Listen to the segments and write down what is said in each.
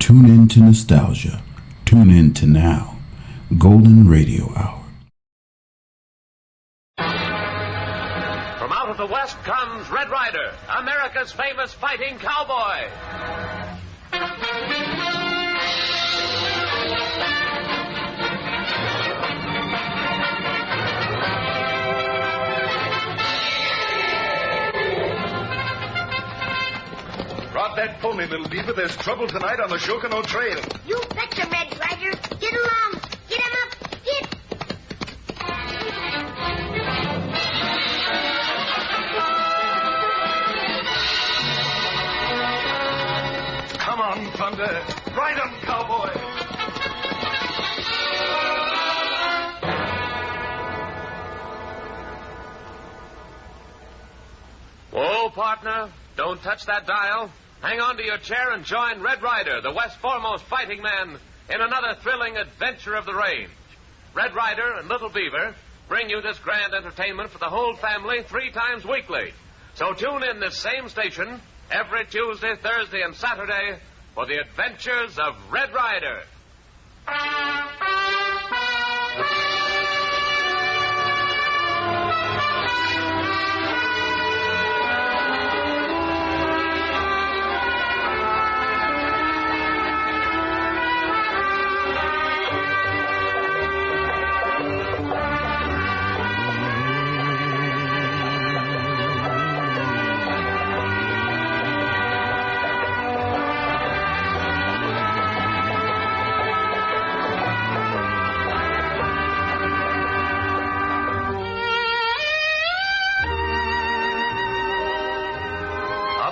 Tune in to nostalgia. Tune in to now. Golden Radio Hour. From out of the West comes Red Ryder, America's famous fighting cowboy. Rod that pony, little beaver. There's trouble tonight on the Shokano Trail. You betcha, Red Ryder. Get along. Get him up. Get. Come on, Thunder. Ride 'em, cowboy. Whoa, partner. Don't touch that dial. Hang on to your chair and join Red Ryder, the West's foremost fighting man, in another thrilling adventure of the range. Red Ryder and Little Beaver bring you this grand entertainment for the whole family 3 times weekly. So tune in this same station every Tuesday, Thursday, and Saturday for the adventures of Red Ryder.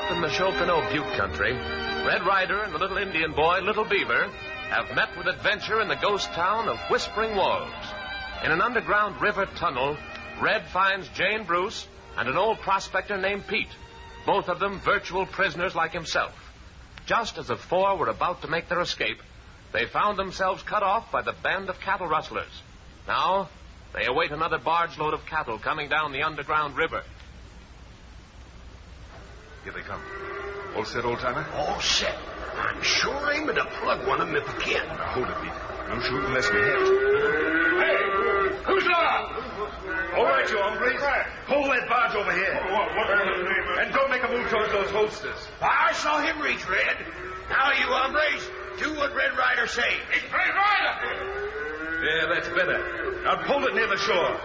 In the Shokano Butte country, Red Ryder and the little Indian boy, Little Beaver, have met with adventure in the ghost town of Whispering Wolves. In an underground river tunnel, Red finds Jane Bruce and an old prospector named Pete, both of them virtual prisoners like himself. Just as the 4 were about to make their escape, they found themselves cut off by the band of cattle rustlers. Now, they await another barge load of cattle coming down the underground river. Here they come. All set, old-timer? All set. I'm sure aiming to plug one of them if I can. Now, hold it, Pete. No shooting unless we have to. Hey, who's that? All right, you hombres. Hold that barge over here. And don't make a move towards those holsters. I saw him reach, Red. Now, you hombres, do what Red Ryder say. It's Red Ryder! Yeah, that's better. Now, pull it near the shore.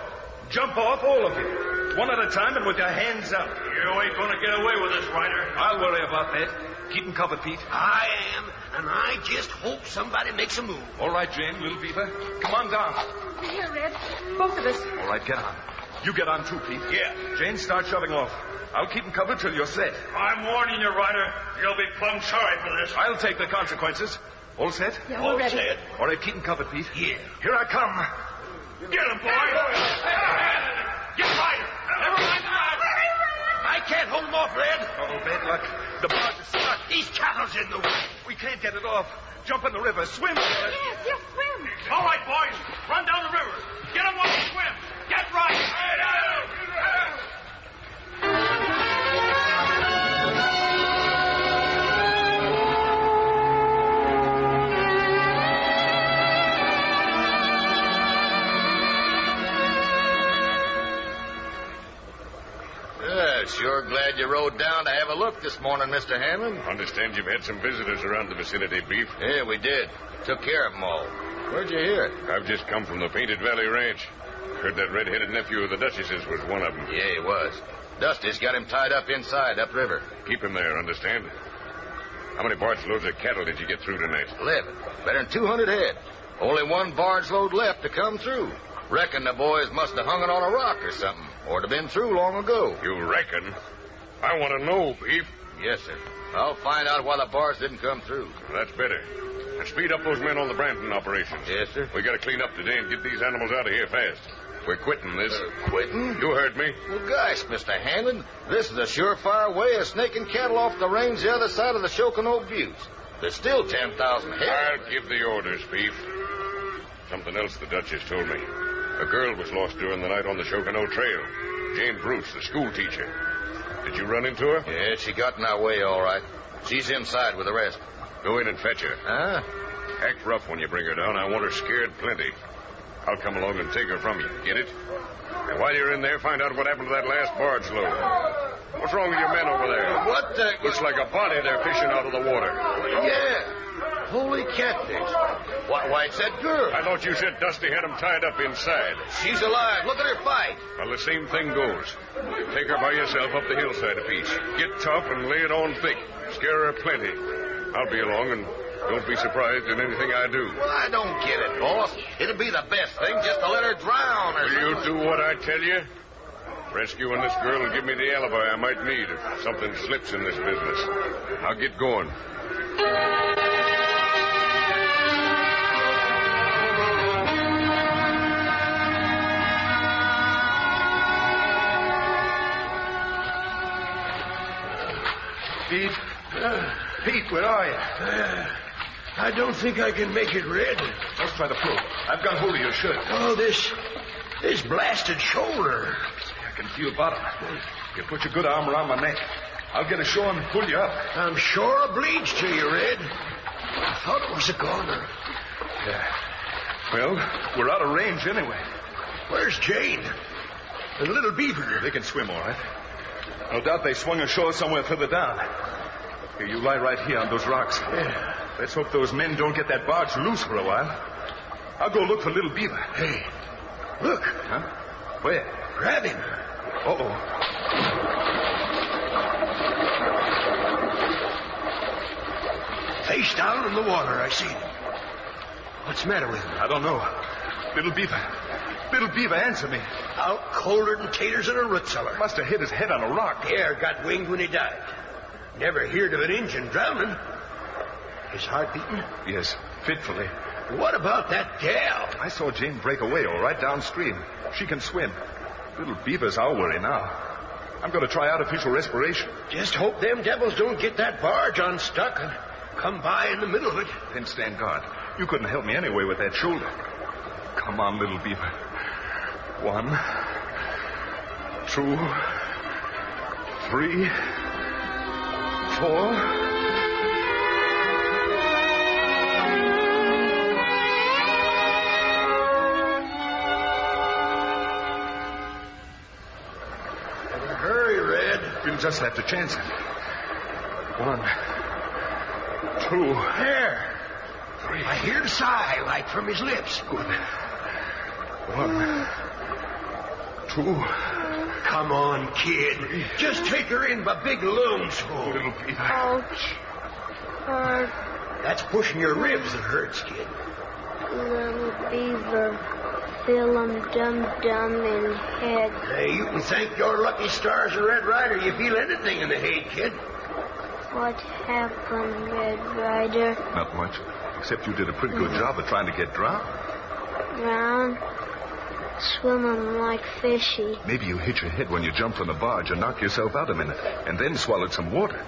Jump off, all of you. One at a time and with your hands up. You ain't gonna get away with this, Ryder. I'll worry about that. Keep them covered, Pete. I am, and I just hope somebody makes a move. All right, Jane, little beaver. Come on down. Here, Red. Both of us. All right, get on. You get on too, Pete. Yeah. Jane, start shoving off. I'll keep them covered till you're set. I'm warning you, Ryder. You'll be plumb sorry for this. I'll take the consequences. All set? Yeah, we're ready. Set. All right, keep them covered, Pete. Yeah. Here I come. Get him, boy. Get Ryder. Never mind. I can't hold him off, Red. Oh, bad luck. The barge is stuck. These cattle's in the way. We can't get it off. Jump in the river. Swim for it. Yes, swim. All right, boys. Run down the river. Get him while you swim. Get right. Sure glad you rode down to have a look this morning, Mr. Hanlon. Understand you've had some visitors around the vicinity, Beef. Yeah, we did. Took care of them all. Where'd you hear it? I've just come from the Painted Valley Ranch. Heard that red-headed nephew of the Duchess's was one of them. Yeah, he was. Dusty's got him tied up inside, upriver. Keep him there, understand? How many barge loads of cattle did you get through tonight? 11. Better than 200 head. Only one barge load left to come through. Reckon the boys must have hung it on a rock or something, or it'd have been through long ago. You reckon? I want to know, Beef. Yes, sir. I'll find out why the barge didn't come through. Well, that's better. And speed up those men on the Brandon operations. Yes, sir. We got to clean up today and get these animals out of here fast. We're quitting this. Quitting? You heard me. Well, gosh, Mr. Hanlon, this is a surefire way of snaking cattle off the range the other side of the Shokano Buttes. There's still 10,000 head. I'll give the orders, Beef. Something else the Duchess told me. A girl was lost during the night on the Shokano Trail. Jane Bruce, the school teacher. Did you run into her? Yeah, she got in our way, all right. She's inside with the rest. Go in and fetch her. Huh? Act rough when you bring her down. I want her scared plenty. I'll come along and take her from you. Get it? And while you're in there, find out what happened to that last barge load. What's wrong with your men over there? What the... Looks like a body they're fishing out of the water. Yeah. Holy catfish. Why, it's that girl. I thought you said Dusty had them tied up inside. She's alive. Look at her fight. Well, the same thing goes. Take her by yourself up the hillside a piece. Get tough and lay it on thick. Scare her plenty. I'll be along, and don't be surprised in anything I do. Well, I don't get it, boss. It'd be the best thing just to let her drown or Will you do what I tell you? Rescuing this girl will give me the alibi I might need if something slips in this business. I'll get going. Pete, where are you? I don't think I can make it, Red. Let's try the pull. I've got hold of your shirt. Oh, this blasted shoulder. I can feel bottom. You put your good arm around my neck. I'll get ashore and pull you up. I'm sure obliged to you, Red. I thought it was a goner. Yeah. Well, we're out of range anyway. Where's Jane? And Little Beaver? They can swim, all right. No doubt they swung ashore somewhere further down. Here, you lie right here on those rocks. Yeah. Let's hope those men don't get that barge loose for a while. I'll go look for Little Beaver. Hey, look. Huh? Where? Grab him. Uh-oh. Face down in the water, I see him. What's the matter with him? I don't know. Little Beaver. Little Beaver, answer me. Out colder than taters in a root cellar. Must have hit his head on a rock. Hair got winged when he died. Never heard of an Injun drowning. His heart beating? Yes, fitfully. What about that gal? I saw Jane break away all right downstream. She can swim. Little Beaver's our worry now. I'm going to try artificial respiration. Just hope them devils don't get that barge unstuck and come by in the middle of it. Then stand guard. You couldn't help me anyway with that shoulder. Come on, Little Beaver. 1, 2, 3, 4. Hurry, Red. We'll just have to chance it. 1, 2. There. 3. I hear a sigh like from his lips. Good. 1, 2. Come on, kid. Just take her in by big loom's full. Little Beaver. Ouch. That's pushing your ribs that hurts, kid. Little Beaver. Feel 'em dum-dum in head. Hey, you can thank your lucky stars and Red Ryder you feel anything in the head, kid. What happened, Red Ryder? Not much. Except you did a pretty good job of trying to get drowned. Drown? Swimming like fishy. Maybe you hit your head when you jumped on the barge and knocked yourself out a minute, and then swallowed some water.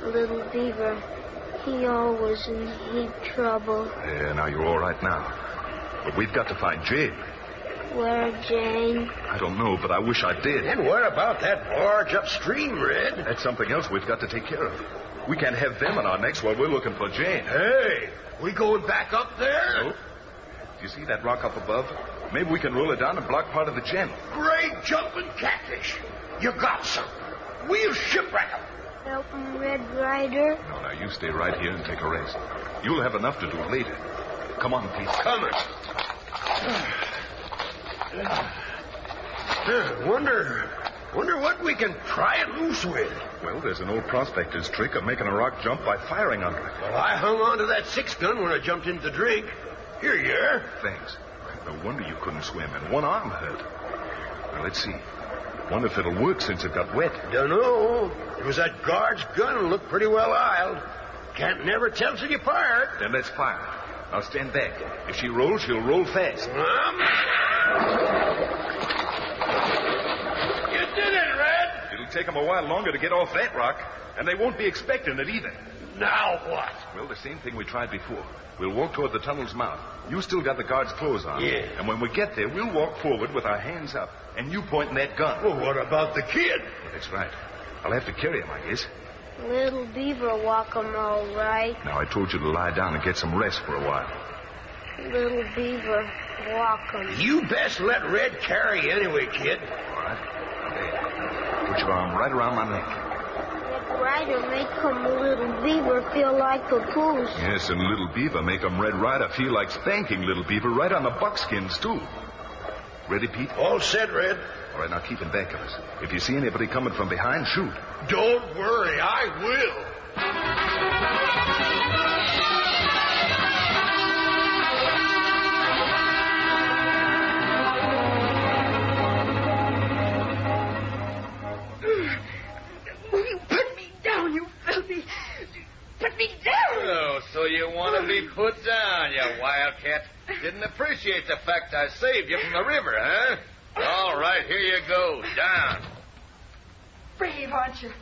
Little Beaver. He always in heap trouble. Yeah, now you're all right now. But we've got to find Jane. Where, Jane? I don't know, but I wish I did. And what about that barge upstream, Red? That's something else we've got to take care of. We can't have them on our necks while we're looking for Jane. Hey, we going back up there? No. Do you see that rock up above? Maybe we can roll it down and block part of the channel. Great jumping catfish. You got some. We'll shipwreck them. Help him, Red Ryder. No, now you stay right here and take a rest. You'll have enough to do later. Come on, Pete. Coming. Wonder what we can pry it loose with. Well, there's an old prospector's trick of making a rock jump by firing under it. Well, I hung on to that 6-gun when I jumped into the drink. Here you are. Thanks. No wonder you couldn't swim, and one arm hurt. Now, let's see. Wonder if it'll work since it got wet. Dunno. It was that guard's gun and looked pretty well oiled. Can't never tell till you fire it. Then let's fire. Now stand back. If she rolls, she'll roll fast. You did it, Red. It'll take them a while longer to get off that rock, and they won't be expecting it either. Now what? Well, the same thing we tried before. We'll walk toward the tunnel's mouth. You still got the guard's clothes on. Yeah. And when we get there, we'll walk forward with our hands up, and you pointing that gun. Well, what about the kid? That's right. I'll have to carry him, I guess. Little Beaver walk 'em all right. Now, I told you to lie down and get some rest for a while. Little Beaver walk 'em. You best let Red carry you anyway, kid. All right. Okay. Put your arm right around my neck. Red Ryder make 'em Little Beaver feel like papoose. Yes, and Little Beaver make 'em Red Ryder feel like spanking Little Beaver right on the buckskins, too. Ready, Pete? All set, Red. All right, now keep in back of us. If you see anybody coming from behind, shoot. Don't worry, I will. You put me down, you filthy. Put me down. Oh, so you want to be put down, you wildcat. Didn't appreciate the fact I saved you from the river, huh? All right, here you go. Down. Brave, aren't you?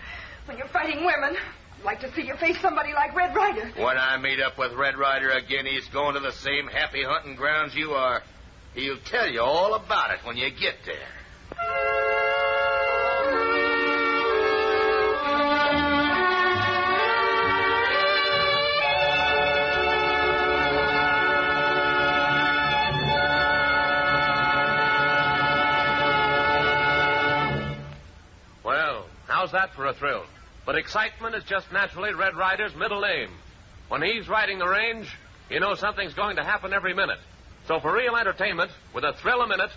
When you're fighting women, I'd like to see you face somebody like Red Ryder. When I meet up with Red Ryder again, he's going to the same happy hunting grounds you are. He'll tell you all about it when you get there. How's that for a thrill? But excitement is just naturally Red Ryder's middle name. When he's riding the range, you know something's going to happen every minute. So for real entertainment, with a thrill a minute,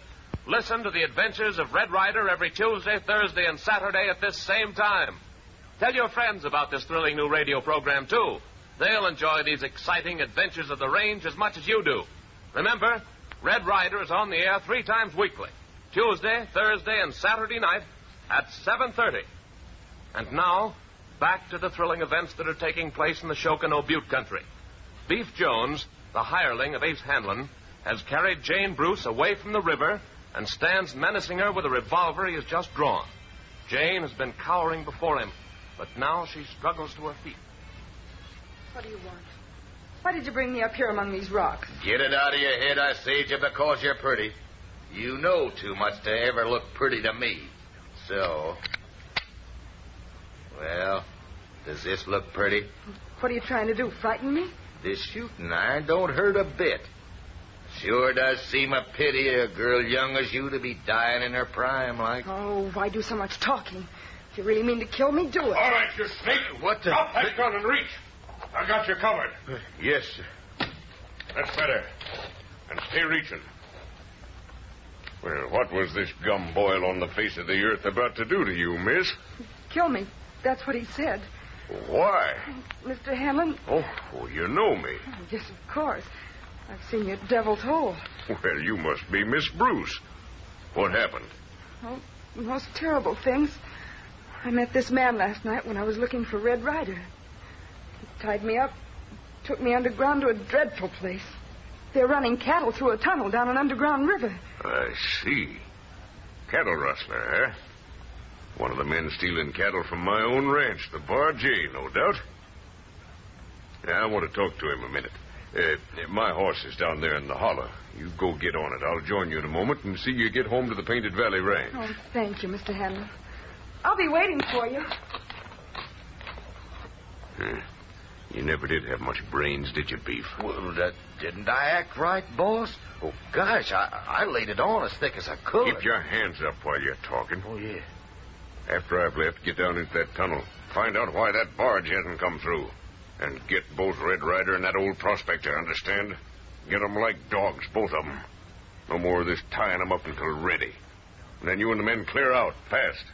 listen to the adventures of Red Ryder every Tuesday, Thursday, and Saturday at this same time. Tell your friends about this thrilling new radio program, too. They'll enjoy these exciting adventures of the range as much as you do. Remember, Red Ryder is on the air 3 times weekly, Tuesday, Thursday, and Saturday night at 7:30. And now, back to the thrilling events that are taking place in the Shokano Butte country. Beef Jones, the hireling of Ace Hanlon, has carried Jane Bruce away from the river and stands menacing her with a revolver he has just drawn. Jane has been cowering before him, but now she struggles to her feet. What do you want? Why did you bring me up here among these rocks? Get it out of your head, I saved you because you're pretty. You know too much to ever look pretty to me. So... Well, does this look pretty? What are you trying to do, frighten me? This shooting iron don't hurt a bit. Sure does seem a pity a girl young as you to be dying in her prime like. Oh, why do so much talking? If you really mean to kill me, do it. All right, you snake. What the... Drop that gun and reach. I got you covered. Yes, sir. That's better. And stay reaching. Well, what was this gum boil on the face of the earth about to do to you, miss? Kill me. That's what he said. Why? Mr. Hanlon? Oh, you know me. Yes, of course. I've seen you at Devil's Hole. Well, you must be Miss Bruce. What happened? Oh, the most terrible things. I met this man last night when I was looking for Red Ryder. He tied me up, took me underground to a dreadful place. They're running cattle through a tunnel down an underground river. I see. Cattle rustler, huh? One of the men stealing cattle from my own ranch, the Bar J, no doubt. Yeah, I want to talk to him a minute. My horse is down there in the hollow. You go get on it. I'll join you in a moment and see you get home to the Painted Valley Ranch. Oh, thank you, Mr. Hanlon. I'll be waiting for you. You never did have much brains, did you, Beef? Well, didn't I act right, boss? Oh, gosh, I laid it on as thick as I could. Keep your hands up while you're talking. Oh, yeah. After I've left, get down into that tunnel. Find out why that barge hasn't come through. And get both Red Ryder and that old prospector, understand? Get 'em like dogs, both of 'em. No more of this tying 'em up until ready. And then you and the men clear out, fast.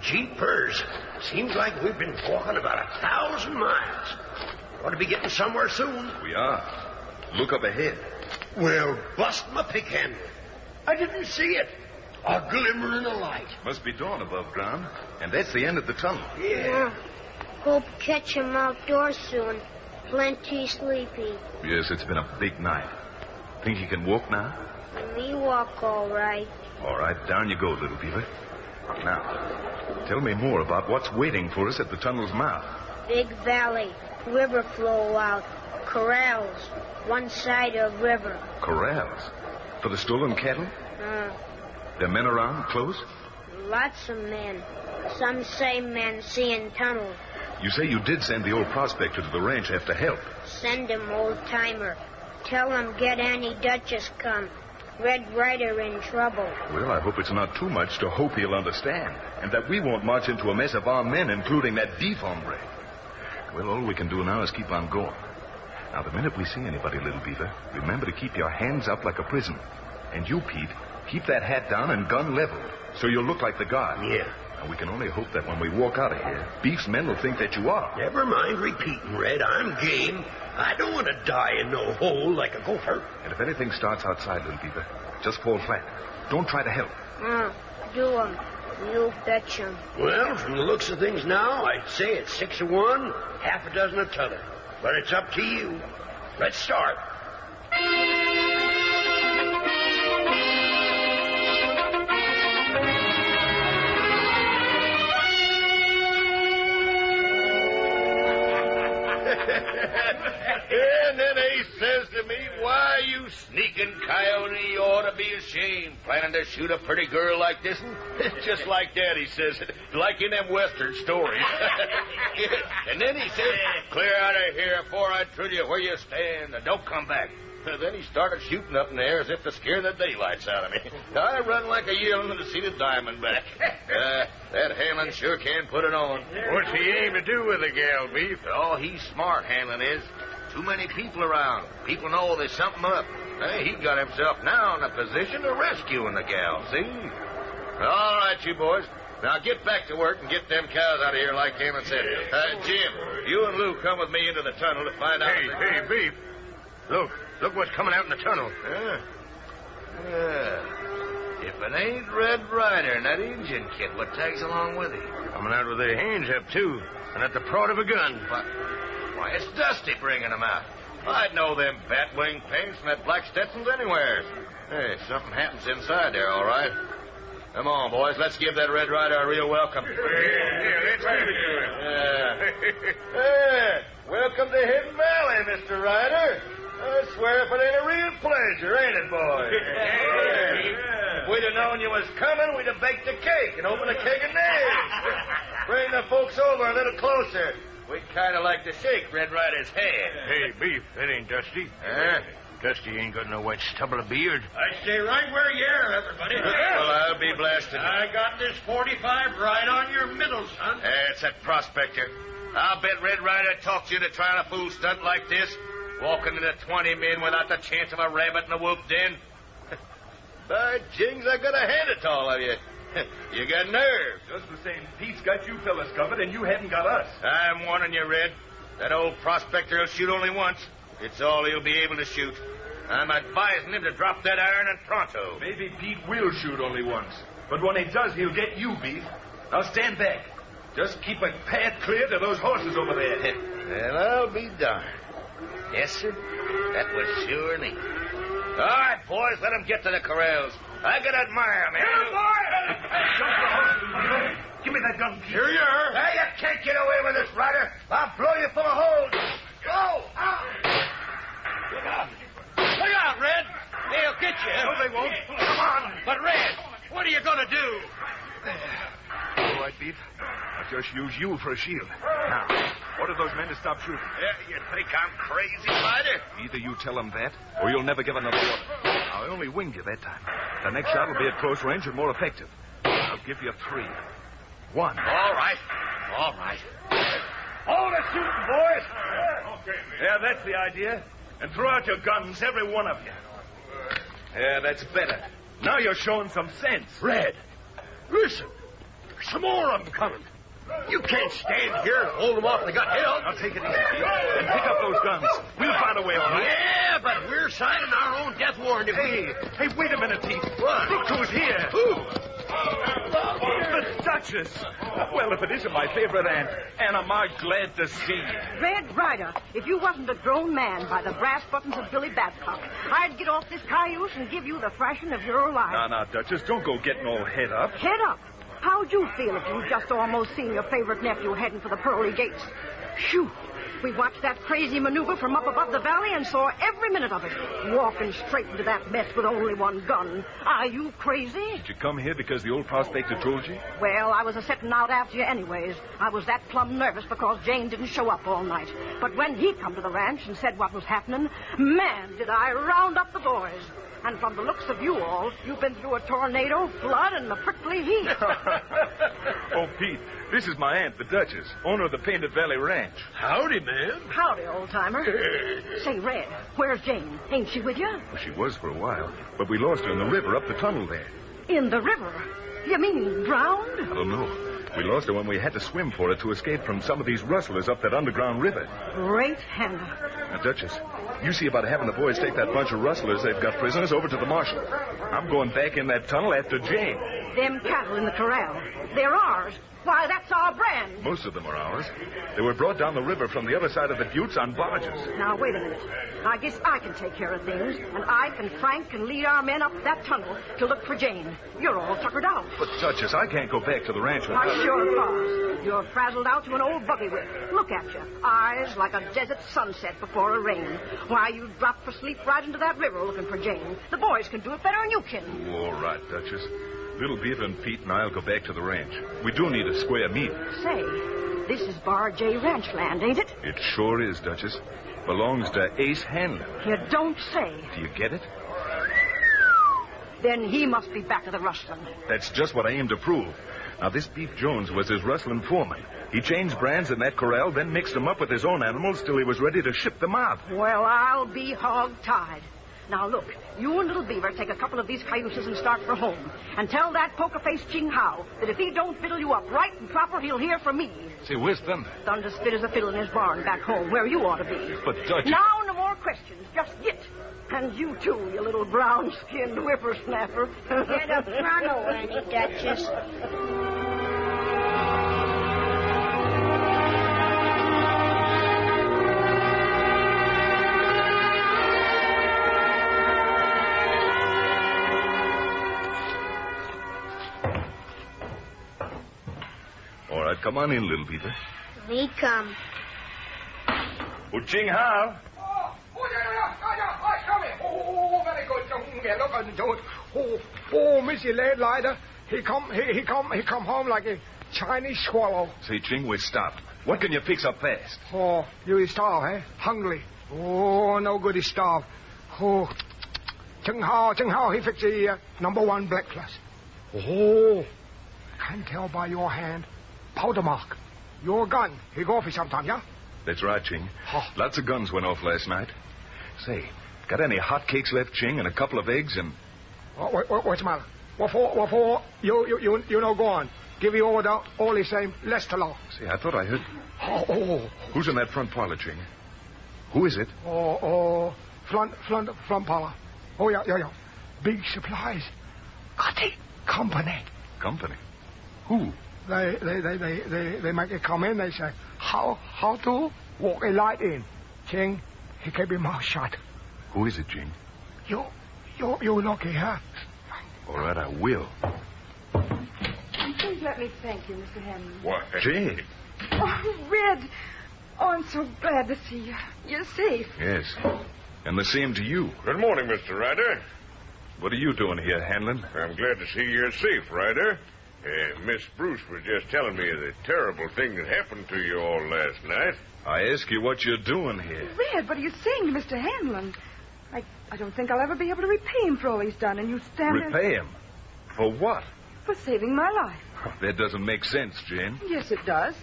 Jeepers. Seems like we've been walking about 1,000 miles. Ought to be getting somewhere soon. We are. Look up ahead. Well, bust my pick handle. I didn't see it. A glimmer in the light. Must be dawn above ground. And that's the end of the tunnel. Yeah. Hope catch him outdoors soon. Plenty sleepy. Yes, it's been a big night. Think you can walk now? Me walk all right. All right, down you go, little Beaver. Now, tell me more about what's waiting for us at the tunnel's mouth. Big valley, river flow out, corrals, one side of river. Corrals? For the stolen cattle? There men around, close? Lots of men. Some say men seeing tunnel. You say you did send the old prospector to the ranch after help. Send him, old-timer. Tell him get Annie Duchess come. Red Ryder in trouble. Well, I hope it's not too much to hope he'll understand. And that we won't march into a mess of armed men, including that beef hombre. Well, all we can do now is keep on going. Now, the minute we see anybody, Little Beaver, remember to keep your hands up like a prison. And you, Pete, keep that hat down and gun leveled, so you'll look like the guard. Yeah. And we can only hope that when we walk out of here, Beef's men will think that you are. Never mind repeating, Red. I'm game. I don't want to die in no hole like a gopher. And if anything starts outside, Little Beaver, just fall flat. Don't try to help. Do him. You betcha. Well, from the looks of things now, I'd say it's 6 of one, half a dozen of t'other. But it's up to you. Let's start. And then he says to me, "Why, you sneaking coyote, you ought to be ashamed, planning to shoot a pretty girl like this one." Just like that, he says it, like in them Western stories. And then he says, "Clear out of here before I tell you where you stand, and don't come back." Then he started shooting up in the air as if to scare the daylights out of me. I run like a yearling to see the diamondback. That Hanlon sure can put it on. What's he aim to do with the gal, Beef? Oh, he's smart, Hanlon is. Too many people around. People know there's something up. Hey, he got himself now in a position to rescuing the gal, see? All right, you boys. Now get back to work and get them cows out of here like Hanlon said. Jim, you and Lou come with me into the tunnel to find out... Hey, Beef. Look what's coming out in the tunnel. If it ain't Red Ryder and that Indian kid, what tags along with him? Coming out with their hands up, too, and at the prod of a gun. Why, it's Dusty bringing them out. I'd know them bat-wing pants and that black Stetson's anywhere. Hey, something happens inside there, all right. Come on, boys, let's give that Red Ryder a real welcome. Yeah, let's give it to him. Welcome to Hidden Valley, Mr. Ryder. I swear if it ain't a real pleasure, ain't it, boy? If we'd have known you was coming, we'd have baked a cake and opened a keg of nails. Bring the folks over a little closer. We'd kind of like to shake Red Ryder's hand. Hey, Beef, that ain't Dusty. Dusty ain't got no white stubble of beard. I stay right where you are, everybody. Well, I'll be blasted. I got this 45 right on your middle, son. It's that prospector. I'll bet Red Ryder talked you into trying a fool stunt like this. Walking into 20 men without the chance of a rabbit in a wolf den. By jings, I gotta hand it to all of you. You got nerve. Just the same, Pete's got you fellas covered, and you haven't got us. I'm warning you, Red. That old prospector will shoot only once. It's all he'll be able to shoot. I'm advising him to drop that iron and pronto. Maybe Pete will shoot only once. But when he does, he'll get you, Beef. Now stand back. Just keep a path clear to those horses over there. Well, I'll be darned. Yes, sir. That was sure neat. All right, boys, let them get to the corrals. I gotta admire them, man. Get him, boy! Give me that gun, Pete. Here you are. Hey, you can't get away with this, Ryder. I'll blow you full of holes. Go! Look out. Look out, Red. They'll get you. No, they won't. Come on. But, Red, what are you going to do? All right, Beef. I'll just use you for a shield. Now, order those men to stop shooting. You think I'm crazy, Ryder? Either you tell them that, or you'll never give another order. I only winged you that time. The next shot will be at close range and more effective. I'll give you 3. 1. All right. Hold the shooting, boys. Yeah, that's the idea. And throw out your guns, every one of you. Yeah, that's better. Now you're showing some sense. Red, listen. There's some more of them coming. You can't stand here and hold them off the gut hill. Now take it easy, Pete. And pick up those guns. We'll find a way, all right? Yeah, but we're signing our own death warrant. Hey, wait a minute, Pete. What? Look who's here. Who? The Duchess. Well, if it isn't my favorite aunt, and am I glad to see you. Red Ryder, if you wasn't a grown man by the brass buttons of Billy Babcock, I'd get off this cayuse and give you the thrashing of your life. Now, Duchess, don't go getting all head up. Head up. How'd you feel if you just almost seen your favorite nephew heading for the pearly gates? Phew. We watched that crazy maneuver from up above the valley and saw every minute of it. Walking straight into that mess with only one gun. Are you crazy? Did you come here because the old prospector told you? Well, I was a-setting out after you anyways. I was that plumb nervous because Jane didn't show up all night. But when he come to the ranch and said what was happening, man, did I round up the boys. And from the looks of you all, you've been through a tornado, flood, and the prickly heat. Oh, Pete, this is my aunt, the Duchess, owner of the Painted Valley Ranch. Howdy, ma'am. Howdy, old-timer. Say, Red, where's Jane? Ain't she with you? Well, she was for a while, but we lost her in the river up the tunnel there. In the river? You mean drowned? I don't know. We lost her when we had to swim for her to escape from some of these rustlers up that underground river. Great handle. Now, Duchess, you see about having the boys take that bunch of rustlers they've got prisoners over to the marshal. I'm going back in that tunnel after Jane. Them cattle in the corral, they're ours. Why, that's our brand. Most of them are ours. They were brought down the river from the other side of the buttes on barges. Now, wait a minute. I guess I can take care of things, and Ike and Frank can lead our men up that tunnel to look for Jane. You're all tuckered out. But, Duchess, I can't go back to the ranch with Why, her. sure, Claus. You're frazzled out to an old buggy whip. Look at you. Eyes like a desert sunset before a rain. Why, you drop for sleep right into that river looking for Jane. The boys can do it better than you can. All right, Duchess. Little Beaver and Pete and I'll go back to the ranch. We do need a square meal. Say, this is Bar J Ranch land, ain't it? It sure is, Duchess. Belongs to Ace Hanlon. You don't say. Do you get it? Then he must be back to the rustling. That's just what I aim to prove. Now, this Beef Jones was his rustling foreman. He changed brands in that corral, then mixed them up with his own animals till he was ready to ship them out. Well, I'll be hog-tied. Now, look, you and Little Beaver take a couple of these cayuses and start for home. And tell that poker-faced Ching Hao that if he don't fiddle you up right and proper, he'll hear from me. Say, where's Thunder? Thunder's fit as a fiddle in his barn back home, where you ought to be. But, Duchess... Now, no more questions. Just get. And you, too, you little brown-skinned whippersnapper. Get a pronto, Annie Duchess. All right, come on in, Little Beaver. Me come. Oh, Ching Hao. Oh, very good. Oh, Missy Lad Ryder. He come home like a Chinese swallow. Say, Ching, we're stopped. What can you fix up fast? Oh, you starve, eh? Hungry. Oh, no good, he starve. Oh, Cheng Hao, he fix the #1 breakfast. Oh, can tell by your hand. Powder mark. Your gun. He go off sometime, yeah? That's right, Ching. Oh. Lots of guns went off last night. Say, got any hot cakes left, Ching, and a couple of eggs and... What's the matter? What for? You know, go on. Give you order, all the same, less to law. Say, I thought I heard... Oh. Who's in that front parlor, Ching? Who is it? Front parlor. Oh, yeah. Big supplies. Got it. Company. Company? Who? They make it come in. They say how to walk a light in. Ching, he keep his mouth shut. Who is it, Ching? You look here. All right, I will. Please let me thank you, Mr. Hammond. What? Jane. Oh, Red. Oh, I'm so glad to see you. You're safe. Yes. And the same to you. Good morning, Mr. Ryder. What are you doing here, Hanlon? I'm glad to see you're safe, Ryder. Miss Bruce was just telling me of the terrible thing that happened to you all last night. I ask you what you're doing here. Red, what are you saying to Mr. Hanlon? I don't think I'll ever be able to repay him for all he's done, and you stand there... Repay him? For what? For saving my life. That doesn't make sense, Jane. Yes, it does.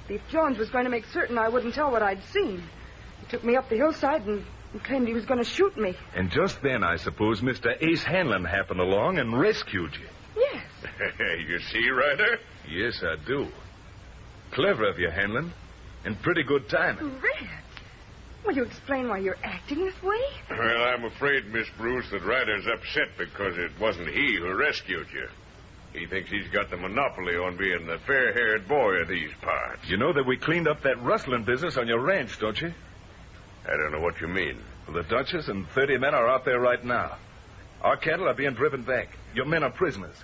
Beef Jones was going to make certain I wouldn't tell what I'd seen. He took me up the hillside and claimed he was going to shoot me. And just then, I suppose, Mr. Ace Hanlon happened along and rescued you. Yes. You see, Ryder? Yes, I do. Clever of you, Hanlon. And pretty good timing. Red, will you explain why you're acting this way? Well, I'm afraid, Miss Bruce, that Ryder's upset because it wasn't he who rescued you. He thinks he's got the monopoly on being the fair-haired boy of these parts. You know that we cleaned up that rustling business on your ranch, don't you? I don't know what you mean. Well, the Duchess and 30 men are out there right now. Our cattle are being driven back. Your men are prisoners.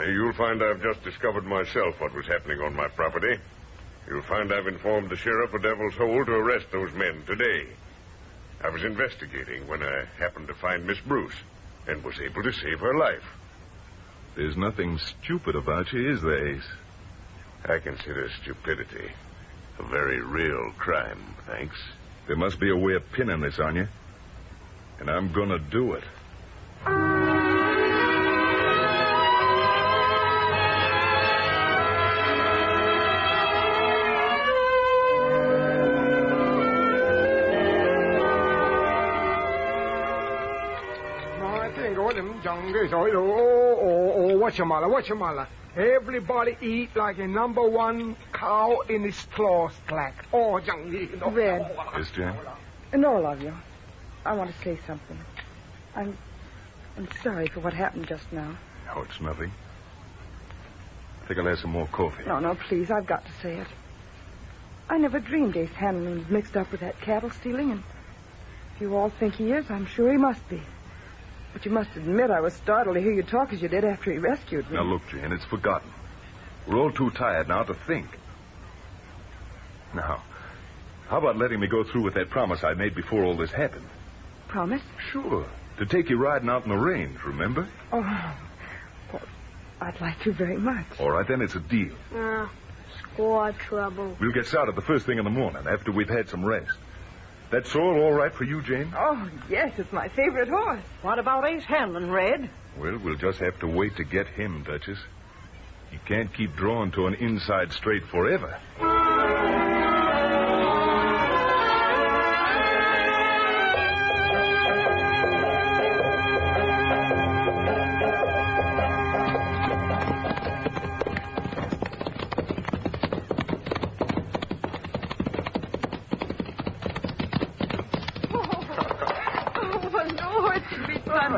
You'll find I've just discovered myself what was happening on my property. You'll find I've informed the sheriff of Devil's Hole to arrest those men today. I was investigating when I happened to find Miss Bruce and was able to save her life. There's nothing stupid about you, is there, Ace? I consider stupidity a very real crime, thanks. There must be a way of pinning this on you. And I'm gonna do it. Whatchamala. Everybody eat like a number one cow in his claw slack. Oh, Red. Yes, Jane? And all of you, I want to say something. I'm sorry for what happened just now. Oh, it's nothing. I think I'll have some more coffee. No, please, I've got to say it. I never dreamed Ace Hanlon was mixed up with that cattle stealing, and if you all think he is, I'm sure he must be. But you must admit I was startled to hear you talk as you did after he rescued me. Now, look, Jane, it's forgotten. We're all too tired now to think. Now, how about letting me go through with that promise I made before all this happened? Promise? Sure. To take you riding out in the range, remember? Oh, well, I'd like to very much. All right, then it's a deal. Squaw trouble. We'll get started the first thing in the morning after we've had some rest. That sorrel all right for you, Jane? Oh, yes, it's my favorite horse. What about Ace Hanlon, Red? Well, we'll just have to wait to get him, Duchess. You can't keep drawn to an inside straight forever.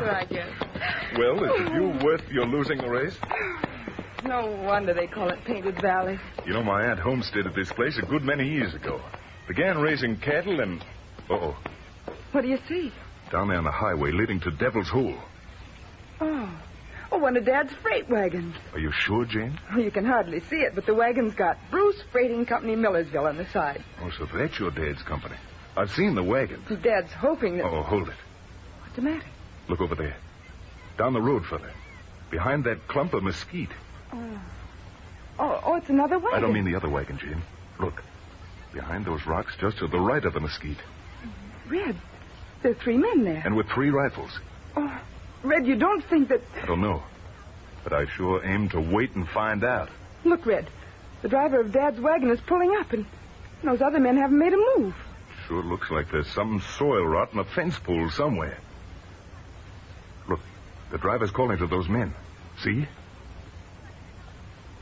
I guess. Well, is it you worth your losing the race? No wonder they call it Painted Valley. You know, my aunt homesteaded this place a good many years ago. Began raising cattle and... Uh-oh. What do you see? Down there on the highway leading to Devil's Hole. Oh, one of Dad's freight wagons. Are you sure, Jane? Well, you can hardly see it, but the wagon's got Bruce Freighting Company Millersville on the side. Oh, so that's your Dad's company. I've seen the wagon. Dad's hoping that... Oh, hold it. What's the matter? Look over there. Down the road further. Behind that clump of mesquite. Oh, it's another wagon. I don't mean the other wagon, Jane. Look. Behind those rocks, just to the right of the mesquite. Red, there are 3 men there. And with 3 rifles. Oh, Red, you don't think that... I don't know. But I sure aim to wait and find out. Look, Red. The driver of Dad's wagon is pulling up, and those other men haven't made a move. Sure looks like there's some soil rot in a fence pool somewhere. Look, the driver's calling to those men. See?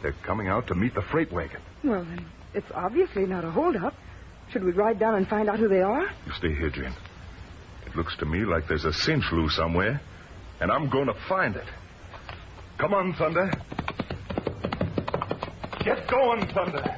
They're coming out to meet the freight wagon. Well, then, it's obviously not a holdup. Should we ride down and find out who they are? You stay here, Jane. It looks to me like there's a cinch loose somewhere, and I'm going to find it. Come on, Thunder. Get going, Thunder.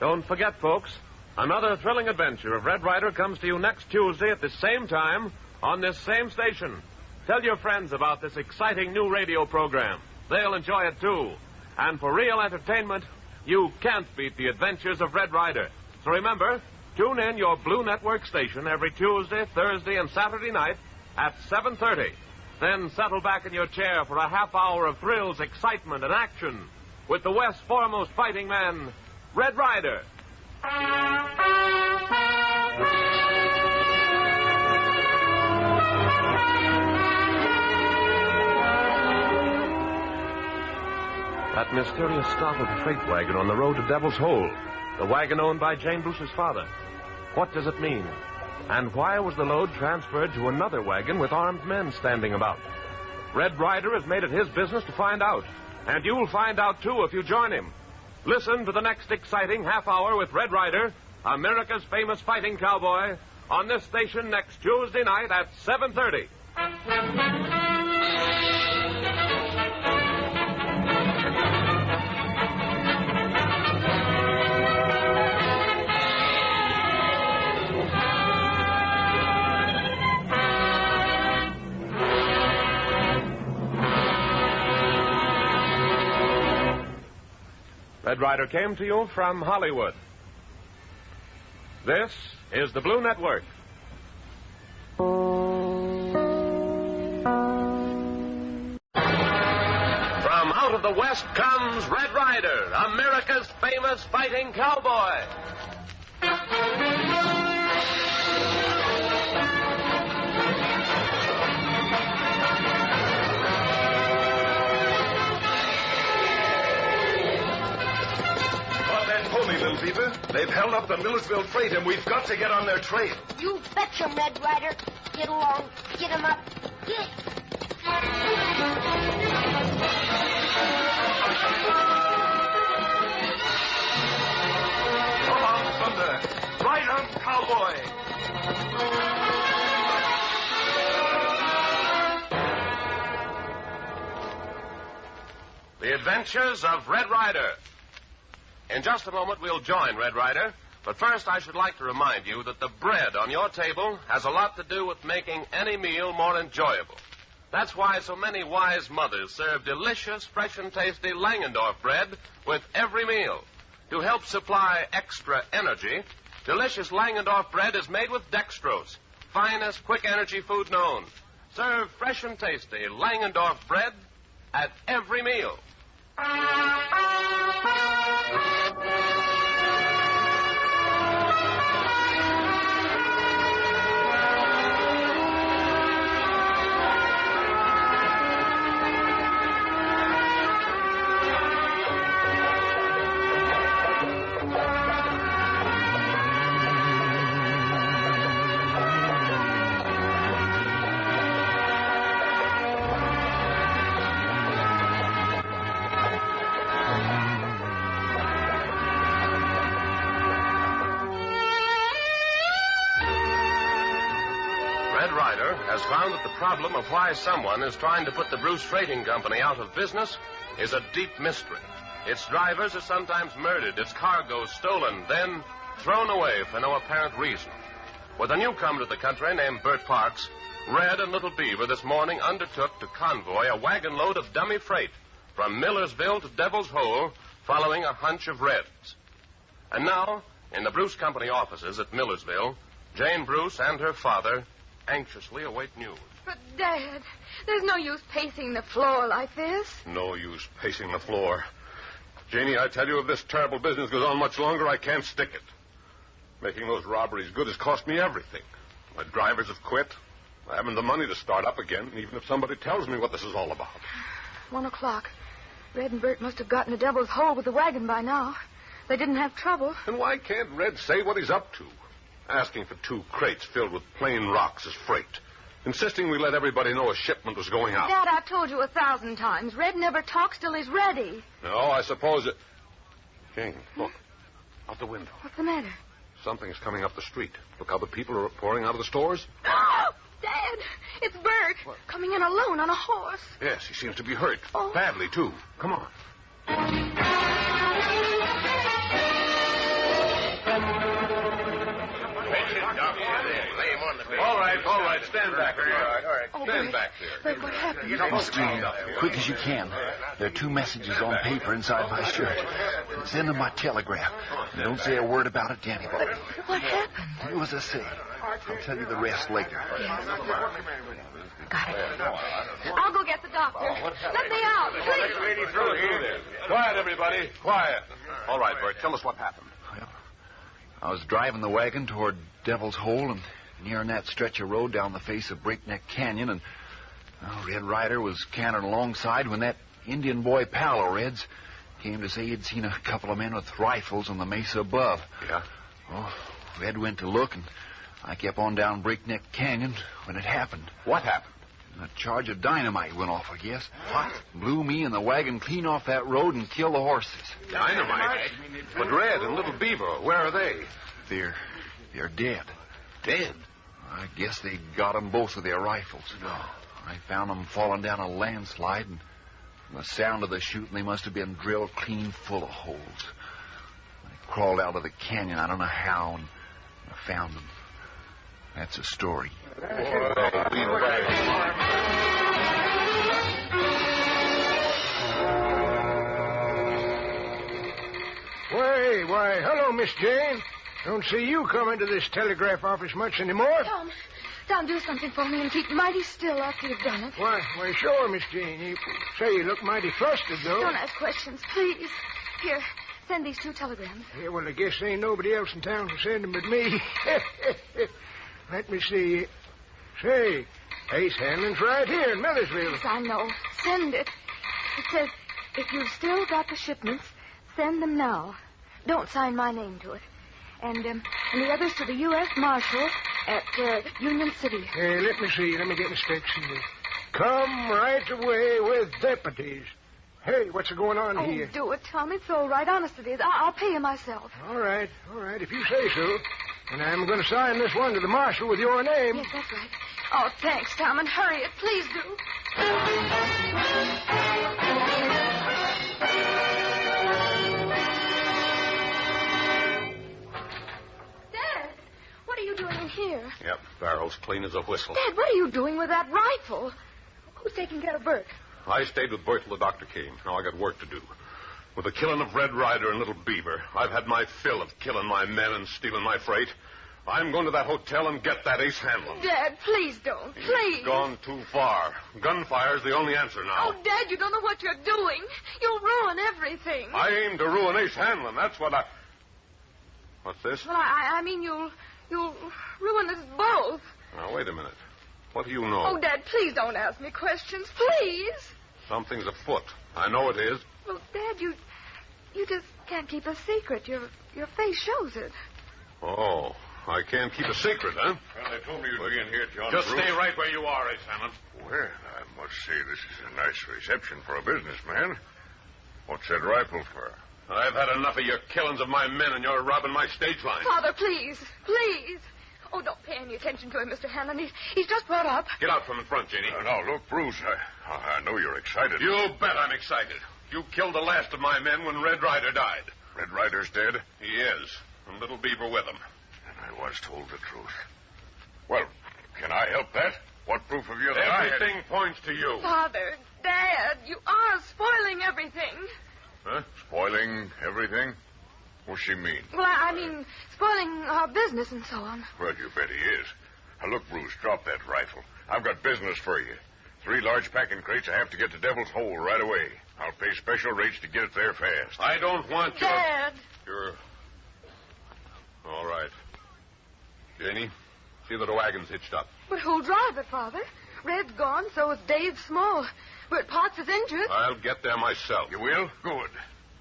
Don't forget, folks, another thrilling adventure of Red Ryder comes to you next Tuesday at the same time on this same station. Tell your friends about this exciting new radio program. They'll enjoy it, too. And for real entertainment, you can't beat the adventures of Red Ryder. So remember, tune in your Blue Network station every Tuesday, Thursday, and Saturday night at 7:30. Then settle back in your chair for a half hour of thrills, excitement, and action with the West's foremost fighting man, Red Ryder. That mysterious stop of the freight wagon on the road to Devil's Hole, the wagon owned by Jane Bruce's father. What does it mean? And why was the load transferred to another wagon with armed men standing about? Red Ryder has made it his business to find out. And you'll find out, too, if you join him. Listen to the next exciting half hour with Red Ryder, America's famous fighting cowboy, on this station next Tuesday night at 7:30. Red Ryder came to you from Hollywood. This is the Blue Network. From out of the West comes Red Ryder, America's famous fighting cowboy. Little Beaver. They've held up the Millersville freight, and we've got to get on their trail. You betcha, Red Ryder. Get along. Get him up. Get. Come on, Thunder. Ride on, cowboy. The Adventures of Red Ryder. In just a moment, we'll join Red Ryder. But first, I should like to remind you that the bread on your table has a lot to do with making any meal more enjoyable. That's why so many wise mothers serve delicious, fresh and tasty Langendorf bread with every meal. To help supply extra energy, delicious Langendorf bread is made with dextrose, finest quick energy food known. Serve fresh and tasty Langendorf bread at every meal. Red Ryder has found that the problem of why someone is trying to put the Bruce Freighting Company out of business is a deep mystery. Its drivers are sometimes murdered, its cargoes stolen, then thrown away for no apparent reason. With a newcomer to the country named Bert Parks, Red and Little Beaver this morning undertook to convoy a wagon load of dummy freight from Millersville to Devil's Hole, following a hunch of Red's. And now, in the Bruce Company offices at Millersville, Jane Bruce and her father anxiously await news. But, Dad, there's no use pacing the floor like this. No use pacing the floor. Janie, I tell you, if this terrible business goes on much longer, I can't stick it. Making those robberies good has cost me everything. My drivers have quit. I haven't the money to start up again, even if somebody tells me what this is all about. 1 o'clock. Red and Bert must have gotten to Devil's Hole with the wagon by now. They didn't have trouble. And why can't Red say what he's up to? Asking for 2 crates filled with plain rocks as freight. Insisting we let everybody know a shipment was going out. Dad, I've told you 1,000 times. Red never talks till he's ready. No, I suppose it... Jane, look. Out the window. What's the matter? Something's coming up the street. Look how the people are pouring out of the stores. Oh, Dad, it's Bert. What? Coming in alone on a horse. Yes, he seems to be hurt. Oh. Badly, too. Come on. All right. Stand back there. All right. Stand back there. Bert, what happened? Miss Jane, quick as you can. There are 2 messages on paper inside my shirt. Send them by telegraph. And don't say a word about it to anybody. What happened? Do as I say. I'll tell you the rest later. Yes. Got it. I'll go get the doctor. Let me out, please. Quiet, everybody. Quiet. All right, Bert, tell us what happened. Well, I was driving the wagon toward Devil's Hole and nearing that stretch of road down the face of Breakneck Canyon, and Red Ryder was cantering alongside when that Indian boy pal of Red's came to say he'd seen a couple of men with rifles on the mesa above. Yeah? Well, Red went to look, and I kept on down Breakneck Canyon when it happened. What happened? A charge of dynamite went off, I guess. What? Blew me and the wagon clean off that road and killed the horses. Dynamite? But Red and Little Beaver, where are they? They're dead. Dead? I guess they got them both with their rifles. No. I found them falling down a landslide, and from the sound of the shooting, they must have been drilled clean full of holes. I crawled out of the canyon, I don't know how, and I found them. That's a story. Why, hello, Miss Jane. Don't see you coming to this telegraph office much anymore. Tom, do something for me and keep mighty still after you've done it. Why, sure, Miss Jane. You say you look mighty flustered, though. Don't ask questions, please. Here, send these 2 telegrams. Yeah, well, I guess there ain't nobody else in town to send them but me. Let me see. Say, Ace Hanlon's right here in Millersville. Yes, I know. Send it. It says, if you've still got the shipments, send them now. Don't sign my name to it. And the others to the U.S. Marshal at Union City. Hey, let me see. Let me get my specs here. Come right away with deputies. Hey, what's going on here? Do it, Tom. It's all right. Honest it is. I'll pay you myself. All right. If you say so. And I'm going to sign this one to the marshal with your name. Yes, that's right. Oh, thanks, Tom. And hurry it. Please do. Dad, what are you doing in here? Yep, barrel's clean as a whistle. Dad, what are you doing with that rifle? Who's taking care of Bert? I stayed with Bert till the doctor came. Now I got work to do. With the killing of Red Ryder and Little Beaver, I've had my fill of killing my men and stealing my freight. I'm going to that hotel and get that Ace Hanlon. Dad, please don't. Please. He's gone too far. Gunfire's the only answer now. Oh, Dad, you don't know what you're doing. You'll ruin everything. I aim to ruin Ace Hanlon. That's what I... What's this? Well, I mean, you'll ruin us both. Now, wait a minute. What do you know? Oh, Dad, please don't ask me questions. Please. Something's afoot. I know it is. Well, Dad, you just can't keep a secret. Your face shows it. Oh, I can't keep a secret, huh? Well, they told me you'd be in here, John. Just Bruce. stay right where you are, Ace Hanlon. Well, I must say this is a nice reception for a businessman. What's that rifle for? I've had enough of your killings of my men, and you're robbing my stage line. Father, please. Please. Oh, don't pay any attention to him, Mr. Hanlon. He's just brought up. Get out from in front, Jeannie. Now, look, Bruce, I know you're excited. You bet I'm excited. You killed the last of my men when Red Ryder died. Red Ryder's dead? He is, and Little Beaver with him. And I was told the truth. Well, can I help that? What proof have you that I had... Everything points to you. Father, Dad, you are spoiling everything. Huh? Spoiling everything? What's she mean? Well, I mean, spoiling our business and so on. Well, you bet he is. Now, look, Bruce, drop that rifle. I've got business for you. 3 large packing crates I have to get to Devil's Hole right away. I'll pay special rates to get it there fast. I don't want your... Dad! All right. Janie, see that the wagon's hitched up. But who'll drive it, Father? Red's gone, so is Dave Small. Bert Potts is injured. I'll get there myself. You will? Good.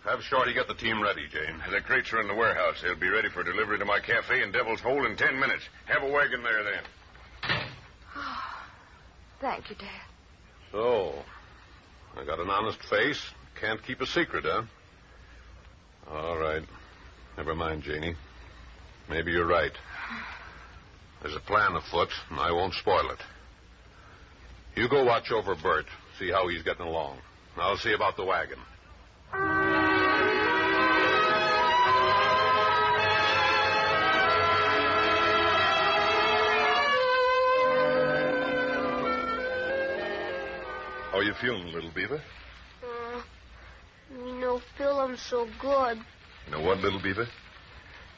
Have Shorty get the team ready, Jane. The crates are in the warehouse. They'll be ready for delivery to my cafe in Devil's Hole in 10 minutes. Have a wagon there then. Thank you, Dad. So, I got an honest face. Can't keep a secret, huh? All right. Never mind, Janie. Maybe you're right. There's a plan afoot, and I won't spoil it. You go watch over Bert, see how he's getting along. I'll see about the wagon. How you feeling, Little Beaver? Feeling so good. You know what, Little Beaver?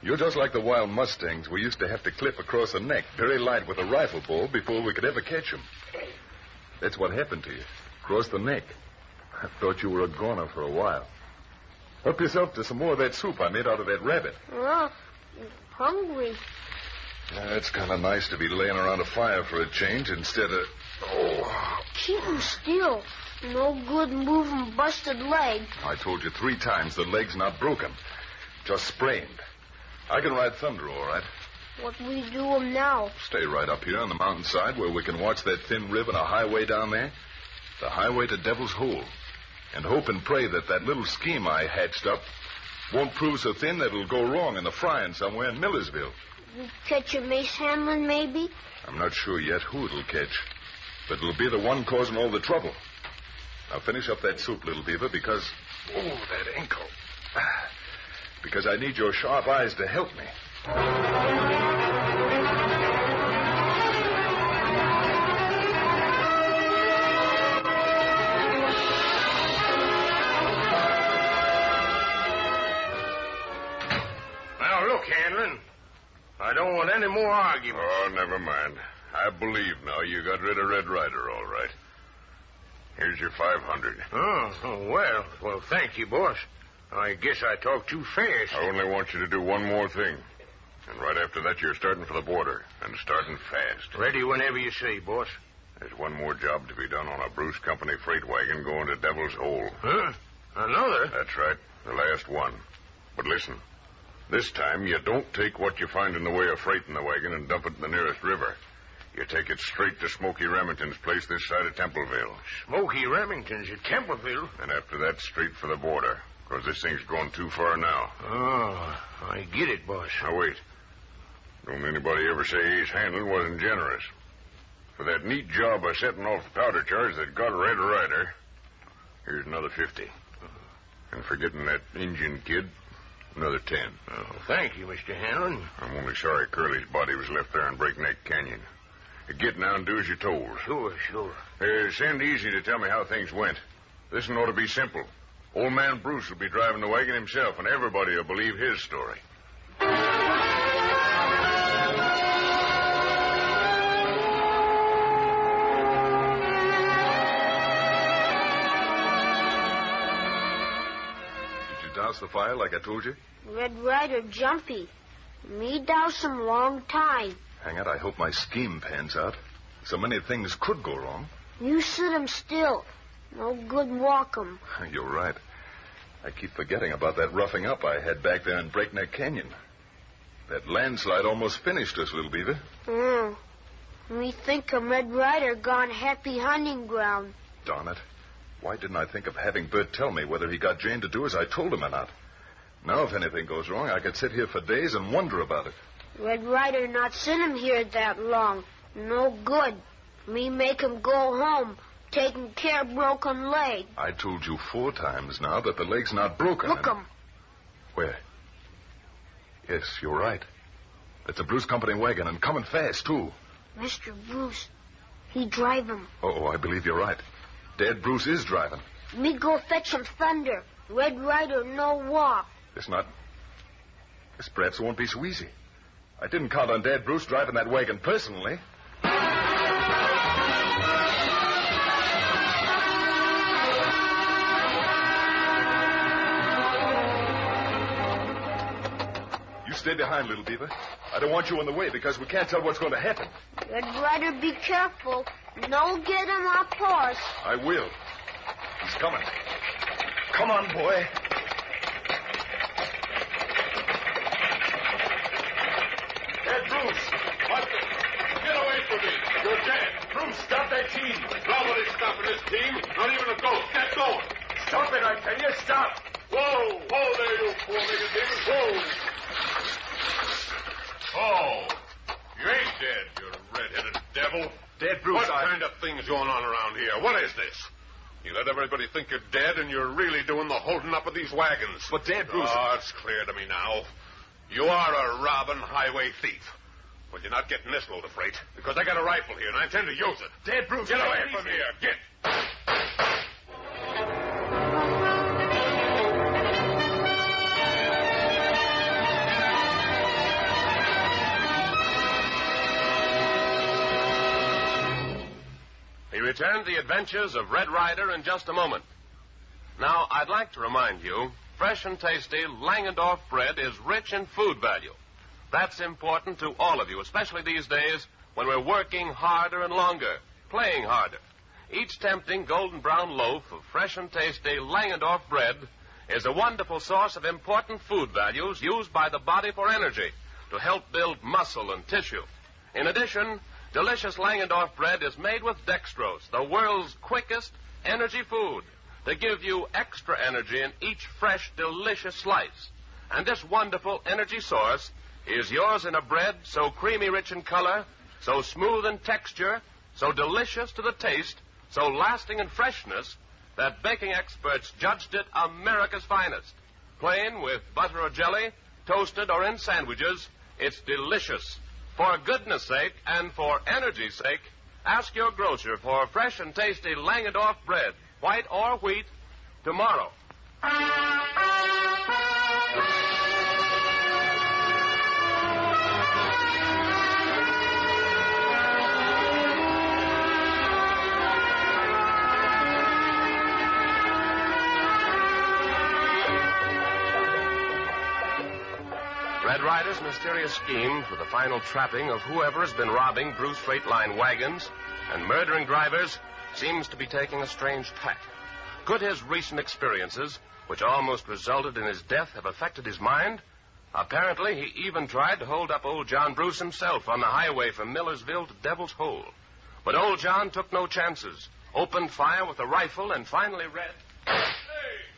You're just like the wild mustangs we used to have to clip across the neck very light with a rifle ball before we could ever catch them. That's what happened to you. Across the neck. I thought you were a goner for a while. Help yourself to some more of that soup I made out of that rabbit. I'm hungry. Yeah, it's kind of nice to be laying around a fire for a change instead of... Keep him still. No good moving busted leg. I told you 3 times the leg's not broken. Just sprained. I can ride Thunder, all right. What we do him now? Stay right up here on the mountainside where we can watch that thin ribbon of highway down there. The highway to Devil's Hole. And hope and pray that that little scheme I hatched up won't prove so thin that it'll go wrong in the frying somewhere in Millersville. You catch a Mace Hanlon, maybe? I'm not sure yet who it'll catch. But it'll be the one causing all the trouble. Now finish up that soup, Little Beaver, because... Oh, that ankle. Because I need your sharp eyes to help me. look, Hanlon. I don't want any more arguments. Oh, never mind. I believe now you got rid of Red Ryder, all right. Here's your 500. Well, thank you, boss. I guess I talked too fast. I only want you to do one more thing. And right after that, you're starting for the border, and starting fast. Ready whenever you say, boss. There's one more job to be done on a Bruce Company freight wagon going to Devil's Hole. Huh? Another? That's right, the last one. But listen, this time you don't take what you find in the way of freight in the wagon and dump it in the nearest river. You take it straight to Smoky Remington's place this side of Templeville. Smoky Remington's at Templeville? And after that, straight for the border, because this thing's going too far now. Oh, I get it, boss. Now, wait. Don't anybody ever say Ace Hanlon wasn't generous. For that neat job of setting off the powder charge that got Red Ryder, here's another 50. And for getting that Indian kid, another 10. Oh, thank you, Mr. Hanlon. I'm only sorry Curly's body was left there in Breakneck Canyon. Get now and do as you're told. Sure. Send Easy to tell me how things went. This ought to be simple. Old man Bruce will be driving the wagon himself, and everybody will believe his story. Douse the fire like I told you? Red Ryder jumpy. Me douse him long time. Hang it, I hope my scheme pans out. So many things could go wrong. You sit him still. No good walk him. You're right. I keep forgetting about that roughing up I had back there in Breakneck Canyon. That landslide almost finished us, little beaver. Me think of Red Ryder gone happy hunting ground. Darn it. Why didn't I think of having Bert tell me whether he got Jane to do as I told him or not? Now, if anything goes wrong, I could sit here for days and wonder about it. Red Ryder not sent him here that long. No good. Me make him go home, taking care of broken leg. I told you 4 times now that the leg's not broken. Look him. Where? Yes, you're right. It's a Bruce Company wagon and coming fast, too. Mr. Bruce, he drive him. Oh, I believe you're right. Dad Bruce is driving. Me go fetch him thunder. Red Ryder no walk. This perhaps won't be so easy. I didn't count on Dad Bruce driving that wagon personally. You stay behind, little beaver. I don't want you in the way because we can't tell what's going to happen. Red Ryder, be careful. No get him off horse. I will. He's coming. Come on, boy. Dad Bruce! What? Get away from me! You're dead! Bruce, stop that team! Nobody's stopping this team. Not even a ghost. Get going! Stop it, I tell you. Stop! Whoa! Whoa there, you four-legged demon! Whoa! Oh! You ain't dead, you red-headed devil. Dad Bruce, What kind of thing's going on around here? What is this? You let everybody think you're dead, and you're really doing the holding up of these wagons. But Dad Bruce... Oh, it's clear to me now. You are a robbing highway thief. But you're not getting this load of freight, because I got a rifle here, and I intend to use it. Dad Bruce... Get away from here. Get. We return to the adventures of Red Ryder in just a moment. Now, I'd like to remind you, fresh and tasty Langendorf bread is rich in food value. That's important to all of you, especially these days when we're working harder and longer, playing harder. Each tempting golden brown loaf of fresh and tasty Langendorf bread is a wonderful source of important food values used by the body for energy to help build muscle and tissue. In addition, delicious Langendorf bread is made with dextrose, the world's quickest energy food, to give you extra energy in each fresh, delicious slice. And this wonderful energy source is yours in a bread so creamy rich in color, so smooth in texture, so delicious to the taste, so lasting in freshness, that baking experts judged it America's finest. Plain with butter or jelly, toasted or in sandwiches, it's delicious. For goodness sake and for energy's sake, ask your grocer for fresh and tasty Langendorf bread, white or wheat, tomorrow. Red Ryder's mysterious scheme for the final trapping of whoever has been robbing Bruce Freight Line wagons and murdering drivers seems to be taking a strange tack. Could his recent experiences, which almost resulted in his death, have affected his mind? Apparently, he even tried to hold up old John Bruce himself on the highway from Millersville to Devil's Hole. But old John took no chances, opened fire with a rifle, and finally Red... Hey!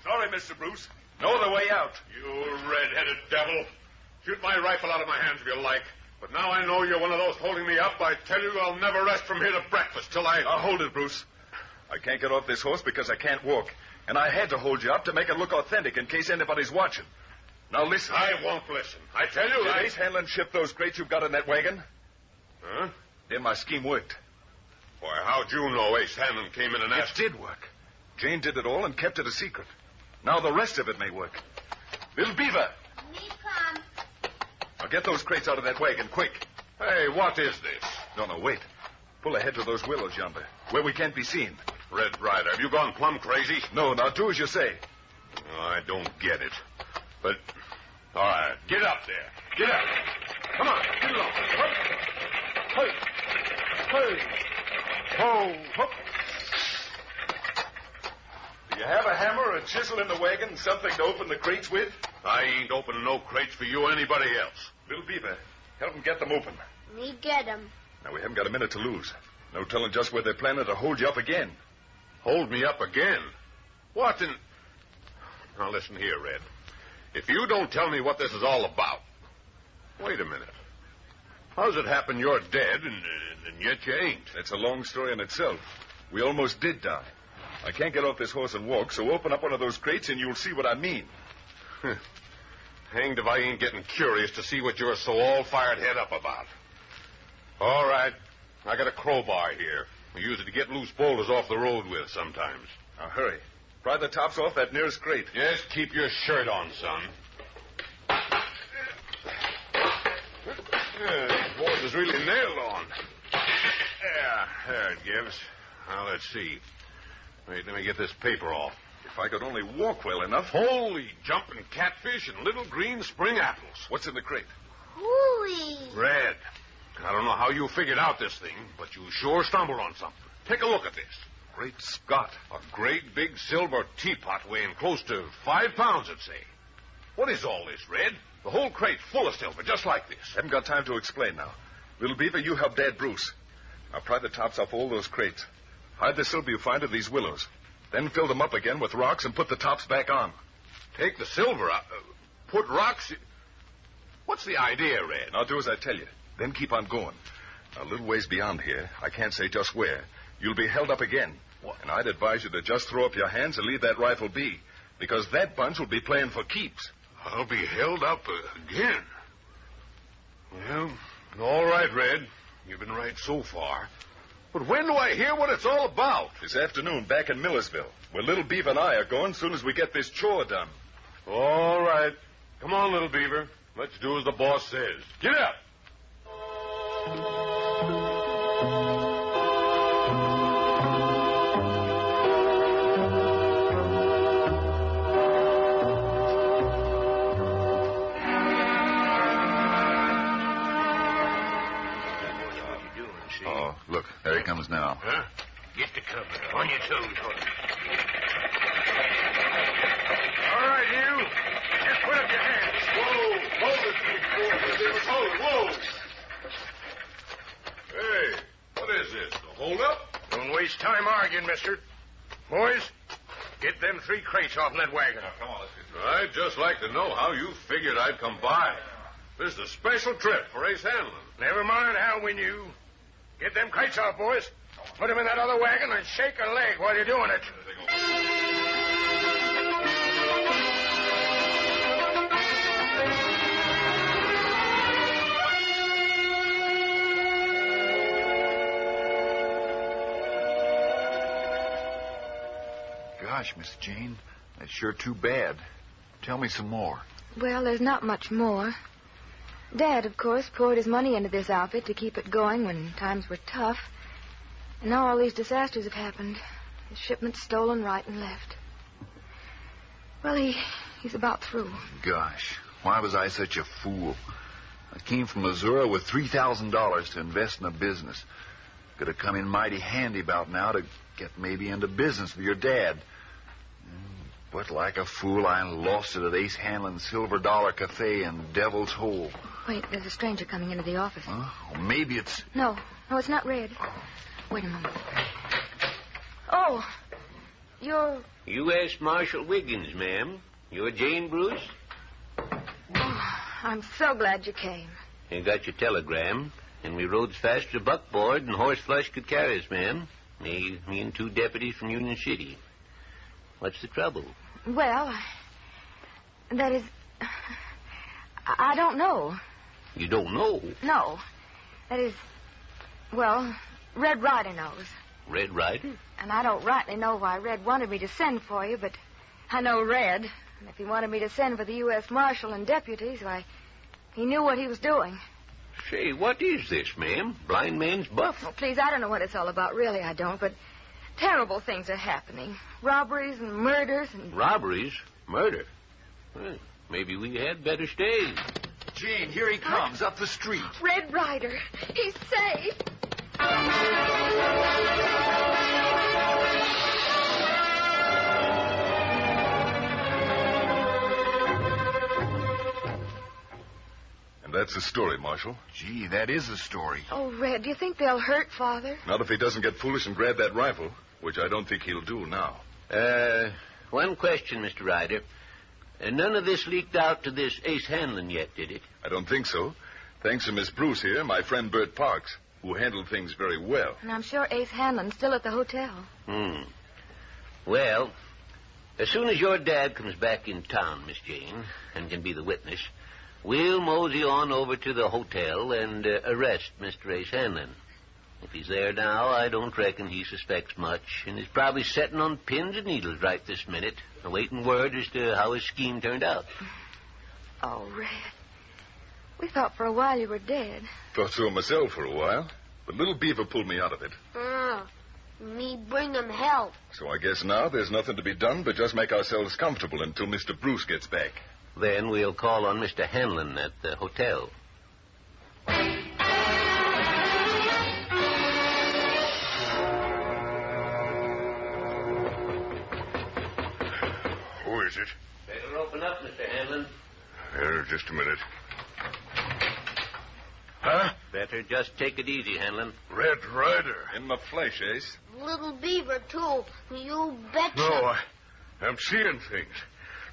Sorry, Mr. Bruce. No other way out. You red-headed devil. Shoot my rifle out of my hands if you like. But now I know you're one of those holding me up. I tell you, I'll never rest from here to breakfast till I... Now, hold it, Bruce. I can't get off this horse because I can't walk. And I had to hold you up to make it look authentic in case anybody's watching. Now, listen. I won't listen. I tell you, Did Ace Hanlon ship those crates you've got in that wagon? Huh? Then my scheme worked. Boy, how'd you know Ace Hanlon came in and asked... It did work. Jane did it all and kept it a secret. Now the rest of it may work. Little Beaver. Me come. Now get those crates out of that wagon, quick. Hey, what is this? No, wait. Pull ahead to those willows yonder, where we can't be seen. Red Ryder, have you gone plumb crazy? No, now do as you say. Oh, I don't get it. But, all right, get up there. Get up. Come on, get along. Hey, hey, ho, ho. Do you have a hammer or a chisel in the wagon, something to open the crates with? I ain't opening no crates for you or anybody else. Little Beaver, help them get them open. Me get 'em. Now, we haven't got a minute to lose. No telling just where they're planning to hold you up again. Hold me up again? What in... Now, listen here, Red. If you don't tell me what this is all about... Wait a minute. How's it happen you're dead and yet you ain't? It's a long story in itself. We almost did die. I can't get off this horse and walk, so open up one of those crates and you'll see what I mean. Hanged if I ain't getting curious to see what you're so all-fired head up about. All right. I got a crowbar here. We use it to get loose boulders off the road with sometimes. Now, hurry. Pry the tops off that nearest crate. Yes, keep your shirt on, son. These boards is really nailed on. Yeah, there it gives. Now, let's see. Wait, let me get this paper off. If I could only walk well enough. Holy jumping catfish and little green spring apples. What's in the crate? Hooey. Red. I don't know how you figured out this thing, but you sure stumbled on something. Take a look at this. Great Scott. A great big silver teapot weighing close to 5 pounds, I'd say. What is all this, Red? The whole crate full of silver, just like this. Haven't got time to explain now. Little Beaver, you help Dad Bruce. Now pry the tops off all those crates. Hide the silver you find in these willows. Then fill them up again with rocks and put the tops back on. Take the silver out. Put rocks... What's the idea, Red? Now do as I tell you. Then keep on going. A little ways beyond here, I can't say just where, you'll be held up again. What? And I'd advise you to just throw up your hands and leave that rifle be, because that bunch will be playing for keeps. I'll be held up again. Well, all right, Red. You've been right so far. But when do I hear what it's all about? This afternoon, back in Millersville, where Little Beaver and I are going as soon as we get this chore done. All right. Come on, Little Beaver. Let's do as the boss says. Get up! Oh, look, there he comes now. Huh? Get the cover. On your toes. All right, you. Just put up your hands. Whoa. Hold it. Whoa. Hey, what is this? The hold up? Don't waste time arguing, mister. Boys, get them 3 crates off in that wagon. Now, come on, let's get through. I'd just like to know how you figured I'd come by. This is a special trip for Ace Hanlon. Never mind how we knew. Get them crates off, boys. Put them in that other wagon and shake a leg while you're doing it. Gosh, Miss Jane, that's sure too bad. Tell me some more. Well, there's not much more. Dad, of course, poured his money into this outfit to keep it going when times were tough. And now all these disasters have happened. His shipments stolen right and left. Well, he's about through. Gosh, Why was I such a fool? I came from Missouri with $3,000 to invest in a business. Could have come in mighty handy about now to get maybe into business with your dad. But like a fool, I lost it at Ace Hanlon's Silver Dollar Cafe in Devil's Hole. Wait, there's a stranger coming into the office. Huh? Well, maybe it's... No, it's not Red. Wait a moment. Oh, you're... U.S. Marshal Wiggins, ma'am. You're Jane Bruce? Oh, I'm so glad you came. You got your telegram, and we rode as fast as a buckboard and Horseflush could carry us, ma'am. Me and 2 deputies from Union City. What's the trouble? Well, that is... I don't know. You don't know? No. That is... Well, Red Ryder knows. Red Ryder? And I don't rightly know why Red wanted me to send for you, but I know Red. And if he wanted me to send for the U.S. Marshal and deputies, why, he knew what he was doing. Say, what is this, ma'am? Blind man's buff? Oh, please, I don't know what it's all about. Really, I don't, but terrible things are happening. Robberies and murders and... Robberies? Murder? Well, maybe we had better stay. Jane, here he comes, up the street. Red Ryder. He's safe. And that's the story, Marshal. Gee, that is a story. Oh, Red, do you think they'll hurt Father? Not if he doesn't get foolish and grab that rifle, which I don't think he'll do now. One question, Mr. Ryder. None of this leaked out to this Ace Hanlon yet, did it? I don't think so. Thanks to Miss Bruce here, my friend Bert Parks, who handled things very well. And I'm sure Ace Hanlon's still at the hotel. Well, as soon as your dad comes back in town, Miss Jane, and can be the witness, we'll mosey on over to the hotel and arrest Mr. Ace Hanlon. If he's there now, I don't reckon he suspects much, and is probably sitting on pins and needles right this minute, awaiting word as to how his scheme turned out. Oh, Red. We thought for a while you were dead. Thought so myself for a while, but Little Beaver pulled me out of it. Me bring him help. So I guess now there's nothing to be done but just make ourselves comfortable until Mr. Bruce gets back. Then we'll call on Mr. Hanlon at the hotel. Who is it? Better open up, Mr. Hanlon. Here, just a minute. Huh? Better just take it easy, Hanlon. Red Ryder. In the flesh, Ace. Little Beaver, too. You betcha. No, I'm seeing things.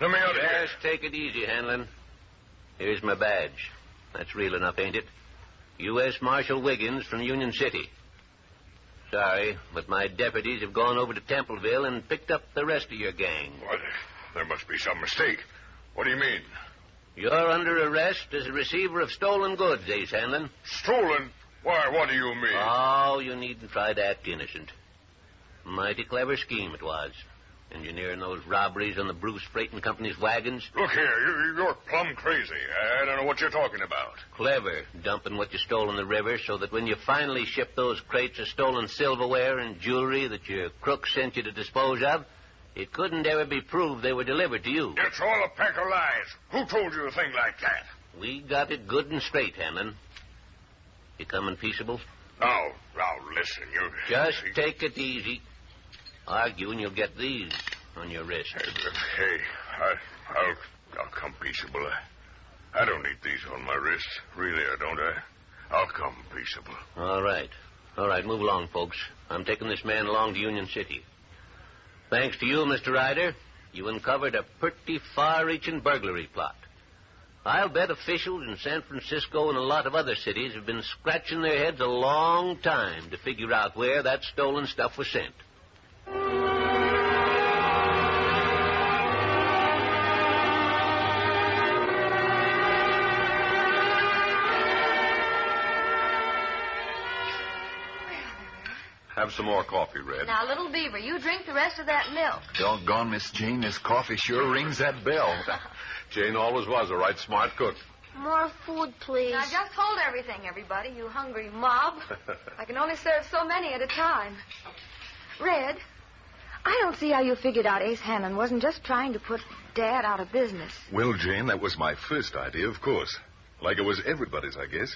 Let me out of here. Just take it easy, Hanlon. Here's my badge. That's real enough, ain't it? U.S. Marshal Wiggins from Union City. Sorry, but my deputies have gone over to Templeville and picked up the rest of your gang. What? There must be some mistake. What do you mean? You're under arrest as a receiver of stolen goods, Ace Hanlon. Stolen? Why, what do you mean? Oh, you needn't try to act innocent. Mighty clever scheme it was. Engineering those robberies on the Bruce Freight and Company's wagons. Look here, you're plumb crazy. I don't know what you're talking about. Clever, dumping what you stole in the river so that when you finally ship those crates of stolen silverware and jewelry that your crooks sent you to dispose of, it couldn't ever be proved they were delivered to you. It's all a pack of lies. Who told you a thing like that? We got it good and straight, Hanlon. You coming peaceable? Now, listen, you... Just take it easy. Argue and you'll get these on your wrist. Hey, I'll come peaceable. I don't need these on my wrist. Really, I don't. I'll come peaceable. All right, move along, folks. I'm taking this man along to Union City. Thanks to you, Mr. Ryder, you uncovered a pretty far-reaching burglary plot. I'll bet officials in San Francisco and a lot of other cities have been scratching their heads a long time to figure out where that stolen stuff was sent. Have some more coffee, Red. Now, Little Beaver, you drink the rest of that milk. Doggone, Miss Jane, this coffee sure rings that bell. Jane always was a right smart cook. More food, please. Now, just hold everything, everybody, you hungry mob. I can only serve so many at a time. Red, I don't see how you figured out Ace Hanlon wasn't just trying to put Dad out of business. Well, Jane, that was my first idea, of course. Like it was everybody's, I guess.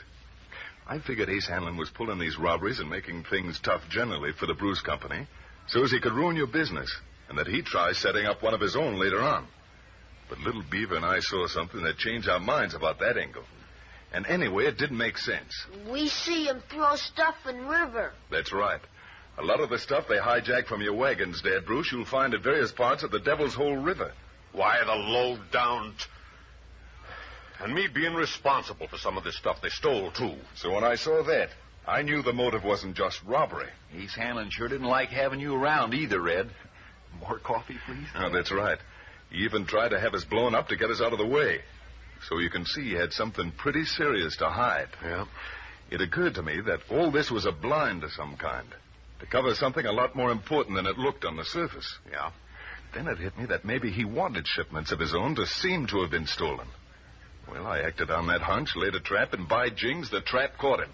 I figured Ace Hanlon was pulling these robberies and making things tough generally for the Bruce Company so as he could ruin your business, and that he'd try setting up one of his own later on. But Little Beaver and I saw something that changed our minds about that angle. And anyway, it didn't make sense. We see him throw stuff in river. That's right. A lot of the stuff they hijack from your wagons, Dad Bruce, you'll find at various parts of the Devil's Hole River. Why, the low-down... And me being responsible for some of this stuff they stole, too. So when I saw that, I knew the motive wasn't just robbery. Ace Hanlon sure didn't like having you around either, Red. More coffee, please? Oh, that's right. He even tried to have us blown up to get us out of the way. So you can see he had something pretty serious to hide. Yeah. It occurred to me that all this was a blind of some kind, to cover something a lot more important than it looked on the surface. Yeah. Then it hit me that maybe he wanted shipments of his own to seem to have been stolen. Well, I acted on that hunch, laid a trap, and by jings, the trap caught him.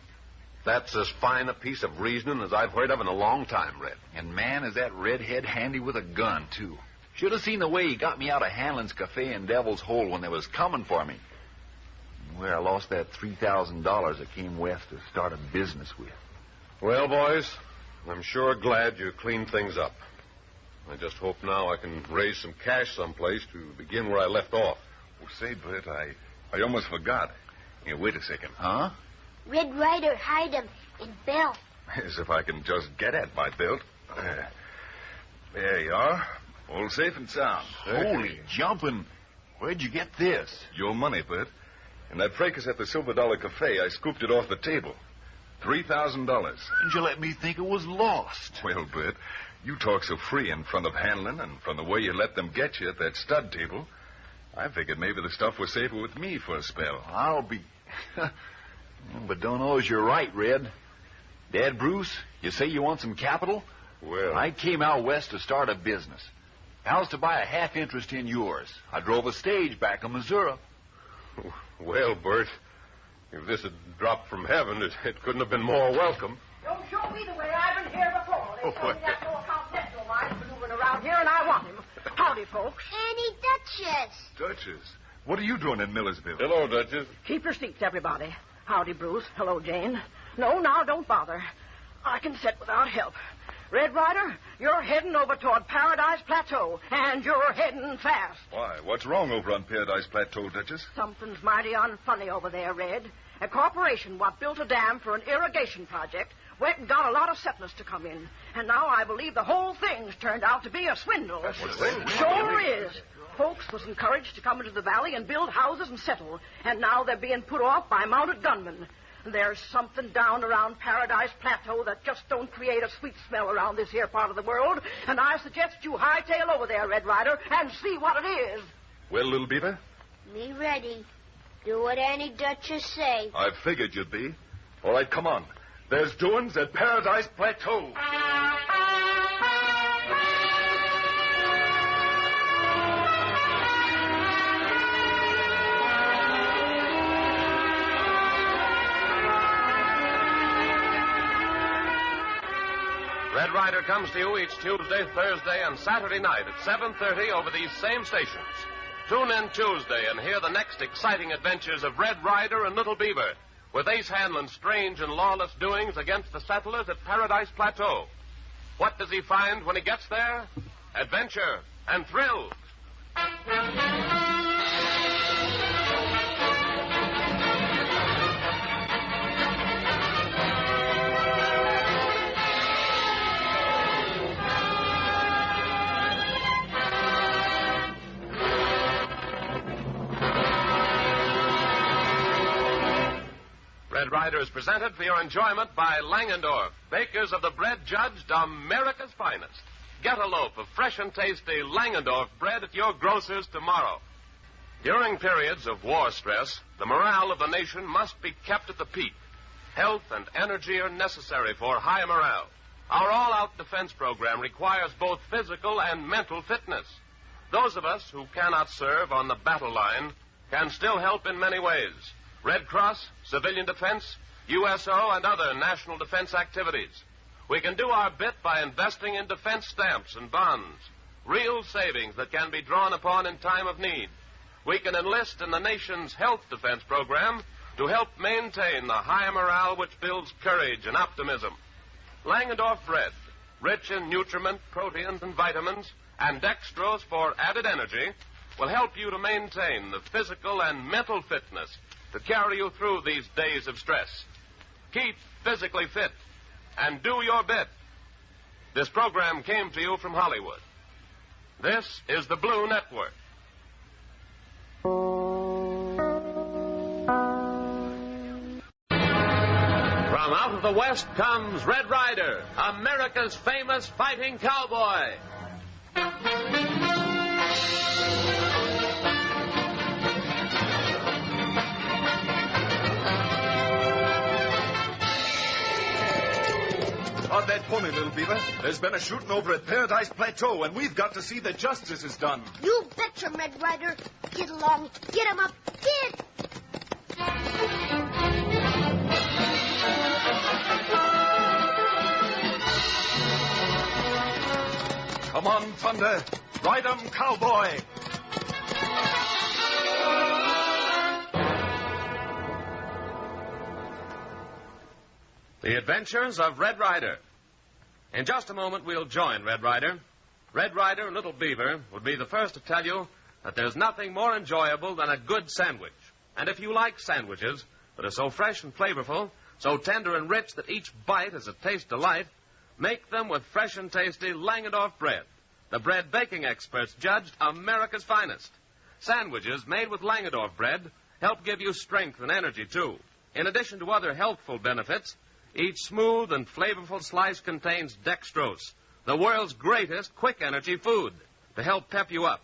That's as fine a piece of reasoning as I've heard of in a long time, Red. And man, is that redhead handy with a gun, too. Should have seen the way he got me out of Hanlon's Cafe in Devil's Hole when they was coming for me. Where I lost that $3,000 I came west to start a business with. Well, boys, I'm sure glad you cleaned things up. I just hope now I can raise some cash someplace to begin where I left off. Well, say, Bert, I almost forgot. Here, wait a second. Huh? Red Ryder hide him in belt. As if I can just get at my belt. There you are. All safe and sound. Holy jumping. Where'd you get this? Your money, Bert. In that fracas at the Silver Dollar Cafe, I scooped it off the table. $3,000. Didn't you let me think it was lost? Well, Bert, you talk so free in front of Hanlon, and from the way you let them get you at that stud table, I figured maybe the stuff was safer with me for a spell. I'll be... But don't know as you're right, Red. Dad Bruce, you say you want some capital? Well, I came out west to start a business. I was to buy a half interest in yours. I drove a stage back in Missouri. Well, Bert, if this had dropped from heaven, it couldn't have been more welcome. Don't show me the way. I've been here before. They told me that no confidential mine's maneuvering around here, and I want him. Howdy, folks. Annie Duchess. Duchess, what are you doing in Millersville? Hello, Duchess. Keep your seats, everybody. Howdy, Bruce. Hello, Jane. No, now, don't bother. I can sit without help. Red Ryder, you're heading over toward Paradise Plateau, and you're heading fast. Why, what's wrong over on Paradise Plateau, Duchess? Something's mighty unfunny over there, Red. A corporation what built a dam for an irrigation project went and got a lot of settlers to come in. And now I believe the whole thing's turned out to be a swindle. Sure is. Folks was encouraged to come into the valley and build houses and settle, and now they're being put off by mounted gunmen. There's something down around Paradise Plateau that just don't create a sweet smell around this here part of the world, and I suggest you hightail over there, Red Ryder, and see what it is. Well, Little Beaver? Me ready. Do what Annie Duchess say. I figured you'd be. All right, come on. There's doings at Paradise Plateau. Red Ryder comes to you each Tuesday, Thursday, and Saturday night at 7:30 over these same stations. Tune in Tuesday and hear the next exciting adventures of Red Ryder and Little Beaver, with Ace Hanlon's strange and lawless doings against the settlers at Paradise Plateau. What does he find when he gets there? Adventure and thrills. Red Ryder is presented for your enjoyment by Langendorf, bakers of the bread judged America's finest. Get a loaf of fresh and tasty Langendorf bread at your grocer's tomorrow. During periods of war stress, the morale of the nation must be kept at the peak. Health and energy are necessary for high morale. Our all-out defense program requires both physical and mental fitness. Those of us who cannot serve on the battle line can still help in many ways. Red Cross, civilian defense, USO, and other national defense activities. We can do our bit by investing in defense stamps and bonds, real savings that can be drawn upon in time of need. We can enlist in the nation's health defense program to help maintain the high morale which builds courage and optimism. Langendorf bread, rich in nutriment, proteins, and vitamins, and dextrose for added energy, will help you to maintain the physical and mental fitness to carry you through these days of stress. Keep physically fit and do your bit. This program came to you from Hollywood. This is the Blue Network. From out of the West comes Red Ryder, America's famous fighting cowboy. On that pony, little beaver. There's been a shooting over at Paradise Plateau, and we've got to see that justice is done. You betcha, Red Ryder. Get along. Get him up. Get! Come on, Thunder. Ride 'em, cowboy. The Adventures of Red Ryder. In just a moment, we'll join Red Ryder. Red Ryder and Little Beaver will be the first to tell you that there's nothing more enjoyable than a good sandwich. And if you like sandwiches that are so fresh and flavorful, so tender and rich that each bite is a taste delight, make them with fresh and tasty Langendorf bread. The bread baking experts judged America's finest. Sandwiches made with Langendorf bread help give you strength and energy, too. In addition to other healthful benefits, each smooth and flavorful slice contains dextrose, the world's greatest quick-energy food, to help pep you up.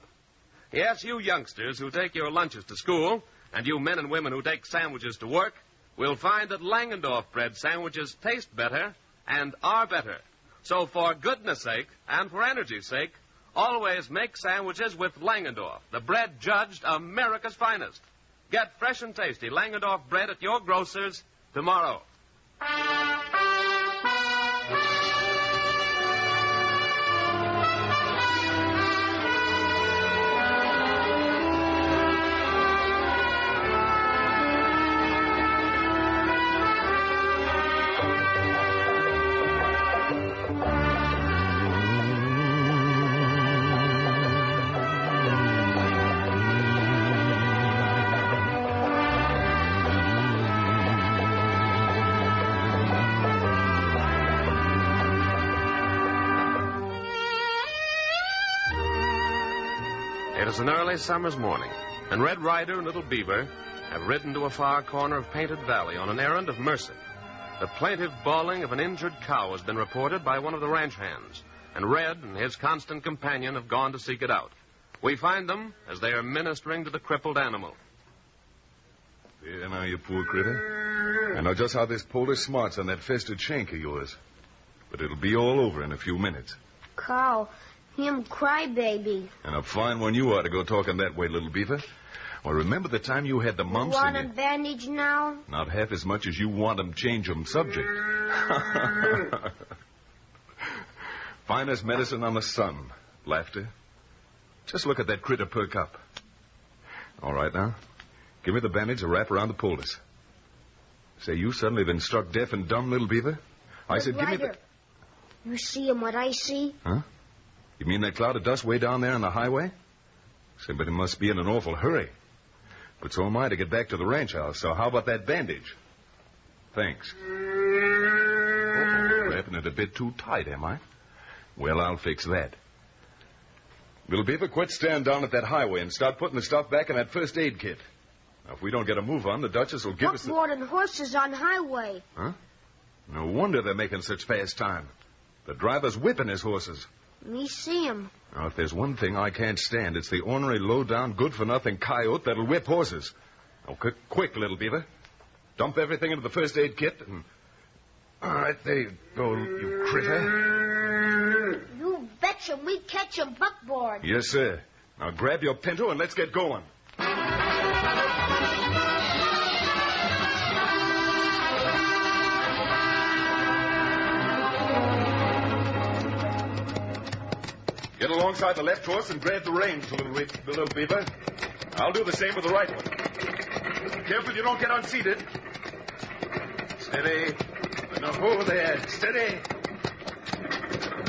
Yes, you youngsters who take your lunches to school, and you men and women who take sandwiches to work, will find that Langendorf bread sandwiches taste better and are better. So for goodness sake and for energy's sake, always make sandwiches with Langendorf, the bread judged America's finest. Get fresh and tasty Langendorf bread at your grocer's tomorrow. It is an early summer's morning, and Red Ryder and Little Beaver have ridden to a far corner of Painted Valley on an errand of mercy. The plaintive bawling of an injured cow has been reported by one of the ranch hands, and Red and his constant companion have gone to seek it out. We find them as they are ministering to the crippled animal. Yeah, now, you poor critter. I know just how this poultice smarts on that festered shank of yours. But it'll be all over in a few minutes. Cow, him crybaby. And a fine one you are to go talking that way, little beaver. Well, remember the time you had the mumps Want and him bandaged now? Not half as much as you want 'em change 'em subject. Finest medicine on the sun. Laughter. Just look at that critter perk up. All right, now. Give me the bandage to wrap around the poultice. Say, you suddenly been struck deaf and dumb, little beaver? I said, give me the... You see him what I see? Huh? You mean that cloud of dust way down there on the highway? Somebody must be in an awful hurry. But so am I to get back to the ranch house, so how about that bandage? Thanks. Wrapping it a bit too tight, am I? Well, I'll fix that. Little Beaver, quit standing down at that highway and start putting the stuff back in that first aid kit. Now, if we don't get a move on, the Duchess will give us... more than horses on highway. Huh? No wonder they're making such fast time. The driver's whipping his horses. Me see him. Now, if there's one thing I can't stand, it's the ornery, low-down, good-for-nothing coyote that'll whip horses. Now, quick, Little Beaver. Dump everything into the first aid kit and... All right, there you go, you critter. You betcha we catch him buckboard. Yes, sir. Now, grab your pinto and let's get going. alongside the left horse and grab the reins, little beaver. I'll do the same with the right one. Careful you don't get unseated. Steady. No, hold there. Steady.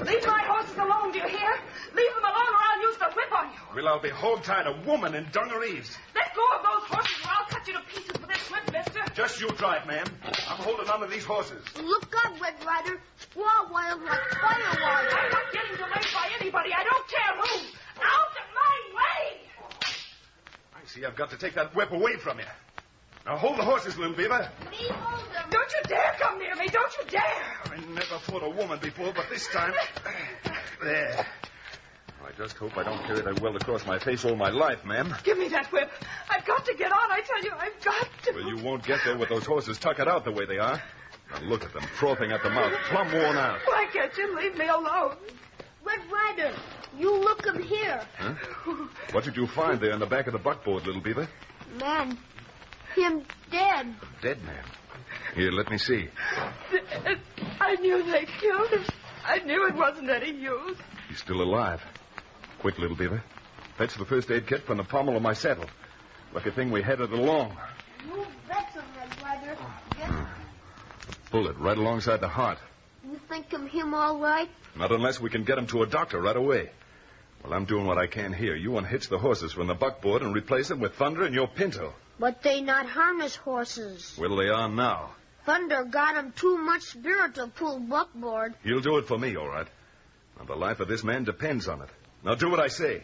Leave my horses alone, do you hear? Leave them alone or I'll use the whip on you. Well, I'll be hog-tying a woman in dungarees. Let go of those horses or I'll cut you to pieces with this whip, mister. Just you drive, ma'am. I'm holding on to these horses. Look up, Red Ryder. Squaw wild like fire water. I'm not getting delayed by anybody. I don't care who. Out of my way! I see I've got to take that whip away from you. Now hold the horses, little beaver. Me hold them. Don't you dare come near me. Don't you dare. I never fought a woman before, but this time... There. I just hope I don't carry that welt across my face all my life, ma'am. Give me that whip. I've got to get on. I tell you, I've got to. Well, you won't get there with those horses tuckered out the way they are. Now look at them, frothing at the mouth, plumb worn out. Why can't you leave me alone? Red Ryder, you look him here. Huh? What did you find there in the back of the buckboard, little beaver? Man, him dead. Dead man. Here, let me see. I knew they killed him. I knew it wasn't any use. He's still alive. Quick, little beaver. Fetch the first aid kit from the pommel of my saddle. Lucky thing we had it along. You betcha, Red Ryder. Bullet right alongside the heart. You think him all right? Not unless we can get him to a doctor right away. Well, I'm doing what I can here. You unhitch the horses from the buckboard and replace them with Thunder and your Pinto. But they not harness horses. Well, they are now. Thunder got him too much spirit to pull buckboard. He'll do it for me, all right. Now, the life of this man depends on it. Now, do what I say.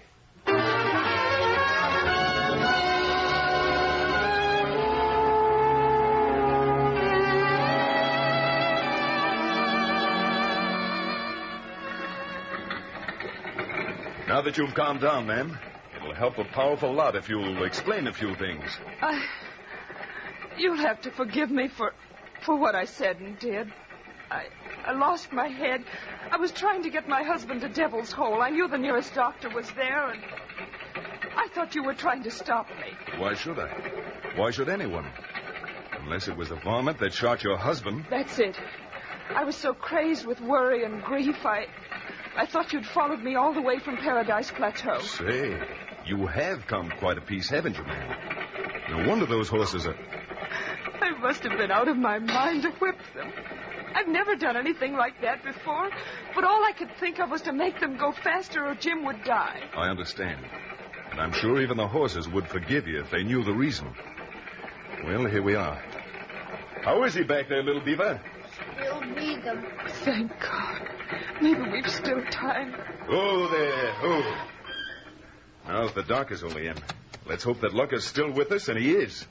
Now that you've calmed down, ma'am, it'll help a powerful lot if you'll explain a few things. You'll have to forgive me for what I said and did. I lost my head. I was trying to get my husband to Devil's Hole. I knew the nearest doctor was there, and I thought you were trying to stop me. Why should I? Why should anyone? Unless it was a varmint that shot your husband. That's it. I was so crazed with worry and grief, I thought you'd followed me all the way from Paradise Plateau. Say, you have come quite a piece, haven't you, ma'am? No wonder those horses are... I must have been out of my mind to whip them. I've never done anything like that before, but all I could think of was to make them go faster or Jim would die. I understand. And I'm sure even the horses would forgive you if they knew the reason. Well, here we are. How is he back there, little beaver? Still need them. Thank God. Maybe we've still time. Oh, there. Oh. Now, if the doc is only in, let's hope that luck is still with us, and he is.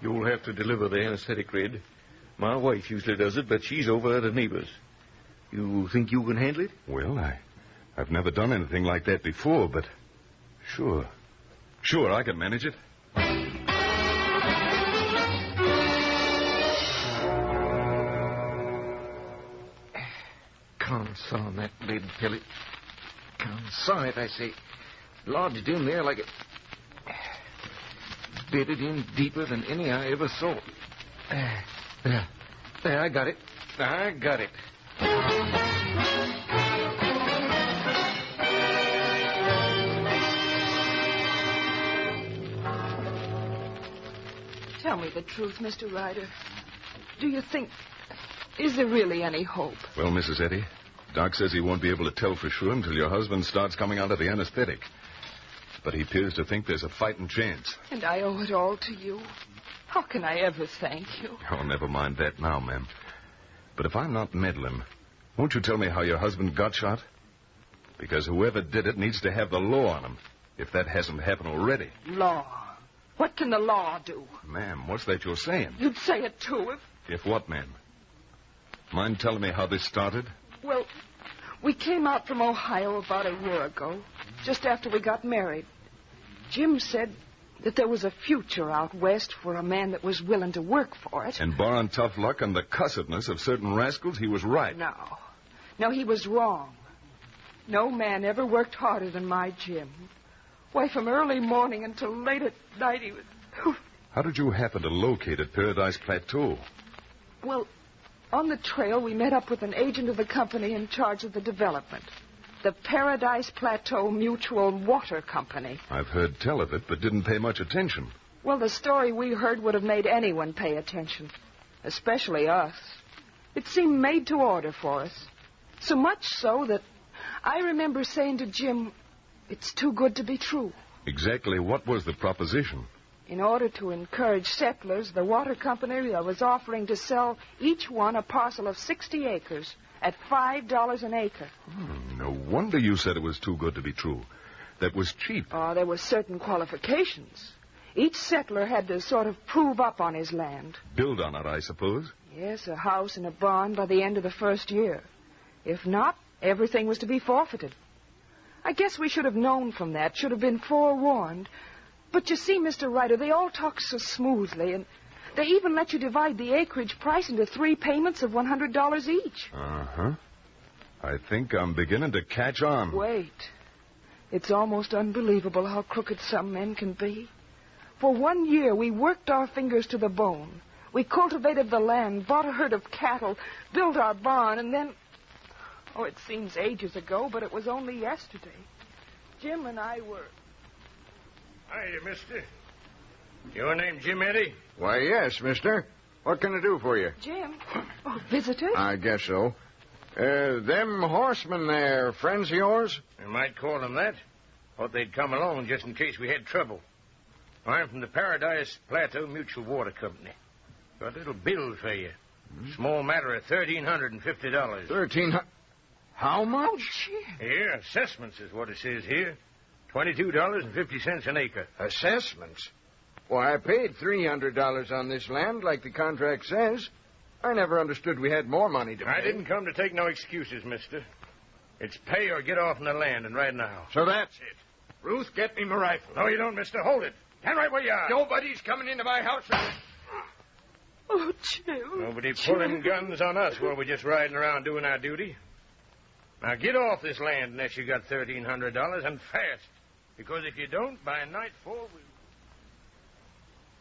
You'll have to deliver the anesthetic, Red. My wife usually does it, but she's over at a neighbor's. You think you can handle it? Well, I've never done anything like that before, but sure. Sure, I can manage it. Can't saw that lead pellet. Can't saw it, I say. Lodged in there like it... Bedded in deeper than any I ever saw. There, I got it. I got it. Tell me the truth, Mr. Ryder. Do you think... Is there really any hope? Well, Mrs. Eddy, Doc says he won't be able to tell for sure until your husband starts coming out of the anesthetic. But he appears to think there's a fighting chance. And I owe it all to you. How can I ever thank you? Oh, never mind that now, ma'am. But if I'm not meddling, won't you tell me how your husband got shot? Because whoever did it needs to have the law on him, if that hasn't happened already. Law? What can the law do? Ma'am, what's that you're saying? You'd say it, too, if... If what, ma'am? Mind telling me how this started? Well, we came out from Ohio about a year ago, just after we got married. Jim said that there was a future out west for a man that was willing to work for it. And barring tough luck and the cussedness of certain rascals, he was right. No, he was wrong. No man ever worked harder than my Jim. Why, from early morning until late at night, he was... How did you happen to locate at Paradise Plateau? Well, on the trail, we met up with an agent of the company in charge of the development. The Paradise Plateau Mutual Water Company. I've heard tell of it, but didn't pay much attention. Well, the story we heard would have made anyone pay attention, especially us. It seemed made to order for us. So much so that I remember saying to Jim, it's too good to be true. Exactly what was the proposition? In order to encourage settlers, the water company was offering to sell each one a parcel of 60 acres at $5 an acre. No wonder you said it was too good to be true. That was cheap. Oh, there were certain qualifications. Each settler had to sort of prove up on his land. Build on it, I suppose. Yes, a house and a barn by the end of the first year. If not, everything was to be forfeited. I guess we should have known from that, should have been forewarned. But you see, Mr. Ryder, they all talk so smoothly, and they even let you divide the acreage price into 3 payments of $100 each. Uh-huh. I think I'm beginning to catch on. Wait. It's almost unbelievable how crooked some men can be. For 1 year, we worked our fingers to the bone. We cultivated the land, bought a herd of cattle, built our barn, and then... Oh, it seems ages ago, but it was only yesterday. Jim and I were... Hiya, mister. Your name Jim Eddy? Why, yes, mister. What can I do for you? Jim? Oh, visitors? I guess so. Them horsemen there, friends of yours? You might call them that. Thought they'd come along just in case we had trouble. I'm from the Paradise Plateau Mutual Water Company. Got a little bill for you. Small matter of $1,350. $1,300? How much? Here, assessments is what it says here. $22.50 an acre. Assessments? Why, I paid $300 on this land like the contract says. I never understood we had more money to pay. I didn't come to take no excuses, mister. It's pay or get off in the land, and right now. So that's it. Ruth, get me my rifle. No, you don't, mister. Hold it. Stand right where you are. Nobody's coming into my house. Oh, Jim. Nobody pulling guns on us while we're just riding around doing our duty. Now get off this land unless you got $1,300, and fast. Because if you don't, by nightfall, we...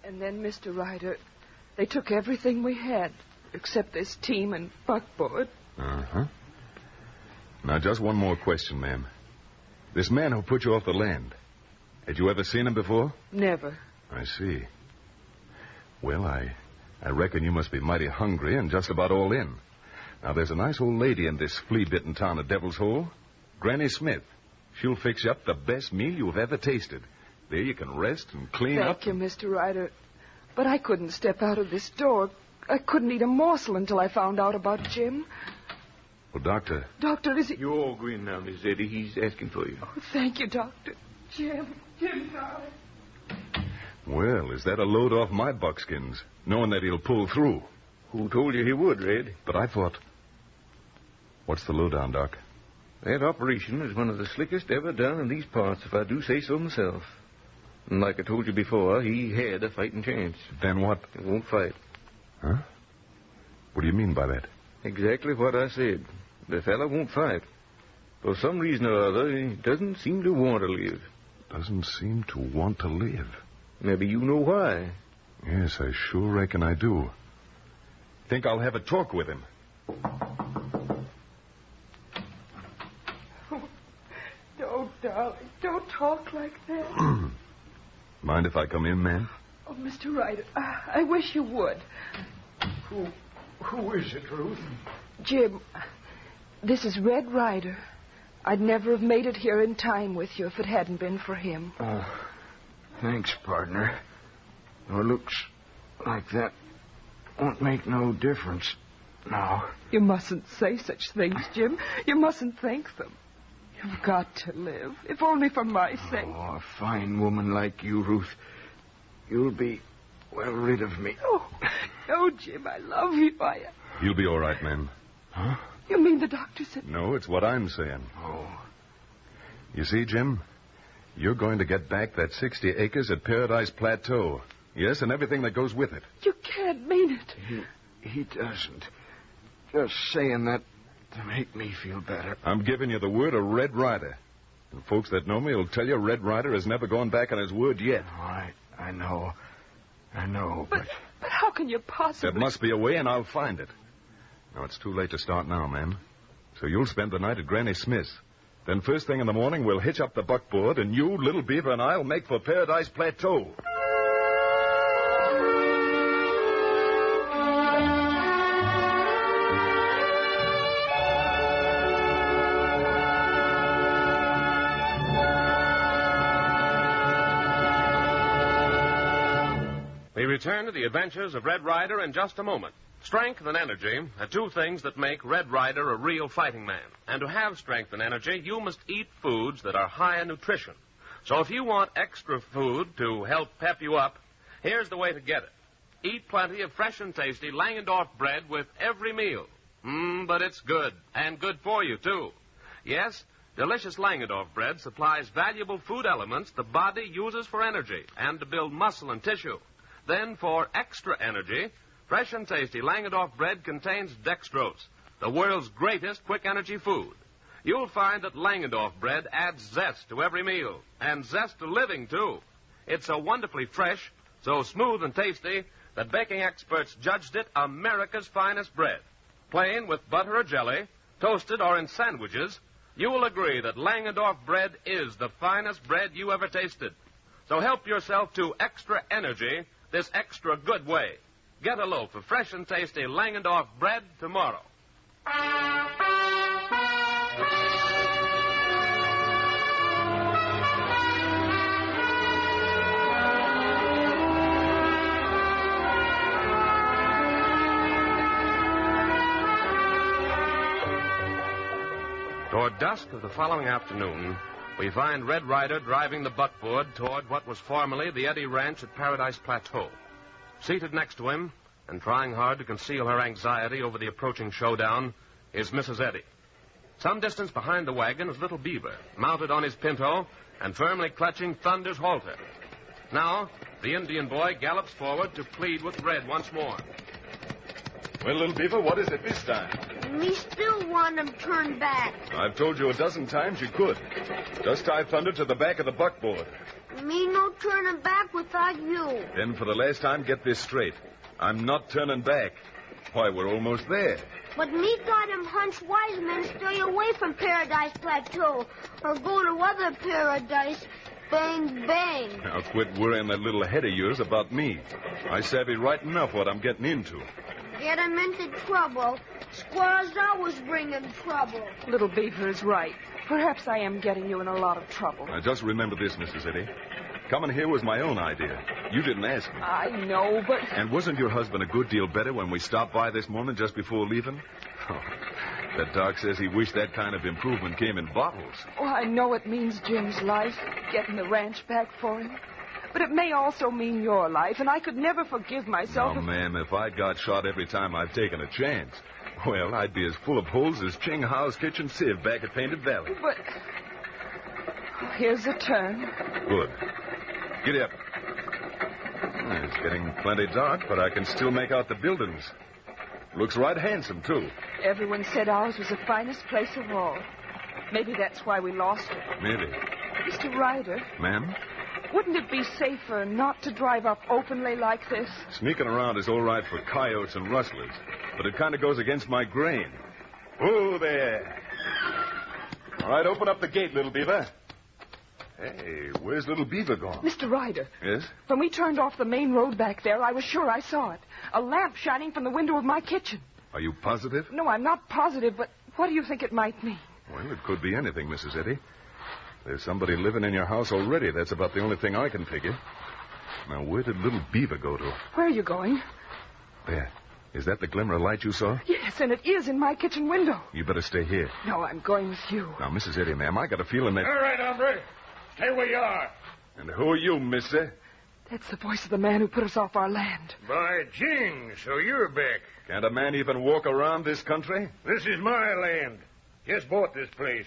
And then, Mr. Ryder, they took everything we had, except this team and buckboard. Uh-huh. Now, just one more question, ma'am. This man who put you off the land, had you ever seen him before? Never. I see. Well, I reckon you must be mighty hungry and just about all in. Now, there's a nice old lady in this flea-bitten town of Devil's Hole, Granny Smith. She'll fix you up the best meal you've ever tasted. There you can rest and clean up. Thank you, Mr. Ryder. But I couldn't step out of this door. I couldn't eat a morsel until I found out about Jim. Well, Doctor... Doctor, is it... You're all green now, Miss Eddie. He's asking for you. Oh, thank you, Doctor. Jim, darling. Well, is that a load off my buckskins, knowing that he'll pull through? Who told you he would, Red? But I thought... What's the lowdown, Doc? That operation is one of the slickest ever done in these parts, if I do say so myself. And like I told you before, he had a fighting chance. Then what? He won't fight. Huh? What do you mean by that? Exactly what I said. The fella won't fight. For some reason or other, he doesn't seem to want to live. Doesn't seem to want to live. Maybe you know why. Yes, I sure reckon I do. Think I'll have a talk with him. Oh, darling, don't talk like that. Mind if I come in, ma'am? Oh, Mr. Ryder, I wish you would. Who is it, Ruth? Jim, this is Red Ryder. I'd never have made it here in time with you if it hadn't been for him. Oh, thanks, partner. Your looks like that won't make no difference now. You mustn't say such things, Jim. You mustn't think them. You've got to live, if only for my sake. Oh, a fine woman like you, Ruth. You'll be well rid of me. Oh, Jim, I love you. You'll be all right, ma'am. Huh? You mean the doctor said... No, it's what I'm saying. Oh. You see, Jim, you're going to get back that 60 acres at Paradise Plateau. Yes, and everything that goes with it. You can't mean it. He doesn't. Just saying that to make me feel better. I'm giving you the word of Red Ryder. And folks that know me will tell you Red Ryder has never gone back on his word yet. Oh, I know. I know, But how can you possibly... There must be a way, and I'll find it. Now, it's too late to start now, ma'am. So you'll spend the night at Granny Smith's. Then first thing in the morning, we'll hitch up the buckboard, and you, Little Beaver, and I'll make for Paradise Plateau. We return to the adventures of Red Ryder in just a moment. Strength and energy are two things that make Red Ryder a real fighting man. And to have strength and energy, you must eat foods that are high in nutrition. So if you want extra food to help pep you up, here's the way to get it. Eat plenty of fresh and tasty Langendorf bread with every meal. But it's good, and good for you, too. Yes, delicious Langendorf bread supplies valuable food elements the body uses for energy and to build muscle and tissue. Then, for extra energy, fresh and tasty Langendorf bread contains dextrose, the world's greatest quick energy food. You'll find that Langendorf bread adds zest to every meal, and zest to living, too. It's so wonderfully fresh, so smooth and tasty, that baking experts judged it America's finest bread. Plain with butter or jelly, toasted or in sandwiches, you will agree that Langendorf bread is the finest bread you ever tasted. So help yourself to extra energy this extra good way. Get a loaf of fresh and tasty Langendorf bread tomorrow. Toward dusk of the following afternoon, we find Red Ryder driving the buckboard toward what was formerly the Eddy Ranch at Paradise Plateau. Seated next to him, and trying hard to conceal her anxiety over the approaching showdown, is Mrs. Eddy. Some distance behind the wagon is Little Beaver, mounted on his pinto and firmly clutching Thunder's halter. Now, the Indian boy gallops forward to plead with Red once more. Well, Little Beaver, what is it this time? Me still want him turned back. I've told you a dozen times you could. Just tie Thunder to the back of the buckboard. Me no turning back without you. Then for the last time, get this straight. I'm not turning back. Why, we're almost there. But me thought him hunch wise men stay away from Paradise Plateau or go to other paradise. Bang, bang. Now quit worrying that little head of yours about me. I savvy right enough what I'm getting into. Get him into trouble. Squaws always bring him trouble. Little Beaver is right. Perhaps I am getting you in a lot of trouble. Now, just remember this, Mrs. Eddy. Coming here was my own idea. You didn't ask me. I know, but... And wasn't your husband a good deal better when we stopped by this morning just before leaving? Oh, that doc says he wished that kind of improvement came in bottles. Oh, I know it means Jim's life, getting the ranch back for him. But it may also mean your life, and I could never forgive myself Now, ma'am, if I got shot every time I've taken a chance, well, I'd be as full of holes as Ching Hao's kitchen sieve back at Painted Valley. But... here's a turn. Good. Giddy up. It's getting plenty dark, but I can still make out the buildings. Looks right handsome, too. Everyone said ours was the finest place of all. Maybe that's why we lost it. Maybe. Mr. Ryder. Ma'am? Wouldn't it be safer not to drive up openly like this? Sneaking around is all right for coyotes and rustlers, but it kind of goes against my grain. Whoa there. All right, open up the gate, Little Beaver. Hey, where's Little Beaver gone? Mr. Ryder. Yes? When we turned off the main road back there, I was sure I saw it. A lamp shining from the window of my kitchen. Are you positive? No, I'm not positive, but what do you think it might mean? Well, it could be anything, Mrs. Eddy. There's somebody living in your house already. That's about the only thing I can figure. Now, where did Little Beaver go to? Where are you going? There. Is that the glimmer of light you saw? Yes, and it is in my kitchen window. You better stay here. No, I'm going with you. Now, Mrs. Eddy, ma'am, I got a feeling that... All right, hombre. Stay where you are. And who are you, mister? That's the voice of the man who put us off our land. By jing, so you're back. Can't a man even walk around this country? This is my land. Just bought this place.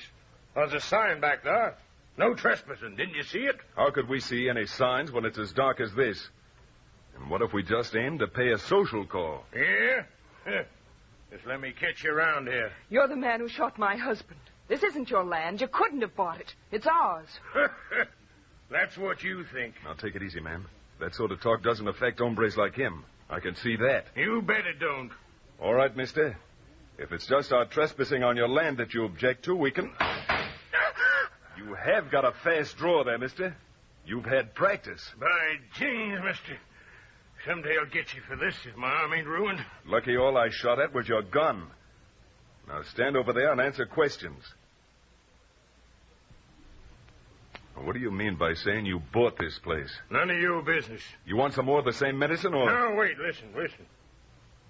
There's a sign back there. No trespassing. Didn't you see it? How could we see any signs when it's as dark as this? And what if we just aimed to pay a social call? Yeah? Just let me catch you around here. You're the man who shot my husband. This isn't your land. You couldn't have bought it. It's ours. That's what you think. Now, take it easy, man. That sort of talk doesn't affect hombres like him. I can see that. You bet it don't. All right, mister. If it's just our trespassing on your land that you object to, we can... You have got a fast draw there, mister. You've had practice. By jings, mister. Someday I'll get you for this if my arm ain't ruined. Lucky all I shot at was your gun. Now stand over there and answer questions. What do you mean by saying you bought this place? None of your business. You want some more of the same medicine, or... No, wait, listen.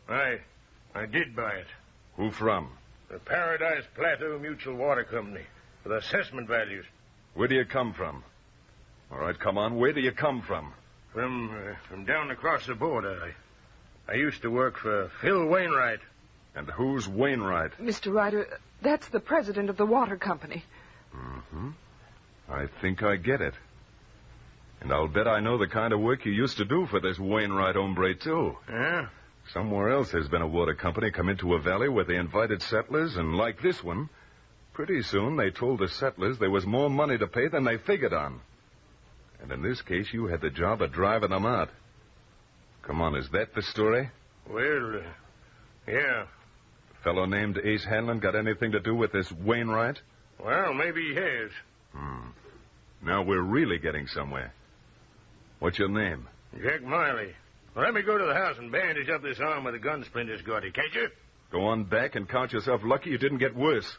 I did buy it. Who from? The Paradise Plateau Mutual Water Company, with assessment values. Where do you come from? All right, come on. Where do you come from? From down across the border. I used to work for Phil Wainwright. And who's Wainwright? Mr. Ryder, that's the president of the water company. Mm-hmm. I think I get it. And I'll bet I know the kind of work you used to do for this Wainwright hombre, too. Yeah? Somewhere else there's been a water company come into a valley where they invited settlers, and like this one, pretty soon they told the settlers there was more money to pay than they figured on. And in this case, you had the job of driving them out. Come on, is that the story? Well, yeah. A fellow named Ace Hanlon got anything to do with this Wainwright? Well, maybe he has. Now we're really getting somewhere. What's your name? Jack Miley. Well, let me go to the house and bandage up this arm with the gun splinters, Gordy. Catch you? Go on back and count yourself lucky you didn't get worse.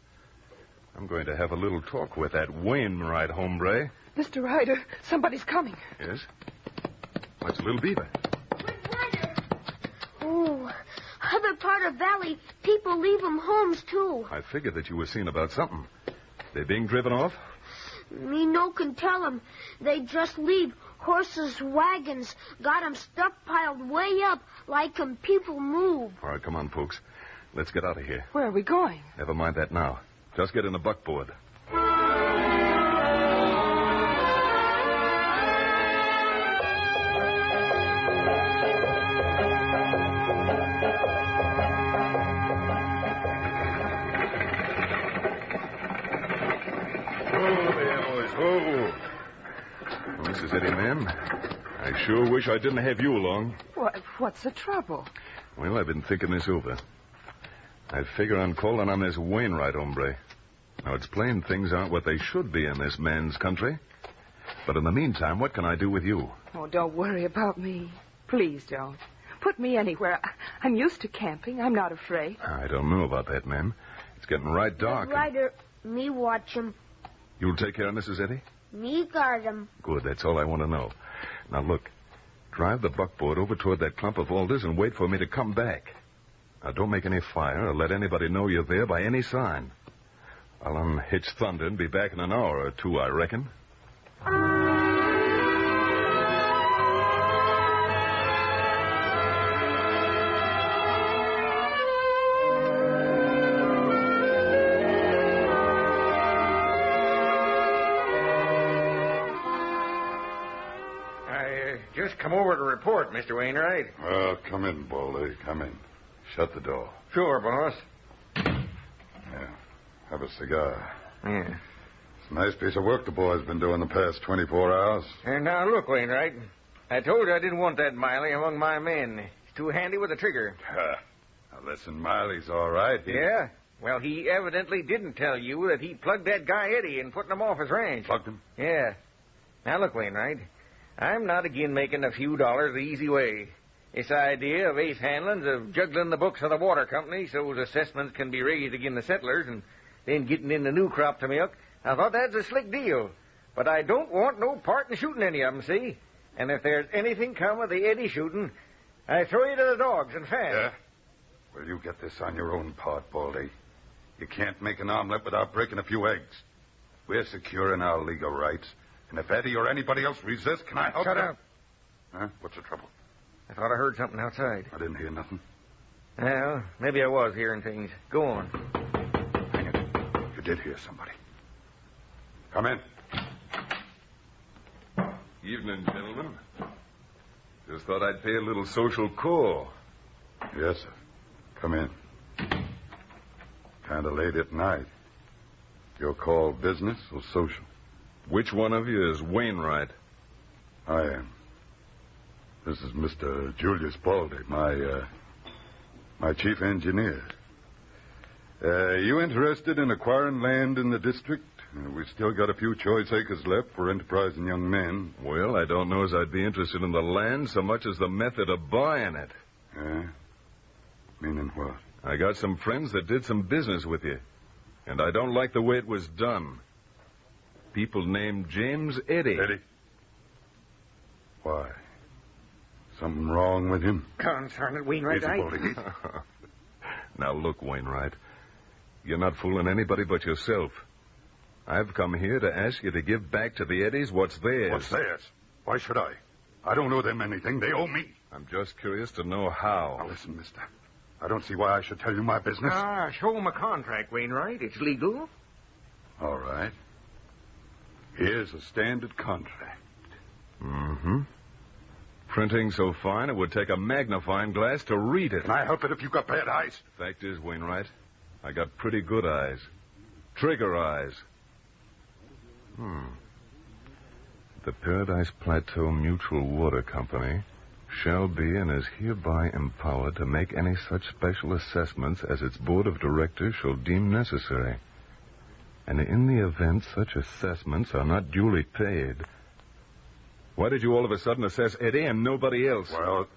I'm going to have a little talk with that Wainwright hombre. Mr. Ryder, somebody's coming. Yes? What's Little Beaver? Oh, other part of valley, people leave 'em homes, too. I figured that you were seeing about something. They being driven off? Me no can tell 'em. They just leave horses, wagons, got 'em stockpiled way up like 'em people move. All right, come on, folks. Let's get out of here. Where are we going? Never mind that now. Just get in the buckboard. Mrs. Eddie, ma'am, I sure wish I didn't have you along. What's the trouble? Well, I've been thinking this over. I figure on calling on this Wainwright hombre. Now, it's plain things aren't what they should be in this man's country. But in the meantime, what can I do with you? Oh, don't worry about me. Please don't. Put me anywhere. I'm used to camping. I'm not afraid. I don't know about that, ma'am. It's getting right dark. Ryder, me watch 'em. You'll take care of Mrs. Eddie? Me guard 'em. Good, that's all I want to know. Now, look. Drive the buckboard over toward that clump of alders and wait for me to come back. Now, don't make any fire or let anybody know you're there by any sign. I'll unhitch Thunder and be back in an hour or two, I reckon. Just come over to report, Mr. Wainwright. Well, come in, Baldy. Come in. Shut the door. Sure, boss. Yeah. Have a cigar. Yeah. It's a nice piece of work the boy's been doing the past 24 hours. And now, look, Wainwright. I told you I didn't want that Miley among my men. He's too handy with a trigger. Now, listen, Miley's all right. Yeah? Well, he evidently didn't tell you that he plugged that guy Eddie and putting him off his ranch. Plugged him? Yeah. Now, look, Wainwright. I'm not again making a few dollars the easy way. This idea of Ace Hanlon's of juggling the books of the water company so's assessments can be raised again the settlers and then getting in the new crop to milk, I thought that's a slick deal. But I don't want no part in shooting any of 'em, see? And if there's anything come of the Eddie shooting, I throw you to the dogs and fast. Yeah? Well, you get this on your own part, Baldy. You can't make an omelet without breaking a few eggs. We're secure in our legal rights. And if Eddie or anybody else resists, can I help Shut them? up. Huh? What's the trouble? I thought I heard something outside. I didn't hear nothing. Well, maybe I was hearing things. Go on. Hang it. You did hear somebody. Come in. Evening, gentlemen. Just thought I'd pay a little social call. Yes, sir. Come in. Kind of late at night. Your call business or social? Which one of you is Wainwright? I am. This is Mr. Julius Baldy, my chief engineer. You interested in acquiring land in the district? We've still got a few choice acres left for enterprising young men. Well, I don't know as I'd be interested in the land so much as the method of buying it. Meaning what? I got some friends that did some business with you, and I don't like the way it was done. People named James Eddy. Eddy? Why? Something wrong with him? Concern it, Wainwright. Now, look, Wainwright. You're not fooling anybody but yourself. I've come here to ask you to give back to the Eddies what's theirs. What's theirs? Why should I? I don't owe them anything. They owe me. I'm just curious to know how. Now, listen, mister. I don't see why I should tell you my business. Show him a contract, Wainwright. It's legal. All right. Here's a standard contract. Mm-hmm. Printing so fine it would take a magnifying glass to read it. Can I help it if you've got bad eyes? Fact is, Wainwright, I got pretty good eyes. Trigger eyes. The Paradise Plateau Mutual Water Company shall be and is hereby empowered to make any such special assessments as its board of directors shall deem necessary. And in the event such assessments are not duly paid... Why did you all of a sudden assess Eddie and nobody else? Well,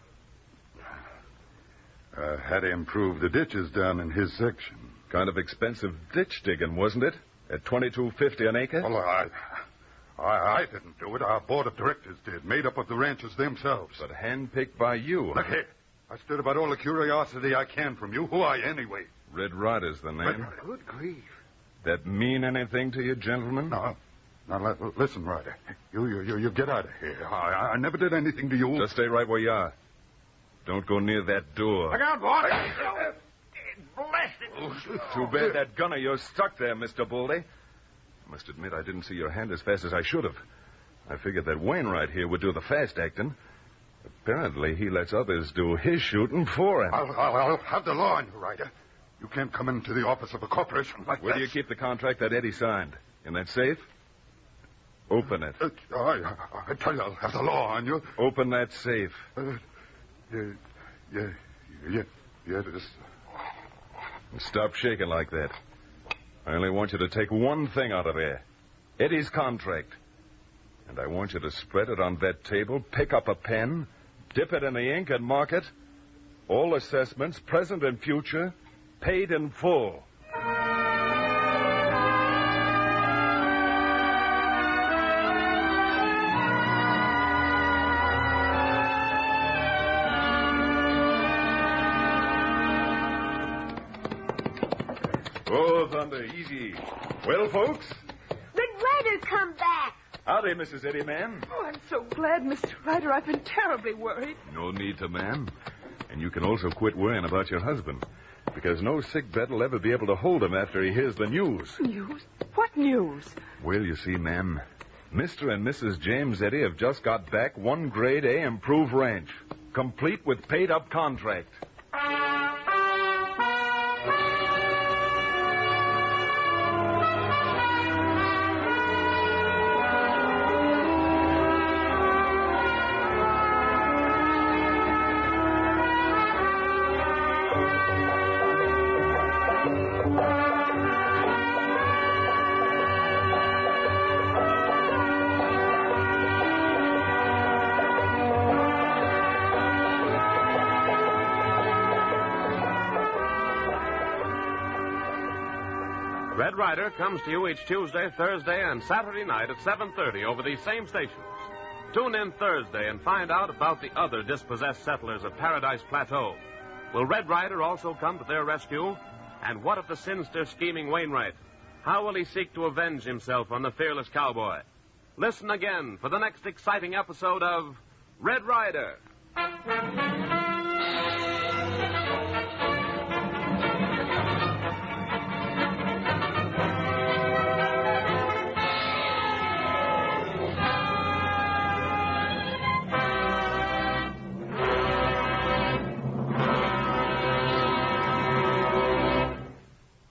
had to improve the ditches down in his section. Kind of expensive ditch digging, wasn't it? At $22.50 an acre? Well, I didn't do it. Our board of directors did, made up of the ranchers themselves. But handpicked by you. Look here. I stood about all the curiosity I can from you. Who are you, anyway? Red Ryder's the name. Good grief. That mean anything to you, gentlemen? No. Now, listen, Ryder. You get out of here. I never did anything to you. Just stay right where you are. Don't go near that door. Look out, boy. Blast it. Too bad that gun of yours stuck there, Mr. Baldy. I must admit I didn't see your hand as fast as I should have. I figured that Wainwright here would do the fast acting. Apparently, he lets others do his shooting for him. I'll have the law on you, Ryder. You can't come into the office of a corporation like Where that. do you keep the contract that Eddie signed? In that safe? Open it. I tell you, I'll have the law on you. Open that safe. Yeah, it is. Stop shaking like that. I only want you to take one thing out of there. Eddie's contract. And I want you to spread it on that table, pick up a pen, dip it in the ink, and mark it. All assessments, present and future, paid in full. Oh, thunder, easy. Well, folks? Red Ryder come back. Howdy, Mrs. Eddie, ma'am. Oh, I'm so glad, Mr. Ryder. I've been terribly worried. No need to, ma'am. And you can also quit worrying about your husband, because no sick bed will ever be able to hold him after he hears the news. News? What news? Well, you see, ma'am, Mr. and Mrs. James Eddy have just got back one grade A improved ranch, complete with paid-up contract. Red Ryder comes to you each Tuesday, Thursday, and Saturday night at 7:30 over these same stations. Tune in Thursday and find out about the other dispossessed settlers of Paradise Plateau. Will Red Ryder also come to their rescue? And what of the sinister, scheming Wainwright? How will he seek to avenge himself on the fearless cowboy? Listen again for the next exciting episode of Red Ryder.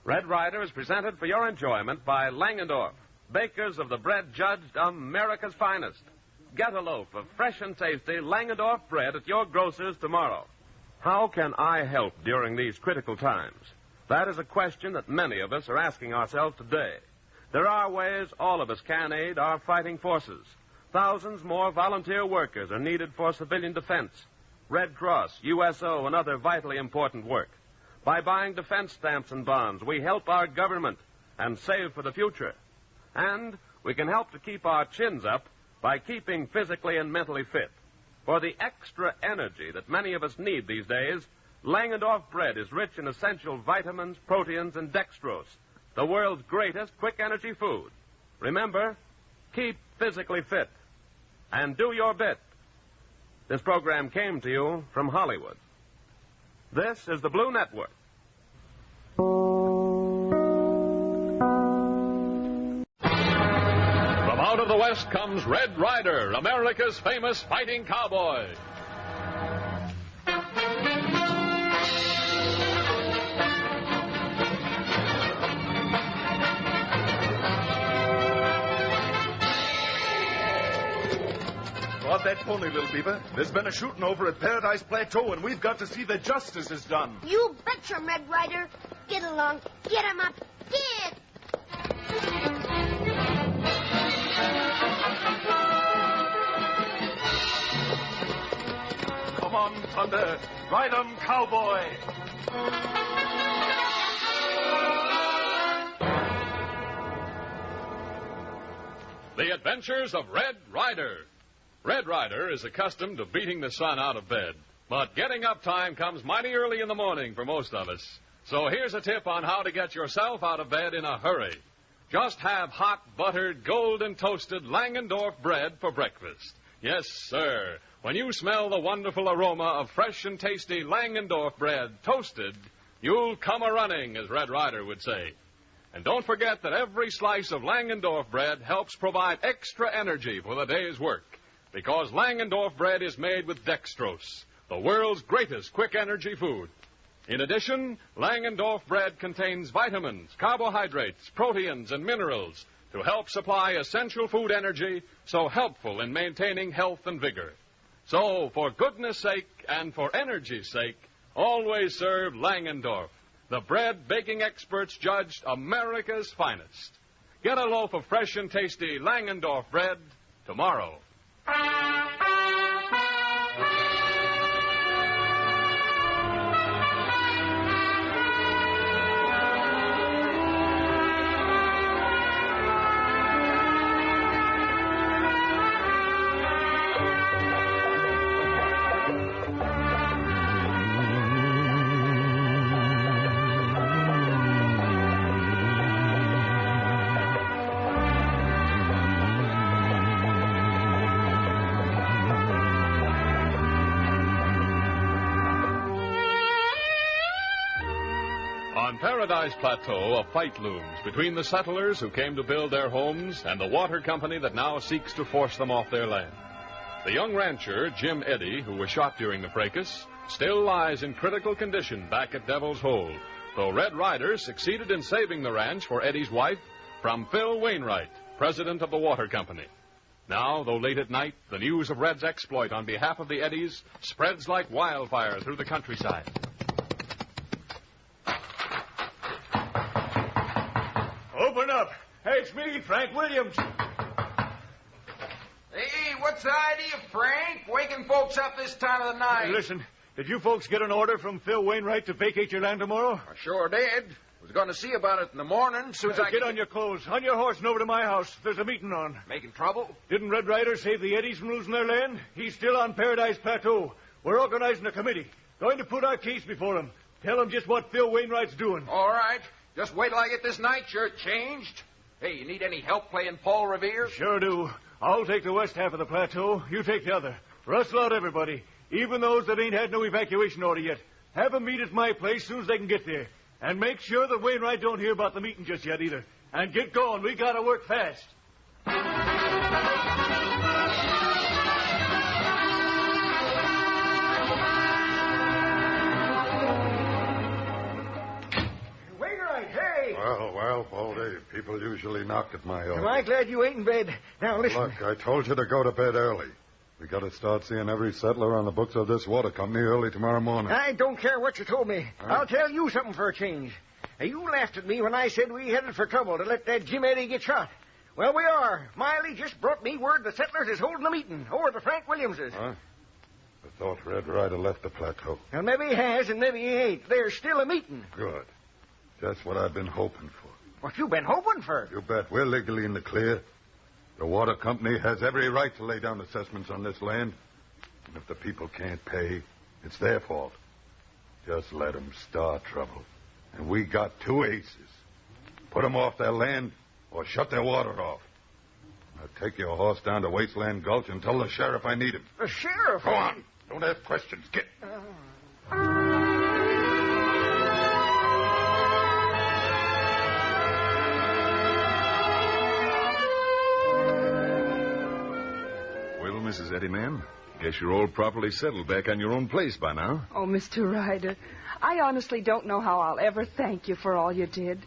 Red Ryder is presented for your enjoyment by Langendorf, bakers of the bread judged America's finest. get a loaf of fresh and tasty Langendorf bread at your grocer's tomorrow. How can I help during these critical times? That is a question that many of us are asking ourselves today. There are ways all of us can aid our fighting forces. Thousands more volunteer workers are needed for civilian defense, Red Cross, USO, and other vitally important work. By buying defense stamps and bonds, we help our government and save for the future. And we can help to keep our chins up by keeping physically and mentally fit. For the extra energy that many of us need these days, Langendorf bread is rich in essential vitamins, proteins, and dextrose, the world's greatest quick energy food. Remember, keep physically fit and do your bit. This program came to you from Hollywood. This is the Blue Network. From out of the West comes Red Ryder, America's famous fighting cowboy. Drop that pony, little beaver. There's been a shooting over at Paradise Plateau, and we've got to see that justice is done. You betcha, Red Ryder. Get along. Get him up. Get! Come on, Thunder. Ride 'em, cowboy. The Adventures of Red Ryder. Red Ryder is accustomed to beating the sun out of bed, but getting up time comes mighty early in the morning for most of us. So here's a tip on how to get yourself out of bed in a hurry. Just have hot, buttered, golden toasted Langendorf bread for breakfast. Yes, sir. When you smell the wonderful aroma of fresh and tasty Langendorf bread toasted, you'll come a-running, as Red Ryder would say. And don't forget that every slice of Langendorf bread helps provide extra energy for the day's work, because Langendorf bread is made with dextrose, the world's greatest quick energy food. In addition, Langendorf bread contains vitamins, carbohydrates, proteins, and minerals to help supply essential food energy so helpful in maintaining health and vigor. So, for goodness sake and for energy's sake, always serve Langendorf, the bread baking experts judged America's finest. Get a loaf of fresh and tasty Langendorf bread tomorrow. On Paradise Plateau, a fight looms between the settlers who came to build their homes and the water company that now seeks to force them off their land. The young rancher, Jim Eddy, who was shot during the fracas, still lies in critical condition back at Devil's Hole, though Red Ryder succeeded in saving the ranch for Eddy's wife from Phil Wainwright, president of the water company. Now, though late at night, the news of Red's exploit on behalf of the Eddys spreads like wildfire through the countryside. Open up. Hey, it's me, Frank Williams. Hey, what's the idea, Frank? Waking folks up this time of the night. Hey, listen, did you folks get an order from Phil Wainwright to vacate your land tomorrow? I sure did. Was going to see about it in the morning, as soon as I get on your clothes, on your horse, and over to my house. There's a meeting on. Making trouble? Didn't Red Ryder save the Eddys from losing their land? He's still on Paradise Plateau. We're organizing a committee. Going to put our case before him. Tell him just what Phil Wainwright's doing. All right. Just wait till I get this night shirt changed. Hey, you need any help playing Paul Revere? Sure do. I'll take the west half of the plateau. You take the other. Rustle out everybody, even those that ain't had no evacuation order yet. Have them meet at my place soon as they can get there. And make sure that Wainwright don't hear about the meeting just yet either. And get going. We gotta work fast. Wainwright, hey! Well, Baldy, People usually knock at my Am office. I glad you ain't in bed? Now, listen. Look, I told you to go to bed early. We got to start seeing every settler on the books of this water company early tomorrow morning. I don't care what you told me. Huh? I'll tell you something for a change. You laughed at me when I said we headed for trouble to let that Jim Eddy get shot. Well, we are. Miley just brought me word the settlers is holding a meeting over the Frank Williamses. Huh? I thought Red Ryder left the plateau. Well, maybe he has and maybe he ain't. There's still a meeting. Good. Just what I've been hoping for. What you been hoping for? You bet. We're legally in the clear. The water company has every right to lay down assessments on this land. And if the people can't pay, it's their fault. Just let them start trouble. And we got 2 aces. Put them off their land or shut their water off. Now take your horse down to Wasteland Gulch and tell the sheriff I need him. The sheriff? Go on. Don't ask questions. Get. Well, Mrs. Eddy, ma'am, guess you're all properly settled back on your own place by now. Oh, Mr. Ryder, I honestly don't know how I'll ever thank you for all you did.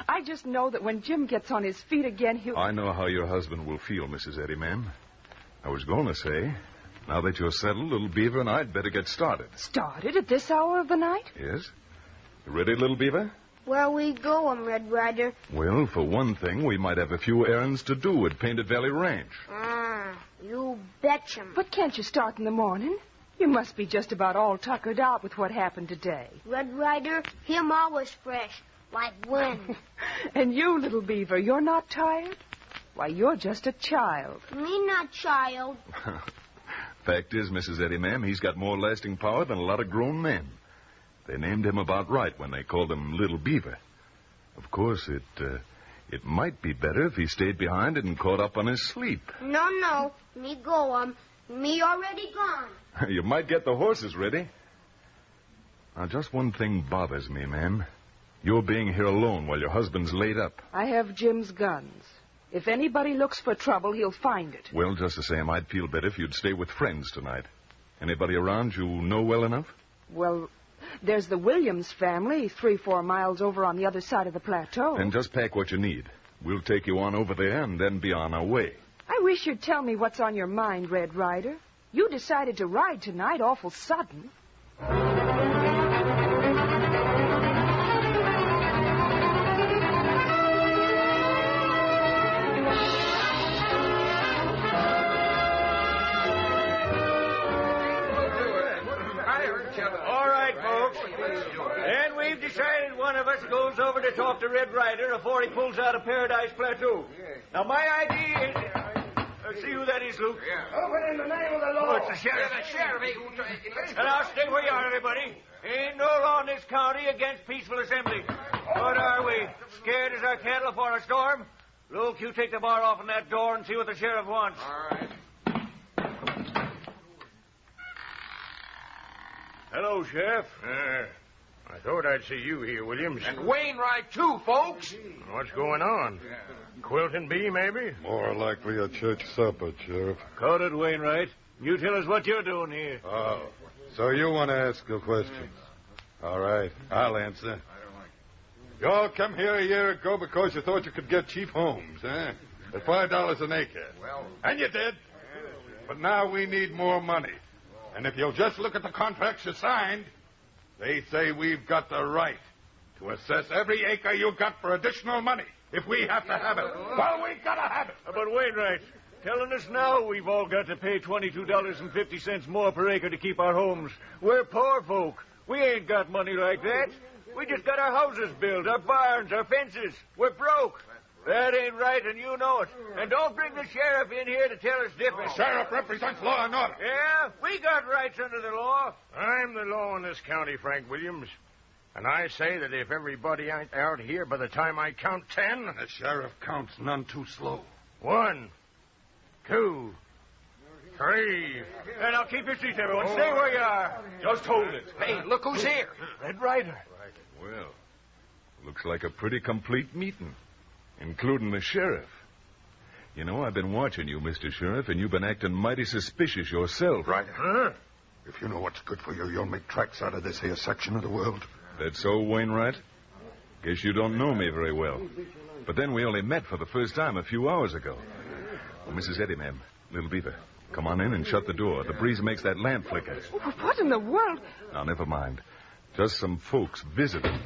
I just know that when Jim gets on his feet again, he'll... I know how your husband will feel, Mrs. Eddy, ma'am. I was going to say, now that you're settled, little Beaver and I'd better get started. Started at this hour of the night? Yes? You ready, little Beaver? Where we going, Red Ryder? Well, for one thing, we might have a few errands to do at Painted Valley Ranch. You betcha. But can't you start in the morning? You must be just about all tuckered out with what happened today. Red Ryder, him always fresh, like wind. And you, little Beaver, you're not tired? Why, you're just a child. Me not child. Fact is, Mrs. Eddy, ma'am, he's got more lasting power than a lot of grown men. They named him about right when they called him Little Beaver. Of course, it might be better if he stayed behind and caught up on his sleep. No. Me go, me already gone. You might get the horses ready. Now, just one thing bothers me, ma'am. You're being here alone while your husband's laid up. I have Jim's guns. If anybody looks for trouble, he'll find it. Well, just the same, I'd feel better if you'd stay with friends tonight. Anybody around you know well enough? Well, there's the Williams family, 3-4 miles over on the other side of the plateau. Then just pack what you need. We'll take you on over there and then be on our way. I wish you'd tell me what's on your mind, Red Ryder. You decided to ride tonight awful sudden. All right, folks. And we've decided one of us goes over to talk to Red Ryder before he pulls out of Paradise Plateau. Now, my idea is... see who that is, Luke. Open in the name of the law. Oh, it's the sheriff. The sheriff. And now stay where you are, everybody. Ain't no law in this county against peaceful assembly. What are we? Scared as our cattle for a storm? Luke, you take the bar off on that door and see what the sheriff wants. All right. Hello, Sheriff. I thought I'd see you here, Williams. And Wainwright, too, folks. What's going on? Quilton Bee, maybe? More likely a church supper, Sheriff. Caught it, Wainwright. You tell us what you're doing here. Oh, so you want to ask a question? All right, I'll answer. You all come here a year ago because you thought you could get cheap homes, eh? At $5 an acre. Well, and you did. But now we need more money. And if you'll just look at the contracts you signed, they say we've got the right to assess every acre you got for additional money if we have to have it. Well, we gotta have it. But Wainwright, telling us now we've all got to pay $22.50 more per acre to keep our homes. We're poor folk. We ain't got money like that. We just got our houses built, our barns, our fences. We're broke. That ain't right, and you know it. And don't bring the sheriff in here to tell us different. The sheriff represents law and order. Yeah, we got rights under the law. I'm the law in this county, Frank Williams. And I say that if everybody ain't out here by the time I count 10... The sheriff counts none too slow. 1, 2, 3... And now keep your seats, everyone. Stay where you are. Just hold it. Hey, look who's here. Red Ryder. Well, looks like a pretty complete meeting, including the sheriff. You know, I've been watching you, Mr. Sheriff, and you've been acting mighty suspicious yourself. Ryder. Huh? If you know what's good for you, you'll make tracks out of this here section of the world. That's so, Wainwright? Guess you don't know me very well. But then we only met for the first time a few hours ago. Well, Mrs. Eddie, ma'am, Little Beaver, come on in and shut the door. The breeze makes that lamp flicker. What in the world? Now, never mind. Just some folks visiting.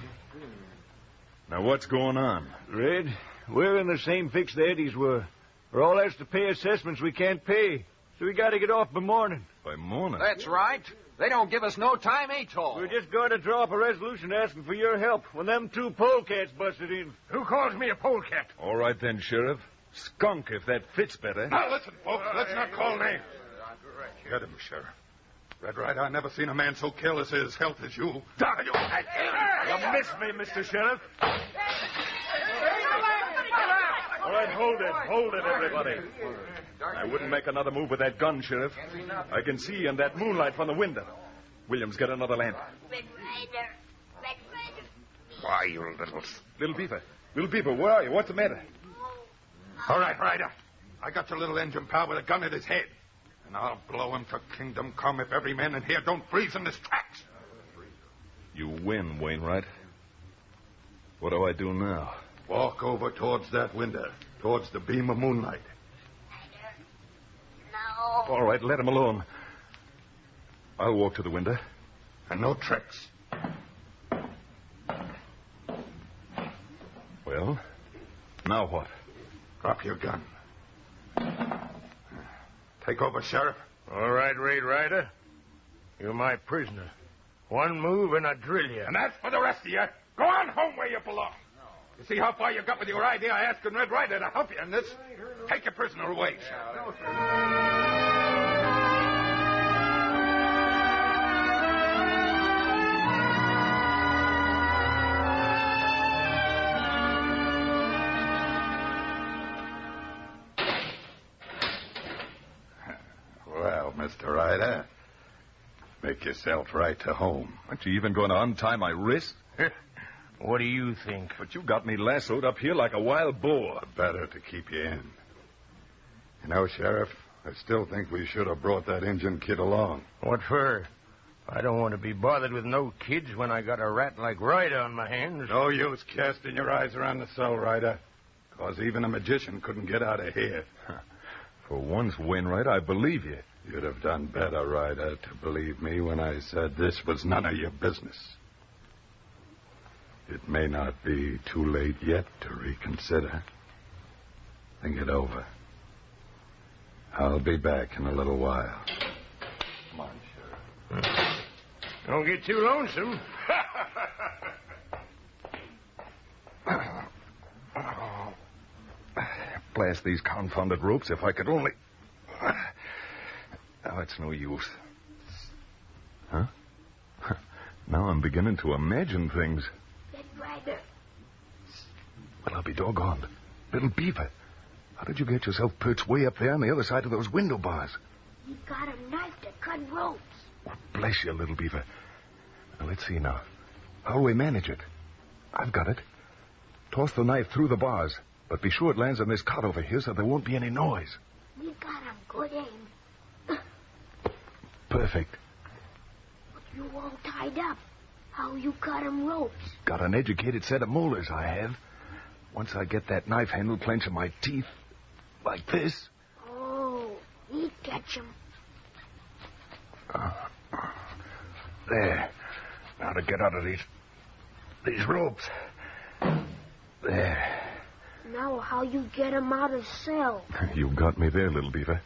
Now, what's going on? Red, we're in the same fix the Eddies were. We're all asked to pay assessments we can't pay. So we got to get off by morning. By morning? That's right. They don't give us no time at all. We're just going to draw up a resolution asking for your help when them two polecats busted in. Who calls me a polecat? All right, then, Sheriff. Skunk, if that fits better. Now, listen, folks. Let's not call names. Get him, Sheriff. Red Ryder, I never seen a man so careless of his health as you. You missed me, Mr. Sheriff. All right, hold it, everybody. I wouldn't make another move with that gun, Sheriff. I can see in that moonlight from the window. Williams, get another lamp. Red Ryder. Red Ryder. Why, you Little Beaver, where are you? What's the matter? All right, Ryder. I got your little engine pal with a gun at his head. And I'll blow him to kingdom come if every man in here don't freeze in his tracks. You win, Wainwright. What do I do now? Walk over towards that window, towards the beam of moonlight. No. All right, let him alone. I'll walk to the window. And no tricks. Well, now what? Drop your gun. Take over, Sheriff. All right, Red Ryder. You're my prisoner. One move and I drill you. And as for the rest of you, go on home where you belong. You see how far you got with your idea of asking Red Ryder to help you in this? Take your prisoner away, Sheriff. Well, Mr. Ryder, make yourself right to home. Aren't you even going to untie my wrist? What do you think? But you got me lassoed up here like a wild boar. Better to keep you in. You know, Sheriff, I still think we should have brought that Indian kid along. What for? I don't want to be bothered with no kids when I got a rat like Ryder on my hands. No use casting your eyes around the cell, Ryder. Because even a magician couldn't get out of here. For once, Wainwright, I believe you. You'd have done better, Ryder, to believe me when I said this was none of your business. It may not be too late yet to reconsider. Think it over. I'll be back in a little while. Come on, Sheriff. Don't get too lonesome. Blast these confounded ropes if I could only... Oh, it's no use. Huh? Now I'm beginning to imagine things. Red Ryder. Well, I'll be doggone. Little Beaver, how did you get yourself perched way up there on the other side of those window bars? You got a knife to cut ropes. Oh, bless you, Little Beaver. Now, let's see now. How do we manage it? I've got it. Toss the knife through the bars, but be sure it lands on this cot over here so there won't be any noise. We got a good aim. Perfect. But you all tied up. How you cut 'em ropes? Got an educated set of molars, I have. Once I get that knife handle clenched in my teeth, like this. Oh, he'd catch 'em. There. Now to get out of these ropes. There. Now how you get 'em out of cell? You got me there, Little Beaver.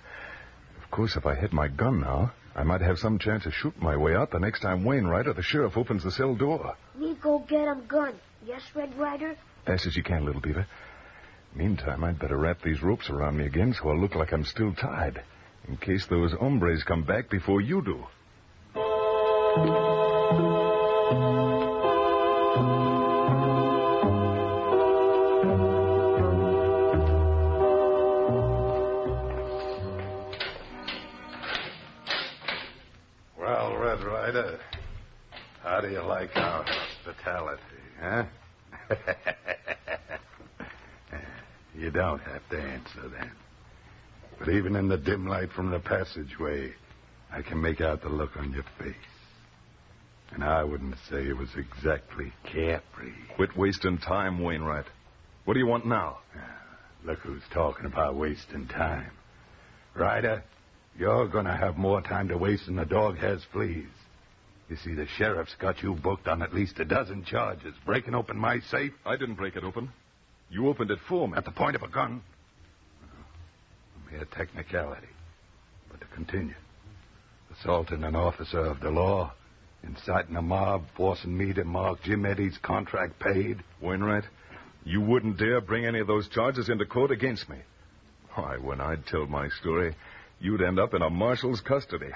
Of course, if I had my gun now, I might have some chance of shooting my way out the next time Wainwright or the sheriff opens the cell door. We go get 'em gun. Yes, Red Ryder? Fast as you can, Little Beaver. Meantime, I'd better wrap these ropes around me again so I'll look like I'm still tied, in case those hombres come back before you do. Well, Red Ryder, how do you like our hospitality, huh? You don't have to answer then. But even in the dim light from the passageway, I can make out the look on your face. And I wouldn't say it was exactly carefree. Quit wasting time, Wainwright. What do you want now? Look who's talking about wasting time. Ryder, you're going to have more time to waste than the dog has fleas. You see, the sheriff's got you booked on at least a dozen charges. Breaking open my safe. I didn't break it open. You opened it for me. At the point of a gun. A mere technicality. But to continue. Assaulting an officer of the law. Inciting a mob. Forcing me to mark Jim Eddy's contract paid. Wainwright, you wouldn't dare bring any of those charges into court against me. Why, when I'd tell my story, you'd end up in a marshal's custody.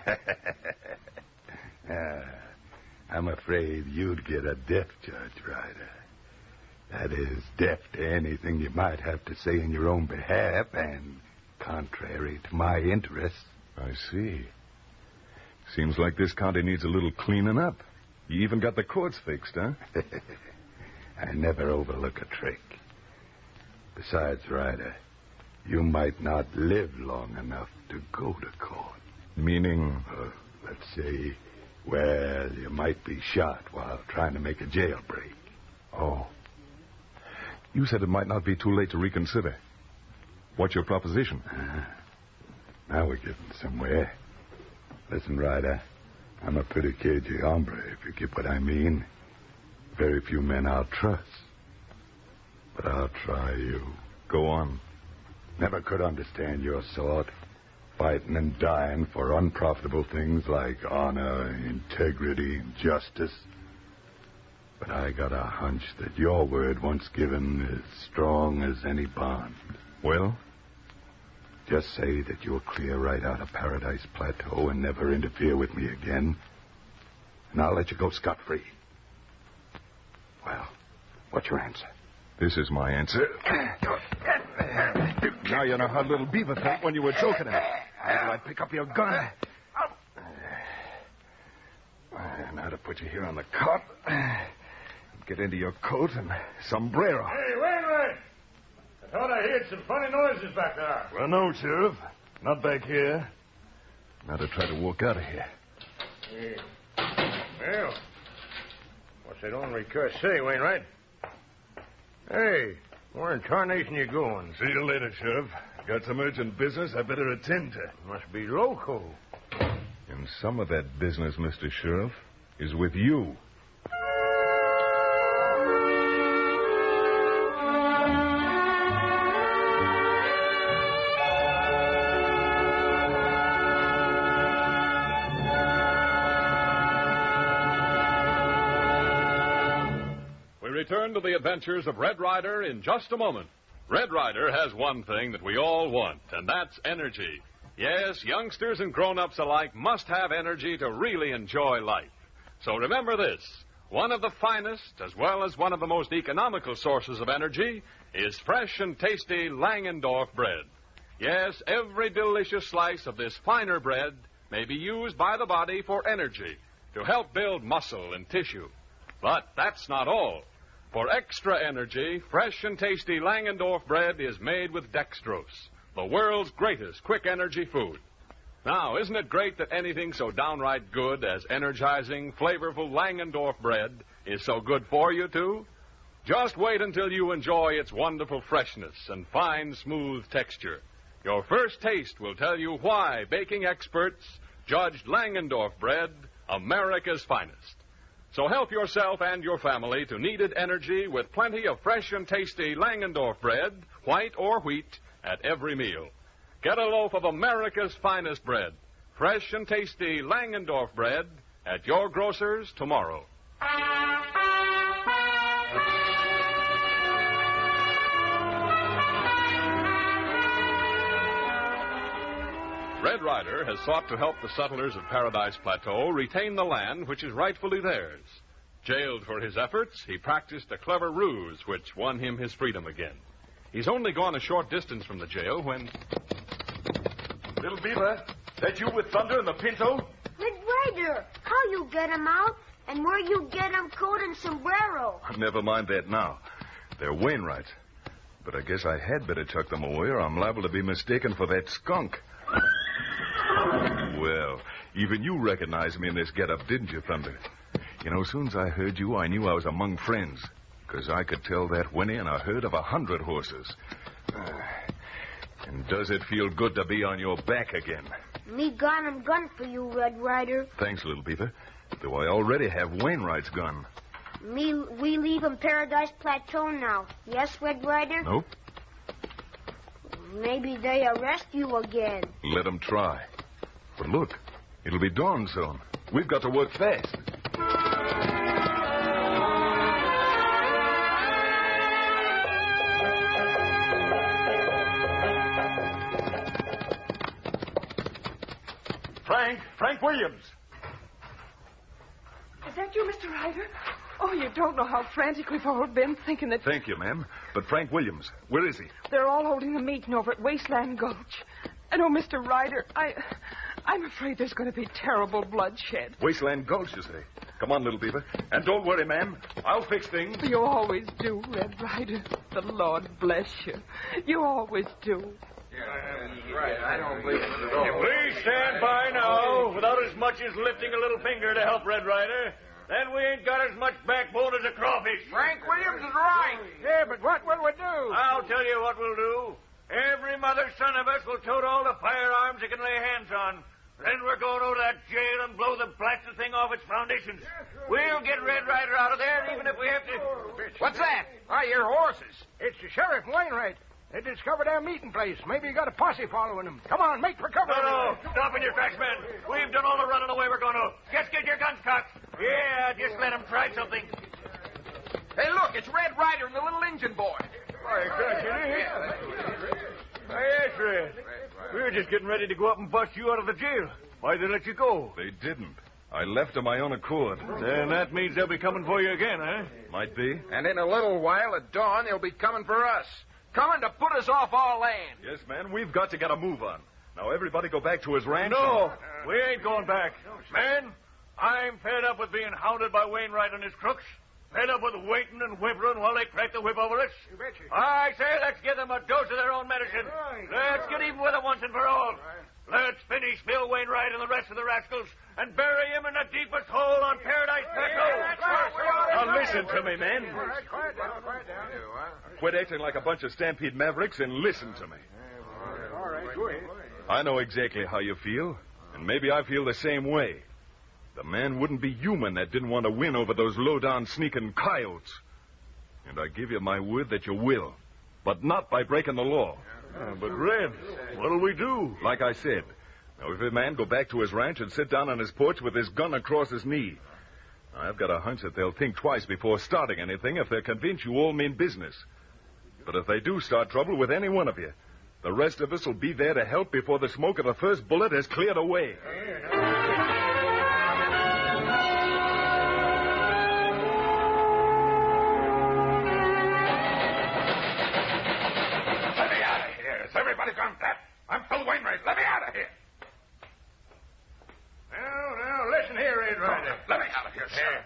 I'm afraid you'd get a death judge, Ryder. That is, deaf to anything you might have to say in your own behalf and contrary to my interests. I see. Seems like this county needs a little cleaning up. You even got the courts fixed, huh? I never overlook a trick. Besides, Ryder, you might not live long enough to go to court. Meaning? Let's say, well, you might be shot while trying to make a jailbreak. Oh. You said it might not be too late to reconsider. What's your proposition? Now we're getting somewhere. Listen, Ryder, I'm a pretty cagey hombre, if you get what I mean. Very few men I'll trust. But I'll try you. Go on. Never could understand your sort. Fighting and dying for unprofitable things like honor, integrity, and justice. But I got a hunch that your word once given is strong as any bond. Well? Just say that you'll clear right out of Paradise Plateau and never interfere with me again. And I'll let you go scot-free. Well, what's your answer? This is my answer. Now you know how little Beaver felt when you were choking him. How did I pick up your gun? Now to put you here on the cot. Get into your coat and sombrero. Hey, Wainwright! I thought I heard some funny noises back there. Well, no, Sheriff. Not back here. Now to try to walk out of here. Hey. Well, what's that ornery cuss say, Wainwright? Hey, where in tarnation you going? See you later, Sheriff. Got some urgent business I better attend to. Must be loco. And some of that business, Mr. Sheriff, is with you. Return to the adventures of Red Ryder in just a moment. Red Ryder has one thing that we all want, and that's energy. Yes, youngsters and grown-ups alike must have energy to really enjoy life. So remember this. One of the finest, as well as one of the most economical sources of energy, is fresh and tasty Langendorf bread. Yes, every delicious slice of this finer bread may be used by the body for energy, to help build muscle and tissue. But that's not all. For extra energy, fresh and tasty Langendorf bread is made with dextrose, the world's greatest quick energy food. Now, isn't it great that anything so downright good as energizing, flavorful Langendorf bread is so good for you, too? Just wait until you enjoy its wonderful freshness and fine, smooth texture. Your first taste will tell you why baking experts judged Langendorf bread America's finest. So help yourself and your family to needed energy with plenty of fresh and tasty Langendorf bread, white or wheat, at every meal. Get a loaf of America's finest bread, fresh and tasty Langendorf bread, at your grocer's tomorrow. Red Ryder has sought to help the settlers of Paradise Plateau retain the land which is rightfully theirs. Jailed for his efforts, he practiced a clever ruse which won him his freedom again. He's only gone a short distance from the jail when... Little Beaver, that you with Thunder and the Pinto? Red Ryder, how you get him out, and where you get him coat and sombrero? Never mind that now. They're Wainwright. But I guess I had better tuck them away, or I'm liable to be mistaken for that skunk. Well, even you recognized me in this getup, didn't you, Thunder? You know, as soon as I heard you, I knew I was among friends. Because I could tell that whinny in a herd of 100 horses. And does it feel good to be on your back again? Me got him gun for you, Red Ryder. Thanks, little beaver. Though I already have Wainwright's gun. We leave him Paradise Plateau now. Yes, Red Ryder? Nope. Maybe they arrest you again. Let them try. But look, it'll be dawn soon. We've got to work fast. Frank Williams. Is that you, Mr. Ryder? Oh, you don't know how frantic we've all been thinking that... Thank you, ma'am. But Frank Williams, where is he? They're all holding a meeting over at Wasteland Gulch. And, oh, Mr. Ryder, I'm afraid there's going to be terrible bloodshed. Wasteland Gulch, you say? Come on, little beaver. And don't worry, ma'am. I'll fix things. You always do, Red Ryder. The Lord bless you. You always do. Right, I don't believe it at all. Please stand by now without as much as lifting a little finger to help Red Ryder. Then we ain't got as much backbone as a crawfish. Frank Williams is right. Yeah, but what will we do? I'll tell you what we'll do. Every mother's son of us will tote all the firearms they can lay hands on. Then we're going over to that jail and blow the blasted thing off its foundations. We'll get Red Ryder out of there, even if we have to... What's that? I hear horses. It's the Sheriff Wainwright. They discovered our meeting place. Maybe you got a posse following them. Come on, make for cover. No. Stop in your tracks, men. We've done all the running away we're going to. Just get your guns cocked. Yeah, just let them try something. Hey, look, it's Red Ryder and the little engine boy. Why, gosh, it is. Yes, Red. We were just getting ready to go up and bust you out of the jail. Why'd they let you go? They didn't. I left of my own accord. Then that means they'll be coming for you again, huh? Might be. And in a little while, at dawn, they'll be coming for us. Coming to put us off our land. Yes, man, we've got to get a move on. Now, everybody go back to his ranch. No, we ain't going back. Man, I'm fed up with being hounded by Wainwright and his crooks. Fed up with waiting and whimpering while they crack the whip over us. You betcha. I say, let's give them a dose of their own medicine. Let's get even with them once and for all. Let's finish Bill Wainwright and the rest of the rascals and bury him in the deepest hole on Paradise Plateau. Now, listen to me, men. Quiet down. Quit acting like a bunch of Stampede Mavericks and listen to me. All right, go ahead. I know exactly how you feel, and maybe I feel the same way. The man wouldn't be human that didn't want to win over those low-down sneaking coyotes. And I give you my word that you will, but not by breaking the law. But, Red, what'll we do? Like I said, now if a man go back to his ranch and sit down on his porch with his gun across his knee, I've got a hunch that they'll think twice before starting anything if they're convinced you all mean business. But if they do start trouble with any one of you, the rest of us will be there to help before the smoke of the first bullet has cleared away. Let me out of here. Has everybody gone deaf? I'm Phil Wainwright. Let me out of here. Now, listen here, Red Ryder. Let me out of here, Sheriff.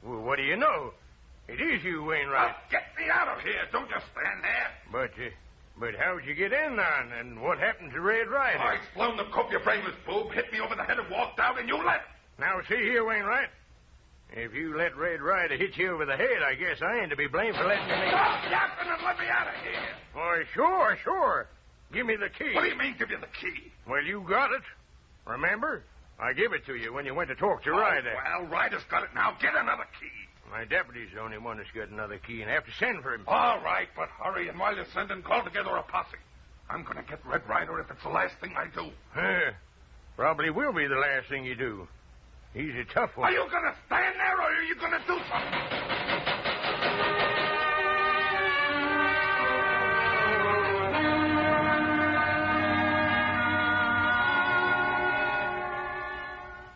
What do you know? It is you, Wainwright. Now, get me out of here. Don't just stand there. But how'd you get in on, and what happened to Red Ryder? I exploded the cope, you brainless boob, hit me over the head and walked out, and you left. Now, see here, Wainwright. If you let Red Ryder hit you over the head, I guess I ain't to be blamed for letting you make... Stop yapping and let me out of here. Oh, sure. Give me the key. What do you mean, give you the key? Well, you got it. Remember? I gave it to you when you went to talk to Ryder. Well, Ryder's got it now. Get another key. My deputy's the only one that's got another key, and I have to send for him. All right, but hurry, and while you're sending, call together a posse. I'm going to get Red Ryder if it's the last thing I do. Probably will be the last thing you do. He's a tough one. Are you going to stand there, or are you going to do something?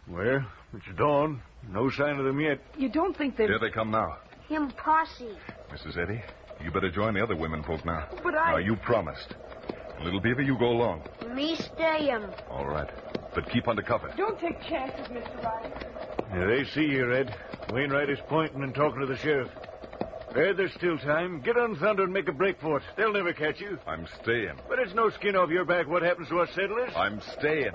Well, it's dawn. No sign of them yet. You don't think they... Here they come now. Him posse. Mrs. Eddie, you better join the other women folk now. But Now, you promised. Little Beaver, you go along. Me stay him. All right. But keep under cover. Don't take chances, Mr. Ryder. Yeah, they see you, Red. Wainwright is pointing and talking to the sheriff. Red, there's still time. Get on Thunder and make a break for it. They'll never catch you. I'm staying. But it's no skin off your back what happens to us settlers. I'm staying.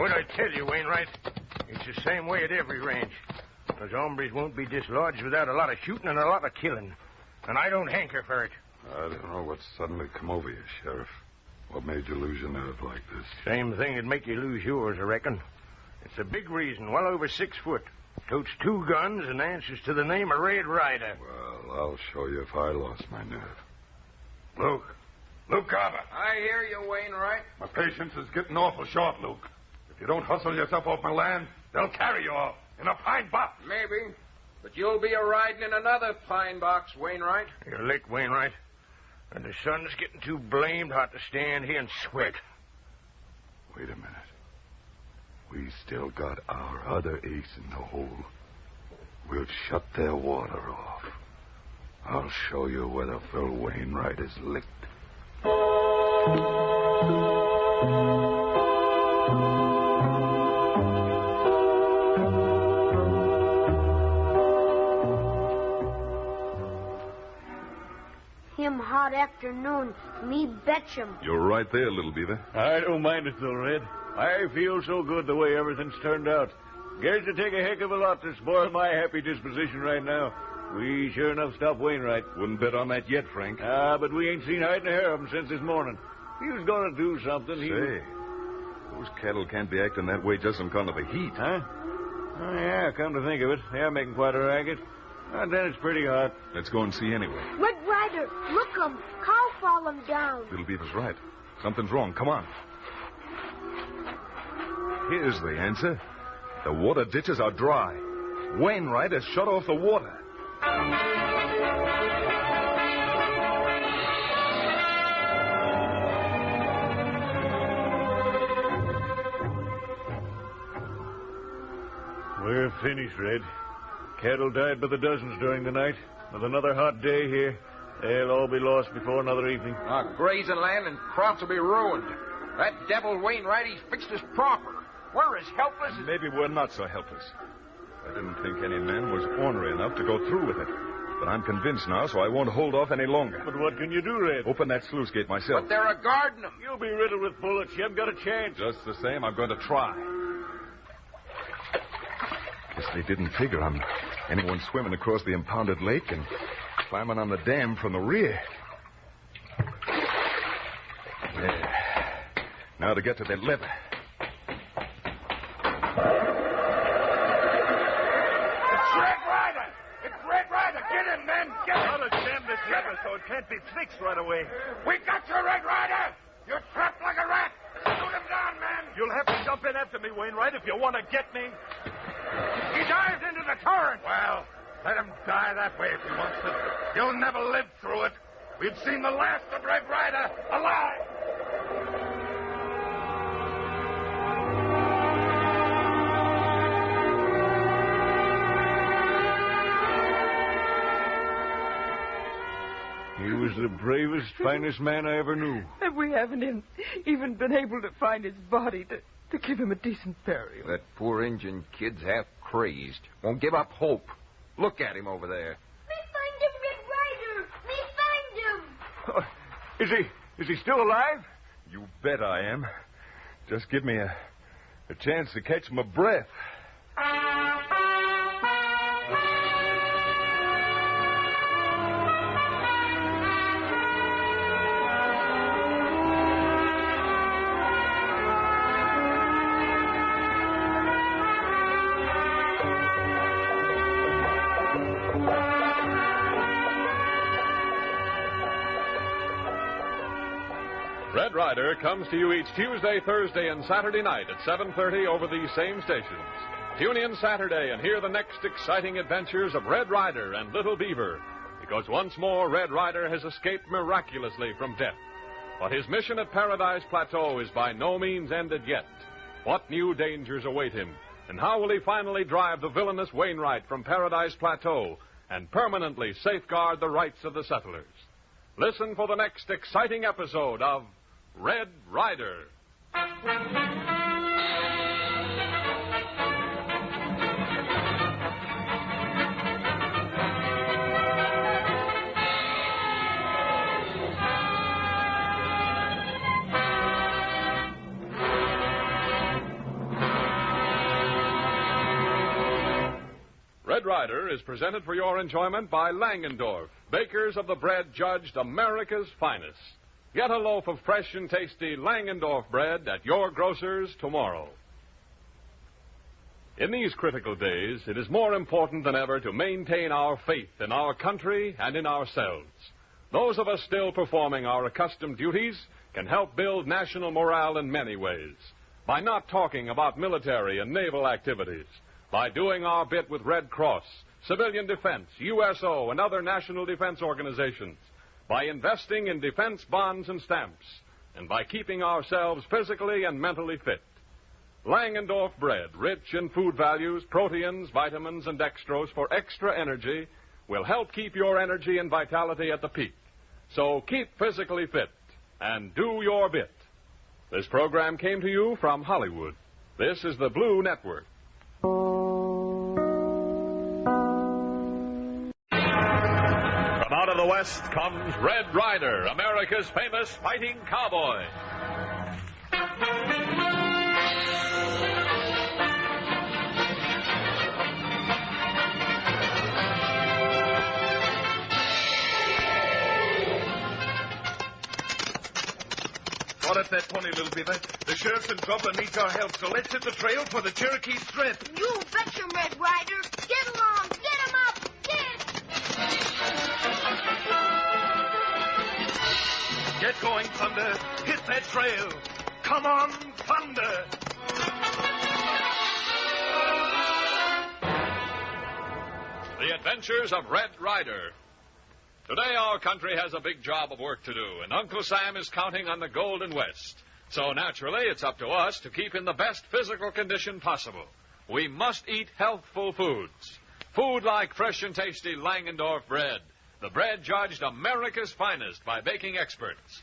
What'd I tell you, Wainwright? It's the same way at every ranch. Those hombres won't be dislodged without a lot of shooting and a lot of killing. And I don't hanker for it. I don't know what's suddenly come over you, Sheriff. What made you lose your nerve like this? Same thing that'd make you lose yours, I reckon. It's a big reason, well over 6 foot. Totes 2 guns and answers to the name of Red Ryder. Well, I'll show you if I lost my nerve. Luke Carver. I hear you, Wainwright. My patience is getting awful short, Luke. If you don't hustle yourself off my land, they'll carry you off in a pine box. Maybe. But you'll be a-riding in another pine box, Wainwright. You're licked, Wainwright. And the sun's getting too blamed hot to stand here and sweat. Wait a minute. We still got our other ace in the hole. We'll shut their water off. I'll show you whether Phil Wainwright is licked. Him hot afternoon, me betch him. You're right there, little beaver. I don't mind it, though, Red. I feel so good the way everything's turned out. Guess it'd take a heck of a lot to spoil my happy disposition right now. We sure enough stopped Wainwright. Wouldn't bet on that yet, Frank. But we ain't seen hide nor hair of him since this morning. He was going to do something. Say, those cattle can't be acting that way just on account of the heat. Huh? Oh, yeah, come to think of it. They're making quite a racket. And then it's pretty hot. Let's go and see anyway. Red Ryder, look him. Cow fallen down. Little beaver's right. Something's wrong. Come on. Here's the answer. The water ditches are dry. Wainwright has shut off the water. We're finished, Red. Cattle died by the dozens during the night. With another hot day here, they'll all be lost before another evening. Our grazing land and crops will be ruined. That devil Wainwright, he's fixed us proper. We're as helpless as... Maybe we're not so helpless. I didn't think any man was ornery enough to go through with it. But I'm convinced now, so I won't hold off any longer. But what can you do, Red? Open that sluice gate myself. But they're a-guarding them. You'll be riddled with bullets. You haven't got a chance. Just the same, I'm going to try. Guess they didn't figure on anyone swimming across the impounded lake and climbing on the dam from the rear. There. Now to get to that lever. So it can't be fixed right away. We got you, Red Ryder! You're trapped like a rat! Shoot him down, man! You'll have to jump in after me, Wainwright, if you want to get me. He dives into the torrent! Well, let him die that way if he wants to. He'll never live through it. We've seen the last of Red Ryder alive! He was the bravest, finest man I ever knew. And we haven't even been able to find his body to give him a decent burial. That poor Injun kid's half crazed. Won't give up hope. Look at him over there. Me find him, Red Ryder! Me find him! Is he still alive? You bet I am. Just give me a chance to catch my breath. Red Ryder comes to you each Tuesday, Thursday, and Saturday night at 7:30 over these same stations. Tune in Saturday and hear the next exciting adventures of Red Ryder and Little Beaver, because once more Red Ryder has escaped miraculously from death. But his mission at Paradise Plateau is by no means ended yet. What new dangers await him, and how will he finally drive the villainous Wainwright from Paradise Plateau and permanently safeguard the rights of the settlers? Listen for the next exciting episode of Red Ryder. Red Ryder is presented for your enjoyment by Langendorf, bakers of the bread judged America's finest. Get a loaf of fresh and tasty Langendorf bread at your grocer's tomorrow. In these critical days, it is more important than ever to maintain our faith in our country and in ourselves. Those of us still performing our accustomed duties can help build national morale in many ways. By not talking about military and naval activities, by doing our bit with Red Cross, Civilian Defense, USO, and other national defense organizations, by investing in defense bonds and stamps, and by keeping ourselves physically and mentally fit. Langendorf bread, rich in food values, proteins, vitamins, and dextrose for extra energy, will help keep your energy and vitality at the peak. So keep physically fit and do your bit. This program came to you from Hollywood. This is the Blue Network. From out of the West comes Red Ryder, America's famous fighting cowboy. What if that pony, little beaver? The sheriff's in trouble and needs our help, so let's hit the trail for the Cherokee's strength. You betcha, Red Ryder. Get along. Get him up. Get going, Thunder. Hit that trail. Come on, Thunder. The Adventures of Red Ryder. Today, our country has a big job of work to do, and Uncle Sam is counting on the Golden West. So, naturally, it's up to us to keep in the best physical condition possible. We must eat healthful foods. Food like fresh and tasty Langendorf bread, the bread judged America's finest by baking experts.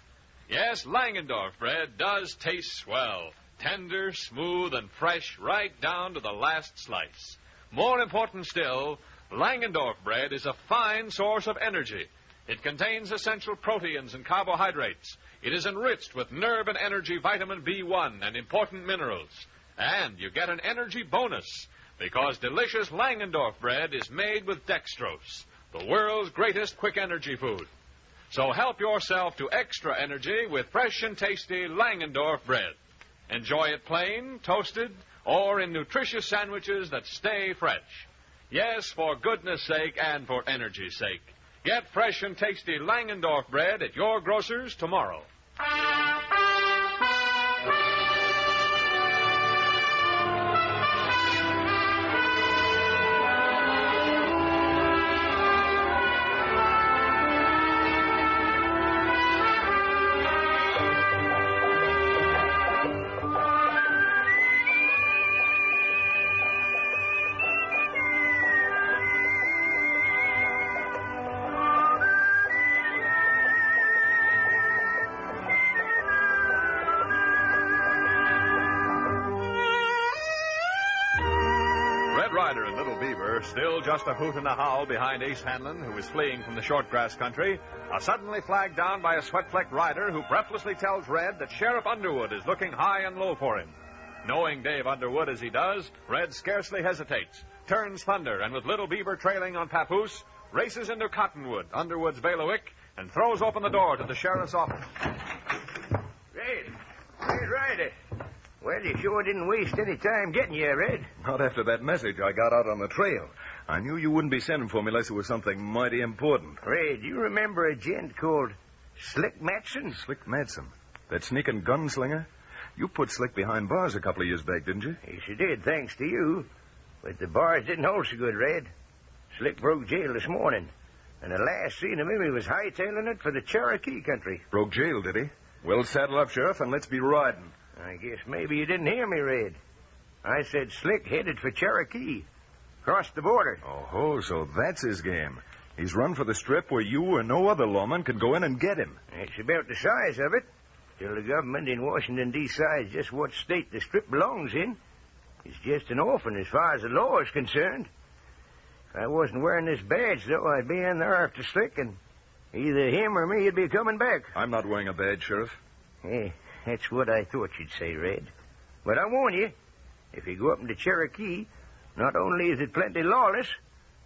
Yes, Langendorf bread does taste swell, tender, smooth, and fresh right down to the last slice. More important still, Langendorf bread is a fine source of energy. It contains essential proteins and carbohydrates. It is enriched with nerve and energy vitamin B1 and important minerals. And you get an energy bonus because delicious Langendorf bread is made with dextrose, the world's greatest quick energy food. So help yourself to extra energy with fresh and tasty Langendorf bread. Enjoy it plain, toasted, or in nutritious sandwiches that stay fresh. Yes, for goodness sake and for energy's sake. Get fresh and tasty Langendorf bread at your grocer's tomorrow. Ryder and Little Beaver, still just a hoot and a howl behind Ace Hanlon, who is fleeing from the shortgrass country, are suddenly flagged down by a sweat-flecked Ryder who breathlessly tells Red that Sheriff Underwood is looking high and low for him. Knowing Dave Underwood as he does, Red scarcely hesitates, turns Thunder, and with Little Beaver trailing on Papoose, races into Cottonwood, Underwood's bailiwick, and throws open the door to the sheriff's office. Red Ryder. Well, you sure didn't waste any time getting here, Red. Not after that message I got out on the trail. I knew you wouldn't be sending for me unless it was something mighty important. Red, you remember a gent called Slick Matson? Slick Matson? That sneaking gunslinger? You put Slick behind bars a couple of years back, didn't you? Yes, you did, thanks to you. But the bars didn't hold so good, Red. Slick broke jail this morning. And the last seen of him, he was hightailing it for the Cherokee country. Broke jail, did he? Well, saddle up, Sheriff, and let's be riding. I guess maybe you didn't hear me, Red. I said Slick headed for Cherokee. Crossed the border. Oh, so that's his game. He's run for the strip where you or no other lawman can go in and get him. It's about the size of it. Till the government in Washington decides just what state the strip belongs in. It's just an orphan as far as the law is concerned. If I wasn't wearing this badge, though, I'd be in there after Slick, and either him or me would be coming back. I'm not wearing a badge, Sheriff. Hey, that's what I thought you'd say, Red. But I warn you, if you go up into Cherokee, not only is it plenty lawless,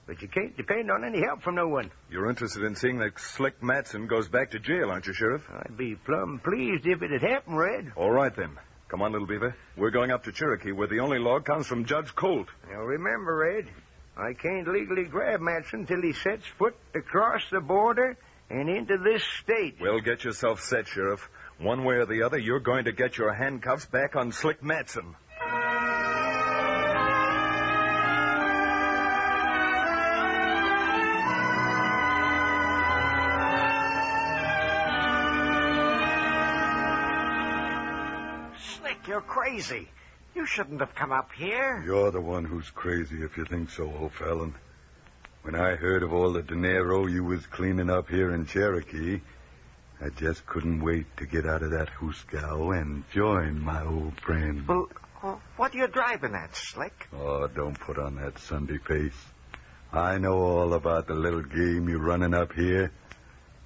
But you can't depend on any help from no one. You're interested in seeing that Slick Matson goes back to jail, aren't you, Sheriff? I'd be plumb pleased if it had happened, Red. All right, then. Come on, little beaver. We're going up to Cherokee, where the only log comes from Judge Colt. Now, remember, Red, I can't legally grab Matson till he sets foot across the border and into this state. Well, get yourself set, Sheriff. One way or the other, you're going to get your handcuffs back on Slick Matson. Slick, you're crazy. You shouldn't have come up here. You're the one who's crazy if you think so, O'Fallon. When I heard of all the dinero you was cleaning up here in Cherokee, I just couldn't wait to get out of that hoosgow and join my old friend. Well, what are you driving at, Slick? Oh, don't put on that Sunday face. I know all about the little game you're running up here.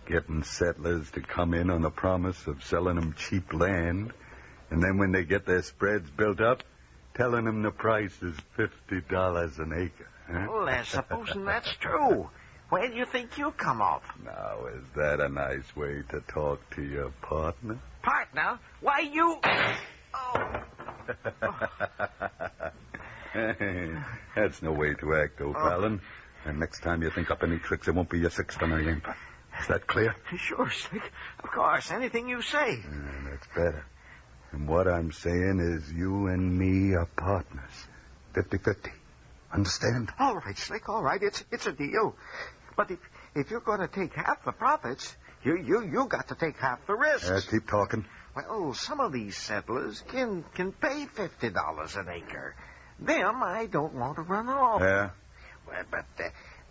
Getting settlers to come in on the promise of selling them cheap land. And then when they get their spreads built up, telling them the price is $50 an acre. Huh? Well, supposing that's true. Where do you think you come off? Now, is that a nice way to talk to your partner? Partner? Why, you... That's no way to act, O'Fallon. And next time you think up any tricks, it won't be your 6th or imp. Is that clear? Sure, Slick. Of course, anything you say. That's better. And what I'm saying is you and me are partners. 50-50. Understand? All right, Slick, all right. It's a deal. But if you're going to take half the profits, you got to take half the risks. Keep talking. Well, some of these settlers can pay $50 an acre. Them I don't want to run off. Yeah? Well, but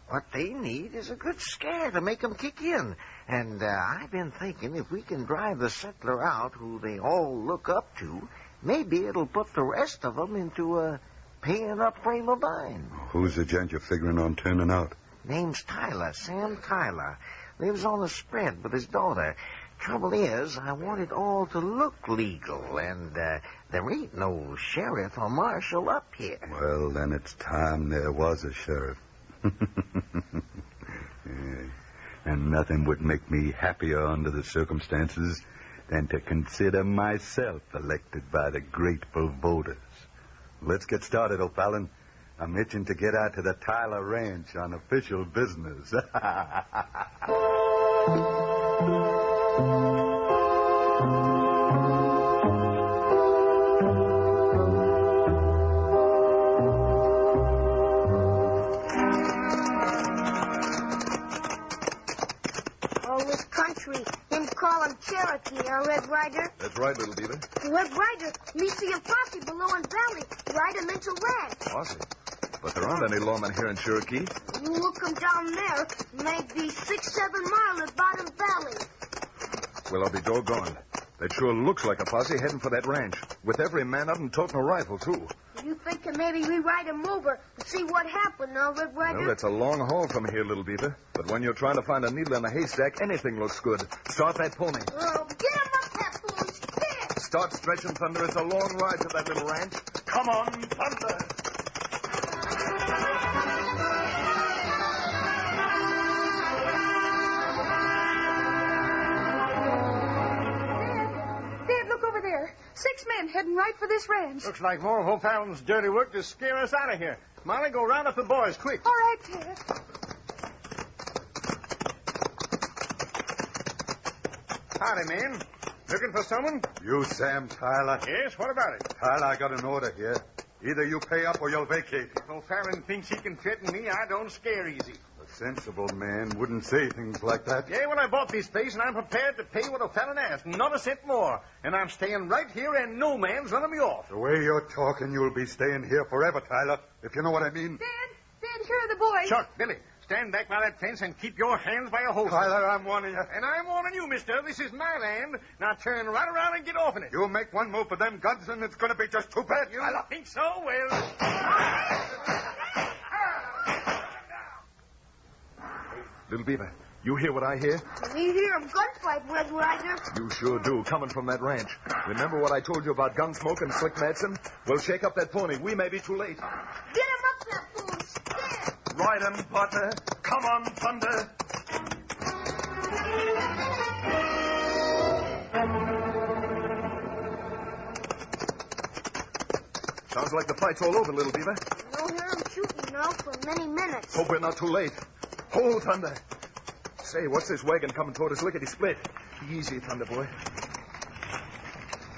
what they need is a good scare to make them kick in. And I've been thinking if we can drive the settler out who they all look up to, maybe it'll put the rest of them into a paying-up frame of mind. Who's the gent you're figuring on turning out? Name's Tyler, Sam Tyler. Lives on the spread with his daughter. Trouble is, I want it all to look legal, and there ain't no sheriff or marshal up here. Well, then it's time there was a sheriff. Yeah. And nothing would make me happier under the circumstances than to consider myself elected by the grateful voters. Let's get started, O'Fallon. I'm itching to get out to the Tyler Ranch on official business. This country. Them call him Cherokee, Red Ryder? That's right, little beaver. Red Ryder, me see a posse below in Valley, right him into ranch. Posse? But there aren't any lawmen here in Cherokee. You look 'em down there, maybe 6-7 miles at Bottom Valley. Well, I'll be doggone. That sure looks like a posse heading for that ranch, with every man of them toting a rifle, too. You thinking maybe we ride him over and see what happened, Red Ryder? Well, that's a long haul from here, little beaver. But when you're trying to find a needle in a haystack, anything looks good. Start that pony. Oh, get him up, that fool. Stand. Start stretching, Thunder. It's a long ride to that little ranch. Come on, Thunder. Dad, look over there. 6 men heading right for this ranch. Looks like more of O'Fallon's dirty work to scare us out of here. Molly, go round up the boys, quick. All right, Dad. Howdy, men. Looking for someone? You, Sam Tyler? Yes, what about it? Tyler, I got an order here. Either you pay up or you'll vacate. If O'Fallon thinks he can threaten me, I don't scare easy. A sensible man wouldn't say things like that. Yeah, well, I bought this place, and I'm prepared to pay what O'Fallon asked. Not a cent more. And I'm staying right here, and no man's running me off. The way you're talking, you'll be staying here forever, Tyler, if you know what I mean. Dad, here are the boys. Chuck, Billy, stand back by that fence and keep your hands by your holster. Tyler, I'm warning you. And I'm warning you, mister. This is my land. Now turn right around and get off in it. You make one move for them guns, and it's going to be just too bad. You think so? Well... Little beaver, you hear what I hear? We hear him gunfight, Red Ryder. You sure do, coming from that ranch. Remember what I told you about Gunsmoke and Slick Matson? Well, shake up that pony. We may be too late. Get him up, that fool. Stand. Ride 'em, partner. Come on, Thunder. Sounds like the fight's all over, Little Beaver. No hear 'em shooting now for many minutes. Hope we're not too late. Hold, Thunder. Say, what's this wagon coming toward us lickety-split? Easy, Thunder boy.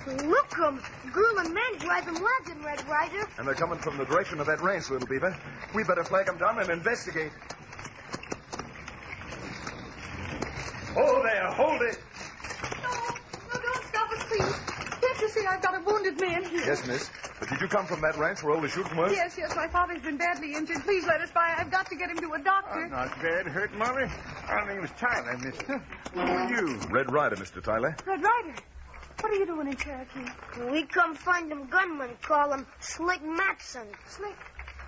Look 'em. Girl and men driving wagon, Red Ryder. And they're coming from the direction of that ranch, Little Beaver. We better flag them down and investigate. Oh, there. Hold it. No, don't stop us, please. Can't you see I've got a wounded man here? Yes, miss. But did you come from that ranch where all the shooting was? Yes, my father's been badly injured. Please let us by. I've got to get him to a doctor. Not bad hurt, Molly. Our name's Tyler, mister. Who are you? Red Ryder, Mr. Tyler. Red Ryder, what are you doing in Cherokee? We come find them gunmen. Call him Slick Matson. Slick?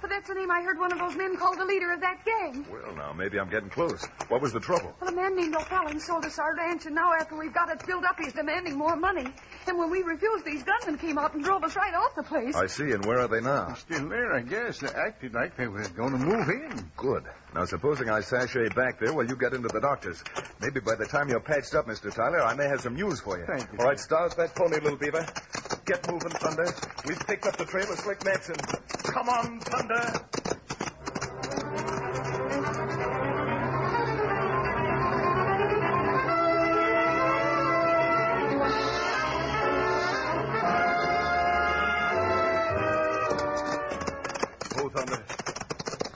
But that's the name I heard one of those men call the leader of that gang. Well, now, maybe I'm getting close. What was the trouble? Well, a man named O'Fallon sold us our ranch, and now after we've got it filled up, he's demanding more money. And when we refused, these gunmen came out and drove us right off the place. I see, and where are they now? Still there, I guess. They acted like they were going to move in. Good. Now, supposing I sashay back there while you get into the doctor's. Maybe by the time you're patched up, Mr. Tyler, I may have some news for you. Thank you. All right, start that pony, Little Beaver. Get moving, Thunder. We've picked up the trail of Slick Matson. Come on, Thunder. Oh, Thunder.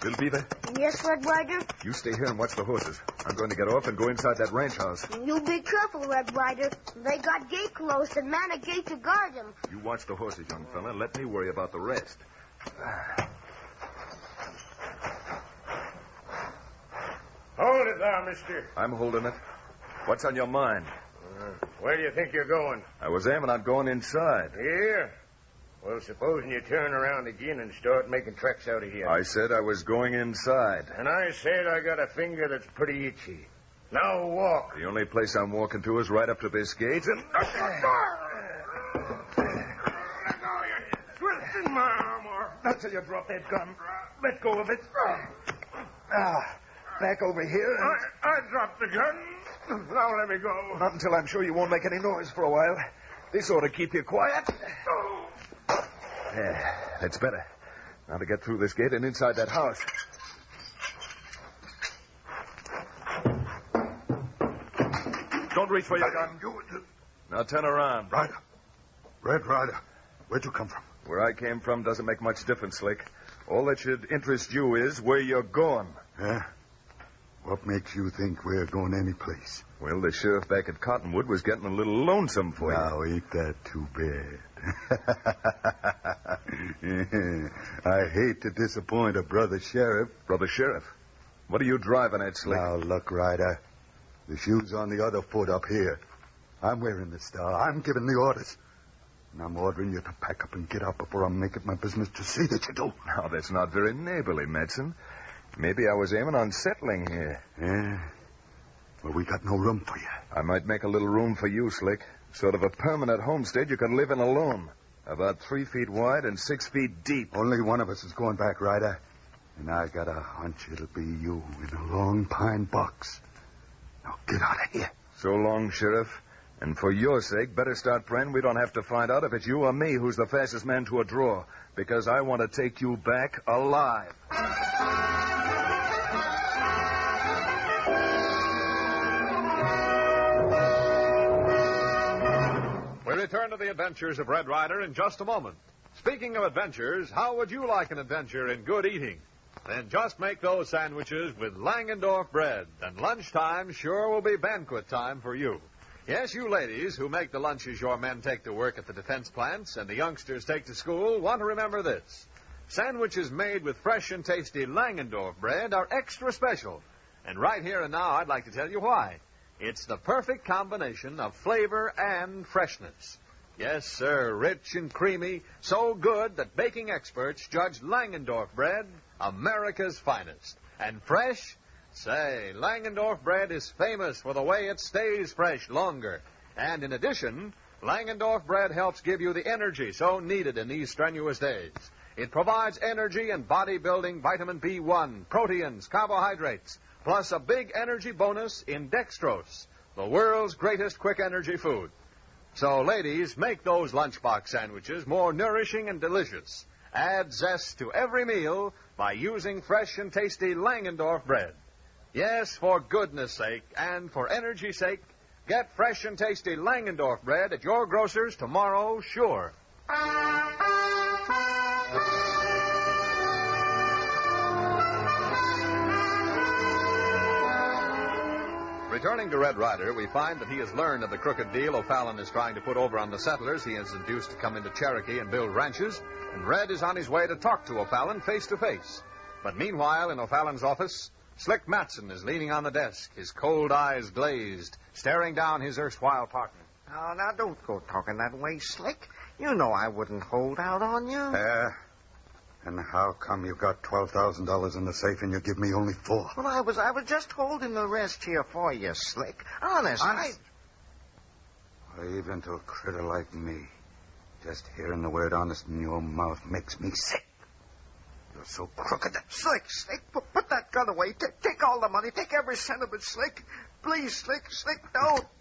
Little Beaver, Yes, Red Ryder? you stay here and watch the horses. I'm going to get off and go inside that ranch house. You be careful, Red Ryder. They got gate closed and man at gate to guard them. You watch the horses, young fella. Let me worry about the rest. Hold it now, mister. I'm holding it. What's on your mind? Where do you think you're going? I was aiming on going inside. Here? Well, supposing you turn around again and start making tracks out of here. I said I was going inside. And I said I got a finger that's pretty itchy. Now walk. The only place I'm walking to is right up to this gate, and... Twisting my arm off. Not till you drop that gun. Let go of it. Back over here. I dropped the gun. Now let me go. Not until I'm sure you won't make any noise for a while. This ought to keep you quiet. Yeah, that's better. Now to get through this gate and inside that house. Don't reach for your gun. Now turn around. Ryder. Red Ryder. Where'd you come from? Where I came from doesn't make much difference, Slick. All that should interest you is where you're going. Yeah? What makes you think we're going any place? Well, the sheriff back at Cottonwood was getting a little lonesome for you. Now, ain't that too bad? I hate to disappoint a brother sheriff. Brother sheriff? What are you driving at, Slick? Now, look, Ryder. The shoe's on the other foot up here. I'm wearing the star. I'm giving the orders. And I'm ordering you to pack up and get out before I make it my business to see that you do. Now, that's not very neighborly, Madsen. Maybe I was aiming on settling here. Yeah? Well, we got no room for you. I might make a little room for you, Slick. Sort of a permanent homestead you could live in alone. About 3 feet wide and 6 feet deep. Only one of us is going back, Ryder. And I got a hunch it'll be you in a long pine box. Now get out of here. So long, Sheriff. And for your sake, better start praying we don't have to find out if it's you or me who's the fastest man to a draw. Because I want to take you back alive. We return to the adventures of Red Ryder in just a moment. Speaking of adventures, how would you like an adventure in good eating? Then just make those sandwiches with Langendorf bread, and lunchtime sure will be banquet time for you. Yes, you ladies who make the lunches your men take to work at the defense plants and the youngsters take to school want to remember this. Sandwiches made with fresh and tasty Langendorf bread are extra special. And right here and now, I'd like to tell you why. It's the perfect combination of flavor and freshness. Yes, sir, rich and creamy, so good that baking experts judge Langendorf bread America's finest. And fresh? Say, Langendorf bread is famous for the way it stays fresh longer. And in addition, Langendorf bread helps give you the energy so needed in these strenuous days. It provides energy and bodybuilding vitamin B1, proteins, carbohydrates, plus a big energy bonus in dextrose, the world's greatest quick energy food. So, ladies, make those lunchbox sandwiches more nourishing and delicious. Add zest to every meal by using fresh and tasty Langendorf bread. Yes, for goodness sake and for energy's sake, get fresh and tasty Langendorf bread at your grocer's tomorrow, sure. Returning to Red Ryder, we find that he has learned of the crooked deal O'Fallon is trying to put over on the settlers he has induced to come into Cherokee and build ranches, and Red is on his way to talk to O'Fallon face to face. But meanwhile, in O'Fallon's office, Slick Matson is leaning on the desk, his cold eyes glazed, staring down his erstwhile partner. Oh, now, don't go talking that way, Slick. You know I wouldn't hold out on you. And how come you got $12,000 in the safe and you give me only $4? Well, I was just holding the rest here for you, Slick. Honest. Even to a critter like me, just hearing the word honest in your mouth makes me sick. You're so crooked. Slick, put that gun away. Take all the money. Take every cent of it, Slick. Please, Slick,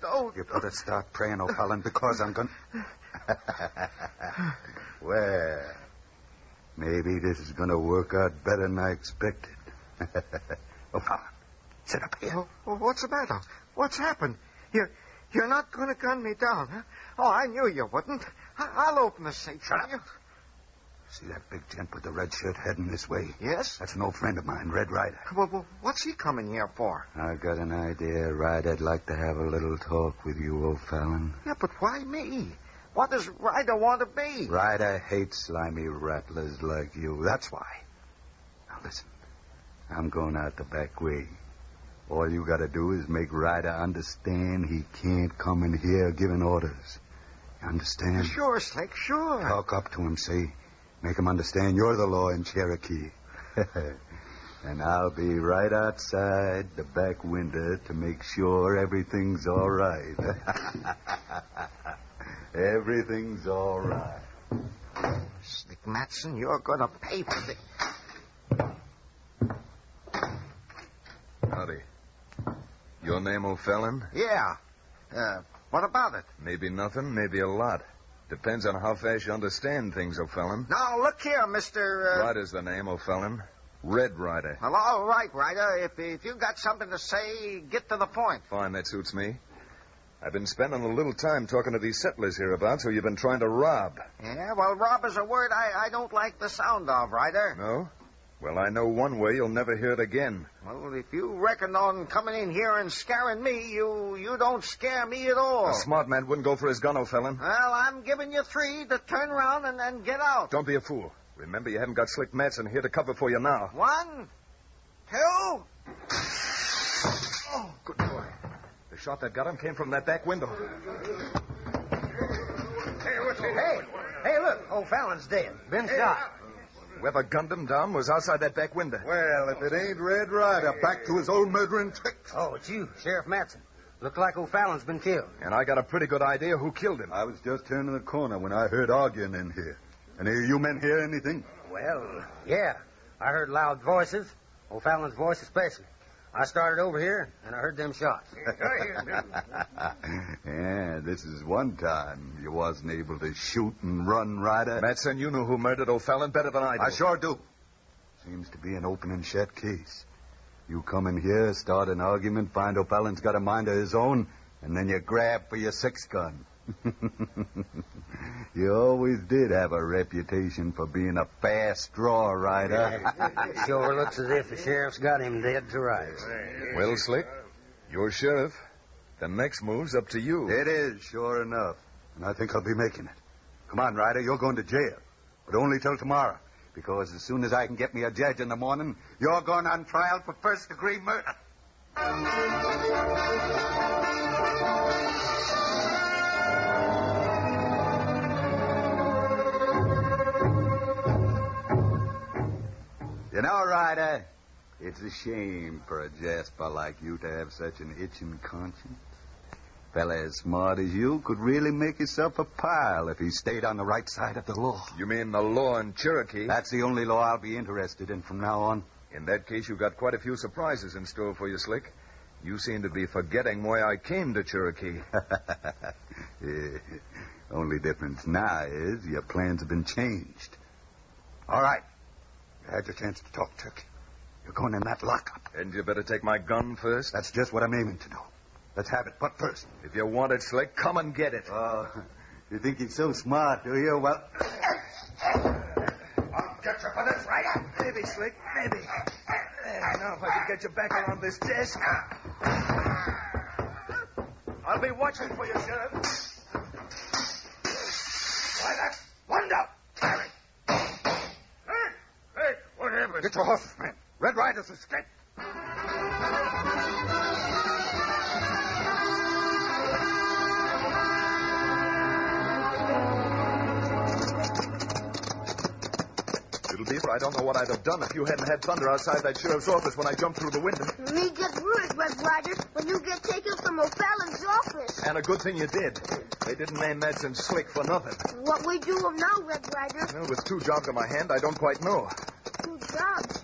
don't. You better start praying, O'Fallon, because I'm going... Well, maybe this is going to work out better than I expected. O'Fallon, sit up here. Oh, what's the matter? What's happened? You're not going to gun me down, huh? Oh, I knew you wouldn't. I'll open the safe. Shut up. See that big gent with the red shirt heading this way? Yes? That's an old friend of mine, Red Ryder. Well, what's he coming here for? I got an idea, Ryder. I'd like to have a little talk with you, O'Fallon. Yeah, but why me? What does Ryder want to be? Ryder hates slimy rattlers like you. That's why. Now, listen. I'm going out the back way. All you got to do is make Ryder understand he can't come in here giving orders. You understand? Sure, Slick, sure. Talk up to him, see? Make him understand you're the law in Cherokee. And I'll be right outside the back window to make sure everything's all right. Everything's all right. Slick Matson, you're going to pay for this. Howdy. Your name, O'Fallon? Yeah. What about it? Maybe nothing, maybe a lot. Depends on how fast you understand things, O'Fallon. Now, look here, Mr. Ryder's the name, O'Fallon. Red Ryder. Well, all right, Ryder. If you got something to say, get to the point. Fine, that suits me. I've been spending a little time talking to these settlers hereabouts who you've been trying to rob. Yeah, well, rob is a word I don't like the sound of, Ryder. No? Well, I know one way you'll never hear it again. Well, if you reckon on coming in here and scaring me, you don't scare me at all. A smart man wouldn't go for his gun, O'Fallon. Well, I'm giving you 3 to turn around and then get out. Don't be a fool. Remember, you haven't got Slick Matson here to cover for you now. 1, 2... Oh, good boy. The shot that got him came from that back window. Hey, look. O'Fallon's dead. Been shot. Whoever gunned him down was outside that back window. Well, if it ain't Red Ryder, back to his old murdering tricks. Oh, it's you, Sheriff Matson. Look like O'Fallon's been killed. And I got a pretty good idea who killed him. I was just turning the corner when I heard arguing in here. Any of you men hear anything? Well, yeah. I heard loud voices. O'Fallon's voice especially. I started over here, and I heard them shots. Yeah, this is one time you wasn't able to shoot and run, Ryder. Matson, you knew who murdered O'Fallon better than I do. I sure do. Seems to be an open and shut case. You come in here, start an argument, find O'Fallon's got a mind of his own, and then you grab for your 6-gun. You always did have a reputation for being a fast draw, Ryder. Sure looks as if the sheriff's got him dead to rights. Well, Slick, you're sheriff. The next move's up to you. It is, sure enough. And I think I'll be making it. Come on, Ryder, you're going to jail. But only till tomorrow. Because as soon as I can get me a judge in the morning, you're going on trial for first-degree murder. You know, Ryder, it's a shame for a jasper like you to have such an itching conscience. Fella as smart as you could really make himself a pile if he stayed on the right side of the law. You mean the law in Cherokee? That's the only law I'll be interested in from now on. In that case, you've got quite a few surprises in store for you, Slick. You seem to be forgetting why I came to Cherokee. Only difference now is your plans have been changed. All right. You had your chance to talk, Turkey. You're going in that lockup. And you better take my gun first. That's just what I'm aiming to do. Let's have it. But first. If you want it, Slick, come and get it. Oh, you think you're so smart, do you? Well, I'll get you for this, Ryder. Maybe, Slick, maybe. Now, if I can get you back around this desk. I'll be watching for you, Sheriff. Why, that's wind up. Carry. Hey, what happened? Get your horses, man. Red Ryder's escaped. I don't know what I'd have done if you hadn't had thunder outside that sheriff's office when I jumped through the window. Me get worried, Red Ryder, when you get taken from O'Fallon's office. And a good thing you did. They didn't name Madsen Slick for nothing. What we do now, Red Ryder? Well, with 2 jobs in my hand, I don't quite know. 2 jobs?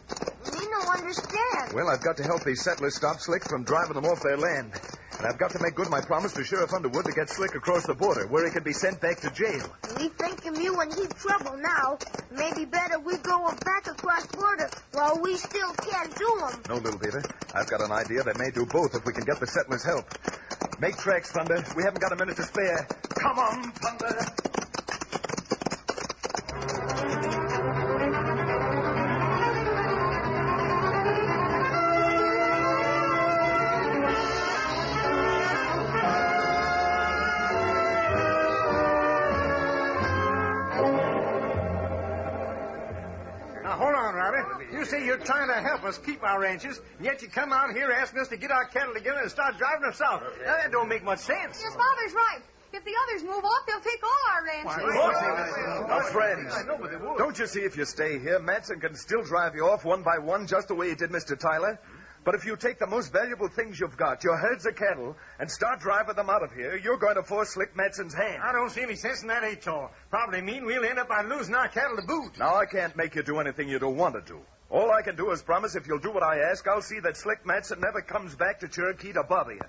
Me no understand. Well, I've got to help these settlers stop Slick from driving them off their land. And I've got to make good my promise to Sheriff Underwood to get Slick across the border, where he can be sent back to jail. We thinking you in heap trouble now. Maybe better we go back across border while we still can't do them. No, Little Beaver. I've got an idea that may do both if we can get the settlers' help. Make tracks, Thunder. We haven't got a minute to spare. Come on, Thunder. You say you're trying to help us keep our ranches, and yet you come out here asking us to get our cattle together and start driving them south. Now, that don't make much sense. Yes, Father's right. If the others move off, they'll take all our ranches. Now, friends, don't you see if you stay here, Madsen can still drive you off one by one just the way he did Mr. Tyler? But if you take the most valuable things you've got, your herds of cattle, and start driving them out of here, you're going to force Slick Madsen's hand. I don't see any sense in that, H.O. Probably mean we'll end up by losing our cattle to boot. Now, I can't make you do anything you don't want to do. All I can do is promise if you'll do what I ask, I'll see that Slick Madsen never comes back to Cherokee to bother you.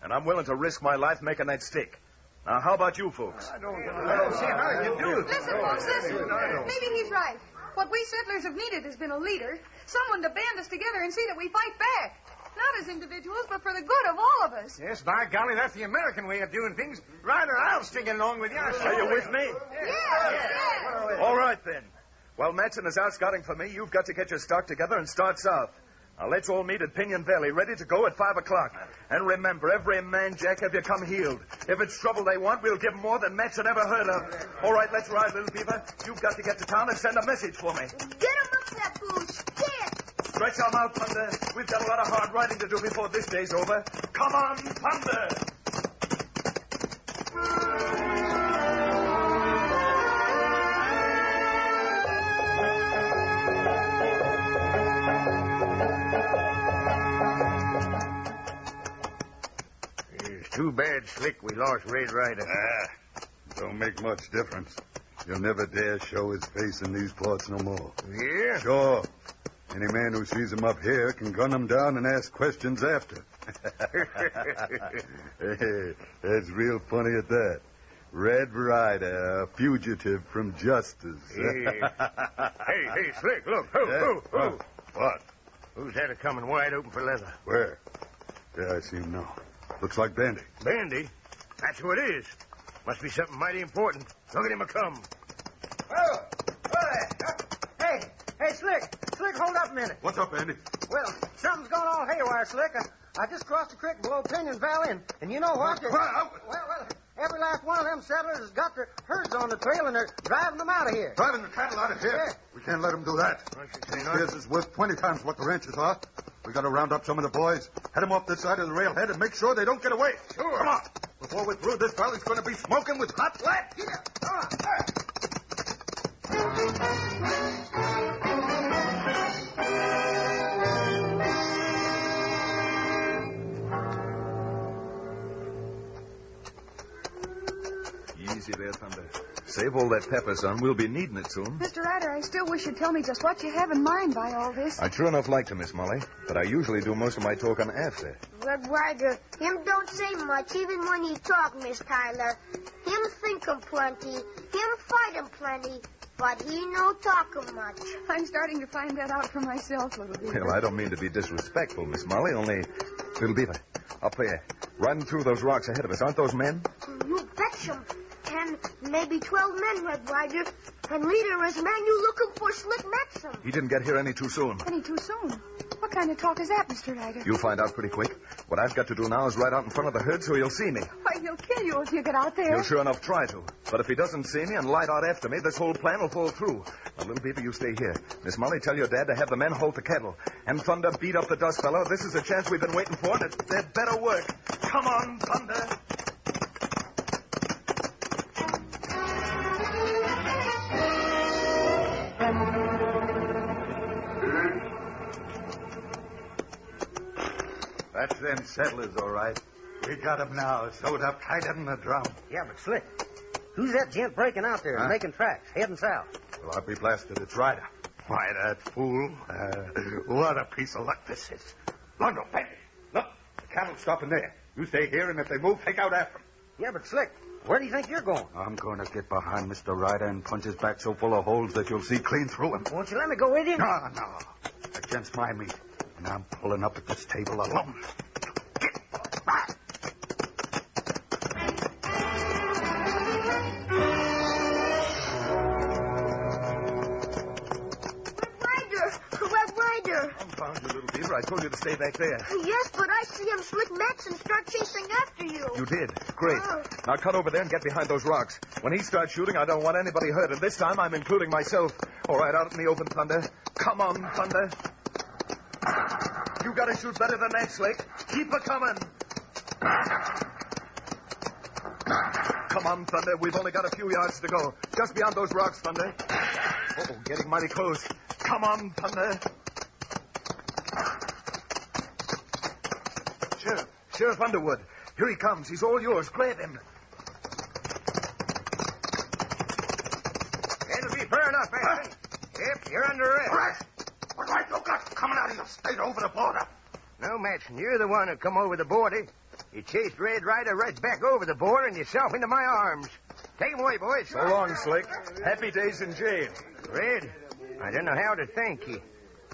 And I'm willing to risk my life making that stick. Now, how about you folks? I don't see how you do it. Listen, folks, listen. Maybe he's right. What we settlers have needed has been a leader, someone to band us together and see that we fight back. Not as individuals, but for the good of all of us. Yes, by golly, that's the American way of doing things. Ryder, I'll stick along with you. Are you with me? Yes. All right, then. While Madsen is out scouting for me, you've got to get your stock together and start south. Now, let's all meet at Pinion Valley, ready to go at 5 o'clock. And remember, every man, Jack, have you come healed. If it's trouble they want, we'll give them more than Madsen ever heard of. All right, let's ride, Little Beaver. You've got to get to town and send a message for me. Get him up that booze. Get. Stretch our mouth, Thunder. We've got a lot of hard riding to do before this day's over. Come on, Thunder! Too bad, Slick, we lost Red Ryder. Don't make much difference. You'll never dare show his face in these parts no more. Yeah? Sure. Any man who sees him up here can gun him down and ask questions after. That's real funny at that. Red Ryder, a fugitive from justice. Yeah. Hey, Slick, look. Who? What? Who's that coming wide open for leather? Where? Yeah, I see him now. Looks like Bandy. Bandy? That's who it is. Must be something mighty important. Look at him a-come. Oh, Hey, Slick, hold up a minute. What's up, Bandy? Well, something's gone all haywire, Slick. I just crossed the creek below Pinion Valley, and you know what? Well, every last one of them settlers has got their herds on the trail, and they're driving them out of here. Driving the cattle out of here? Yeah. We can't let them do that. This is worth 20 times what the ranches are. We got to round up some of the boys, head them off this side of the railhead, and make sure they don't get away. Sure. Come on. Before we're through, this valley's going to be smoking with hot lead. Here. Come on. there, Thunder. Save all that pepper, son. We'll be needing it soon. Mr. Ryder, I still wish you'd tell me just what you have in mind by all this. I'd sure enough like to, Miss Molly, but I usually do most of my talking after. Red Ryder, him don't say much, even when he talk, Miss Tyler. Him thinkin' plenty, him fightin' plenty, but he no talkin' much. I'm starting to find that out for myself, Little Beaver. Well, I don't mean to be disrespectful, Miss Molly, only... Little Beaver, up there, riding through those rocks ahead of us, aren't those men? You betcha. 10, maybe 12 men, Red Ryder. And leader is man you looking for Slick Maxim. He didn't get here any too soon. Any too soon? What kind of talk is that, Mr. Ryder? You'll find out pretty quick. What I've got to do now is ride out in front of the herd so he'll see me. Why, he'll kill you if you get out there. He'll sure enough try to. But if he doesn't see me and light out after me, this whole plan will fall through. Now, Little Beaver, you stay here. Miss Molly, tell your dad to have the men halt the cattle. And Thunder, beat up the dust fellow. This is a chance we've been waiting for, and it better work. Come on, Thunder. That's them settlers, all right. We got 'em now, sewed up tighter than a drum. Yeah, but Slick, who's that gent breaking out there and making tracks, heading south? Well, I'll be blasted, it's Ryder. Why, that fool. What a piece of luck this is. Londo, hey, look, the cattle's stopping there. You stay here, and if they move, take out after them. Yeah, but Slick, where do you think you're going? I'm going to get behind Mr. Ryder and punch his back so full of holes that you'll see clean through him. Won't you let me go with you? No. Against my meat. And I'm pulling up at this table alone. Red Ryder. Confound you, Little Beaver. I told you to stay back there. Yes, but I see him Slick Maxim start chasing after you. You did. Great. Now cut over there and get behind those rocks. When he starts shooting, I don't want anybody hurt, and this time I'm including myself. All right, out in the open, Thunder. Come on, Thunder. You gotta shoot better than that, Slick. Keep a coming. Come on, Thunder. We've only got a few yards to go. Just beyond those rocks, Thunder. Oh, getting mighty close. Come on, Thunder. Sheriff Underwood. Here he comes. He's all yours. Grab him. It'll be fair enough, eh? Yep, you're under arrest. What right you got coming out of your state over the border? No, Matson, you're the one who come over the border. You chased Red Ryder right back over the border and yourself into my arms. Take him away, boys. So long, Slick. Happy days in jail. Red, I don't know how to thank you.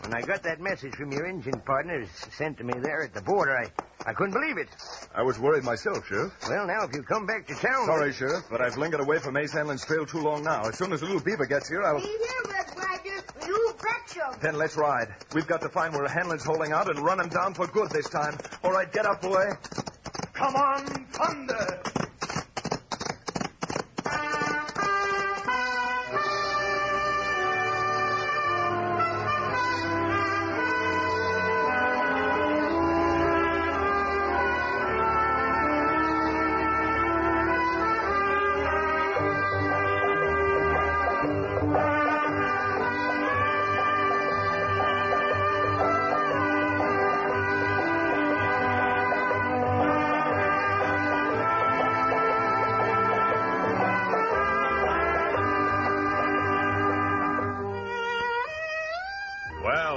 When I got that message from your engine partners sent to me there at the border, I couldn't believe it. I was worried myself, Sheriff. Well, now, if you come back to town... Sorry, Sheriff, but I've lingered away from Ace Hanlon's trail too long now. As soon as Little Beaver gets here, I'll... Be here, Red Ryder. You betcha. Then let's ride. We've got to find where Hanlon's holding out and run him down for good this time. All right, get up, boy. Come on, Thunder!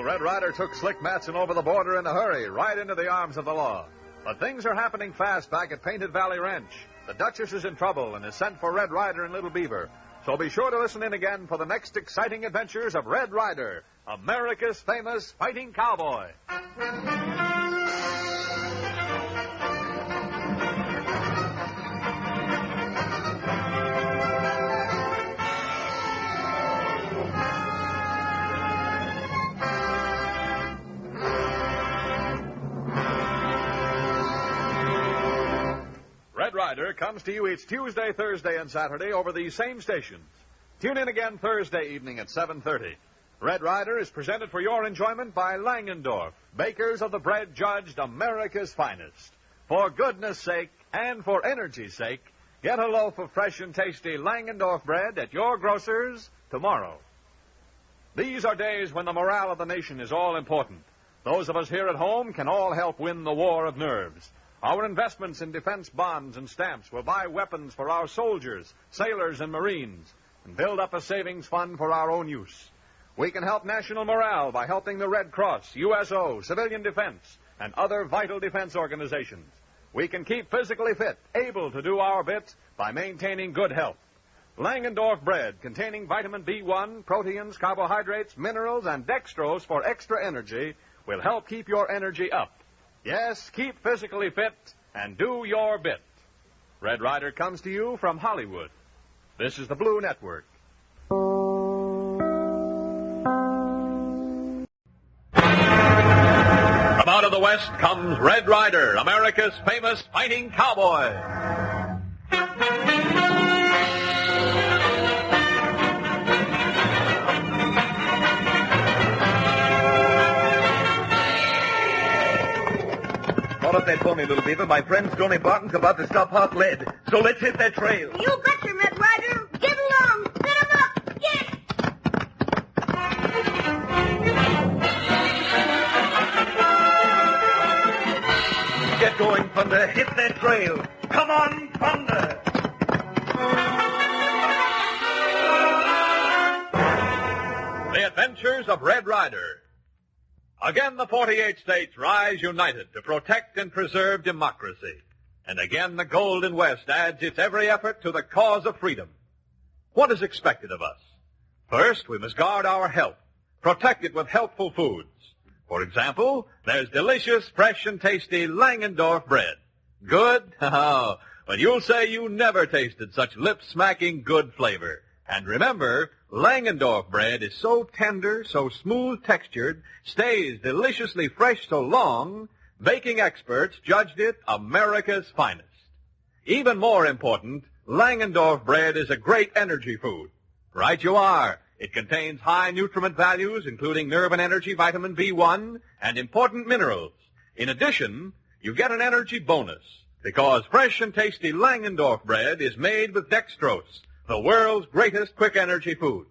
Red Ryder took Slick Matson over the border in a hurry, right into the arms of the law. But things are happening fast back at Painted Valley Ranch. The Duchess is in trouble and is sent for Red Ryder and Little Beaver. So be sure to listen in again for the next exciting adventures of Red Ryder, America's famous fighting cowboy. Red Ryder comes to you each Tuesday, Thursday, and Saturday over these same stations. Tune in again Thursday evening at 7:30. Red Ryder is presented for your enjoyment by Langendorf, bakers of the bread judged America's finest. For goodness sake and for energy's sake, get a loaf of fresh and tasty Langendorf bread at your grocer's tomorrow. These are days when the morale of the nation is all important. Those of us here at home can all help win the war of nerves. Our investments in defense bonds and stamps will buy weapons for our soldiers, sailors, and Marines, and build up a savings fund for our own use. We can help national morale by helping the Red Cross, USO, Civilian Defense, and other vital defense organizations. We can keep physically fit, able to do our bit by maintaining good health. Langendorf bread, containing vitamin B1, proteins, carbohydrates, minerals, and dextrose for extra energy, will help keep your energy up. Yes, keep physically fit and do your bit. Red Ryder comes to you from Hollywood. This is the Blue Network. From out of the West comes Red Ryder, America's famous fighting cowboy. Call up that pony, little beaver. My friend Stony Barton's about to stop hot lead. So let's hit that trail. You betcha, Red Ryder. Get along. Set him up. Get! Get going, Thunder. Hit that trail. Come on, Thunder. The Adventures of Red Ryder. Again, the 48 states rise united to protect and preserve democracy. And again, the Golden West adds its every effort to the cause of freedom. What is expected of us? First, we must guard our health, protect it with healthful foods. For example, there's delicious, fresh, and tasty Langendorf bread. Good? Oh, but you'll say you never tasted such lip-smacking good flavor. And remember, Langendorf bread is so tender, so smooth-textured, stays deliciously fresh so long, baking experts judged it America's finest. Even more important, Langendorf bread is a great energy food. Right you are. It contains high nutriment values, including nerve and energy vitamin B1 and important minerals. In addition, you get an energy bonus, because fresh and tasty Langendorf bread is made with dextrose, the world's greatest quick energy food.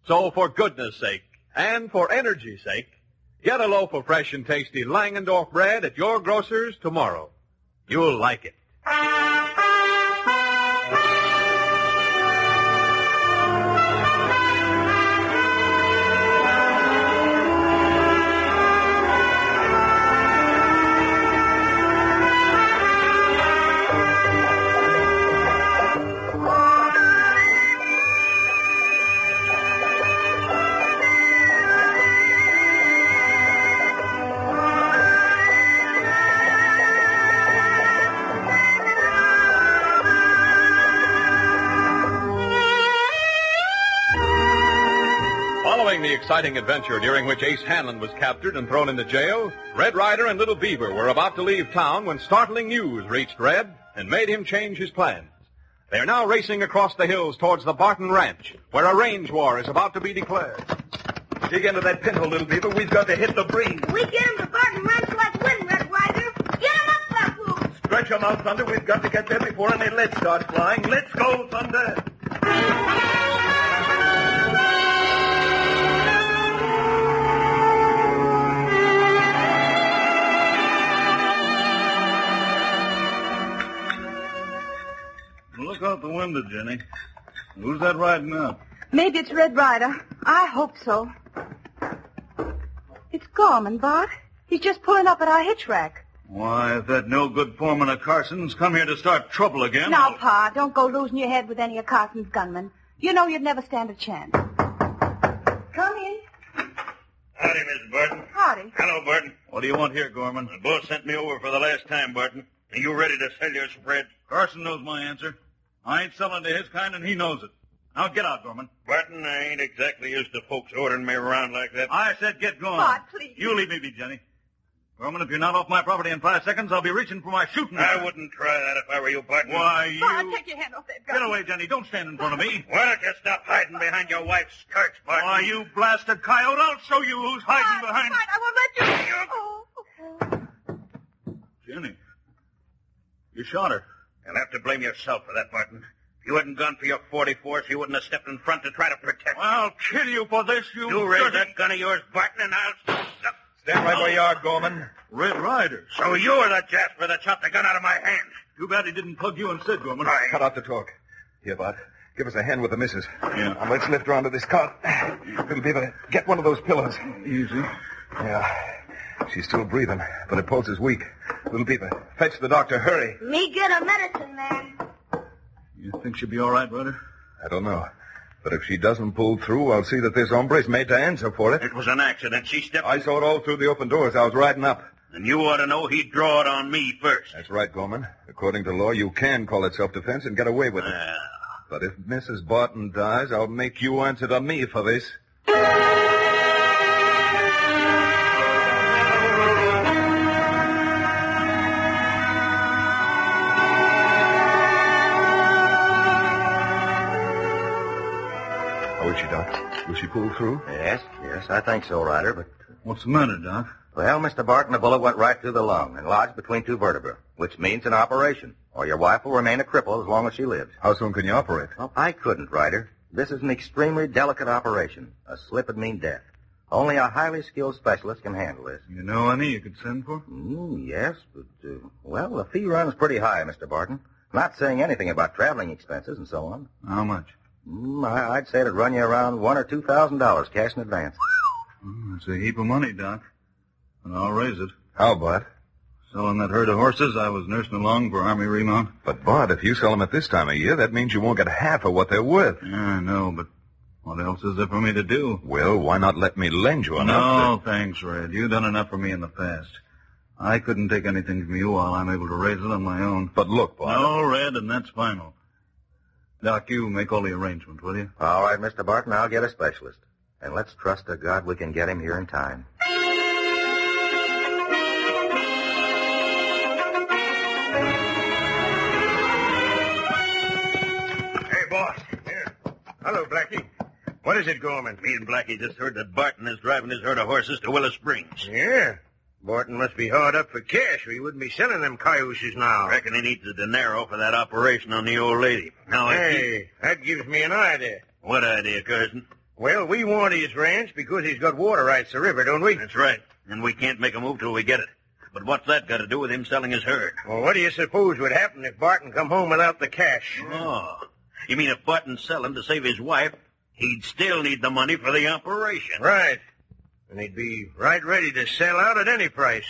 So for goodness sake, and for energy's sake, get a loaf of fresh and tasty Langendorf bread at your grocer's tomorrow. You'll like it. Following the exciting adventure during which Ace Hanlon was captured and thrown into jail, Red Ryder and Little Beaver were about to leave town when startling news reached Red and made him change his plans. They are now racing across the hills towards the Barton Ranch, where a range war is about to be declared. Dig into that pinhole, Little Beaver. We've got to hit the breeze. We get him to Barton Ranch like wind, Red Ryder. Get him up, Flappoo. Stretch 'em out, Thunder. We've got to get there before any lead starts flying. Let's go, Thunder. Look out the window, Jenny. Who's that riding up? Maybe it's Red Ryder. I hope so. It's Gorman, Bart. He's just pulling up at our hitch rack. Why, if that no-good foreman of Carson's come here to start trouble again... Now, Pa, don't go losing your head with any of Carson's gunmen. You know you'd never stand a chance. Come in. Howdy, Mrs. Barton. Howdy. Hello, Barton. What do you want here, Gorman? The boss sent me over for the last time, Barton. Are you ready to sell your spread? Carson knows my answer. I ain't selling to his kind, and he knows it. Now get out, Gorman. Barton, I ain't exactly used to folks ordering me around like that. I said get going. Bart, please. You leave me be, Jenny. Gorman, if you're not off my property in 5 seconds, I'll be reaching for my shooting knife. I wouldn't try that if I were you, Barton. Why, you... Bart, take your hand off that gun. Get away, Jenny. Don't stand in front of me. Why don't you stop hiding behind your wife's skirts, Barton? Why, you blasted coyote, I'll show you who's hiding behind... Bart, I won't let you... Jenny, you shot her. You'll have to blame yourself for that, Barton. If you hadn't gone for your 44, you wouldn't have stepped in front to try to protect I'll kill you for this, you... You raise that gun of yours, Barton, and I'll... Stand right where you are, Gorman. Red Ryder. So you're the Jasper that shot the gun out of my hand. Too bad he didn't plug you instead, Gorman. Cut out the talk. Here, Bud. Give us a hand with the missus. Yeah. Now, let's lift her onto this cot. Little Beaver, get one of those pillows. Easy. Yeah. She's still breathing, but her pulse is weak. Little Beaver, fetch the doctor. Hurry. Me get a medicine man. You think she'll be all right, Ryder? I don't know. But if she doesn't pull through, I'll see that this hombre's made to answer for it. It was an accident. She stepped... I saw it all through the open doors. I was riding up. And you ought to know he'd draw it on me first. That's right, Gorman. According to law, you can call it self-defense and get away with it. But if Mrs. Barton dies, I'll make you answer to me for this. How is she, Doc? Will she pull through? Yes, I think so, Ryder, but... What's the matter, Doc? Well, Mr. Barton, the bullet went right through the lung and lodged between two vertebrae, which means an operation, or your wife will remain a cripple as long as she lives. How soon can you operate? Well, I couldn't, Ryder. This is an extremely delicate operation. A slip would mean death. Only a highly skilled specialist can handle this. You know any you could send for? Yes, but, well, the fee runs pretty high, Mr. Barton. Not saying anything about traveling expenses and so on. How much? I'd say it'd run you around $1,000 or $2,000 cash in advance. It's a heap of money, Doc. But I'll raise it. How, Bud? Selling that herd of horses I was nursing along for Army remount. But, Bud, if you sell them at this time of year, that means you won't get half of what they're worth. Yeah, I know, but what else is there for me to do? Well, why not let me lend you enough? No, thanks, Red. You've done enough for me in the past. I couldn't take anything from you while I'm able to raise it on my own. But look, Bud. No, Red, and that's final. Doc, you make all the arrangements, will you? All right, Mr. Barton, I'll get a specialist. And let's trust to God we can get him here in time. Hey, boss. Here. Hello, Blackie. What is it, Gorman? Me and Blackie just heard that Barton is driving his herd of horses to Willow Springs. Yeah. Barton must be hard up for cash, or he wouldn't be selling them cayuses now. Reckon he needs the dinero for that operation on the old lady. Now, hey, that gives me an idea. What idea, Carson? Well, we want his ranch because he's got water rights to the river, don't we? That's right. And we can't make a move till we get it. But what's that got to do with him selling his herd? Well, what do you suppose would happen if Barton come home without the cash? Oh. You mean if Barton's selling to save his wife, he'd still need the money for the operation? Right. And he'd be right ready to sell out at any price.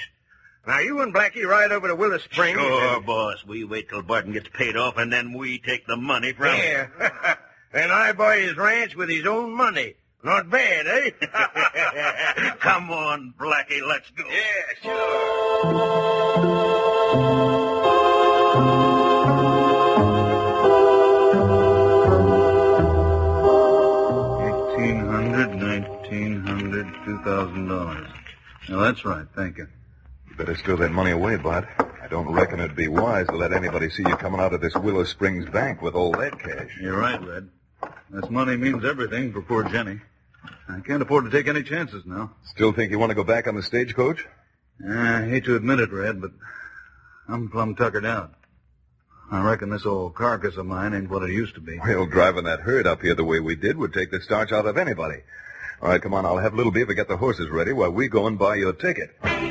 Now, you and Blackie ride over to Willow Springs. Sure, boss. We wait till Barton gets paid off, and then we take the money from him. Yeah. Then I buy his ranch with his own money. Not bad, eh? Come on, Blackie, let's go. Yeah, sure. $1,800, Now, that's right. Thank you. You better steal that money away, Bud. I don't reckon it'd be wise to let anybody see you coming out of this Willow Springs bank with all that cash. You're right, Red. This money means everything for poor Jenny. I can't afford to take any chances now. Still think you want to go back on the stagecoach? I hate to admit it, Red, but I'm plumb tuckered out. I reckon this old carcass of mine ain't what it used to be. Well, driving that herd up here the way we did would take the starch out of anybody. All right, come on. I'll have Little Beaver get the horses ready while we go and buy your ticket. What'd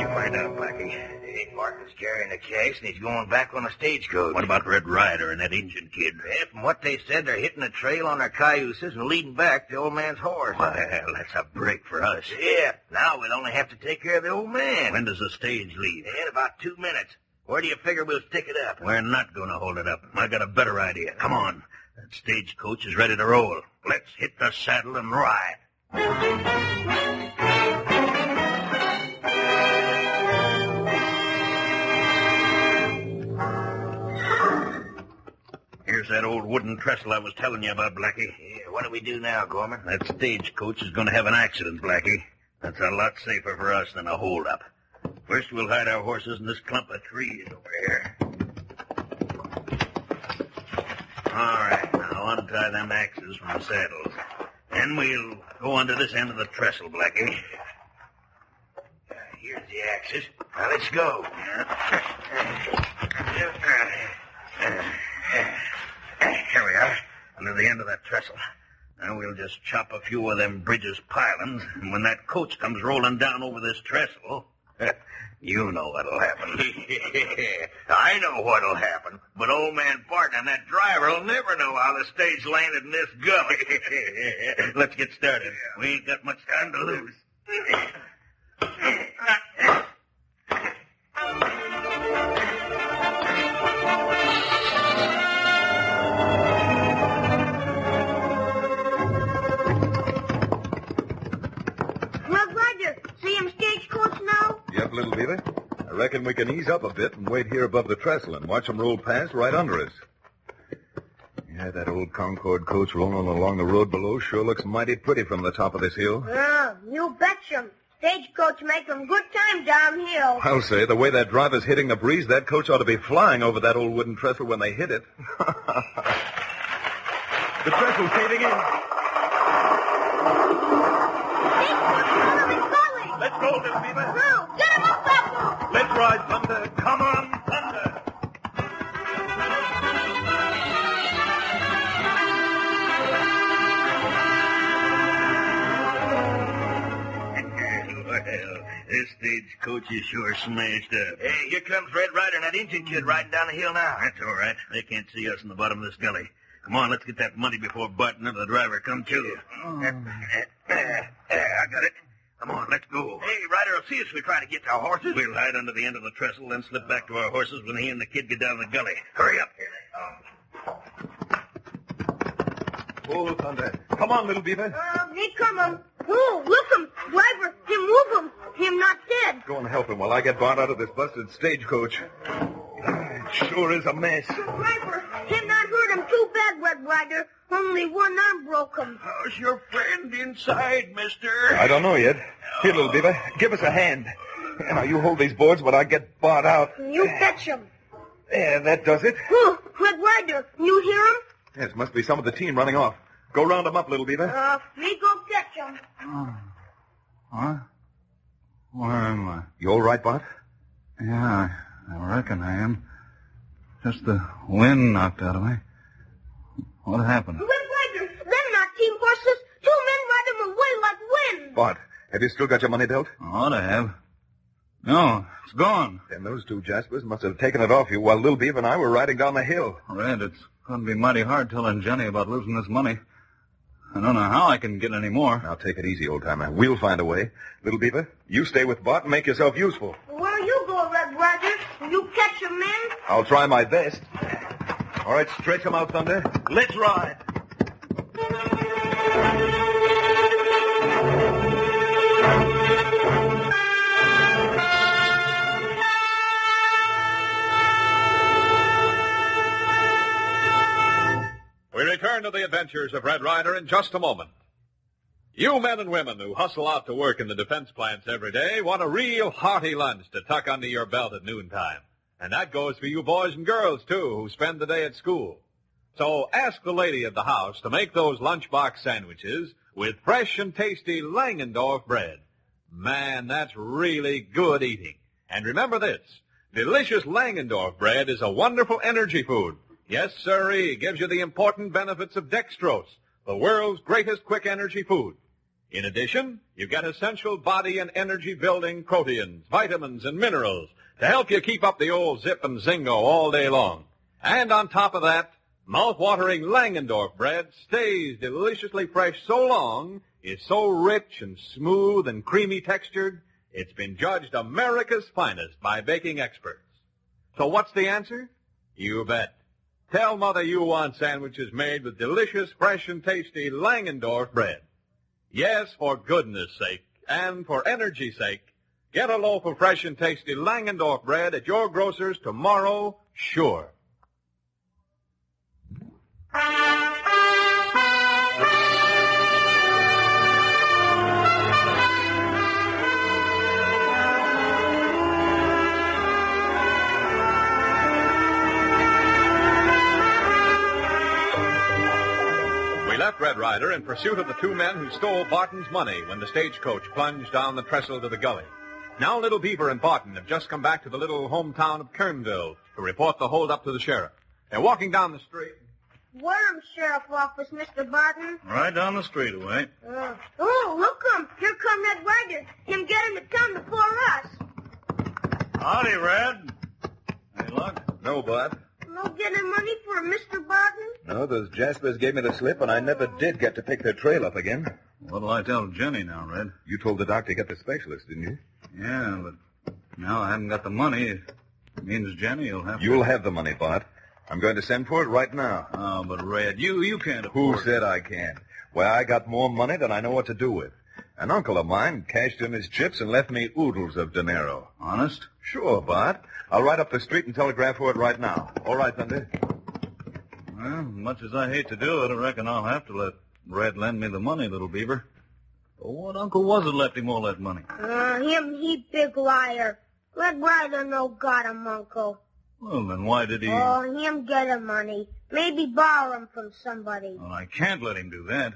you find out, Blackie? Martin's carrying the cash, and he's going back on a stagecoach. What about Red Ryder and that Injun kid? Yeah, from what they said, they're hitting a trail on their cayuses and leading back the old man's horse. Well, that's a break for us. Yeah, now we'll only have to take care of the old man. When does the stage leave? In about 2 minutes. Where do you figure we'll stick it up? We're not going to hold it up. I got a better idea. Come on. That stagecoach is ready to roll. Let's hit the saddle and ride. Here's that old wooden trestle I was telling you about, Blackie. Yeah, what do we do now, Gorman? That stagecoach is going to have an accident, Blackie. That's a lot safer for us than a holdup. First, we'll hide our horses in this clump of trees over here. All right, now untie them axes from the saddles. Then we'll go under this end of the trestle, Blackie. Here's the axes. Now, let's go. Here we are, under the end of that trestle. And we'll just chop a few of them bridges pilings, and when that coach comes rolling down over this trestle, you know what'll happen. I know what'll happen, but old man Barton and that driver will never know how the stage landed in this gully. Let's get started. We ain't got much time to lose. Red Ryder, see him stagecoach now? Yep, little beaver. I reckon we can ease up a bit and wait here above the trestle and watch them roll past right under us. Yeah, that old Concord coach rolling along the road below sure looks mighty pretty from the top of this hill. Yeah, you betcha. Stagecoach make 'em good time downhill. I'll say, the way that driver's hitting the breeze, that coach ought to be flying over that old wooden trestle when they hit it. The trestle's caving in. Let's go, little beaver. Now, get him up that wall. Let's ride, Thunder. Come on, Thunder. Well, this stagecoach is sure smashed up. Hey, here comes Red Ryder and that Indian kid riding down the hill now. That's all right. They can't see us in the bottom of this gully. Come on, let's get that money before Barton or the driver come to. I got it. Come on, let's go. Hey, Ryder will see us if we try to get to our horses. We'll hide under the end of the trestle, then slip back to our horses when he and the kid get down the gully. Hurry up. Oh, Thunder. Come on, little beaver. He come. Oh, look him. Driver, him move him. Him not dead. Go and help him while I get Bart out of this busted stagecoach. It sure is a mess. Driver, him not hurt him too bad, Red Ryder. Only one arm broke him. How's your friend inside, mister? I don't know yet. Here, little beaver, give us a hand. Now, you hold these boards while I get Bart out. You fetch him. There, that does it. Oh, Red Ryder, you hear him? Yes, must be some of the team running off. Go round them up, little beaver. Me go catch him. What? Where am I? You all right, Bart? Yeah, I reckon I am. Just the wind knocked out of me. What happened? Red Ryder, them not team horses. 2 men ride them away like wind. Bart, have you still got your money belt? Ought to have. No, it's gone. Then those two Jaspers must have taken it off you while Little Beaver and I were riding down the hill. Red, it's going to be mighty hard telling Jenny about losing this money. I don't know how I can get any more. Now, take it easy, old-timer. We'll find a way. Little Beaver, you stay with Bart and make yourself useful. Where you go, Red Ryder? You catch a man? I'll try my best. All right, stretch him out, Thunder. Let's ride. We return to the adventures of Red Ryder in just a moment. You men and women who hustle out to work in the defense plants every day want a real hearty lunch to tuck under your belt at noontime. And that goes for you boys and girls, too, who spend the day at school. So ask the lady of the house to make those lunchbox sandwiches with fresh and tasty Langendorf bread. Man, that's really good eating. And remember this, delicious Langendorf bread is a wonderful energy food. Yes, sirree, gives you the important benefits of dextrose, the world's greatest quick energy food. In addition, you get essential body and energy-building proteins, vitamins, and minerals to help you keep up the old zip and zingo all day long. And on top of that, mouth-watering Langendorf bread stays deliciously fresh so long, is so rich and smooth and creamy textured, it's been judged America's finest by baking experts. So what's the answer? You bet. Tell Mother you want sandwiches made with delicious, fresh, and tasty Langendorf bread. Yes, for goodness sake, and for energy's sake, get a loaf of fresh and tasty Langendorf bread at your grocer's tomorrow, sure. We left Red Ryder in pursuit of the 2 men who stole Barton's money when the stagecoach plunged down the trestle to the gully. Now Little Beaver and Barton have just come back to the little hometown of Kernville to report the holdup to the sheriff. They're walking down the street. Where Sheriff Office, Mr. Barton? Right down the street away. Oh, look him. Here come Red Ryder. Him getting to town before us. Howdy, Red. Any luck? No, Bud. No getting money for Mr. Barton? No, those Jaspers gave me the slip, and I never did get to pick their trail up again. What'll I tell Jenny now, Red? You told the doc to get the specialist, didn't you? Yeah, but now I haven't got the money. It means Jenny will have to... You'll have the money, Bart. I'm going to send for it right now. Oh, but Red, you can't afford... Who said I can't? Well, I got more money than I know what to do with. An uncle of mine cashed in his chips and left me oodles of dinero. Honest? Sure, Bart. I'll ride up the street and telegraph for it right now. All right, Thunder? Well, much as I hate to do it, I reckon I'll have to let Red lend me the money, little beaver. But what uncle was it left him all that money? He big liar. Red Ryder no got him, Uncle. Well, then why did he... Oh, him get him money. Maybe borrow him from somebody. Well, I can't let him do that.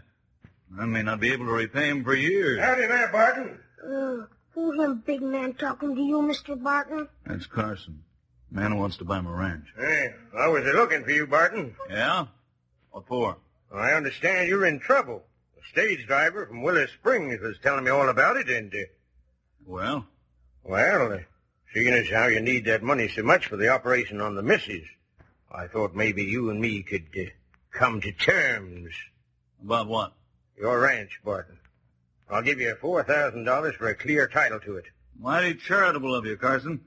I may not be able to repay him for years. Howdy there, Barton. Who him big man talking to you, Mr. Barton? That's Carson. Man who wants to buy my ranch. Hey, I was looking for you, Barton. Yeah? What for? I understand you're in trouble. The stage driver from Willis Springs was telling me all about it, didn't he? Well? Well, seeing as how you need that money so much for the operation on the missus, I thought maybe you and me could come to terms. About what? Your ranch, Barton. I'll give you $4,000 for a clear title to it. Mighty charitable of you, Carson,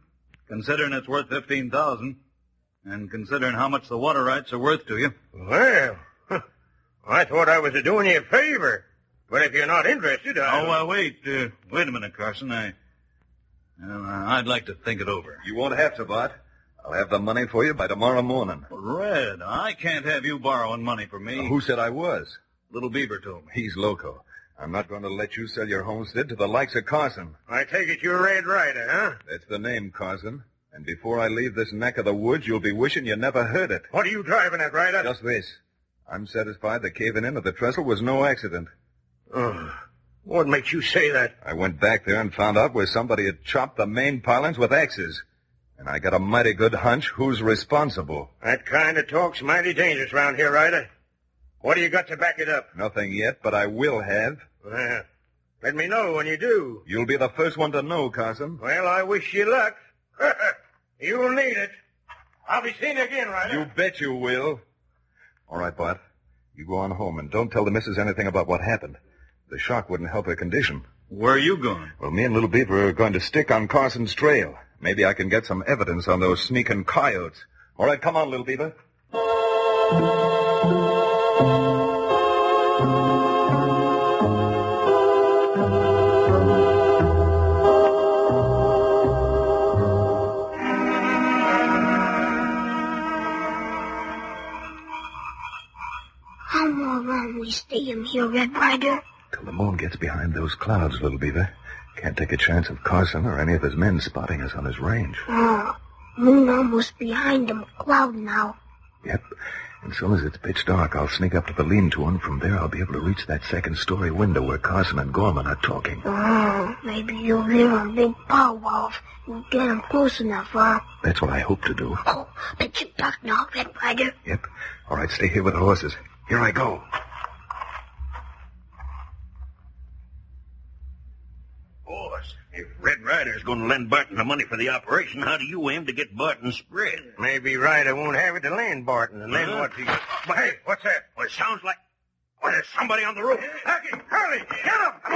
considering it's worth $15,000, and considering how much the water rights are worth to you. Well, I thought I was doing you a favor. But if you're not interested, wait a minute, Carson. I'd like to think it over. You won't have to, Bart. I'll have the money for you by tomorrow morning. Red, I can't have you borrowing money from me. Who said I was? Little Beaver told me. He's loco. I'm not going to let you sell your homestead to the likes of Carson. I take it you're Red Ryder, huh? That's the name, Carson. And before I leave this neck of the woods, you'll be wishing you never heard it. What are you driving at, Ryder? Just this. I'm satisfied the caving in of the trestle was no accident. Oh, what makes you say that? I went back there and found out where somebody had chopped the main pilings with axes. And I got a mighty good hunch who's responsible. That kind of talk's mighty dangerous around here, Ryder. What do you got to back it up? Nothing yet, but I will have. Well, let me know when you do. You'll be the first one to know, Carson. Well, I wish you luck. You'll need it. I'll be seeing you again, Ryder. You bet you will. All right, Bart. You go on home and don't tell the missus anything about what happened. The shock wouldn't help her condition. Where are you going? Well, me and Little Beaver are going to stick on Carson's trail. Maybe I can get some evidence on those sneaking coyotes. All right, come on, Little Beaver. How more long we stay in here, Red Ryder? Till the moon gets behind those clouds, Little Beaver. Can't take a chance of Carson or any of his men spotting us on his range. Oh, moon almost behind them, cloud now. Yep. As soon as it's pitch dark, I'll sneak up to the lean-to, and from there I'll be able to reach that second-story window where Carson and Gorman are talking. Oh, maybe you'll hear a big powwow and get them close enough, huh? That's what I hope to do. Oh, pitch it dark now, Red Ryder. Yep. All right, stay here with the horses. Here I go. Boss, if Red Ryder's going to lend Barton the money for the operation, how do you aim to get Barton spread? Maybe Ryder won't have it to land Barton, and then what's he... Hey, what's that? Well, it sounds like... Well, there's somebody on the roof. Hacky, Hurley, get him! Come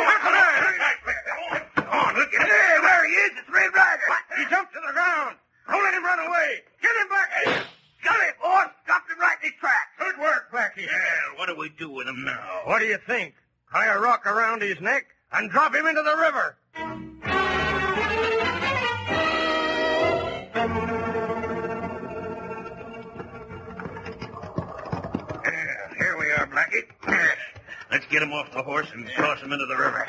on, look at him. Hey, there he is. It's Red Ryder. He jumped to the ground. Don't let him run away. Get him back. Got it, boss. Stopped him right in his tracks. Good work, Blackie. Well, what do we do with him now? What do you think? Tie a rock around his neck and drop him into the river. Here we are, Blackie. Let's get him off the horse and toss him into the river.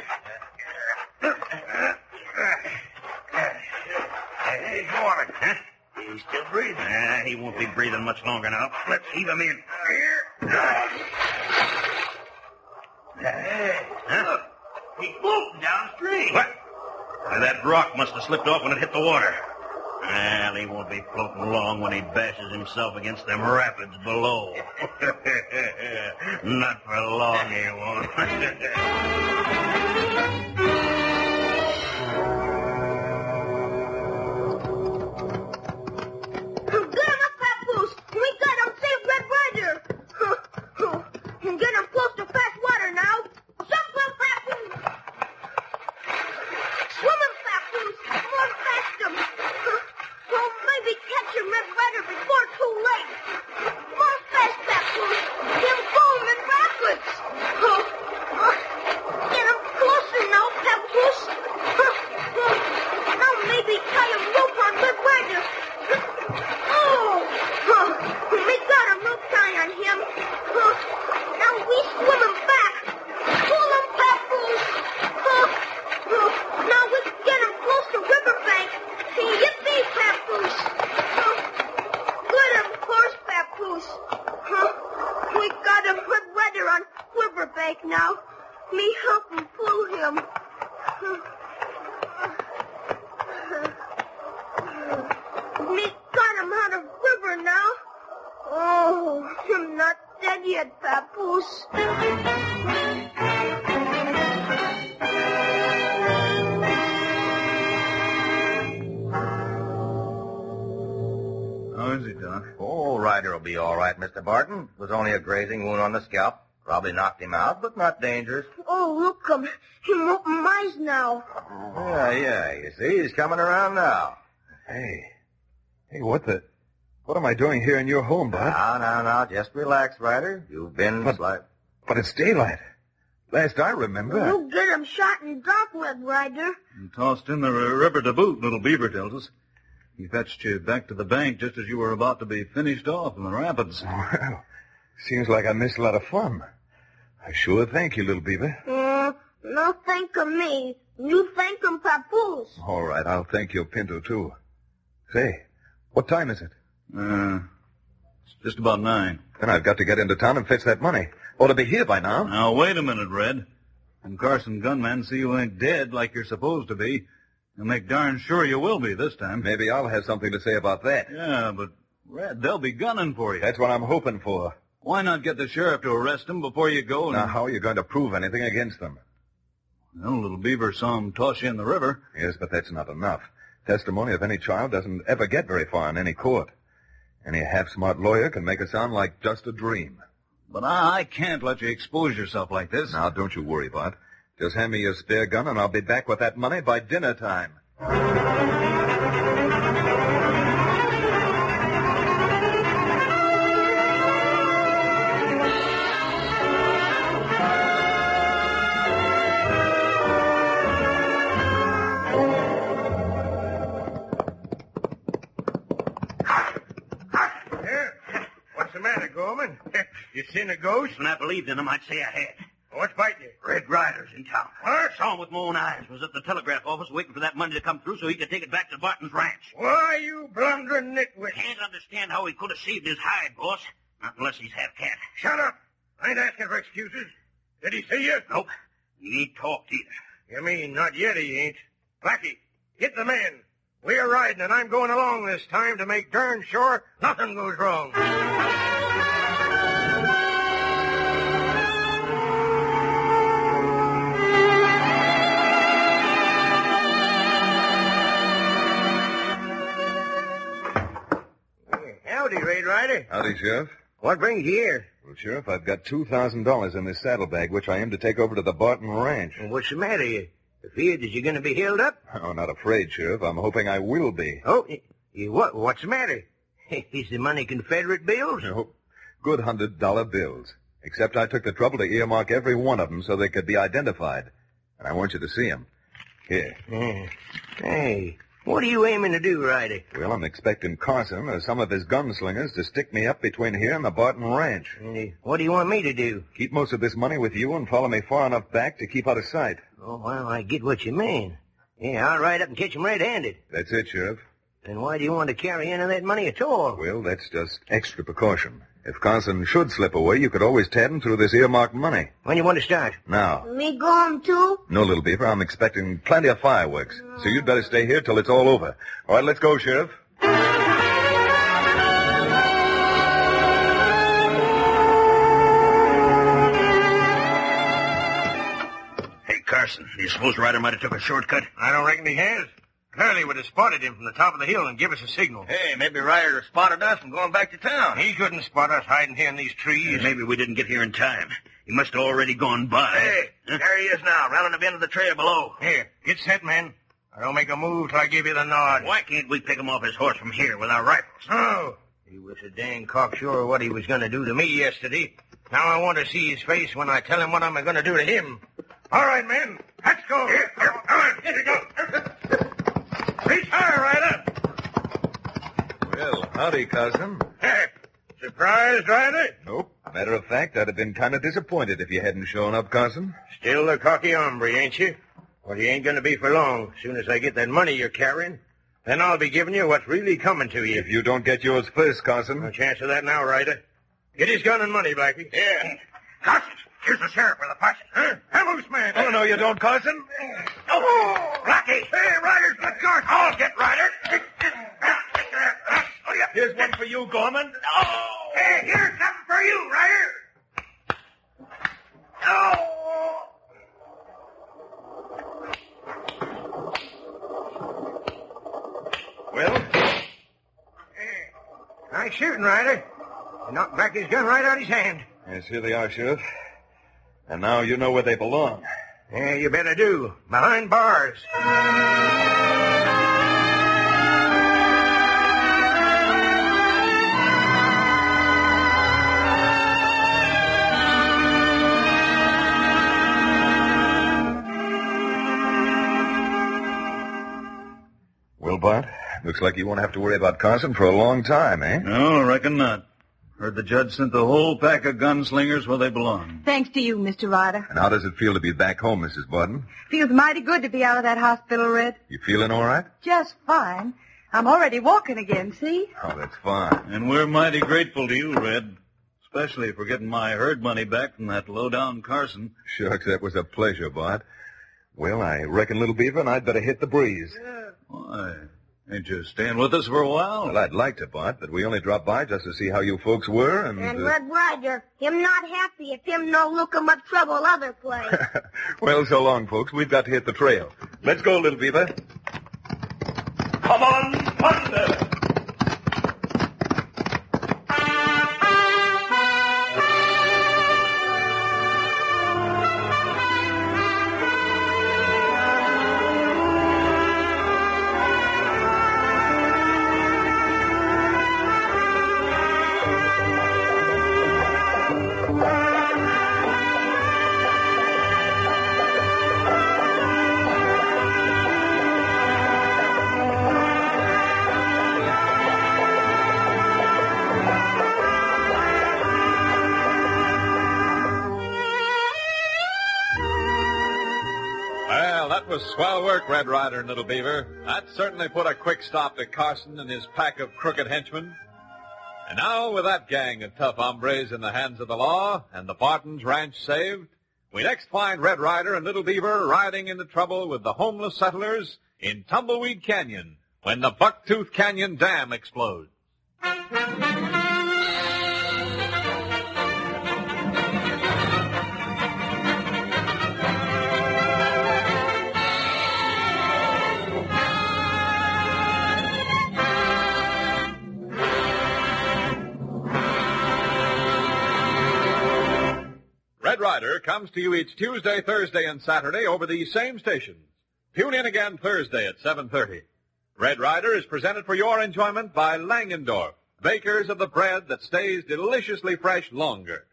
He's warming, huh? He's still breathing. He won't be breathing much longer now. Let's heave him in. Huh? He's floating downstream. What? Why, that rock must have slipped off when it hit the water. Well, he won't be floating along when he bashes himself against them rapids below. Not for long, he won't. Get him up, Papoose! We got him! Save Red Ryder! Get him close to fast water now! Jump up, Papoose! Swim him, Papoose! More fast him! Oh, maybe catch him, Red Ryder, before too late! More fast, Papoose! Him boom in rapids! Get him closer now, Papoose! Now maybe tie a rope on Red Ryder! We got a rope tie on him. Now we swim him back. Pull him, Papoose. Now we get him close to riverbank. Yippee, Papoose. Good him, horse, Papoose. We got him Red Ryder on riverbank now. Me help him pull him. Me got him out of river now. Oh, I'm not dead yet, Papoose. How is he, Doc? Oh, Ryder will be all right, Mr. Barton. It was only a grazing wound on the scalp. Probably knocked him out, but not dangerous. Oh, look him. Him open my eyes now. Yeah, you see, he's coming around now. Hey, what am I doing here in your home, Bud? Now, just relax, Ryder. You've been But it's daylight. Last I remember. You get him shot and drop, Red Ryder. And tossed in the river to boot, little Beaver tells us. He fetched you back to the bank just as you were about to be finished off in the rapids. Well, seems like I missed a lot of fun. I sure thank you, little Beaver. No thank of me. You thank him, Papoose. All right, I'll thank your Pinto, too. Say, what time is it? It's just about 9. Then I've got to get into town and fetch that money. Ought to be here by now. Now, wait a minute, Red. When Carson gunmen see you ain't dead like you're supposed to be, they'll make darn sure you will be this time. Maybe I'll have something to say about that. Yeah, but, Red, they'll be gunning for you. That's what I'm hoping for. Why not get the sheriff to arrest him before you go? Now, how are you going to prove anything against them? Well, little Beaver saw him toss you in the river. Yes, but that's not enough. Testimony of any child doesn't ever get very far in any court. Any half-smart lawyer can make it sound like just a dream. But I can't let you expose yourself like this. Now, don't you worry, Bart. Just hand me your spare gun, and I'll be back with that money by dinner time. You seen a ghost? When I believed in him, I'd say I had. What's biting you? Red Ryder's in town. What? Saw him with my own eyes. Was at the telegraph office waiting for that money to come through so he could take it back to Barton's ranch. Why, you blundering nitwit. Can't understand how he could have saved his hide, boss. Not unless he's half-cat. Shut up. I ain't asking for excuses. Did he see you? Nope. He ain't talked either. You mean not yet he ain't? Blackie, get the men. We're riding, and I'm going along this time to make darn sure nothing goes wrong. Howdy, Red Ryder. Howdy, Sheriff. What brings you here? Well, Sheriff, I've got $2,000 in this saddlebag, which I aim to take over to the Barton Ranch. Well, what's the matter? You feared that you're going to be held up? Oh, not afraid, Sheriff. I'm hoping I will be. Oh, what's the matter? Is the money Confederate bills? No, good $100 bills. Except I took the trouble to earmark every one of them so they could be identified. And I want you to see them. Here. Hey, what are you aiming to do, Ryder? Well, I'm expecting Carson or some of his gunslingers to stick me up between here and the Barton Ranch. What do you want me to do? Keep most of this money with you and follow me far enough back to keep out of sight. Oh, well, I get what you mean. Yeah, I'll ride up and catch him red-handed. That's it, Sheriff. Then why do you want to carry any of that money at all? Well, that's just extra precaution. If Carson should slip away, you could always tab him through this earmarked money. When you want to start? Now. Me go home, too? No, little beaver, I'm expecting plenty of fireworks. So you'd better stay here till it's all over. All right, let's go, Sheriff. Hey, Carson, do you suppose Ryder might have took a shortcut? I don't reckon he has. Clearly would have spotted him from the top of the hill and give us a signal. Hey, maybe Ryder spotted us and going back to town. He couldn't spot us hiding here in these trees. Maybe we didn't get here in time. He must have already gone by. Hey, there he is now, rounding the bend of the trail below. Here, get set, men. I don't make a move till I give you the nod. Why can't we pick him off his horse from here with our rifles? Oh, he was a dang cocksure of what he was going to do to me yesterday. Now I want to see his face when I tell him what I'm going to do to him. All right, men, let's go. Here, come on, here we go. Reach higher, Ryder. Well, howdy, Carson. Hey, surprised, Ryder? Nope. Matter of fact, I'd have been kind of disappointed if you hadn't shown up, Carson. Still the cocky hombre, ain't you? Well, you ain't going to be for long. As soon as I get that money you're carrying, then I'll be giving you what's really coming to you. If you don't get yours first, Carson. No chance of that now, Ryder. Get his gun and money, Blackie. Yeah. Carson, here's the sheriff with a posse. Huh? Hello, man. Oh, no, you don't, Carson. Oh, Blackie. Hey, Ryder's got Carson. I'll get Ryder. Here's one for you, Gorman. Oh. Hey, here's something for you, Ryder. Oh. Well? Hey, nice shooting, Ryder. You knocked Blackie's gun right out of his hand. Yes, here they are, Sheriff. And now you know where they belong. Yeah, you better do. Behind bars. Well, Bart, looks like you won't have to worry about Carson for a long time, eh? No, reckon not. Heard the judge sent the whole pack of gunslingers where they belong. Thanks to you, Mr. Ryder. And how does it feel to be back home, Mrs. Borden? Feels mighty good to be out of that hospital, Red. You feeling all right? Just fine. I'm already walking again, see? Oh, that's fine. And we're mighty grateful to you, Red. Especially for getting my herd money back from that low-down Carson. Shucks, that was a pleasure, Bart. Well, I reckon, Little Beaver, and I'd better hit the breeze. Why? Ain't you staying with us for a while? Well, I'd like to, Bart, but we only dropped by just to see how you folks were, and... And Red Ryder, him not happy if him no looking but trouble other place. Well, so long, folks. We've got to hit the trail. Let's go, Little Beaver. Come on, thunder! That was swell work, Red Ryder and Little Beaver. That certainly put a quick stop to Carson and his pack of crooked henchmen. And now, with that gang of tough hombres in the hands of the law and the Barton's ranch saved, we next find Red Ryder and Little Beaver riding into trouble with the homeless settlers in Tumbleweed Canyon when the Bucktooth Canyon Dam explodes. Red Ryder comes to you each Tuesday, Thursday, and Saturday over these same stations. Tune in again Thursday at 7:30. Red Ryder is presented for your enjoyment by Langendorf, bakers of the bread that stays deliciously fresh longer.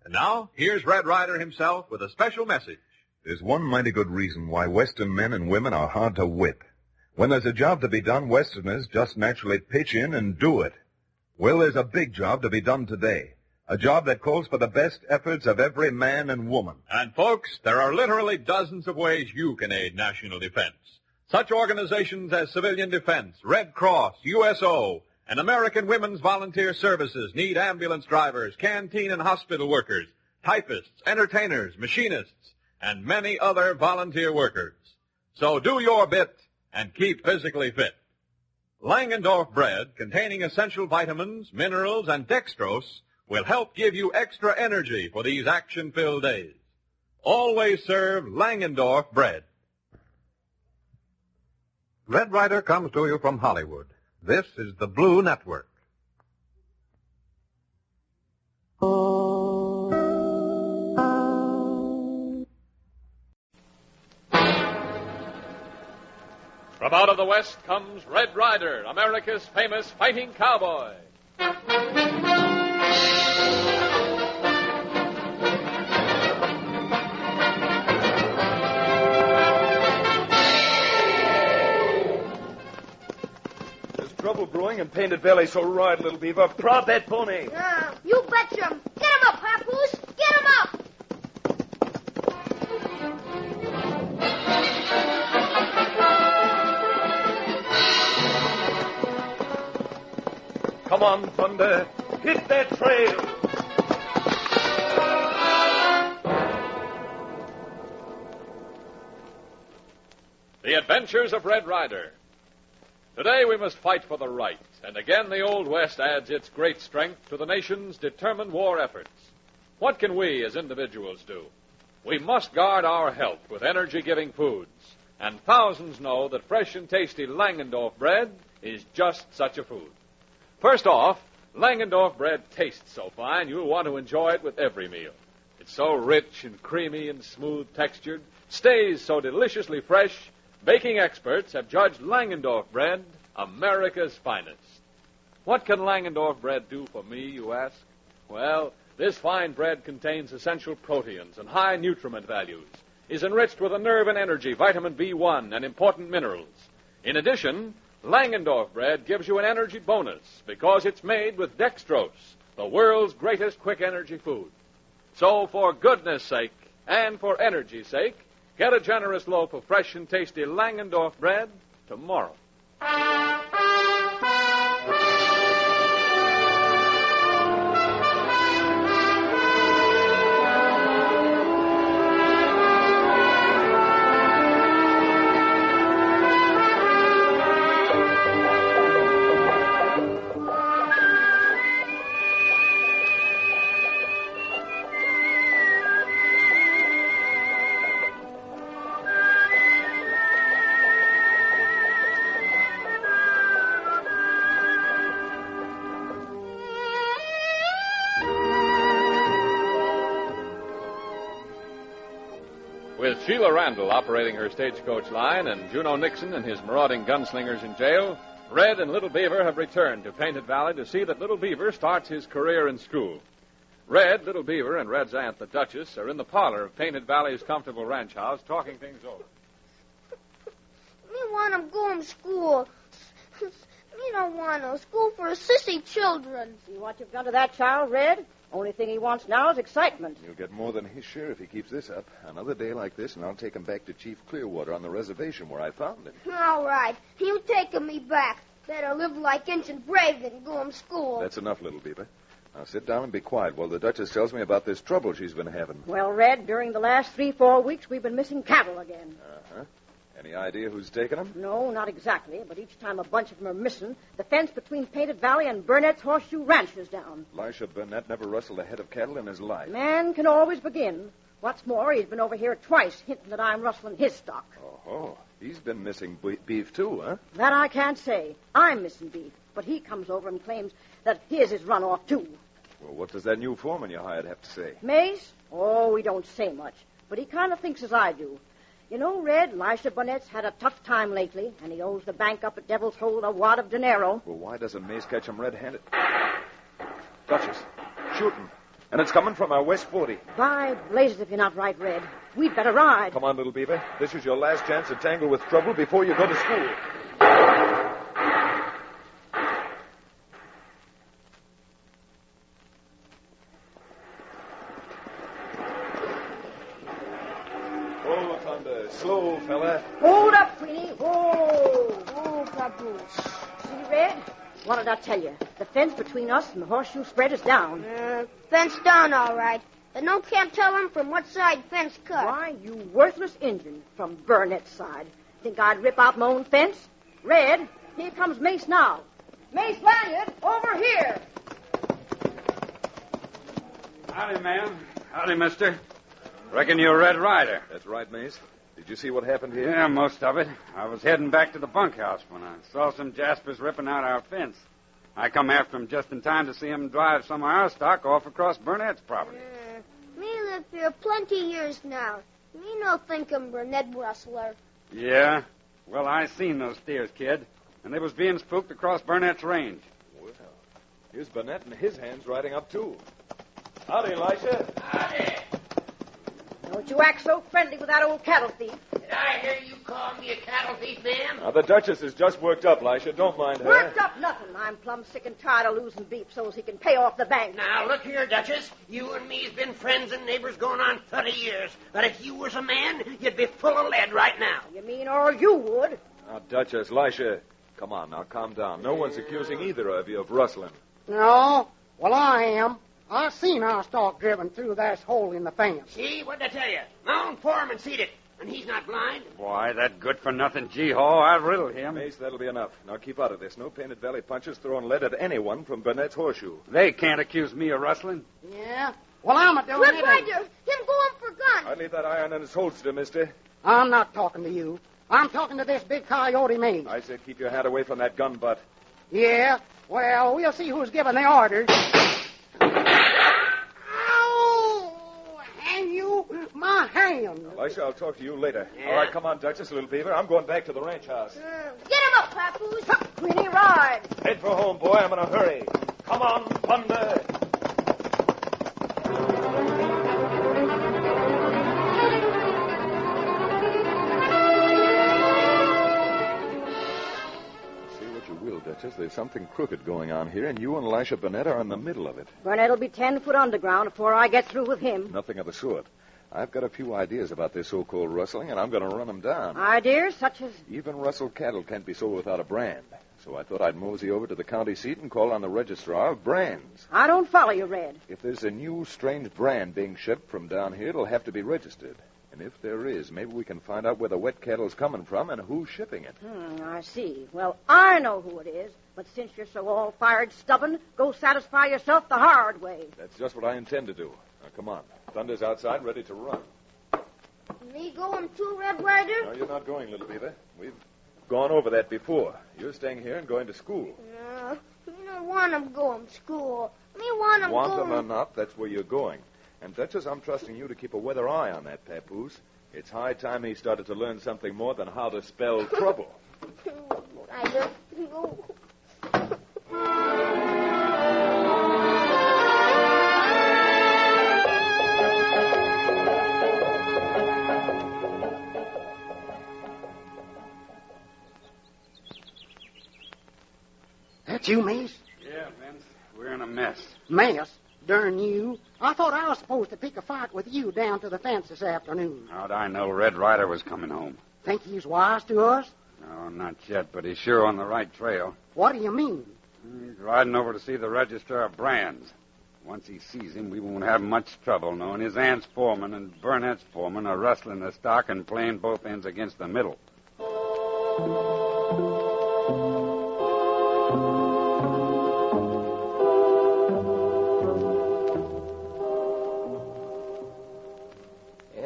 And now, here's Red Ryder himself with a special message. There's one mighty good reason why Western men and women are hard to whip. When there's a job to be done, Westerners just naturally pitch in and do it. Well, there's a big job to be done today. A job that calls for the best efforts of every man and woman. And, folks, there are literally dozens of ways you can aid national defense. Such organizations as Civilian Defense, Red Cross, USO, And American Women's Volunteer Services need ambulance drivers, canteen and hospital workers, typists, entertainers, machinists, and many other volunteer workers. So do your bit and keep physically fit. Langendorf bread, containing essential vitamins, minerals, and dextrose, will help give you extra energy for these action-filled days. Always serve Langendorf bread. Red Ryder comes to you from Hollywood. This is the Blue Network. From out of the West comes Red Ryder, America's famous fighting cowboy. There's trouble brewing in Painted Valley, so ride, little beaver. Prod that pony. Yeah, you betcha him. Get him up, Papoose. Get him up. Come on, Thunder. Hit that trail. The Adventures of Red Ryder. Today we must fight for the right, and again the Old West adds its great strength to the nation's determined war efforts. What can we as individuals do? We must guard our health with energy-giving foods, and thousands know that fresh and tasty Langendorf bread is just such a food. First off, Langendorf bread tastes so fine you'll want to enjoy it with every meal. It's so rich and creamy and smooth textured, stays so deliciously fresh, baking experts have judged Langendorf bread America's finest. What can Langendorf bread do for me, you ask? Well, this fine bread contains essential proteins and high nutriment values, is enriched with a nerve and energy, vitamin B1, and important minerals. In addition, Langendorf bread gives you an energy bonus because it's made with dextrose, the world's greatest quick energy food. So for goodness sake and for energy's sake, get a generous loaf of fresh and tasty Langendorf bread tomorrow. With Sheila Randall operating her stagecoach line and Juno Nixon and his marauding gunslingers in jail, Red and Little Beaver have returned to Painted Valley to see that Little Beaver starts his career in school. Red, Little Beaver, and Red's aunt, the Duchess, are in the parlor of Painted Valley's comfortable ranch house talking things over. Me want him go to school. Me don't want no school for sissy children. See what you've done to that child, Red? Only thing he wants now is excitement. You'll get more than his share if he keeps this up. Another day like this, and I'll take him back to Chief Clearwater on the reservation where I found him. All right. You taking me back. Better live like Injun brave than go to school. That's enough, Little Beaver. Now sit down and be quiet while the Duchess tells me about this trouble she's been having. Well, Red, during the last 3-4 weeks, we've been missing cattle again. Uh-huh. Any idea who's taken them? No, not exactly, but each time a bunch of them are missing, the fence between Painted Valley and Burnett's Horseshoe Ranch is down. Elisha Burnett never rustled a head of cattle in his life. Man can always begin. What's more, he's been over here twice hinting that I'm rustling his stock. Oh, he's been missing beef too, huh? That I can't say. I'm missing beef, but he comes over and claims that his is run off, too. Well, what does that new foreman you hired have to say? Mace? Oh, he don't say much, but he kind of thinks as I do. You know, Red, Elisha Burnett's had a tough time lately, and he owes the bank up at Devil's Hole a wad of dinero. Well, why doesn't Mace catch him red-handed? Duchess, shooting. And it's coming from our West 40. By blazes if you're not right, Red. We'd better ride. Come on, Little Beaver. This is your last chance to tangle with trouble before you go to school. Oh, Thunder. Slow, fella. Hold up, Queenie. Whoa. Oh, Papoose. See, Red? What did I tell you? The fence between us and the horseshoe spread is down. Fence down, all right. But no can't tell him from what side fence cut. Why, you worthless Injun from Burnett's side. Think I'd rip out my own fence? Red, here comes Mace now. Mace Lanyard, over here. Howdy, ma'am. Howdy, mister. Reckon you're Red Ryder. That's right, Mace. Did you see what happened here? Yeah, most of it. I was heading back to the bunkhouse when I saw some Jaspers ripping out our fence. I come after him just in time to see him drive some of our stock off across Burnett's property. Me live here plenty years now. Me no think him Burnett rustler. Yeah? Well, I seen those steers, kid. And they was being spooked across Burnett's range. Well, here's Burnett and his hands riding up, too. Howdy, Elisha. Howdy. Don't you act so friendly with that old cattle thief. Did I hear you call me a cattle thief, ma'am? Now, the Duchess is just worked up, Elisha. Don't mind her. Worked up nothing. I'm plumb sick and tired of losing beef so's he can pay off the bank. Now, look here, Duchess. You and me's been friends and neighbors going on 30 years. But if you was a man, you'd be full of lead right now. You mean or you would? Now, Duchess, Elisha, come on, now, calm down. No one's accusing either of you of rustling. No. Well, I am. I seen our stock driven through that hole in the fence. See? What'd I tell you? My own foreman seen it. And he's not blind. Boy, that good-for-nothing G-Haw, I riddled him. Mace, that'll be enough. Now, keep out of this. No Painted Valley punchers throwing lead at anyone from Burnett's horseshoe. They can't accuse me of rustling. Yeah? Well, I'm a doing Red it. Ryder, him going for gun. I'd leave that iron in his holster, mister. I'm not talking to you. I'm talking to this big coyote Mace. I said keep your hand away from that gun butt. Yeah? Well, we'll see who's giving the orders. My hand. Elisha, I'll talk to you later. Yeah. All right, come on, Duchess, little beaver. I'm going back to the ranch house. Get him up, Papoose. Queenie, ride. Head for home, boy. I'm in a hurry. Come on, thunder. Say what you will, Duchess. There's something crooked going on here, and you and Elisha Burnett are in the middle of it. Burnett'll be 10 foot underground before I get through with him. Nothing of the sort. I've got a few ideas about this so-called rustling, and I'm going to run them down. Ideas such as? Even rustled cattle can't be sold without a brand. So I thought I'd mosey over to the county seat and call on the registrar of brands. I don't follow you, Red. If there's a new, strange brand being shipped from down here, it'll have to be registered. And if there is, maybe we can find out where the wet cattle's coming from and who's shipping it. I see. Well, I know who it is. But since you're so all-fired stubborn, go satisfy yourself the hard way. That's just what I intend to do. Now, come on. Thunder's outside, ready to run. Me going too, Red Ryder? No, you're not going, little beaver. We've gone over that before. You're staying here and going to school. No, me don't want him going to school. Me want him Want going... them or not, that's where you're going. And Duchess, I'm trusting you to keep a weather eye on that papoose. It's high time he started to learn something more than how to spell trouble. Ryder, no. That you, Mace? Yeah, Vince. We're in a mess. Mess? Darn you. I thought I was supposed to pick a fight with you down to the fence this afternoon. How'd I know Red Ryder was coming home? Think he's wise to us? No, not yet, but he's sure on the right trail. What do you mean? He's riding over to see the Register of Brands. Once he sees him, we won't have much trouble knowing his aunt's foreman and Burnett's foreman are rustling the stock and playing both ends against the middle.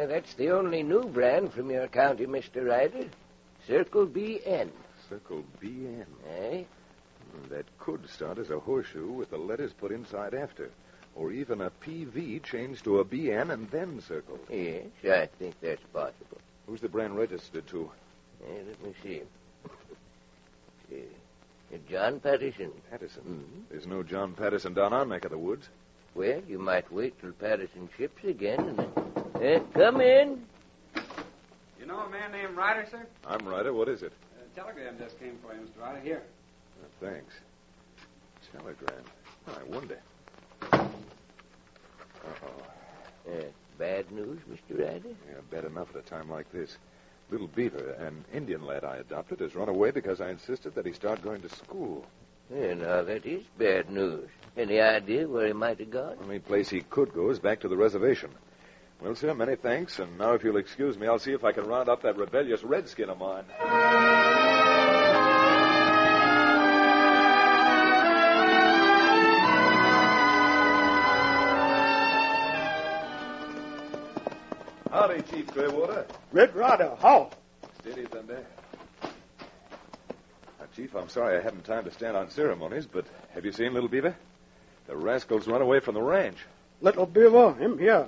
That's the only new brand from your county, Mr. Ryder. Circle BN. Circle BN? Eh? That could start as a horseshoe with the letters put inside after. Or even a PV changed to a BN and then circled. Yes, I think that's possible. Who's the brand registered to? Let me see. John Patterson. Patterson? Mm-hmm. There's no John Patterson down our neck of the woods. Well, you might wait till Patterson ships again and then... come in. You know a man named Ryder, sir? I'm Ryder. What is it? A telegram just came for you, Mr. Ryder. Here. Thanks. Telegram. I wonder. Bad news, Mr. Ryder? Yeah, bad enough at a time like this. Little Beaver, an Indian lad I adopted, has run away because I insisted that he start going to school. Yeah, now, that is bad news. Any idea where he might have gone? The only place he could go is back to the reservation. Well, sir, many thanks. And now, if you'll excuse me, I'll see if I can round up that rebellious redskin of mine. Howdy, Chief Clearwater. Red Ryder, how? Steady, Thunder. Now, Chief, I'm sorry I haven't time to stand on ceremonies, but have you seen Little Beaver? The rascal's run away from the ranch. Little Beaver, him here.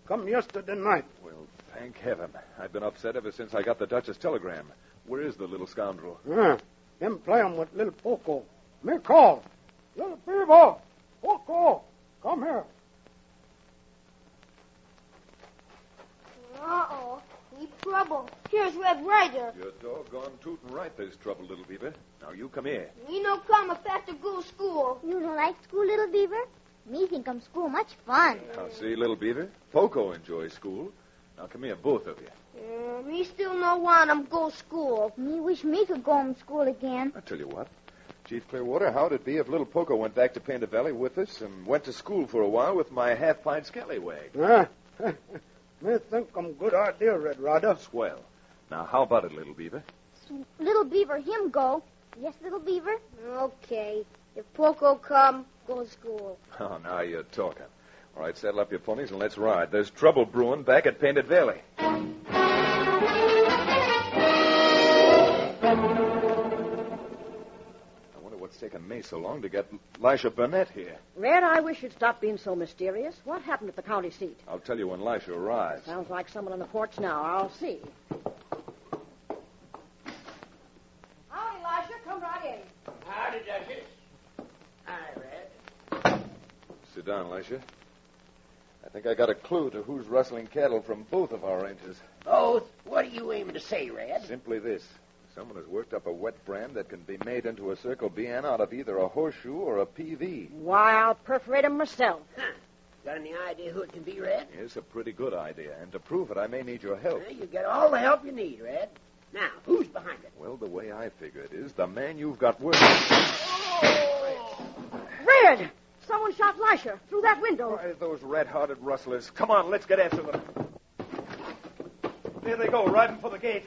Come yesterday night. Well, thank heaven. I've been upset ever since I got the Duchess telegram. Where is the little scoundrel? Him playing with little Poco. Me call. Little Beaver, Poco, come here. Uh-oh. We trouble. Here's Red Ryder. You're doggone tootin' right there's trouble, Little Beaver. Now, you come here. We no come if have to go to school. You don't like school, Little Beaver? Me think school much fun. Now, see, Little Beaver, Poco enjoys school. Now, come here, both of you. Me still no want him go school. Me wish me could go home school again. I tell you what. Chief Clearwater, how'd it be if little Poco went back to Painted Valley with us and went to school for a while with my half-pint scallywag? Me think good idea, Red Ryder. Swell. Now, how about it, Little Beaver? Little Beaver, him go. Yes, Little Beaver? Okay. If Poco come, go to school. Oh, now you're talking. All right, saddle up your ponies and let's ride. There's trouble brewing back at Painted Valley. What's taken me so long to get Lisha Burnett here? Red, I wish you'd stop being so mysterious. What happened at the county seat? I'll tell you when Lisha arrives. Sounds like someone on the porch now. I'll see. Howdy, Lisha. Come right in. Howdy, Duchess. Hi, Red. Sit down, Lisha. I think I got a clue to who's rustling cattle from both of our ranches. Both? What are you aiming to say, Red? Simply this. Someone has worked up a wet brand that can be made into a Circle BN out of either a horseshoe or a PV. Why, I'll perforate 'em myself. Got any idea who it can be, Red? It's a pretty good idea, and to prove it, I may need your help. You get all the help you need, Red. Now, who's behind it? Well, the way I figure it is the man you've got working. Red! Someone shot Lisha through that window. Why, those red-hearted rustlers. Come on, let's get after them. There they go, riding for the gate.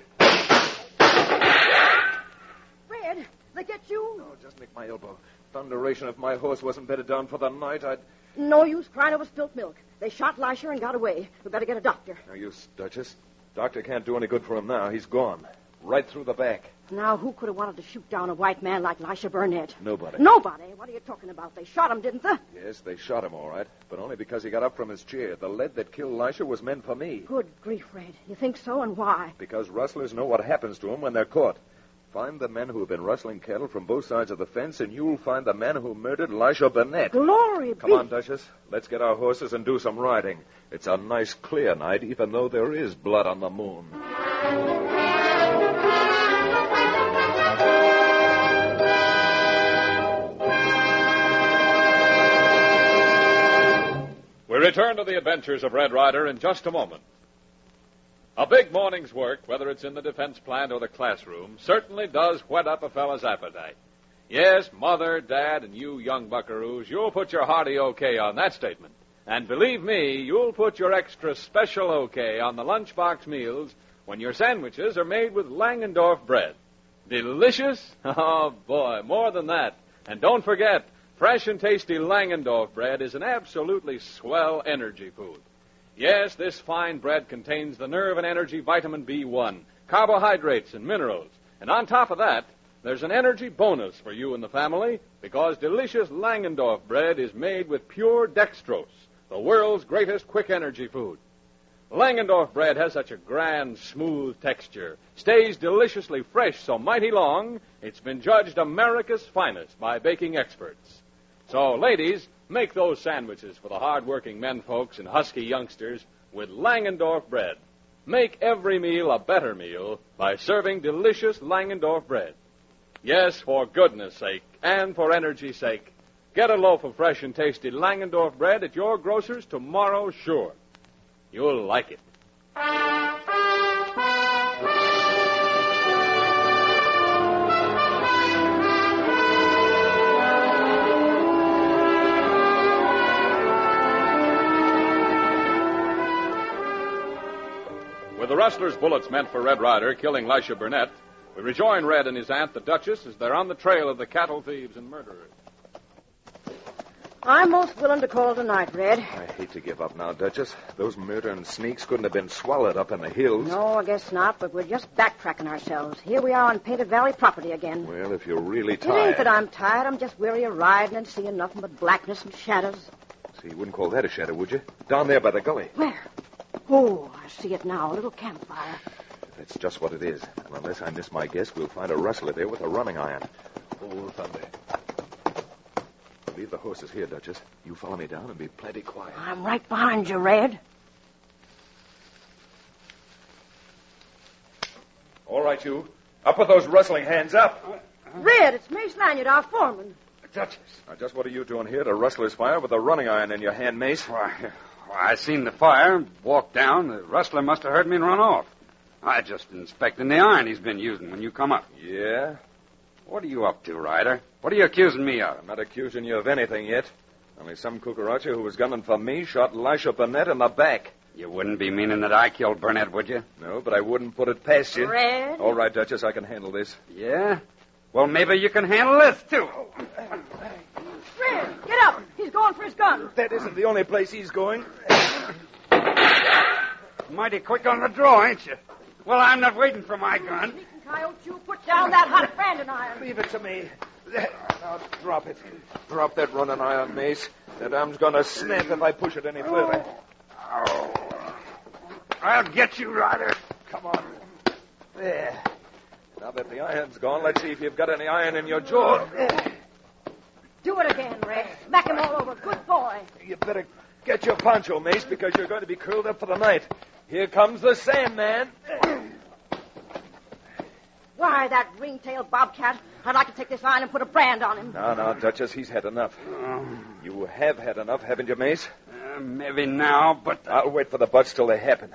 Red, they get you? No, just nick my elbow. Thunderation, if my horse wasn't bedded down for the night, I'd... No use crying over spilt milk. They shot Lisha and got away. We better get a doctor. No use, Duchess. Doctor can't do any good for him now. He's gone. Right through the back. Now, who could have wanted to shoot down a white man like Lisha Burnett? Nobody. Nobody? What are you talking about? They shot him, didn't they? Yes, they shot him, all right. But only because he got up from his chair. The lead that killed Lisha was meant for me. Good grief, Red. You think so, and why? Because rustlers know what happens to them when they're caught. Find the men who have been rustling cattle from both sides of the fence, and you'll find the man who murdered Lisha Burnett. Glory Come on, Duchess. Let's get our horses and do some riding. It's a nice, clear night, even though there is blood on the moon. We return to the adventures of Red Ryder in just a moment. A big morning's work, whether it's in the defense plant or the classroom, certainly does whet up a fellow's appetite. Yes, Mother, Dad, and you young buckaroos, you'll put your hearty okay on that statement. And believe me, you'll put your extra special okay on the lunchbox meals when your sandwiches are made with Langendorf bread. Delicious? Oh, boy, more than that. And don't forget, fresh and tasty Langendorf bread is an absolutely swell energy food. Yes, this fine bread contains the nerve and energy vitamin B1, carbohydrates and minerals. And on top of that, there's an energy bonus for you and the family because delicious Langendorf bread is made with pure dextrose, the world's greatest quick energy food. Langendorf bread has such a grand, smooth texture, stays deliciously fresh so mighty long, it's been judged America's finest by baking experts. So, ladies, make those sandwiches for the hard-working men folks and husky youngsters with Langendorf bread. Make every meal a better meal by serving delicious Langendorf bread. Yes, for goodness sake and for energy's sake, get a loaf of fresh and tasty Langendorf bread at your grocer's tomorrow, sure. You'll like it. With the rustler's bullets meant for Red Ryder killing Lisha Burnett, we rejoin Red and his aunt, the Duchess, as they're on the trail of the cattle thieves and murderers. I'm most willing to call tonight, Red. I hate to give up now, Duchess. Those murdering sneaks couldn't have been swallowed up in the hills. No, I guess not, but we're just backtracking ourselves. Here we are on Painted Valley property again. Well, if you're really It tired... ain't that I'm tired. I'm just weary of riding and seeing nothing but blackness and shadows. See, you wouldn't call that a shadow, would you? Down there by the gully. Where? Oh, I see it now. A little campfire. That's just what it is. And unless I miss my guess, we'll find a rustler there with a running iron. Oh, thunder. Leave the horses here, Duchess. You follow me down and be plenty quiet. I'm right behind you, Red. All right, you. Up with those rustling hands, up. Red, it's Mace Lanyard, our foreman. Duchess. Now, just what are you doing here at a rustler's fire with a running iron in your hand, Mace? Why, I seen the fire, walked down. The rustler must have heard me and run off. I just inspecting the iron he's been using when you come up. Yeah? What are you up to, Ryder? What are you accusing me of? I'm not accusing you of anything yet. Only some cucaracha who was gunning for me shot Lisha Burnett in the back. You wouldn't be meaning that I killed Burnett, would you? No, but I wouldn't put it past you. Red? All right, Duchess, I can handle this. Yeah? Well, maybe you can handle this, too. Red, get up. He's going for his gun. That isn't the only place he's going. Mighty quick on the draw, ain't you? Well, I'm not waiting for my gun. Sneaking coyote, you put down that hot branding iron. Leave it to me. Now, drop it. Drop that running iron, Mace. That arm's going to snap if I push it any further. Oh. I'll get you, Ryder. Come on. There. Now that the iron's gone, let's see if you've got any iron in your jaw. Do it again, Red. Smack him all over. Good boy. You better get your poncho, Mace, because you're going to be curled up for the night. Here comes the Sandman. Why, that ring-tailed bobcat. I'd like to take this iron and put a brand on him. No, Duchess, he's had enough. You have had enough, haven't you, Mace? Maybe now, but... I'll wait for the butts till they happen.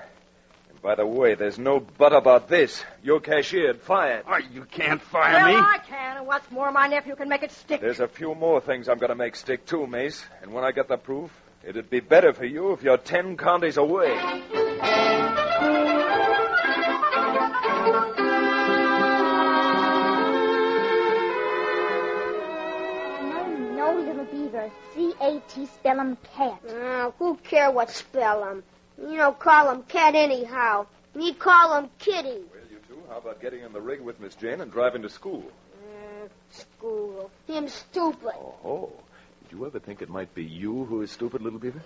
And by the way, there's no but about this. You're cashiered, fired. Oh, you can't fire me. Well, I can, and what's more, my nephew can make it stick. There's a few more things I'm going to make stick, too, Mace. And when I get the proof, it'd be better for you if you're 10 counties away. No, little beaver. C-A-T, spell 'em cat. Who care what spell 'em? You don't call 'em cat anyhow. Me call 'em kitty. Well, you two, how about getting in the rig with Miss Jane and driving to school? School. Him stupid. Oh. Did you ever think it might be you who is stupid, little beaver?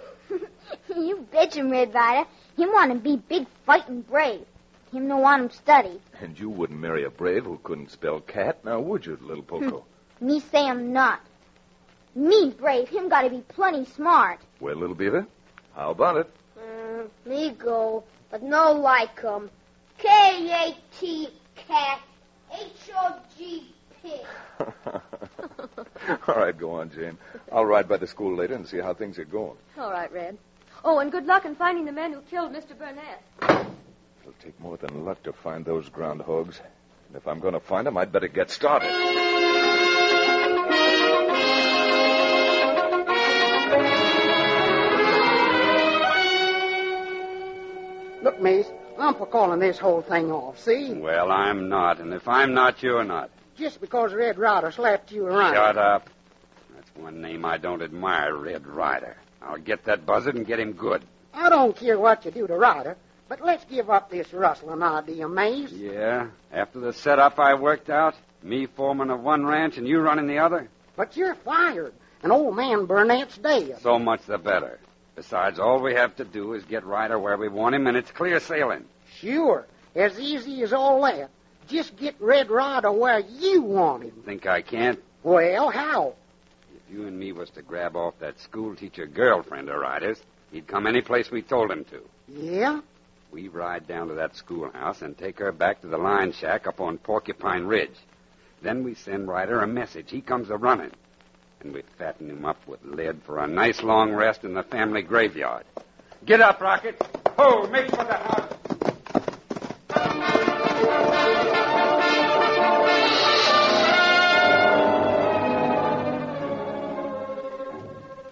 You bet him, Red Ryder. Him want to be big, fighting brave. Him no want him study. And you wouldn't marry a brave who couldn't spell cat, now would you, little Poco? Me say I'm not. Me brave. Him got to be plenty smart. Well, little beaver, how about it? Me go, but no like 'em. K-A-T, cat. H-O-G, pig. All right, go on, Jane. I'll ride by the school later and see how things are going. All right, Red. Oh, and good luck in finding the men who killed Mr. Burnett. It'll take more than luck to find those groundhogs. And if I'm going to find them, I'd better get started. Look, Mace, I'm for calling this whole thing off, see? Well, I'm not, and if I'm not, you're not. Just because Red Ryder slapped you around. Shut up. That's one name I don't admire, Red Ryder. I'll get that buzzard and get him good. I don't care what you do to Ryder, but let's give up this rustling idea, Mace. Yeah? After the setup I worked out, me foreman of one ranch and you running the other? But you're fired, and old man Burnett's dead. So much the better. Besides, all we have to do is get Ryder where we want him, and it's clear sailing. Sure. As easy as all that. Just get Red Ryder where you want him. Think I can't? Well, how? If you and me was to grab off that schoolteacher girlfriend of Ryder's, he'd come any place we told him to. Yeah? We ride down to that schoolhouse and take her back to the line shack up on Porcupine Ridge. Then we send Ryder a message. He comes a-running. And we fatten him up with lead for a nice long rest in the family graveyard. Get up, Rocket. Ho, make for the house.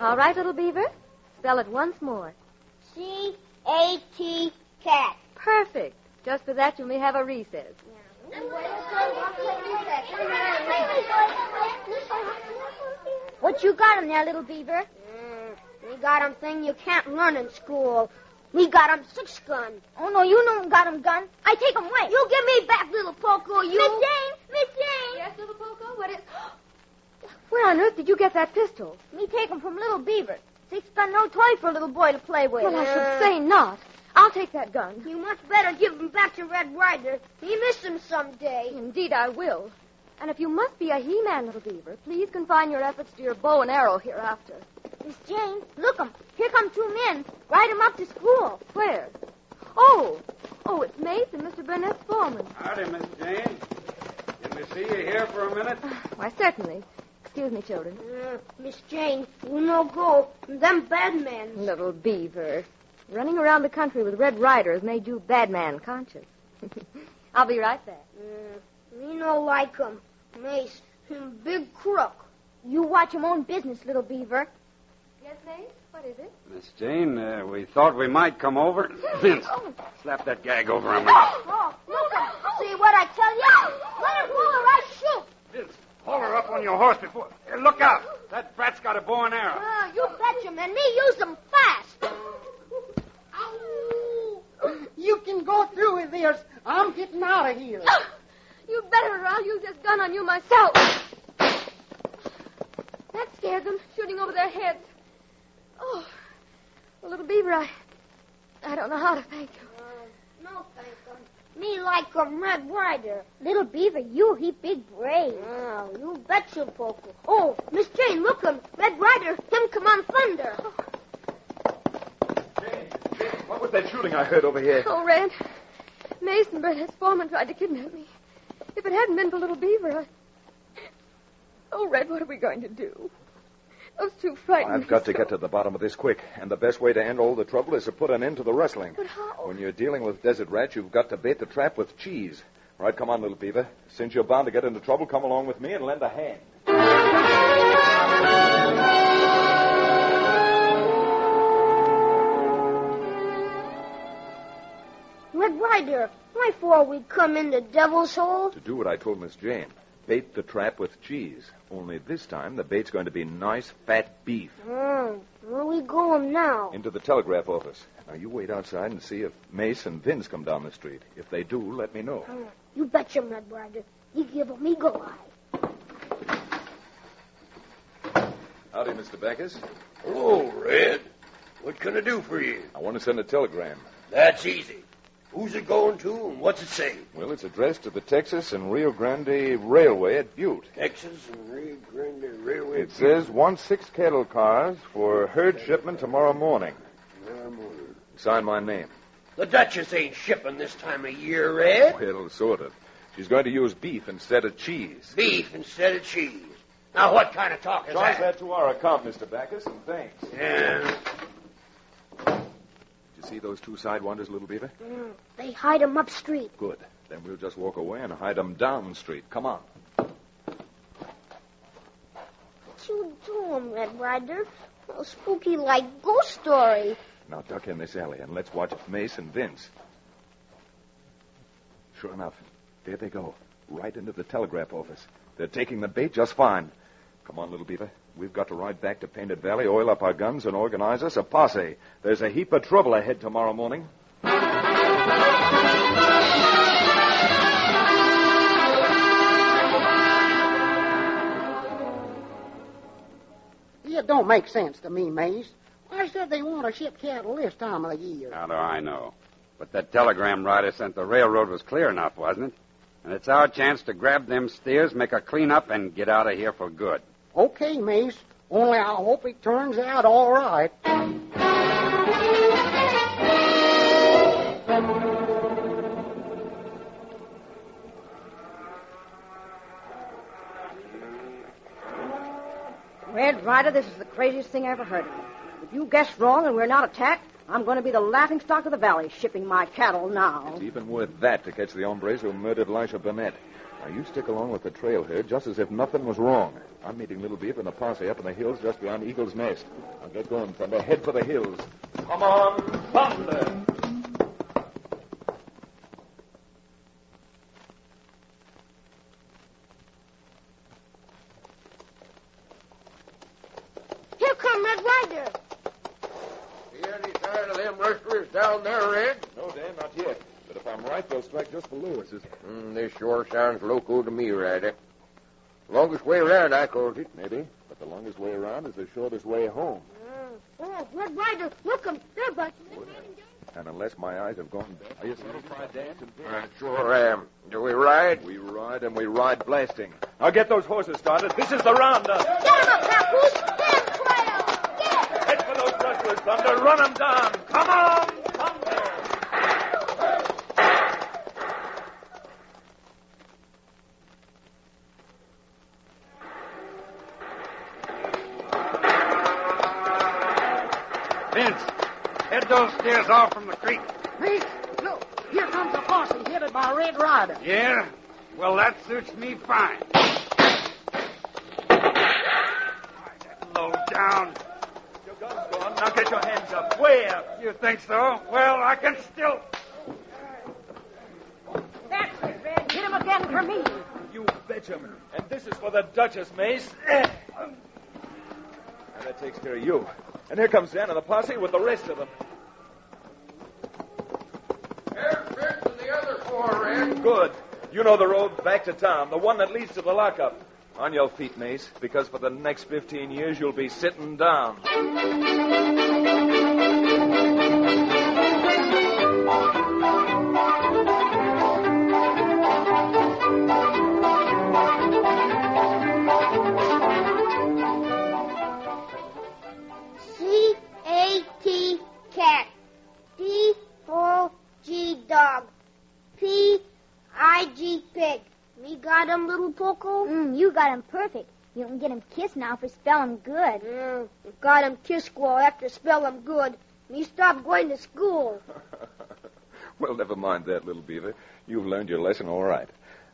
All right, little beaver. Spell it once more. C-A-T, cat. Perfect. Just for that, you may have a recess. What you got him there, little beaver? Me got him thing you can't learn in school. Me got him 6 gun. Oh, no, you don't got him gun. I take him away. You give me back, little Poco, you. Miss Jane! Miss Jane! Yes, little Poco? What is... Where on earth did you get that pistol? Me take him from little beaver. 6 gun no toy for a little boy to play with. Well, I should say not. I'll take that gun. You much better give him back to Red Ryder. He missed him someday. Indeed, I will. And if you must be a he-man, little beaver, please confine your efforts to your bow and arrow hereafter. Miss Jane, look 'em. Here come 2 men. Ride 'em up to school. Where? Oh, it's Mace and Mr. Burnett's foreman. Howdy, Miss Jane. Can we see you here for a minute? Why, certainly. Excuse me, children. Miss Jane, you no go. Them bad men. Little beaver. Running around the country with Red Ryder has made you bad man conscious. I'll be right back. Me no like 'em. Mace, him big crook. You watch your own business, little beaver. Yes, Mace? What is it? Miss Jane, we thought we might come over. Vince, slap that gag over him. Oh, look 'em. See what I tell you? Let him pull or I shoot. Vince, haul her up on your horse before... look out. That brat's got a bow and arrow. You betcha, man. Me use them fast. You can go through with this. I'm getting out of here. You better, or I'll use this gun on you myself. That scared them, shooting over their heads. Oh, well, little beaver, I don't know how to thank you. No, thank 'em. Me like 'em Red Ryder. Little beaver, he big brave. Oh, you betcha, Poco. Oh, Miss Jane, look 'em. Red Ryder, him come on thunder. What was that shooting I heard over here? Oh, Red. Mason Burnett's foreman tried to kidnap me. If it hadn't been for little beaver, Oh, Red, what are we going to do? Those 2 frightened me. I've got to get to the bottom of this quick, and the best way to end all the trouble is to put an end to the wrestling. But how? When you're dealing with desert rats, you've got to bait the trap with cheese. All right, come on, little beaver. Since you're bound to get into trouble, come along with me and lend a hand. Red Ryder, why for we come in the devil's hole? To do what I told Miss Jane. Bait the trap with cheese. Only this time, the bait's going to be nice, fat beef. Where we going now? Into the telegraph office. Now, you wait outside and see if Mace and Vince come down the street. If they do, let me know. You betcha, Red Ryder. You give 'em eagle eye. Howdy, Mr. Backus. Hello, Red. What can I do for you? I want to send a telegram. That's easy. Who's it going to and what's it say? Well, it's addressed to the Texas and Rio Grande Railway at Butte. Texas and Rio Grande Railway. It says 1-6 cattle cars for herd shipment tomorrow morning. Sign my name. The Duchess ain't shipping this time of year, Red. Well, sort of. She's going to use beef instead of cheese. Beef instead of cheese. Now, what kind of talk is Charge that? that to our account, Mr. Backus, and thanks. Yeah. Did you see those 2 sidewinders, little beaver? They hide 'em up street. Good. Then we'll just walk away and hide them down the street. Come on. What you doing, Red Ryder? A spooky like ghost story. Now duck in this alley and let's watch Mace and Vince. Sure enough, there they go. Right into the telegraph office. They're taking the bait just fine. Come on, little beaver. We've got to ride back to Painted Valley, oil up our guns, and organize us a posse. There's a heap of trouble ahead tomorrow morning. It don't make sense to me, Mace. Why should they want to ship cattle this time of the year? How do I know? But that telegram Ryder sent the railroad was clear enough, wasn't it? And it's our chance to grab them steers, make a clean-up, and get out of here for good. Okay, Mace. Only I hope it turns out all right. Red Ryder, this is the craziest thing I ever heard of. If you guess wrong and we're not attacked, I'm going to be the laughingstock of the valley, shipping my cattle now. It's even worth that to catch the hombres who murdered Elisha Burnett. Now, you stick along with the trail herd just as if nothing was wrong. I'm meeting Little Beaver and a posse up in the hills just beyond Eagle's Nest. I'll get going, Thunder. Head for the hills. Come on, Thunder! not yet. But if I'm right, they'll strike just for Lewis's. This sure sounds loco to me, Ryder. Longest way around, I called it. Maybe, but the longest way around is the shortest way home. Oh, Red Ryder, look 'em. They're busting. And unless my eyes have gone back, are you satisfied, Dan? Sure am. Do we ride? We ride and we ride blasting. Now get those horses started. This is the roundup. Get 'em up, Papoose. Get 'em, Cleo. Get 'em. Head for those rustlers, Thunder. Run 'em down. Come on, Thunder. Vince, head those steers off from the creek. Mace, look, here comes a posse headed by Red Ryder. Yeah? Well, that suits me fine. Low down. Your gun's gone. Now get your hands up. Way up. You think so? Well, I can still... That's it, Red. Hit him again for me. You betcha. And this is for the Duchess, Mace. Now that takes care of you. And here comes Dan and the posse with the rest of them. There's Fritz and the other four, Red. Good. You know the road back to town, the one that leads to the lockup. On your feet, Mace, because for the next 15 years you'll be sitting down. C-A-T, cat. D-O-G, dog. P-I-G, pig. Me got him, little Poco? You got him perfect. You can get him kissed now for spelling good. You got him kiss squall after spell him good. Me stop going to school. Well, never mind that, little beaver. You've learned your lesson all right.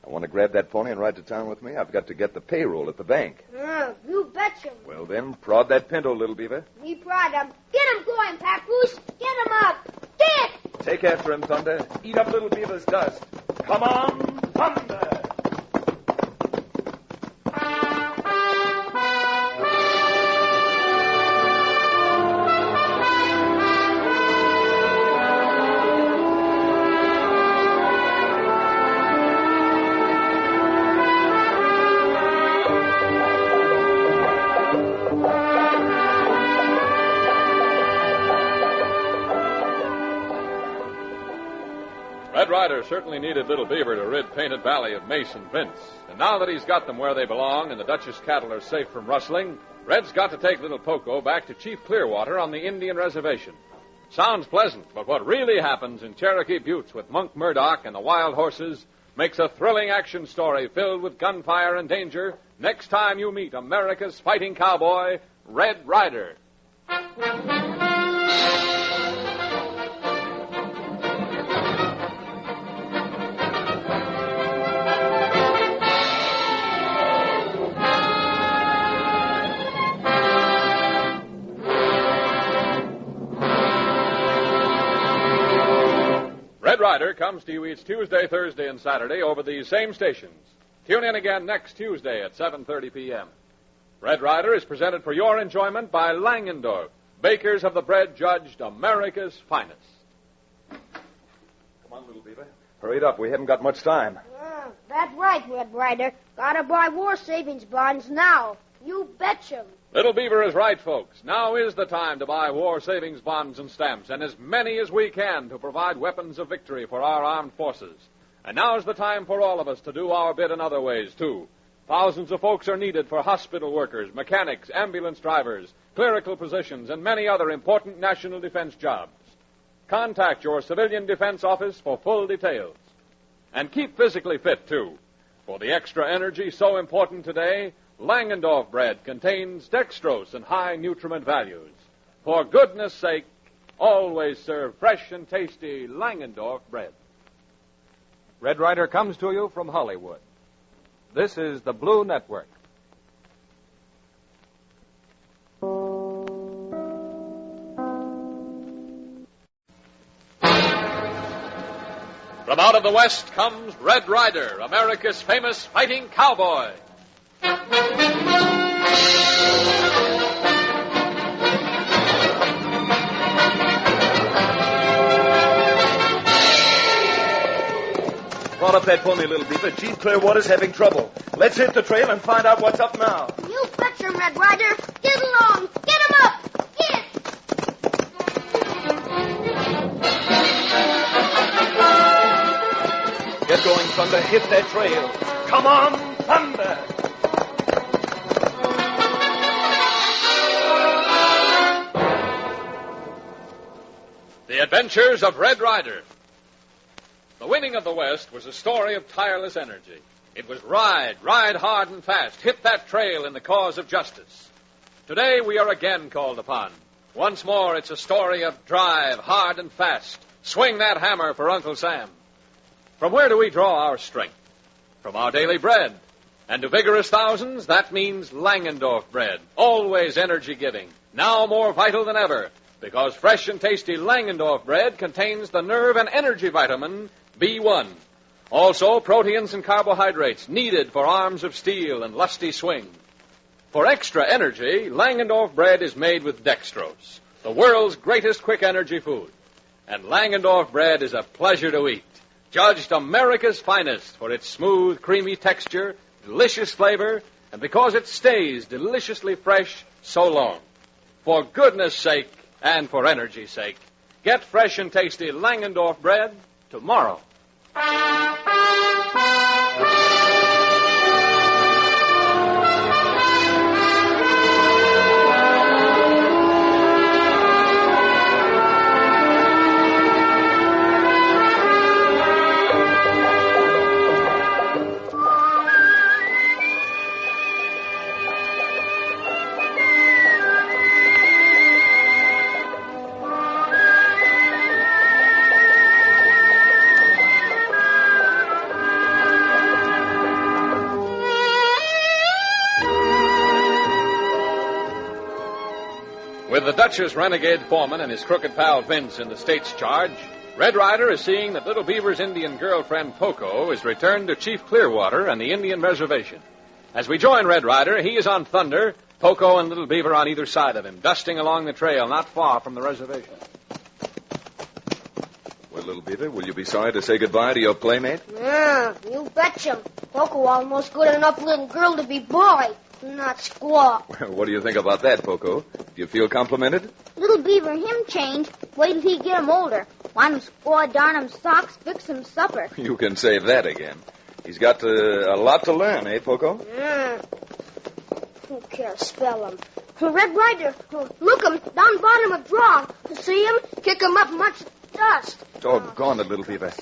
I want to grab that pony and ride to town with me. I've got to get the payroll at the bank. You betcha. Well, then, prod that pinto, little beaver. Me prod him. Get him going, Papoose. Get him up. Get! Take after him, Thunder. Eat up little beaver's dust. Come on, Thunder! Red Ryder certainly needed Little Beaver to rid Painted Valley of Mace and Vince. And now that he's got them where they belong and the Duchess cattle are safe from rustling, Red's got to take Little Poco back to Chief Clearwater on the Indian reservation. Sounds pleasant, but what really happens in Cherokee Buttes with Monk Murdoch and the wild horses makes a thrilling action story filled with gunfire and danger next time you meet America's fighting cowboy, Red Ryder. Red Ryder comes to you each Tuesday, Thursday, and Saturday over these same stations. Tune in again next Tuesday at 7:30 p.m. Red Ryder is presented for your enjoyment by Langendorf, bakers of the bread judged America's finest. Come on, little beaver. Hurry it up. We haven't got much time. That's right, Red Ryder. Gotta buy war savings bonds now. You betcha. Little Beaver is right, folks. Now is the time to buy war savings bonds and stamps, and as many as we can to provide weapons of victory for our armed forces. And now's the time for all of us to do our bit in other ways, too. Thousands of folks are needed for hospital workers, mechanics, ambulance drivers, clerical positions, and many other important national defense jobs. Contact your civilian defense office for full details. And keep physically fit, too. For the extra energy so important today, Langendorf bread contains dextrose and high nutriment values. For goodness sake, always serve fresh and tasty Langendorf bread. Red Ryder comes to you from Hollywood. This is the Blue Network. From out of the West comes Red Ryder, America's famous fighting cowboy. Fall up that pony, little beaver. Chief Clearwater's having trouble. Let's hit the trail and find out what's up now. You betcha, Red Ryder. Get along. Get him up. Get. Get going, Thunder. Hit that trail. Come on, Thunder. The Adventures of Red Ryder. The winning of the West was a story of tireless energy. It was ride hard and fast, hit that trail in the cause of justice. Today we are again called upon. Once more it's a story of drive hard and fast, swing that hammer for Uncle Sam. From where do we draw our strength? From our daily bread. And to vigorous thousands, that means Langendorf bread, always energy-giving, now more vital than ever, because fresh and tasty Langendorf bread contains the nerve and energy vitamin B1. Also, proteins and carbohydrates needed for arms of steel and lusty swing. For extra energy, Langendorf bread is made with dextrose, the world's greatest quick energy food. And Langendorf bread is a pleasure to eat, judged America's finest for its smooth, creamy texture, delicious flavor, and because it stays deliciously fresh so long. For goodness sake, and for energy's sake, get fresh and tasty Langendorf bread tomorrow. With the Dutch's renegade foreman and his crooked pal Vince in the state's charge, Red Ryder is seeing that Little Beaver's Indian girlfriend Poco is returned to Chief Clearwater and the Indian reservation. As we join Red Ryder, he is on Thunder, Poco and Little Beaver on either side of him, dusting along the trail not far from the reservation. Well, Little Beaver, will you be sorry to say goodbye to your playmate? Yeah, you betcha. Poco almost good enough little girl to be boy, not squaw. Well, what do you think about that, Poco? Do you feel complimented? Little Beaver and him change. Wait till he get him older. Want him squaw, darn him socks, fix him supper. You can say that again. He's got a lot to learn, eh, Poco? Yeah. Who cares spell him? Red Ryder, look him, down bottom of draw. See him? Kick him up much dust. Doggone it, Little Beaver.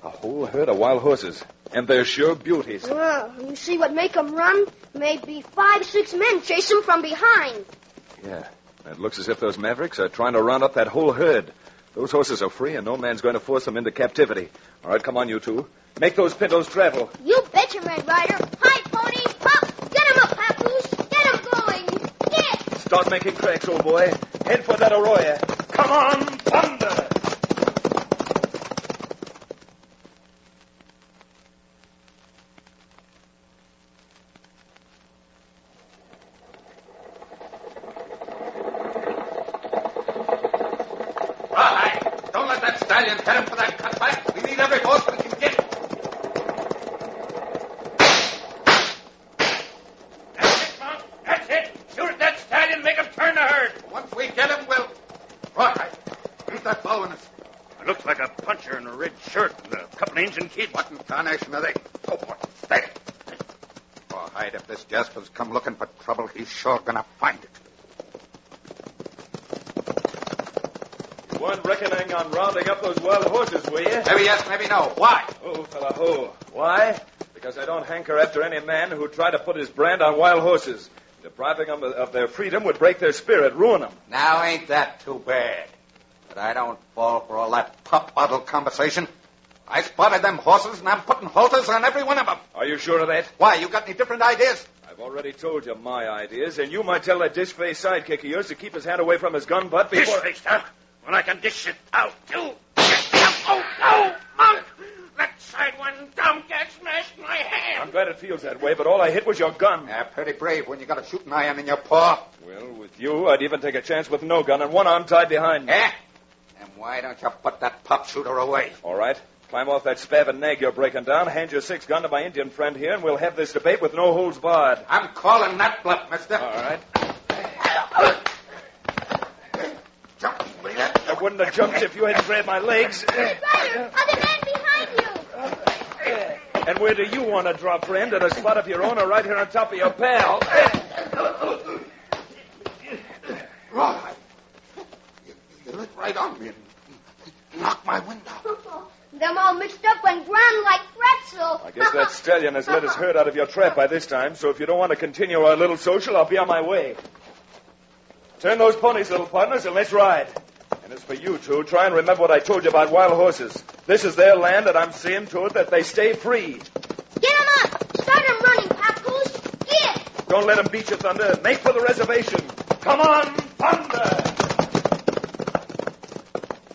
A whole herd of wild horses. And they're sure beauties. You see what make 'em run? Maybe 5-6 men chase 'em from behind. Yeah, it looks as if those mavericks are trying to round up that whole herd. Those horses are free, and no man's going to force them into captivity. All right, come on, you two. Make those pintos travel. You betcha, Red Ryder. Hi, pony. Up. Get him up, Papoose. Get him going. Get. Start making tracks, old boy. Head for that arroyo. Come on, Thunder! Stallion, get him for that cutback. We need every horse we can get. That's it, Mount. That's it. Shoot at that stallion, make him turn the herd. Once we get him, we'll... Right. Who's that following us? It looks like a puncher in a red shirt and a couple of Injun kids. What in tarnation are they? Go for it. Steady. Oh, Hyde, if this Jasper's come looking for trouble, he's sure gonna find it. You weren't reckoning on rounding up those wild horses, were you? Maybe yes, maybe no. Why? Oh, fella, ho. Why? Because I don't hanker after any man who'd try to put his brand on wild horses. Depriving them of their freedom would break their spirit, ruin them. Now, ain't that too bad? But I don't fall for all that pop-bottle conversation. I spotted them horses, and I'm putting halters on every one of them. Are you sure of that? Why, you got any different ideas? I've already told you my ideas, and you might tell that dish-faced sidekick of yours to keep his hand away from his gun butt before... Dish-faced, huh? When I can dish it out, too. Oh, no, Monk! That side one dump cat smashed my hand. I'm glad it feels that way, but all I hit was your gun. Yeah, pretty brave when you got a shooting iron in your paw. Well, with you, I'd even take a chance with no gun and one arm tied behind me. Eh? And why don't you put that pop shooter away. All right. Climb off that spavin nag you're breaking down, hand your 6-gun to my Indian friend here, and we'll have this debate with no holds barred. I'm calling that bluff, mister. All right. Jump, Rita. I wouldn't have jumped if you hadn't grabbed my legs. Ryder, other man behind you. And where do you want to drop, friend? In a spot of your own or right here on top of your pal? Right. You lit right on me and knocked my window. Them all mixed up and ground like pretzel. I guess that stallion has let his herd out of your trap by this time, so if you don't want to continue our little social, I'll be on my way. Turn those ponies, little partners, and let's ride. And as for you two, try and remember what I told you about wild horses. This is their land, and I'm seeing to it that they stay free. Get 'em up. Start 'em running, Papoose. Get. Don't let them beat you, Thunder. Make for the reservation. Come on, Thunder!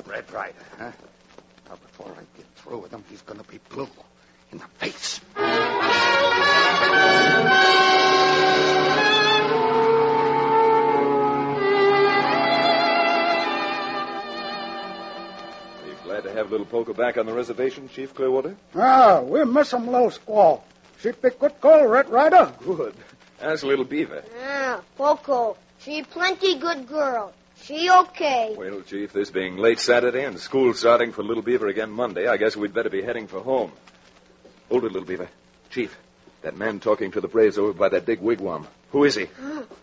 Red Ryder, huh? Now, before I get through with him, he's going to be blue in the face. Glad to have little Poker back on the reservation, Chief Clearwater? We miss him, little squaw. She be good girl, Red Ryder. Good. Ask little Beaver. Poco. She plenty good girl. She okay. Well, Chief, this being late Saturday and school starting for little Beaver again Monday, I guess we'd better be heading for home. Hold it, little Beaver. Chief, that man talking to the braves over by that big wigwam. Who is he?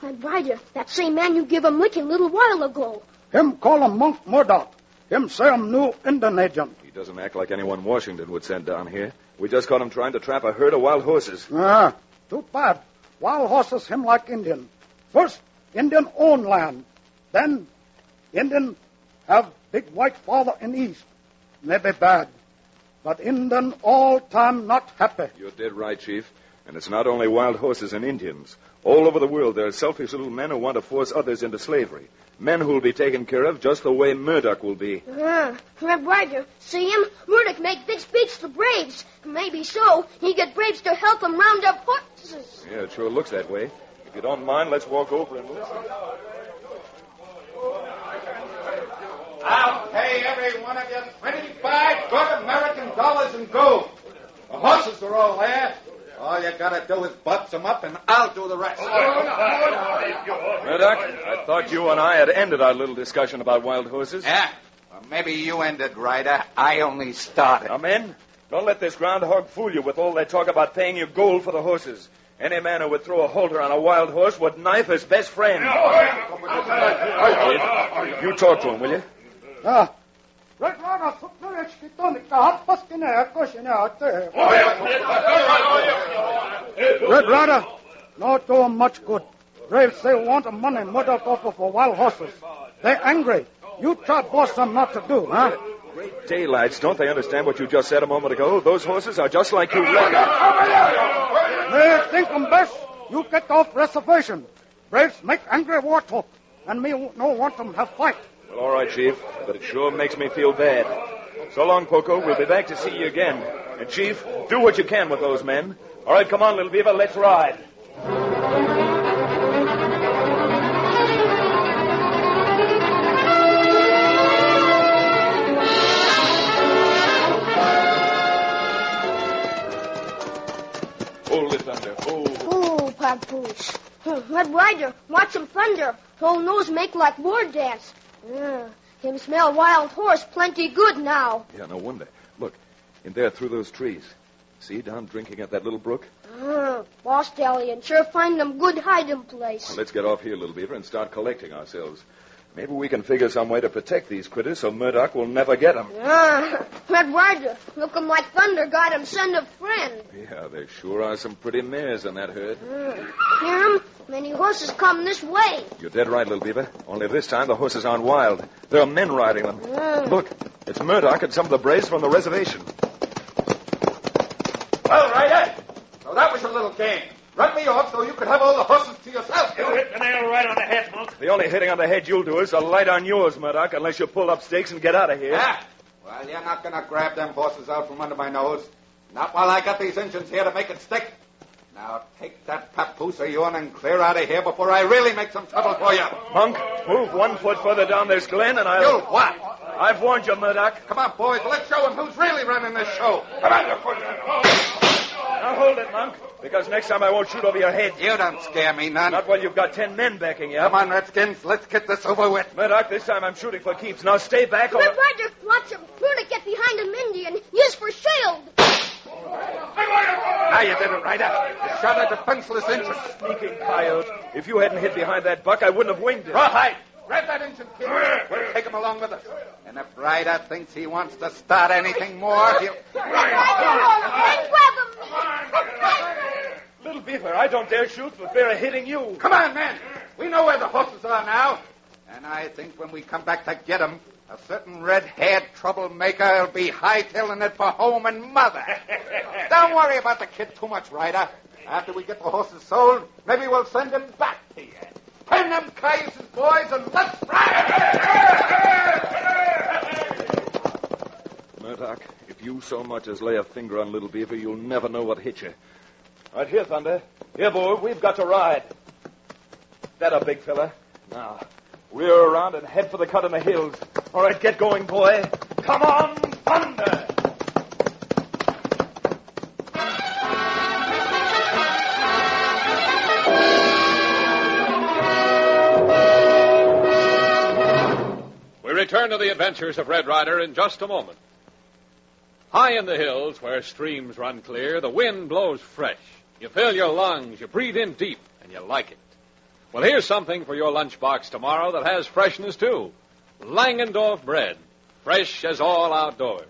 Red Ryder, that same man you give him licking a little while ago. Him call him Monk Murdoch. Him say him new Indian agent. He doesn't act like anyone Washington would send down here. We just caught him trying to trap a herd of wild horses. Too bad. Wild horses him like Indian. First, Indian own land. Then, Indian have big white father in east. Maybe bad. But Indian all time not happy. You're dead right, Chief. And it's not only wild horses and Indians. All over the world, there are selfish little men who want to force others into slavery. Men who will be taken care of just the way Murdoch will be. Red Ryder, see him? Murdoch make big speech to braves. Maybe so. He get braves to help him round up horses. Yeah, it sure looks that way. If you don't mind, let's walk over and listen. I'll pay every one of you 25 good American dollars in gold. The horses are all there. All you gotta do is butts them up, and I'll do the rest. Murdoch, I thought you and I had ended our little discussion about wild horses. Yeah? Well, maybe you ended, Ryder. I only started. Now, men, don't let this groundhog fool you with all that talk about paying you gold for the horses. Any man who would throw a halter on a wild horse would knife his best friend. You talk to him, will you? Red Ryder, Red Ryder, not doing much good. Braves say want the money Murdoch offer for wild horses. They angry. You try boss them not to do, huh? Great daylights, don't they understand what you just said a moment ago? Those horses are just like you. They think them best. You get off reservation. Braves make angry war talk, and me no want them have fight. Well, all right, Chief, but it sure makes me feel bad. So long, Poco. We'll be back to see you again. And, Chief, do what you can with those men. All right, come on, little Beaver, let's ride. Hold it, Thunder. Oh, Papoose. Red Ryder, watch him thunder. Whole nose make like war dance. Him smell wild horse plenty good now. Yeah, no wonder. Look, in there through those trees. See, down drinking at that little brook? Boss Stallion, sure find them good hiding place. Well, let's get off here, little Beaver, and start collecting ourselves. Maybe we can figure some way to protect these critters so Murdoch will never get them. Red Ryder, looking like Thunder got him send a friend. Yeah, there sure are some pretty mares in that herd. Hear 'em? Many horses come this way. You're dead right, little Beaver. Only this time the horses aren't wild. There are men riding them. Look, it's Murdoch and some of the braves from the reservation. Well, Ryder, so that was a little game. Run me off so you could have all the horses to yourself. You hit the nail right on the head, Monk. The only hitting on the head you'll do is to light on yours, Murdoch, unless you pull up stakes and get out of here. Yeah? Well, you're not going to grab them horses out from under my nose. Not while I got these engines here to make it stick. Now, take that papoose of yours and clear out of here before I really make some trouble for you. Monk, move 1 foot further down this glen and I'll... You'll what? I've warned you, Murdoch. Come on, boys. Let's show him who's really running this show. Come on, Now hold it, Monk, because next time I won't shoot over your head. You don't scare me none. Not when you've got 10 men backing you up. Come on, Redskins. Let's get this over with. Murdoch, this time I'm shooting for keeps. Now stay back or... Red Ryder, watch him. We're to get behind him Indian. Use for shield. Now you did it, Ryder. You shot a defenseless Injun. Sneaking coyote. If you hadn't hid behind that buck, I wouldn't have winged it. Rawhide. Grab that Injun, kid. We'll take him along with us. And if Ryder thinks he wants to start anything more, he'll... Little Beaver, I don't dare shoot for fear of hitting you. Come on, men. We know where the horses are now. And I think when we come back to get them, a certain red-haired troublemaker will be hightailing it for home and mother. Don't worry about the kid too much, Ryder. After we get the horses sold, maybe we'll send him back to you. Pen them cayuses, boys, and let's ride! Murdoch, if you so much as lay a finger on Little Beaver, you'll never know what hit you. Right here, Thunder. Here, boy, we've got to ride. That a big fella. Now, rear around and head for the cut in the hills. All right, get going, boy. Come on, Thunder! We return to the adventures of Red Ryder in just a moment. High in the hills, where streams run clear, the wind blows fresh. You fill your lungs, you breathe in deep, and you like it. Well, here's something for your lunchbox tomorrow that has freshness, too. Langendorf bread, fresh as all outdoors.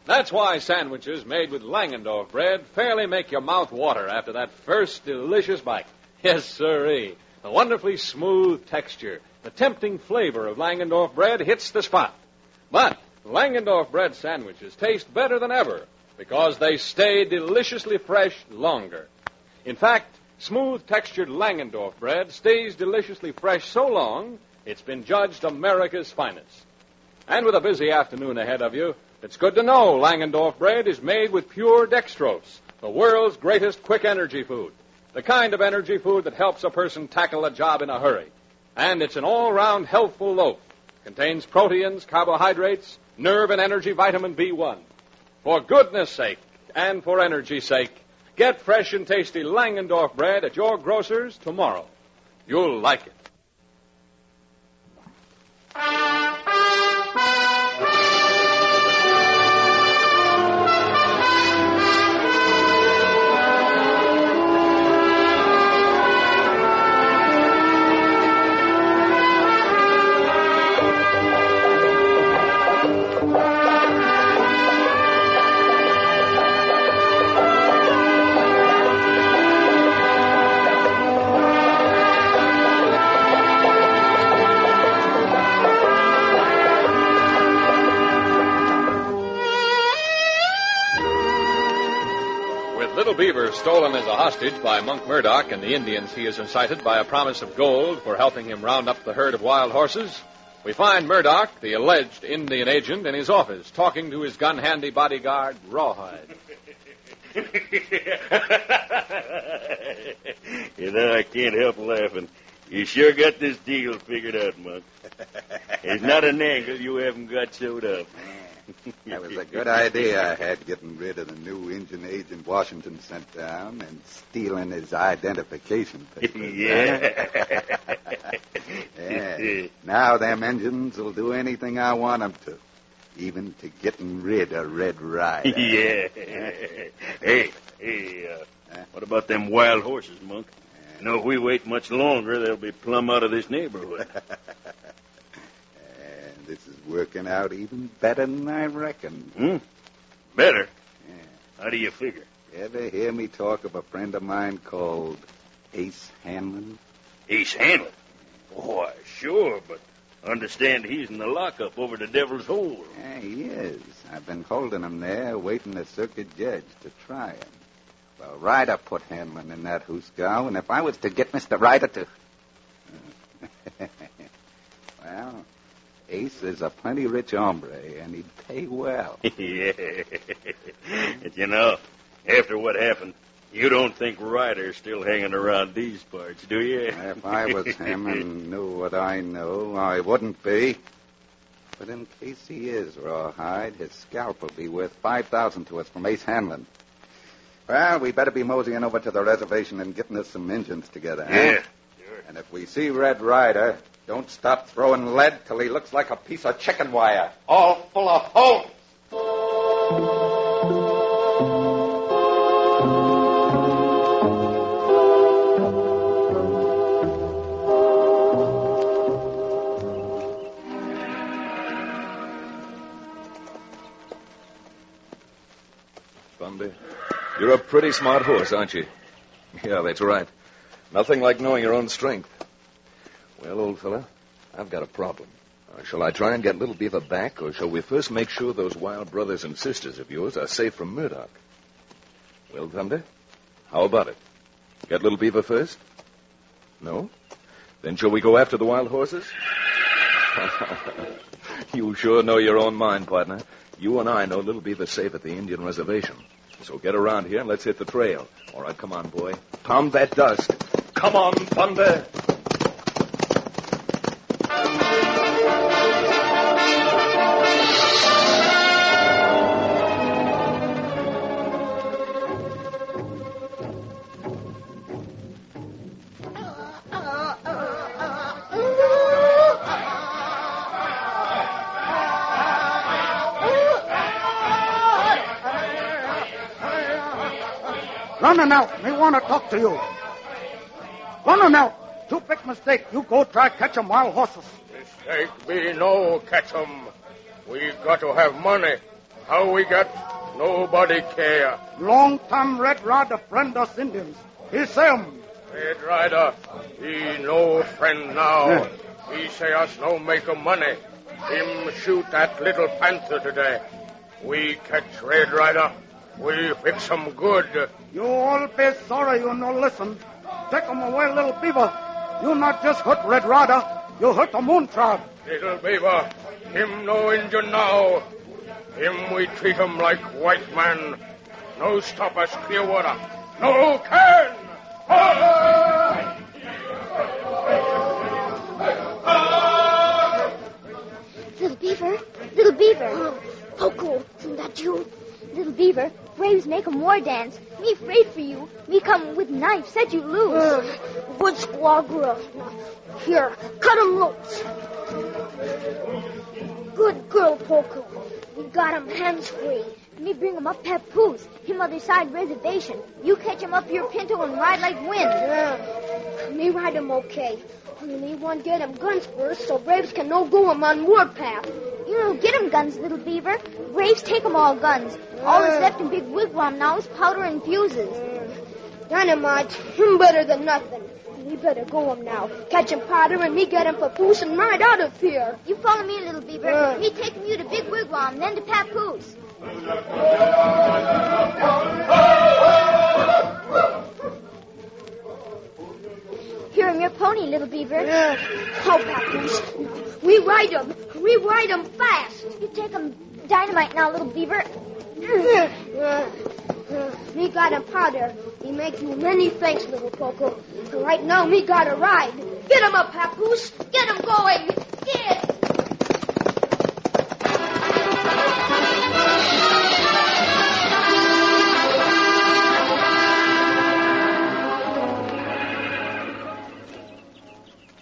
That's why sandwiches made with Langendorf bread fairly make your mouth water after that first delicious bite. Yes, sirree. The wonderfully smooth texture, the tempting flavor of Langendorf bread hits the spot. But Langendorf bread sandwiches taste better than ever because they stay deliciously fresh longer. In fact, smooth-textured Langendorf bread stays deliciously fresh so long, it's been judged America's finest. And with a busy afternoon ahead of you, it's good to know Langendorf bread is made with pure dextrose, the world's greatest quick energy food, the kind of energy food that helps a person tackle a job in a hurry. And it's an all-round healthful loaf. Contains proteins, carbohydrates, nerve and energy vitamin B1. For goodness sake, and for energy's sake, get fresh and tasty Langendorf bread at your grocer's tomorrow. You'll like it. Little Beaver stolen as a hostage by Monk Murdoch and the Indians he has incited by a promise of gold for helping him round up the herd of wild horses, we find Murdoch, the alleged Indian agent, in his office talking to his gun-handy bodyguard, Rawhide. You know, I can't help laughing. You sure got this deal figured out, Monk. There's not an angle you haven't got sewed up. That was a good idea I had, getting rid of the new Indian agent Washington sent down and stealing his identification papers. Yeah. Yeah. Now them Indians will do anything I want them to, even to getting rid of Red Ryder. Yeah. Hey, what about them wild horses, Monk? You know, if we wait much longer, they'll be plumb out of this neighborhood. This is working out even better than I reckoned. Better? Yeah. How do you figure? Ever hear me talk of a friend of mine called Ace Hanlon? Ace Hanlon? Why, sure, but understand he's in the lockup over the Devil's Hole. Yeah, he is. I've been holding him there, waiting the circuit judge to try him. Well, Ryder put Hanlon in that hoosgow, and if I was to get Mr. Ryder to... well... Ace is a plenty rich hombre, and he'd pay well. Yeah. But you know, after what happened, you don't think Ryder's still hanging around these parts, do you? If I was him and knew what I know, I wouldn't be. But in case he is, Rawhide, his scalp will be worth $5,000 to us from Ace Hanlon. Well, we better be moseying over to the reservation and getting us some engines together, huh? Yeah, sure. And if we see Red Ryder, don't stop throwing lead till he looks like a piece of chicken wire, all full of holes. Thunder, you're a pretty smart horse, aren't you? Yeah, that's right. Nothing like knowing your own strength. Well, old fella, I've got a problem. Shall I try and get Little Beaver back, or shall we first make sure those wild brothers and sisters of yours are safe from Murdoch? Well, Thunder, how about it? Get Little Beaver first? No? Then shall we go after the wild horses? You sure know your own mind, partner. You and I know Little Beaver's safe at the Indian reservation. So get around here and let's hit the trail. All right, come on, boy. Pound that dust. Come on, Thunder. Running out, me want to talk to you. Running out. Too big mistake. You go try catch 'em wild horses. Mistake be no catch 'em. We got to have money. How we get, nobody care. Long time Red Ryder friend us Indians. He say 'em. Red Ryder, he no friend now. He say us no make 'em money. Him shoot that little panther today. We catch Red Ryder. We fix 'em good. You all be sorry you no listen. Take 'em away, Little Beaver. You not just hurt Red Ryder, you hurt the Moon Tribe. Little Beaver, him no Indian now. Him we treat him like white man. No stop us clear water. No can! Little Beaver, Little Beaver. Poco, isn't that you? Little Beaver, braves make 'em war dance. Me afraid for you. Me come with knife, said you lose. Good squaw girl. Here, cut 'em loose. Good girl, Poco. We got 'em hands free. Me bring 'em up Papoose, him other side reservation. You catch 'em up your pinto and ride like wind. Me ride 'em okay. Only me want get 'em guns first so braves can no go 'em on warpath. You don't get 'em guns, Little Beaver. Braves take 'em all guns. All that's left in Big Wigwam now is powder and fuses. Dynamite, him better than nothing. We better go 'em now. Catch 'em powder and me get 'em Papoose and ride out of here. You follow me, Little Beaver. Me taking you to Big Wigwam, then to Papoose. Here on your pony, Little Beaver. How, Papoose? We ride 'em. We ride 'em fast. You take 'em dynamite now, Little Beaver. Me got 'em powder. He make you many thanks, little Poco. Right now, me got a ride. Get 'em up, Papoose. Get 'em going. Get.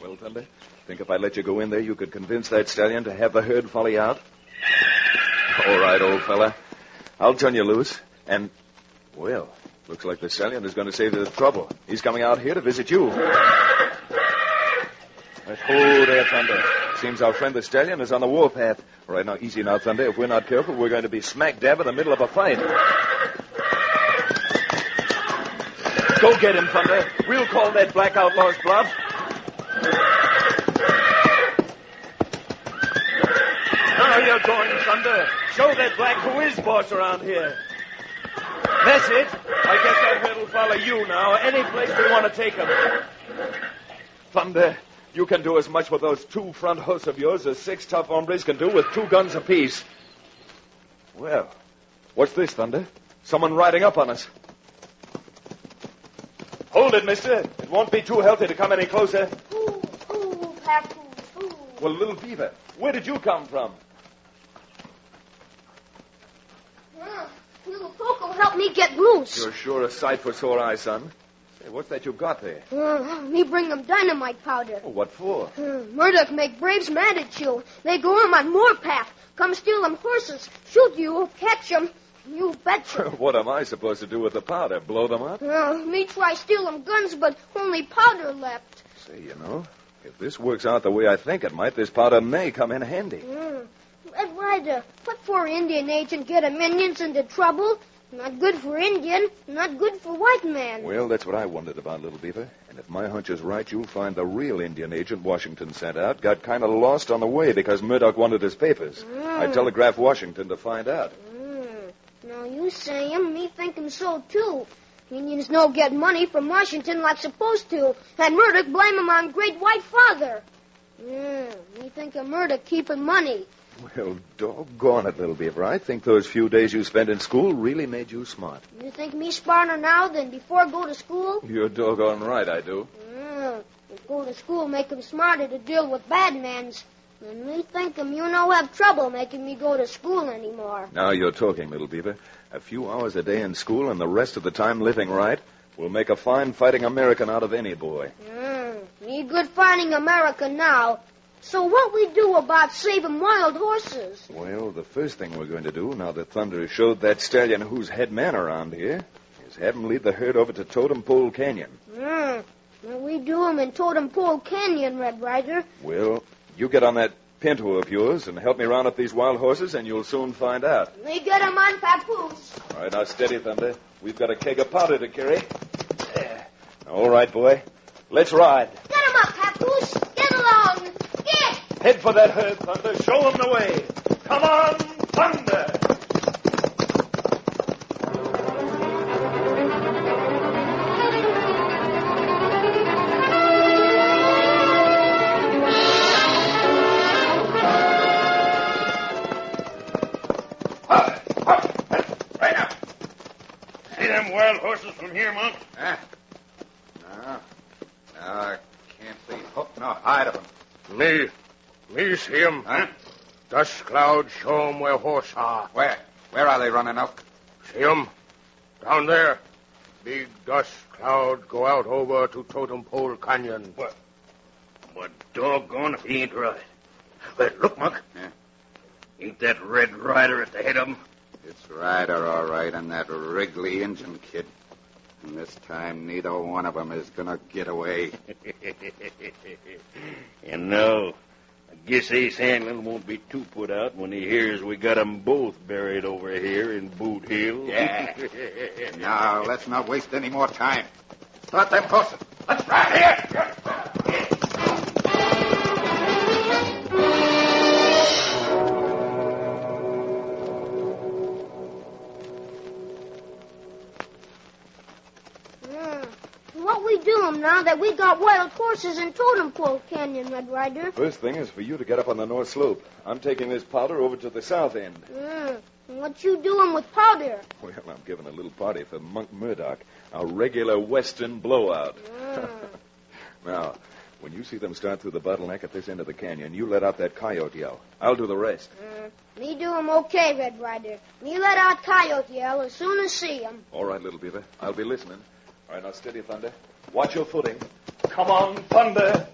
Well, Thunder, think if I let you go in there, you could convince that stallion to have the herd follow you out? All right, old fella. I'll turn you loose. And, well, looks like the stallion is going to save you the trouble. He's coming out here to visit you. Oh, there, Thunder. Seems our friend the stallion is on the warpath. All right, now, easy now, Thunder. If we're not careful, we're going to be smack dab in the middle of a fight. Go get him, Thunder. We'll call that black outlaw's bluff. Now you're going, Thunder. Show that black who is boss around here. That's it. I guess that herd will follow you now, any place we want to take him. Thunder, you can do as much with those two front hoofs of yours as 6 tough hombres can do with 2 guns apiece. Well, what's this, Thunder? Someone riding up on us. Hold it, mister. It won't be too healthy to come any closer. Ooh, Papoose, ooh. Well, Little Beaver, where did you come from? me get loose. You're sure a sight for sore eyes, son. Hey, what's that you got there? Me bring them dynamite powder. Oh, what for? Murdoch make braves mad at you. They go on moorpath. Come steal them horses. Shoot you. Catch them. You betcha. What am I supposed to do with the powder? Blow them up? Me try steal them guns, but only powder left. Say, you know, if this works out the way I think it might, this powder may come in handy. Red Ryder, what for Indian agent get him Indians into trouble? Not good for Indian, not good for white man. Well, that's what I wondered about, Little Beaver. And if my hunch is right, you'll find the real Indian agent Washington sent out got kind of lost on the way because Murdoch wanted his papers. I telegraphed Washington to find out. Now you say him, me think him so, too. Indians no get money from Washington like supposed to, and Murdoch blame him on Great White Father. Me think of Murdoch keeping money. Well, doggone it, Little Beaver. I think those few days you spent in school really made you smart. You think me smarter now than before go to school? You're doggone right, I do. If go to school make him smarter to deal with bad mans. And me think him you no have trouble making me go to school anymore. Now you're talking, Little Beaver. A few hours a day in school and the rest of the time living right will make a fine fighting American out of any boy. Me good fighting American now. So what we do about saving wild horses? Well, the first thing we're going to do, now that Thunder has showed that stallion who's head man around here, is have him lead the herd over to Totem Pole Canyon. Well, we do him in Totem Pole Canyon, Red Ryder. Well, you get on that pinto of yours and help me round up these wild horses, and you'll soon find out. We get him on papoose. All right, now steady, Thunder. We've got a keg of powder to carry. There. All right, boy. Let's ride. Get him up, papoose. Get along. Get. Head for that herd, Thunder. Show them the way. Come on, Thunder. Wild horses from here, Monk? No, I can't see hook nor hide of them. Me see 'em. Huh? Dust clouds show 'em where horse are. Where? Where are they running up? See 'em? Down there. Big dust cloud go out over to Totem Pole Canyon. What? But doggone if he ain't right. Well, look, Monk. Yeah. Ain't that Red Ryder at the head of 'em? It's Ryder, all right, and that Wrigley Injun kid. And this time, neither one of them is going to get away. You know, I guess Ace Hanlon won't be too put out when he hears we got 'em both buried over here in Boot Hill. Yeah. Now, let's not waste any more time. Start them horses. Let's ride here. What we do 'em now that we got wild horses in Totem Pole Canyon, Red Ryder? First thing is for you to get up on the north slope. I'm taking this powder over to the south end. What you doing with powder? Well, I'm giving a little party for Monk Murdoch, a regular western blowout. Now, when you see them start through the bottleneck at this end of the canyon, you let out that coyote yell. I'll do the rest. Me do 'em okay, Red Ryder. Me let out coyote yell as soon as see 'em. All right, Little Beaver. I'll be listening. All right, now steady, Thunder. Watch your footing. Come on, Thunder.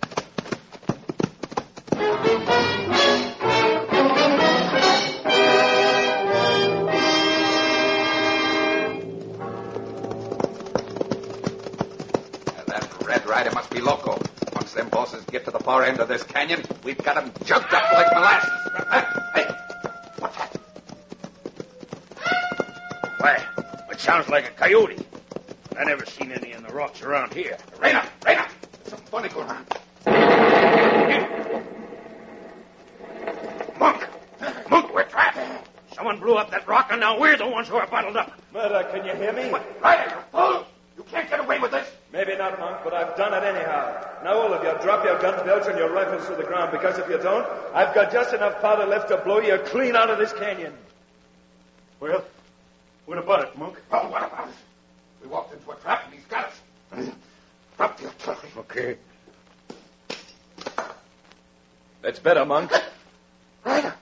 That Red Ryder must be loco. Once them horses get to the far end of this canyon, we've got 'em jumped up like molasses. Hey, what's that? Why, it sounds like a coyote. I never seen any in the rocks around here. Raina! Something funny going on. Monk, we're trapped. Someone blew up that rock, and now we're the ones who are bottled up. Murdoch, can you hear me? Ryder, you fool! You can't get away with this. Maybe not, Monk, but I've done it anyhow. Now, all of you, drop your guns, belts, and your rifles to the ground, because if you don't, I've got just enough powder left to blow you clean out of this canyon. Well, what about it, Monk? Oh, what about it? We walked into a trap, and he's got us. Drop the artillery. Okay. That's better, Monk. Ryder,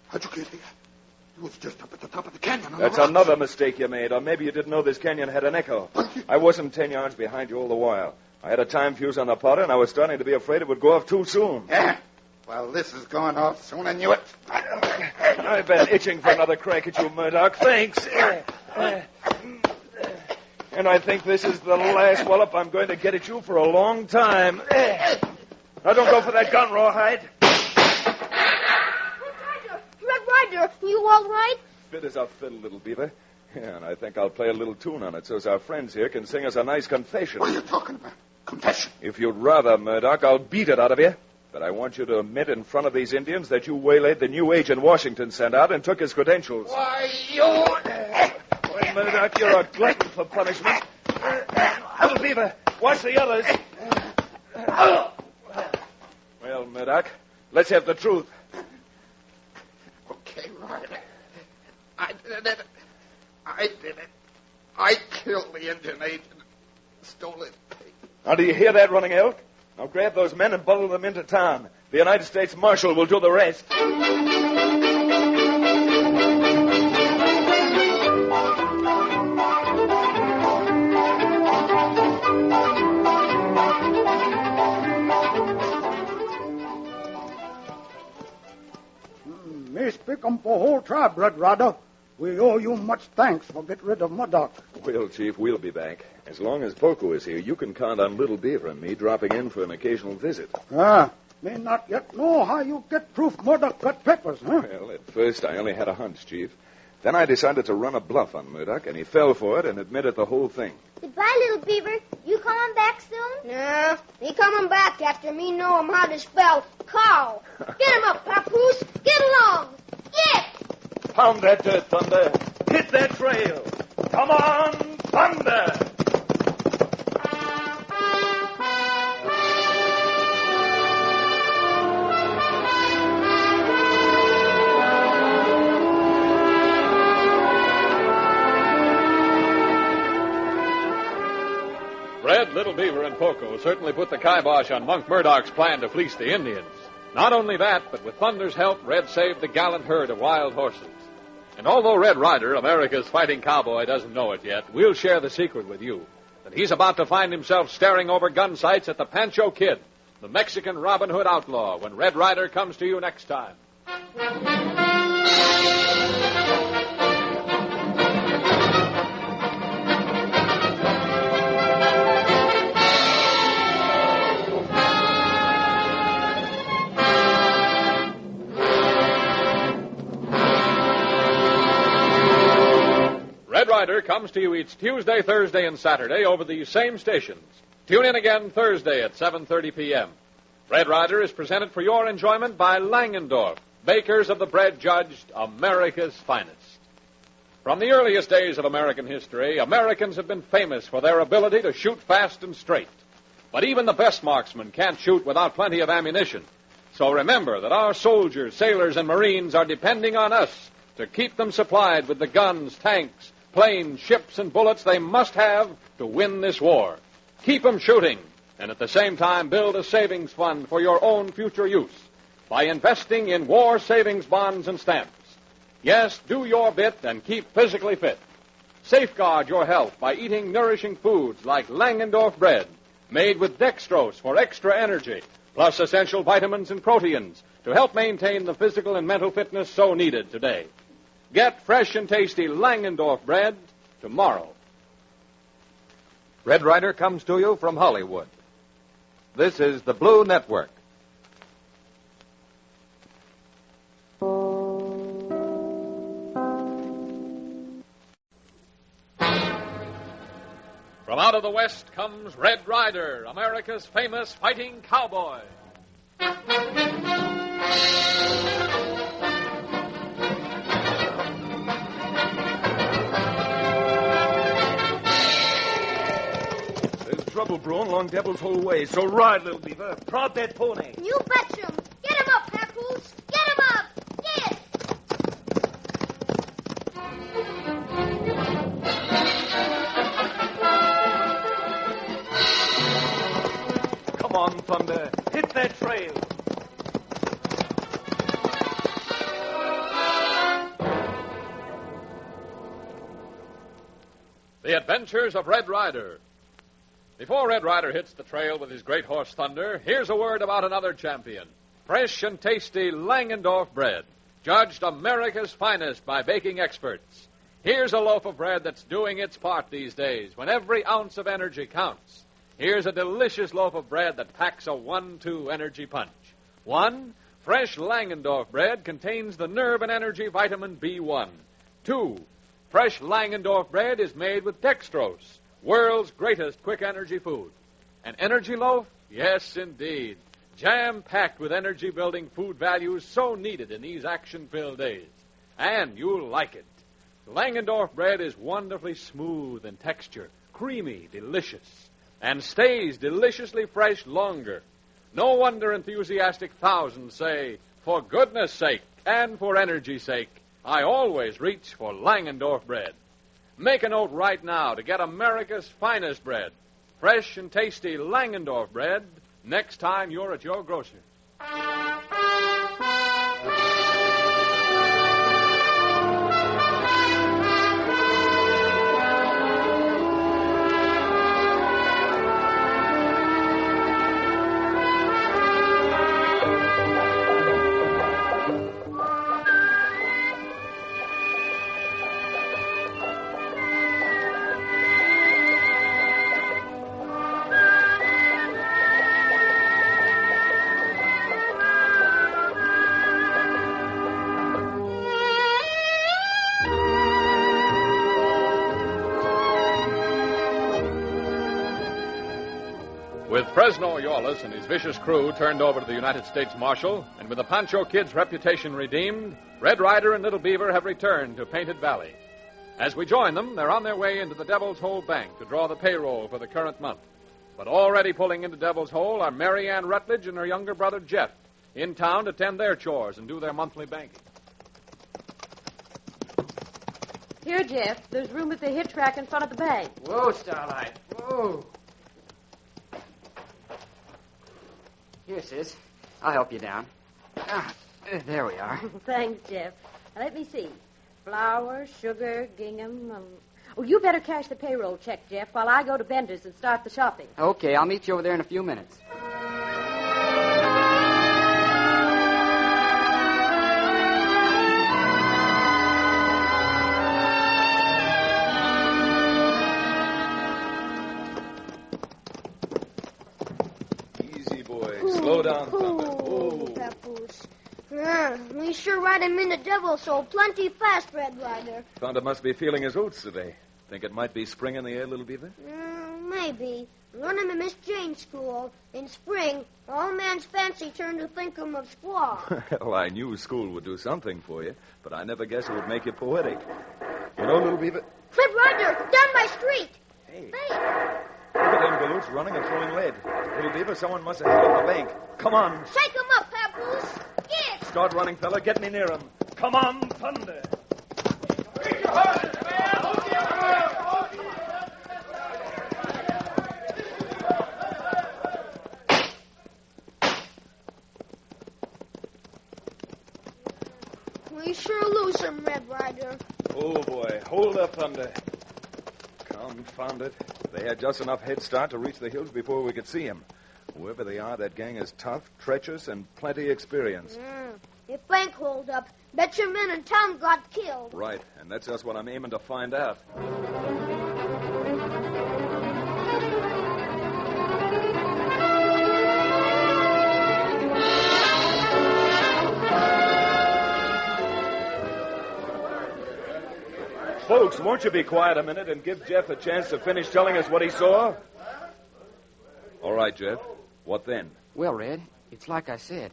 how'd you get here? You was just up at the top of the canyon on That's It's another mistake you made, or maybe you didn't know this canyon had an echo. I wasn't 10 yards behind you all the while. I had a time fuse on the powder, and I was starting to be afraid it would go off too soon. Yeah. Well, this is going off soon. I knew it. I've been itching for another crack at you, Murdoch. Thanks. And I think this is the last wallop I'm going to get at you for a long time. Now, don't go for that gun, Rawhide. Red Ryder, you all right? Fit as a fiddle, little beaver. Yeah, and I think I'll play a little tune on it so our friends here can sing us a nice confession. What are you talking about? Confession? If you'd rather, Murdoch, I'll beat it out of you. But I want you to admit in front of these Indians that you waylaid the new agent Washington sent out and took his credentials. Why, you... Boy, Murdoch, you're a glutton for punishment. Little beaver, watch the others. Well, Murdoch, let's have the truth. Okay, Ryder. I did it. I killed the Indian agent. Stole his pig. Now, do you hear that, Running Elk? Now grab those men and bundle them into town. The United States Marshal will do the rest. Me speak for whole tribe, Red Ryder. We owe you much thanks for get rid of Murdoch. Well, Chief, we'll be back. As long as Poco is here, you can count on Little Beaver and me dropping in for an occasional visit. Me not yet know how you get proof Murdoch got papers, huh? Well, at first I only had a hunch, Chief. Then I decided to run a bluff on Murdoch, and he fell for it and admitted the whole thing. Goodbye, little beaver. You coming back soon? No, he coming back after me know him how to spell cow. Get him up, Papoose. Get along. Get! Pound that dirt, Thunder. Hit that trail. Come on, Thunder! Red, Little Beaver, and Poco certainly put the kibosh on Monk Murdoch's plan to fleece the Indians. Not only that, but with Thunder's help, Red saved the gallant herd of wild horses. And although Red Ryder, America's fighting cowboy, doesn't know it yet, we'll share the secret with you. That he's about to find himself staring over gun sights at the Pancho Kid, the Mexican Robin Hood outlaw, when Red Ryder comes to you next time. Red Ryder comes to you each Tuesday, Thursday, and Saturday over these same stations. Tune in again Thursday at 7:30 p.m. Red Ryder is presented for your enjoyment by Langendorf, bakers of the bread judged America's finest. From the earliest days of American history, Americans have been famous for their ability to shoot fast and straight. But even the best marksmen can't shoot without plenty of ammunition. So remember that our soldiers, sailors, and Marines are depending on us to keep them supplied with the guns, tanks, planes, ships, and bullets they must have to win this war. Keep them shooting, and at the same time build a savings fund for your own future use by investing in war savings bonds and stamps. Yes, do your bit and keep physically fit. Safeguard your health by eating nourishing foods like Langendorf bread, made with dextrose for extra energy, plus essential vitamins and proteins to help maintain the physical and mental fitness so needed today. Get fresh and tasty Langendorf bread tomorrow. Red Ryder comes to you from Hollywood. This is the Blue Network. From out of the West comes Red Ryder, America's famous fighting cowboy. Trouble brewing along Devil's Hole way. So ride, Little Beaver. Prod that pony. You betcha him. Get him up, Papoose. Get him up. Get! Come on, Thunder. Hit that trail. The Adventures of Red Ryder. Before Red Ryder hits the trail with his great horse Thunder, here's a word about another champion. Fresh and tasty Langendorf bread, judged America's finest by baking experts. Here's a loaf of bread that's doing its part these days, when every ounce of energy counts. Here's a delicious loaf of bread that packs a 1-2 energy punch. 1, fresh Langendorf bread contains the nerve and energy vitamin B1. 2, fresh Langendorf bread is made with dextrose, world's greatest quick energy food. An energy loaf? Yes, indeed. Jam-packed with energy-building food values so needed in these action-filled days. And you'll like it. Langendorf bread is wonderfully smooth in texture, creamy, delicious, and stays deliciously fresh longer. No wonder enthusiastic thousands say, for goodness sake and for energy's sake, I always reach for Langendorf bread. Make a note right now to get America's finest bread, fresh and tasty Langendorf bread, next time you're at your grocer. With Fresno Aurelius and his vicious crew turned over to the United States Marshal, and with the Pancho Kid's reputation redeemed, Red Ryder and Little Beaver have returned to Painted Valley. As we join them, they're on their way into the Devil's Hole Bank to draw the payroll for the current month. But already pulling into Devil's Hole are Mary Ann Rutledge and her younger brother Jeff, in town to tend their chores and do their monthly banking. Here, Jeff, there's room at the hitch rack in front of the bank. Whoa, Starlight. Whoa. Here, sis. I'll help you down. There we are. Thanks, Jeff. Now, let me see. Flour, sugar, gingham. Oh, you better cash the payroll check, Jeff, while I go to Bender's and start the shopping. Okay, I'll meet you over there in a few minutes. Slow down, Thunder. Oh, Papoose. We sure ride him in the Devil's Hole plenty fast, Red Ryder. Thunder must be feeling his oats today. Think it might be spring in the air, Little Beaver? Maybe. Learn him in Miss Jane's school. In spring, all man's fancy turned to think him of squaw. Well, I knew school would do something for you, but I never guessed it would make you poetic. You know, Little Beaver... Red Ryder, down my street. Hey. Look at them galoots running and throwing lead. Little Beaver, someone must have hit up the bank. Come on. Shake him up, Papoose. Get! Start running, fella. Get me near him. Come on, Thunder. We sure lose him, Red Ryder. Oh, boy. Hold up, Thunder. Confound it. They had just enough head start to reach the hills before we could see him. Whoever they are, that gang is tough, treacherous, and plenty experienced. If bank hold up, bet your men in town got killed. Right, and that's just what I'm aiming to find out. Folks, won't you be quiet a minute and give Jeff a chance to finish telling us what he saw? All right, Jeff. What then? Well, Red, it's like I said.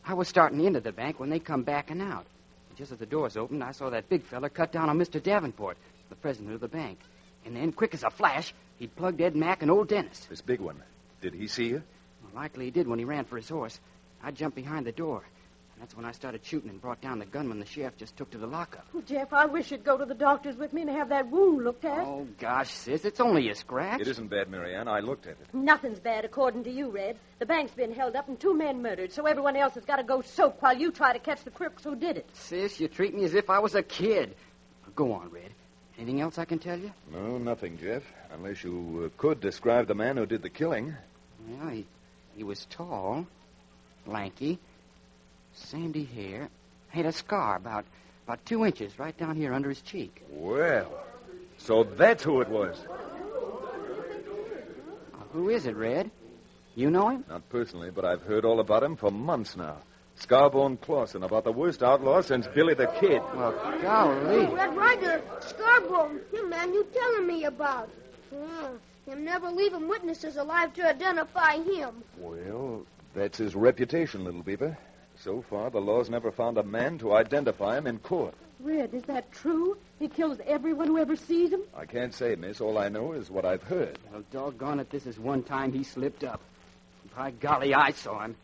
I was starting into the bank when they come backing out. Just as the doors opened, I saw that big fella cut down on Mr. Davenport, the president of the bank. And then, quick as a flash, he plugged Ed Mack and old Dennis. This big one. Did he see you? Well, likely he did when he ran for his horse. I jumped behind the door. And that's when I started shooting and brought down the gunman the sheriff just took to the lockup. Oh, Jeff, I wish you'd go to the doctor's with me and have that wound looked at. Oh, gosh, sis, it's only a scratch. It isn't bad, Mary Ann. I looked at it. Nothing's bad, according to you, Red. The bank's been held up and 2 men murdered, so everyone else has got to go soak while you try to catch the crooks who did it. Sis, you treat me as if I was a kid. Go on, Red. Anything else I can tell you? No, nothing, Jeff. Unless you could describe the man who did the killing. Well, he was tall, lanky, sandy hair, had a scar about 2 inches right down here under his cheek. Well, so that's who it was. Who is it, Red? You know him? Not personally, but I've heard all about him for months now. Scarbone Clawson, about the worst outlaw since Billy the Kid. Well, golly. Red Ryder, Scarbone, him man you telling me about. Him never leaving witnesses alive to identify him. Well, that's his reputation, Little Beaver. So far, the law's never found a man to identify him in court. Red, is that true? He kills everyone who ever sees him? I can't say, miss. All I know is what I've heard. Well, doggone it, this is one time he slipped up. By golly, I saw him.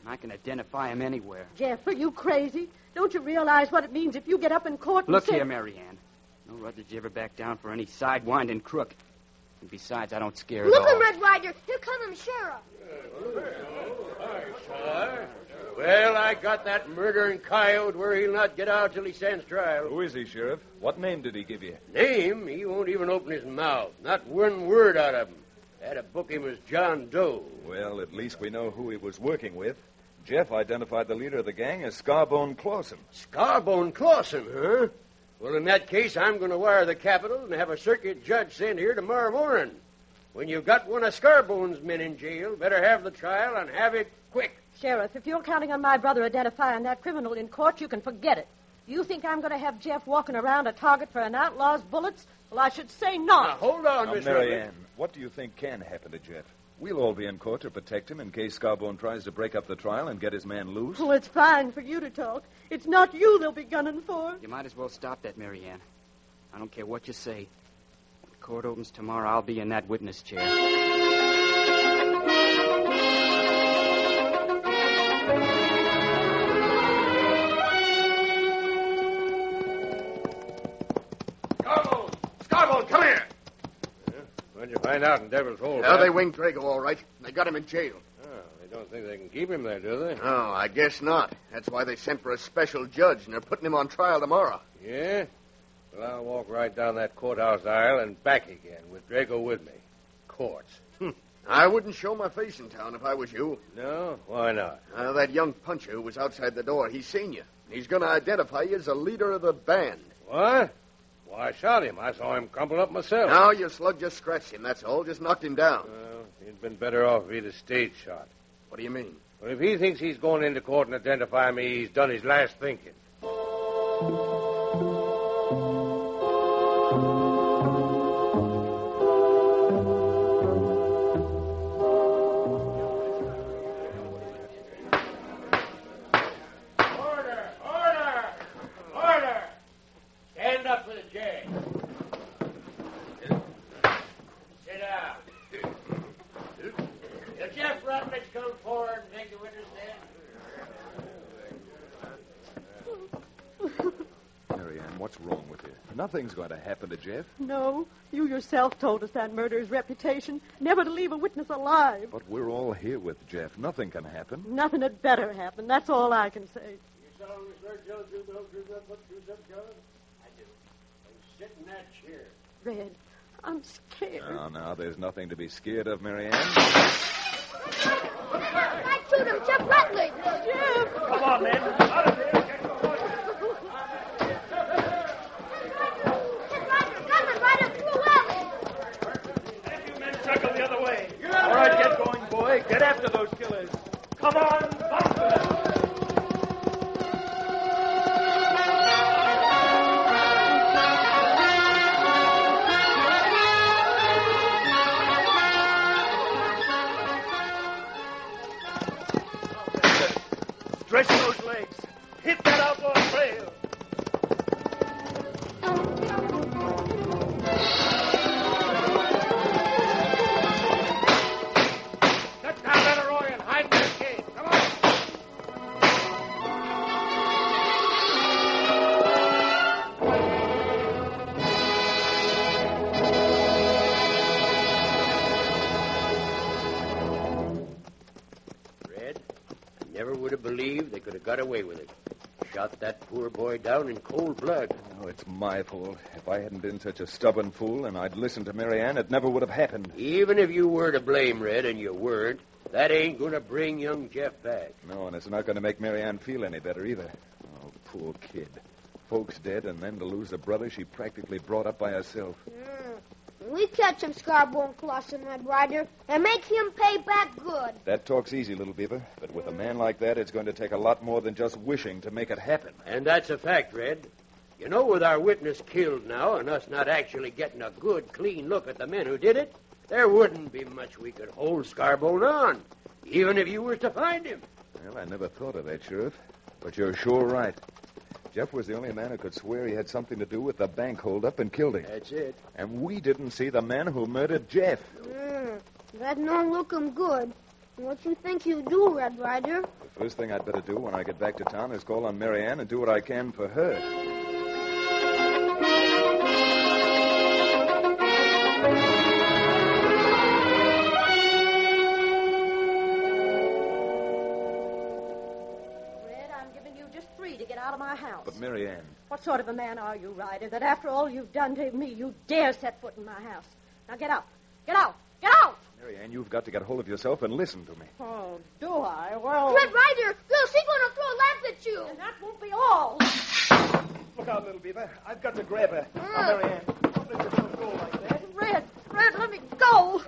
And I can identify him anywhere. Jeff, are you crazy? Don't you realize what it means if you get up in court and Look say... here, Marianne. No rud did you ever back down for any sidewinding crook. And besides, I don't scare at Look all. at Red Ryder. Here comes the sheriff. Well, I got that murdering coyote where he'll not get out till he stands trial. Who is he, Sheriff? What name did he give you? Name? He won't even open his mouth. Not one word out of him. Had to book him as John Doe. Well, at least we know who he was working with. Jeff identified the leader of the gang as Scarbone Clawson. Scarbone Clawson, huh? Well, in that case, I'm going to wire the capital and have a circuit judge sent here tomorrow morning. When you've got one of Scarbone's men in jail, better have the trial and have it quick. Sheriff, if you're counting on my brother identifying that criminal in court, you can forget it. You think I'm going to have Jeff walking around a target for an outlaw's bullets? Well, I should say not. Now, hold on, Now, Miss Marianne, what do you think can happen to Jeff? We'll all be in court to protect him in case Scarbone tries to break up the trial and get his man loose. Well, it's fine for you to talk. It's not you they'll be gunning for. You might as well stop that, Marianne. I don't care what you say. When the court opens tomorrow, I'll be in that witness chair. Scarbone, come here. What'd you find out in Devil's Hole? Well, they winged Drago all right. They got him in jail. Oh, they don't think they can keep him there, do they? No, I guess not. That's why they sent for a special judge, and they're putting him on trial tomorrow. Yeah? Well, I'll walk right down that courthouse aisle and back again with Drago with me. Courts. I wouldn't show my face in town if I was you. No? Why not? That young puncher who was outside the door, he's seen you. He's going to identify you as the leader of the band. What? Well, I shot him. I saw him crumple up myself. No, your slug just scratched him, that's all. Just knocked him down. Well, he'd been better off if he'd have stayed shot. What do you mean? Well, if he thinks he's going into court and identify me, he's done his last thinking. Stand up for the judge. Sit down. Will Jeff Rutledge come forward and take the witness stand? Marianne, what's wrong with you? Nothing's going to happen to Jeff. No, you yourself told us that murderer's reputation, never to leave a witness alive. But we're all here with Jeff. Nothing can happen. Nothing had better happen. That's all I can say. You solemnly swear to tell the truth, the whole truth, nothing but the truth, self charge? I do. Then sit in that chair. Red, I'm scared. Now, there's nothing to be scared of, Marianne. I shoot him, Jeff Rutledge. Jeff! Come on, men. Out of there. Circle the other way. All right, get going, boy. Get after those killers. Come on, bump them. Stretch those legs. Hit that outlaw trail. Get down that arroyo and hide in that cave. Come on. Red, I never would have believed they could have got away with it. Shot that poor boy down in cold blood. Oh, it's my fault. If I hadn't been such a stubborn fool and I'd listened to Mary Ann, it never would have happened. Even if you were to blame, Red, and you weren't, that ain't going to bring young Jeff back. No, and it's not going to make Mary Ann feel any better either. Oh, poor kid. Folks dead, and then to lose a brother she practically brought up by herself. We catch him, Scarborough and Clausen, Red Ryder, and make him pay back good. That talk's easy, little beaver. But with a man like that, it's going to take a lot more than just wishing to make it happen. And that's a fact, Red. You know, with our witness killed now and us not actually getting a good, clean look at the men who did it, there wouldn't be much we could hold Scarborough on, even if you were to find him. Well, I never thought of that, Sheriff. But you're sure right. Jeff was the only man who could swear he had something to do with the bank holdup and killed him. That's it. And we didn't see the man who murdered Jeff. That don't look him good. What you think you do, Red Ryder? The first thing I'd better do when I get back to town is call on Mary Ann and do what I can for her. Out of my house. But, Mary Ann. What sort of a man are you, Ryder, that after all you've done to me, you dare set foot in my house? Now get out. Get out. Get out! Mary Ann, you've got to get hold of yourself and listen to me. Oh, do I? Well... Red Ryder! Phyllis, he's going to throw laps at you! And that won't be all. Look out, little beaver. I've got to grab her. Now, Mary Ann, don't let yourself go like that. Red, let me go.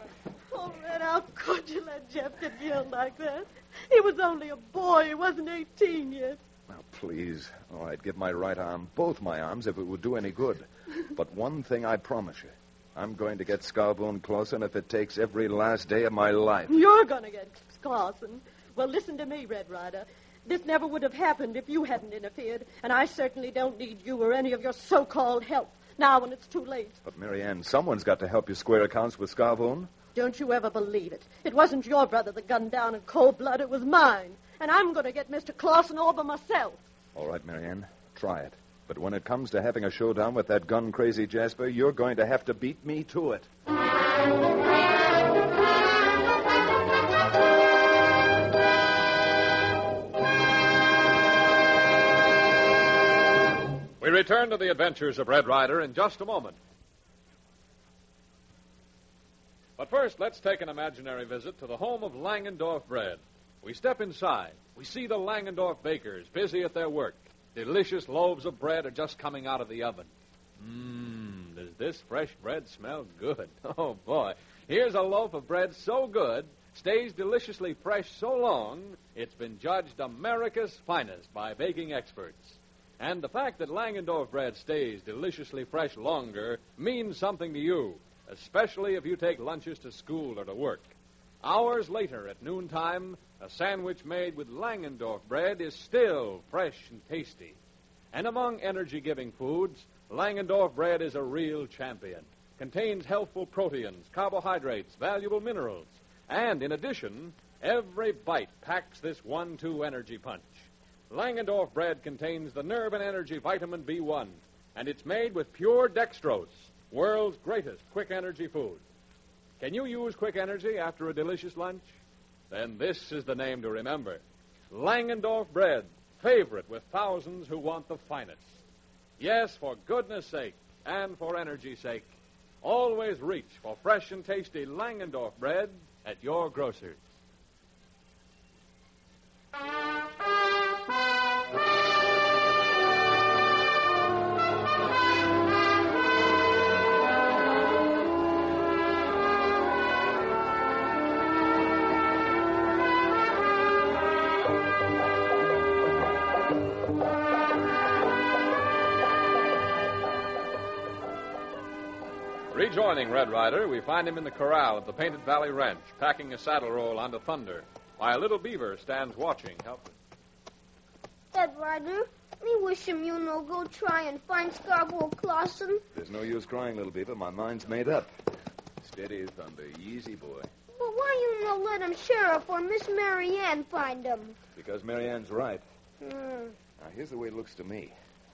Oh, Red, how could you let Jeff get killed like that? He was only a boy. He wasn't 18 yet. Now, please. Oh, I'd give my right arm, both my arms, if it would do any good. But one thing I promise you. I'm going to get Scarborough and Clausen if it takes every last day of my life. You're going to get Clausen. Well, listen to me, Red Ryder. This never would have happened if you hadn't interfered, and I certainly don't need you or any of your so-called help now when it's too late. But, Mary Ann, someone's got to help you square accounts with Scarborough. Don't you ever believe it. It wasn't your brother that gunned down in cold blood. It was mine. And I'm going to get Mr. Clausen all by myself. All right, Mary Ann, try it. But when it comes to having a showdown with that gun-crazy Jasper, you're going to have to beat me to it. We return to the adventures of Red Ryder in just a moment. But first, let's take an imaginary visit to the home of Langendorf Bread. We step inside. We see the Langendorf bakers busy at their work. Delicious loaves of bread are just coming out of the oven. Does this fresh bread smell good? Oh, boy. Here's a loaf of bread so good, stays deliciously fresh so long, it's been judged America's finest by baking experts. And the fact that Langendorf bread stays deliciously fresh longer means something to you, especially if you take lunches to school or to work. Hours later, at noontime, a sandwich made with Langendorf bread is still fresh and tasty. And among energy-giving foods, Langendorf bread is a real champion. Contains healthful proteins, carbohydrates, valuable minerals. And in addition, every bite packs this 1-2 energy punch. Langendorf bread contains the nerve and energy vitamin B1, and it's made with pure dextrose, world's greatest quick energy food. Can you use quick energy after a delicious lunch? Then this is the name to remember. Langendorf bread, favorite with thousands who want the finest. Yes, for goodness sake and for energy's sake, always reach for fresh and tasty Langendorf bread at your grocer's. Rejoining Red Ryder, we find him in the corral at the Painted Valley Ranch, packing a saddle roll onto Thunder, while Little Beaver stands watching, helpless. Red Ryder, me wish him you no go try and find Scarborough Clausen. There's no use crying, Little Beaver. My mind's made up. Steady, Thunder. Easy, boy. But why you no let him Sheriff or Miss Mary Ann find him? Because Mary Ann's right. Now, here's the way it looks to me.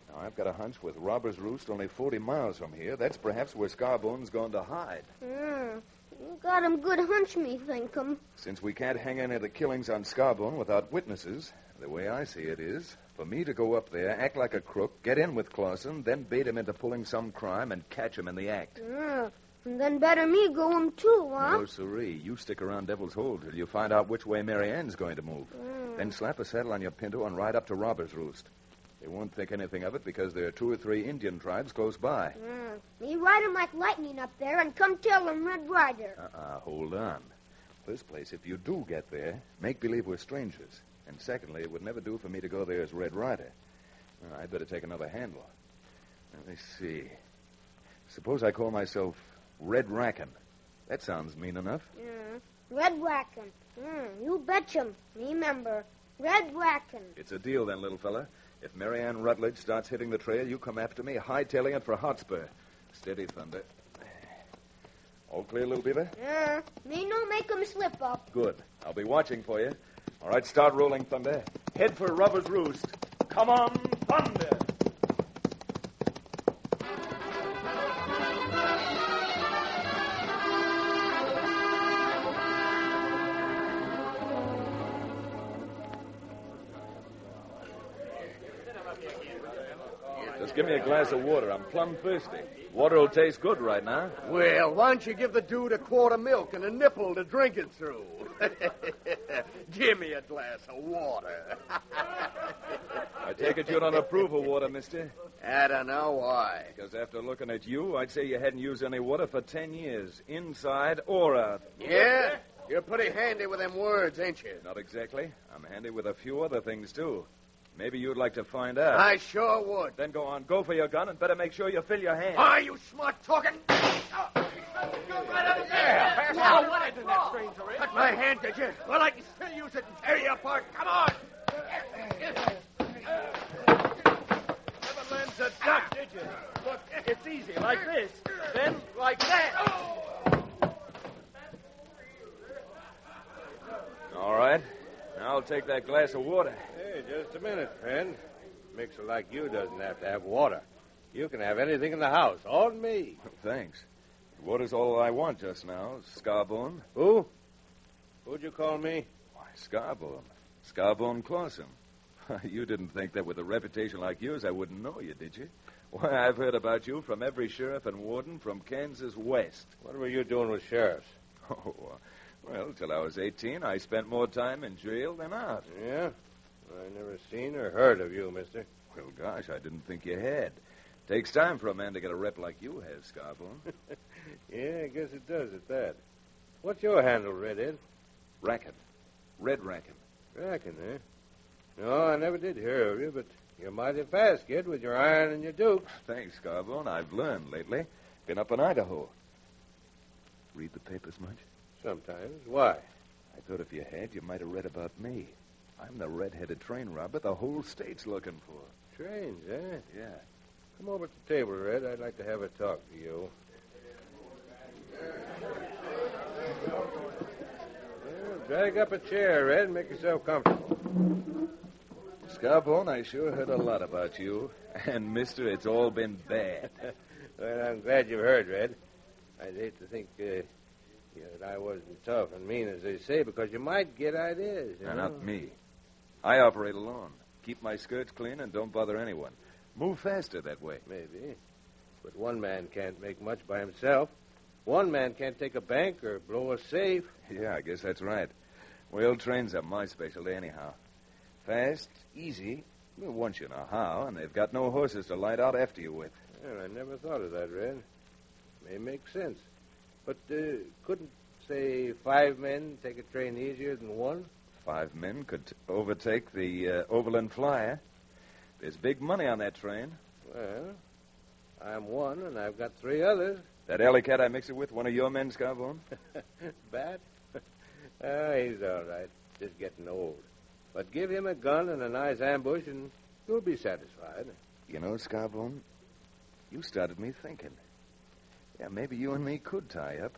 Now, I've got a hunch with Robber's Roost only 40 miles from here. That's perhaps where Scarbone's going to hide. You got him good hunch, me thinkum. Since we can't hang any of the killings on Scarbone without witnesses, The way I see it is, for me to go up there, act like a crook, get in with Clausen, then bait him into pulling some crime and catch him in the act. And then better me go him too, huh? No, siree. You stick around Devil's Hole till you find out which way Mary Ann's going to move. Then slap a saddle on your pinto and ride up to Robber's Roost. They won't think anything of it because there are 2 or 3 Indian tribes close by. Me ride him like lightning up there and come tell him Red Ryder. Hold on. First place, if you do get there, make believe we're strangers. And secondly, it would never do for me to go there as Red Ryder. I'd better take another handle. Let me see. Suppose I call myself Red Rackin. That sounds mean enough. Red Rackin. You betcha. Me member. Red Rackin. It's a deal then, little fella. If Mary Ann Rutledge starts hitting the trail, you come after me, hightailing it for Hotspur. Steady, Thunder. All clear, little beaver? Me no make him slip up. Good. I'll be watching for you. All right, start rolling, Thunder. Head for Robber's Roost. Come on, Thunder! Just give me a glass of water. I'm plumb thirsty. Water will taste good right now. Well, why don't you give the dude a quart of milk and a nipple to drink it through? Give me a glass of water. I take it you don't approve of water, mister? I don't know why. Because after looking at you, I'd say you hadn't used any water for 10 years, inside or out. Yeah? You're pretty handy with them words, ain't you? Not exactly. I'm handy with a few other things, too. Maybe you'd like to find out. I sure would. Then go on. Go for your gun and better make sure you fill your hand. Are you smart talking? Right up there. Now, what is that, stranger? Cut my hand, did you? Well, I can still use it and tear you apart. Come on. Never learned to duck, did you? Look, it's easy. Like this. Then like that. All right. Now I'll take that glass of water. Hey, just a minute, friend. Mixer like you doesn't have to have water. You can have anything in the house. All me. Thanks. Water's all I want just now. Scarbone. Who? Who'd you call me? Why, Scarbone. Scarbone Clausen. You didn't think that with a reputation like yours I wouldn't know you, did you? Why, I've heard about you from every sheriff and warden from Kansas west. What were you doing with sheriffs? Oh, well, till I was 18, I spent more time in jail than out. Yeah? I never seen or heard of you, mister. Well, gosh, I didn't think you had. Takes time for a man to get a rep like you have, Scarbone. Yeah, I guess it does at that. What's your handle, Redhead? Rackin. Red Rackin. Rackin, eh? No, I never did hear of you, but you're mighty fast, kid, with your iron and your dukes. Thanks, Scarbone. I've learned lately. Been up in Idaho. Read the papers much? Sometimes. Why? I thought if you had, you might have read about me. I'm the red-headed train robber the whole state's looking for. Trains, eh? Yeah. Come over to the table, Red. I'd like to have a talk to you. Well, drag up a chair, Red, and make yourself comfortable. Scarbone, I sure heard a lot about you. And, mister, it's all been bad. Well, I'm glad you've heard, Red. I'd hate to think that I wasn't tough and mean, as they say, because you might get ideas, you know? Not me. I operate alone. Keep my skirts clean and don't bother anyone. Move faster that way. Maybe. But one man can't make much by himself. One man can't take a bank or blow a safe. Yeah, I guess that's right. Well, trains are my specialty anyhow. Fast, easy, well, once you know how, and they've got no horses to light out after you with. Well, I never thought of that, Red. May make sense. But couldn't, say, 5 men take a train easier than one? 5 men could overtake the Overland Flyer. There's big money on that train. Well, I'm one, and I've got 3 others. That alley cat I mix it with, one of your men, Scarbone? Bat? He's all right. Just getting old. But give him a gun and a nice ambush, and you'll be satisfied. You know, Scarbone, you started me thinking. Yeah, maybe you and me could tie up.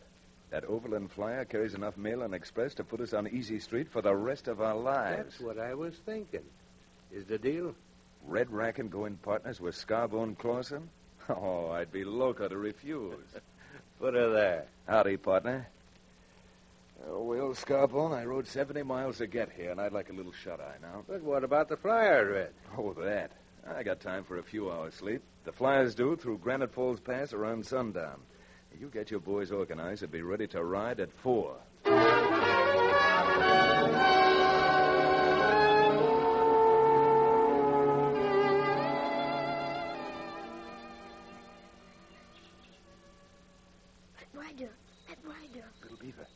That Overland Flyer carries enough mail and express to put us on Easy Street for the rest of our lives. That's what I was thinking. Is the deal? Red Rackin going partners with Scarbone Clausen? Oh, I'd be loco to refuse. Put her there. Howdy, partner. Oh, well, Scarbone, I rode 70 miles to get here, and I'd like a little shut-eye now. But what about the flyer, Red? Oh, that. I got time for a few hours' sleep. The flyers due through Granite Falls Pass around sundown. You get your boys organized and be ready to ride at 4. Ryder. Little Beaver,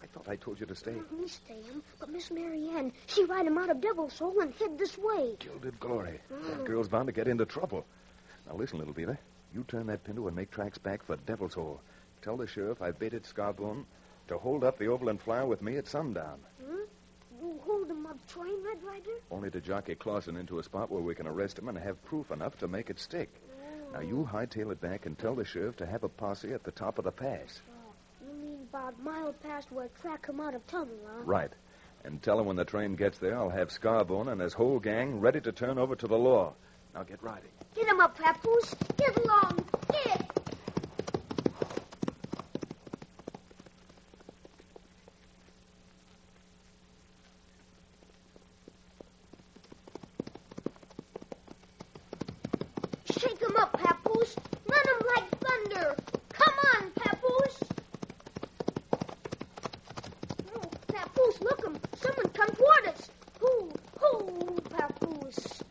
I thought I told you to stay. Me stay him, but Miss Mary Ann, she ride him out of Devil's Hole and head this way. Gilded glory. That girl's bound to get into trouble. Now, listen, little Beaver. You turn that pinto and make tracks back for Devil's Hole. Tell the sheriff I baited Scarbone to hold up the Overland Flyer with me at sundown. You hold him up train, Red Ryder? Only to jockey Clausen into a spot where we can arrest him and have proof enough to make it stick. Now, you hightail it back and tell the sheriff to have a posse at the top of the pass. You mean about a mile past where I track him out of tunnel, huh? Right. And tell him when the train gets there, I'll have Scarbone and his whole gang ready to turn over to the law. Now, get riding. Get him up, Papoose. Get along. Get. Shake him up, Papoose. Run him like thunder. Come on, Papoose. Oh, Papoose, look him. Someone come toward us. Hoo, Papoose.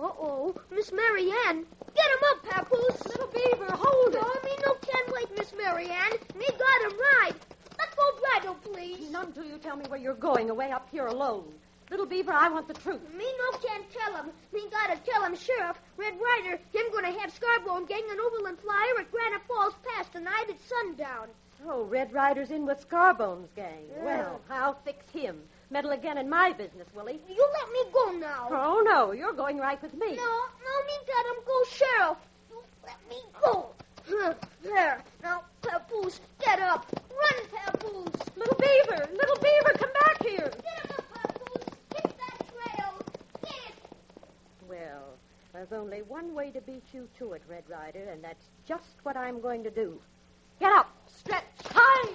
Uh-oh. Miss Mary Ann. Get him up, Papoose. Little Beaver, hold it. Oh, me no can wait, Miss Mary Ann. Me got him right. Let's go bridle, please. None till you tell me where you're going, away up here alone. Little Beaver, I want the truth. Me no can tell him. Me gotta tell him, Sheriff. Red Ryder, him gonna have Scarbone gang an Overland Flyer at Granite Falls Pass tonight at sundown. Oh, Red Ryder's in with Scarbone's gang. Yeah. Well, I'll fix him. Meddle again in my business, will he? You let me go now. Oh, no, you're going right with me. No, me let him go, Sheriff. You let me go. There. Now, Papoose, get up. Run, Papoose. Little Beaver, come back here. Get him up, Papoose. Hit that trail. Get it. Well, there's only one way to beat you to it, Red Ryder, and that's just what I'm going to do. Get up. Stretch. High.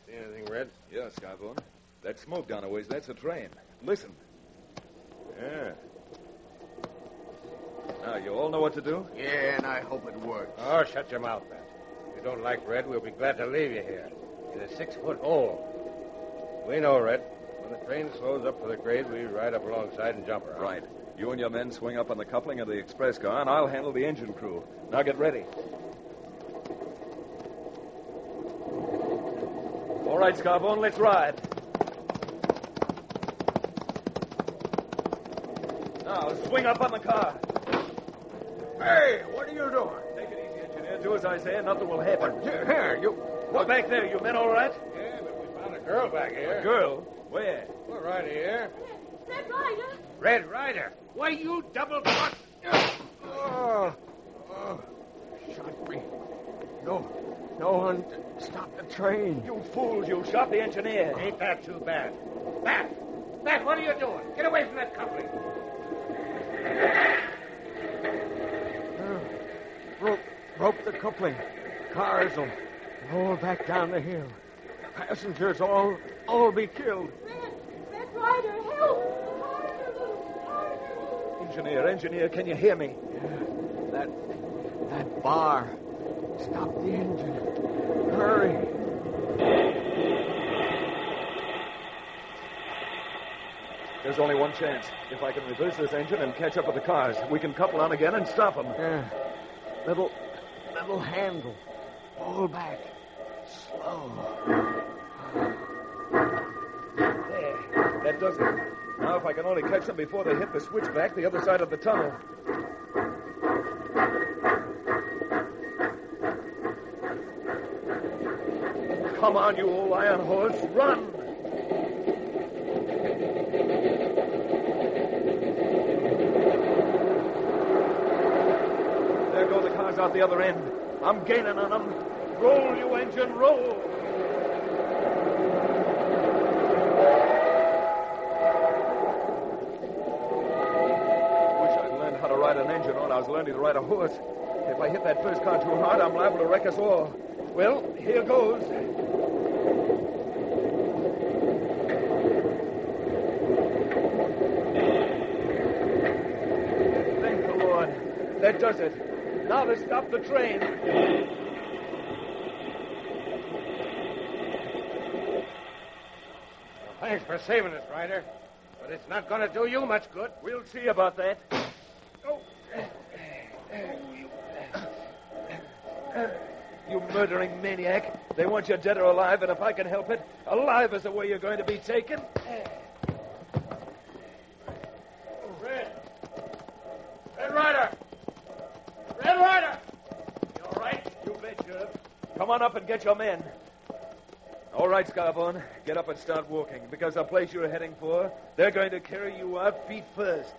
See anything, Red? Yeah, Scarbone. That smoke down a ways, that's a train. Listen. Yeah. Now, you all know what to do? Yeah, and I hope it works. Oh, shut your mouth, man. If you don't like Red, we'll be glad to leave you here. In a 6-foot hole. We know, Red. When the train slows up for the grade, we ride up alongside and jump her. Right. You and your men swing up on the coupling of the express car, and I'll handle the engine crew. Now get ready. All right, Scarbone, let's ride. Now, swing up on the car. Hey, what are you doing? Take it easy, engineer. Do as I say, and nothing will happen. Here, you... What back there? You men all right? Yeah, but we found a girl back here. A girl? Where? We're right here. Red Ryder. Red Ryder. Why, you double-cross... Oh, shot me. No one stop the train. You fools, you shot the engineer. Ain't that too bad? Bat, what are you doing? Get away from that coupling. Broke the coupling. Cars will roll back down the hill. Passengers all be killed. Red Ryder, help! Engineer, can you hear me? Yeah, that bar. Stop the engine. Hurry. There's only one chance. If I can reverse this engine and catch up with the cars, we can couple on again and stop them. Yeah. Little handle. Pull back. Slow. There. That does it. Now, if I can only catch them before they hit the switchback the other side of the tunnel. Come on, you old iron horse. Run! There go the cars out the other end. I'm gaining on them. Roll, you engine, roll. Wish I'd learned how to ride an engine when I was learning to ride a horse. If I hit that first car too hard, I'm liable to wreck us all. Well, here goes. Thank the Lord. That does it. Now to stop the train. Thanks for saving us, Ryder. But it's not going to do you much good. We'll see about that. Oh. You murdering maniac. They want you dead or alive, and if I can help it, alive is the way you're going to be taken. Red! Red Ryder! Red Ryder! You all right? You bet, Sheriff. Come on up and get your men. All right, Scarbone. Get up and start walking, because the place you're heading for, they're going to carry you out feet first.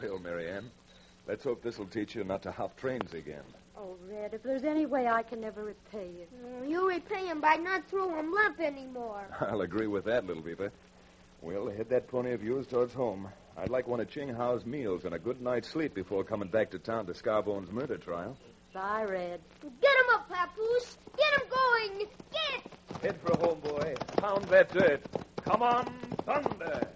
Well, Marianne, let's hope this'll teach you not to hop trains again. Oh, Red, if there's any way I can never repay you. You repay him by not throwing him limp anymore. I'll agree with that, little beaver. Well, head that pony of yours towards home. I'd like one of Ching Hao's meals and a good night's sleep before coming back to town to Scarbone's murder trial. Bye, Red. Get him up, Papoose. Get him going. Get! Head for home, boy. Pound that dirt. Come on, thunder.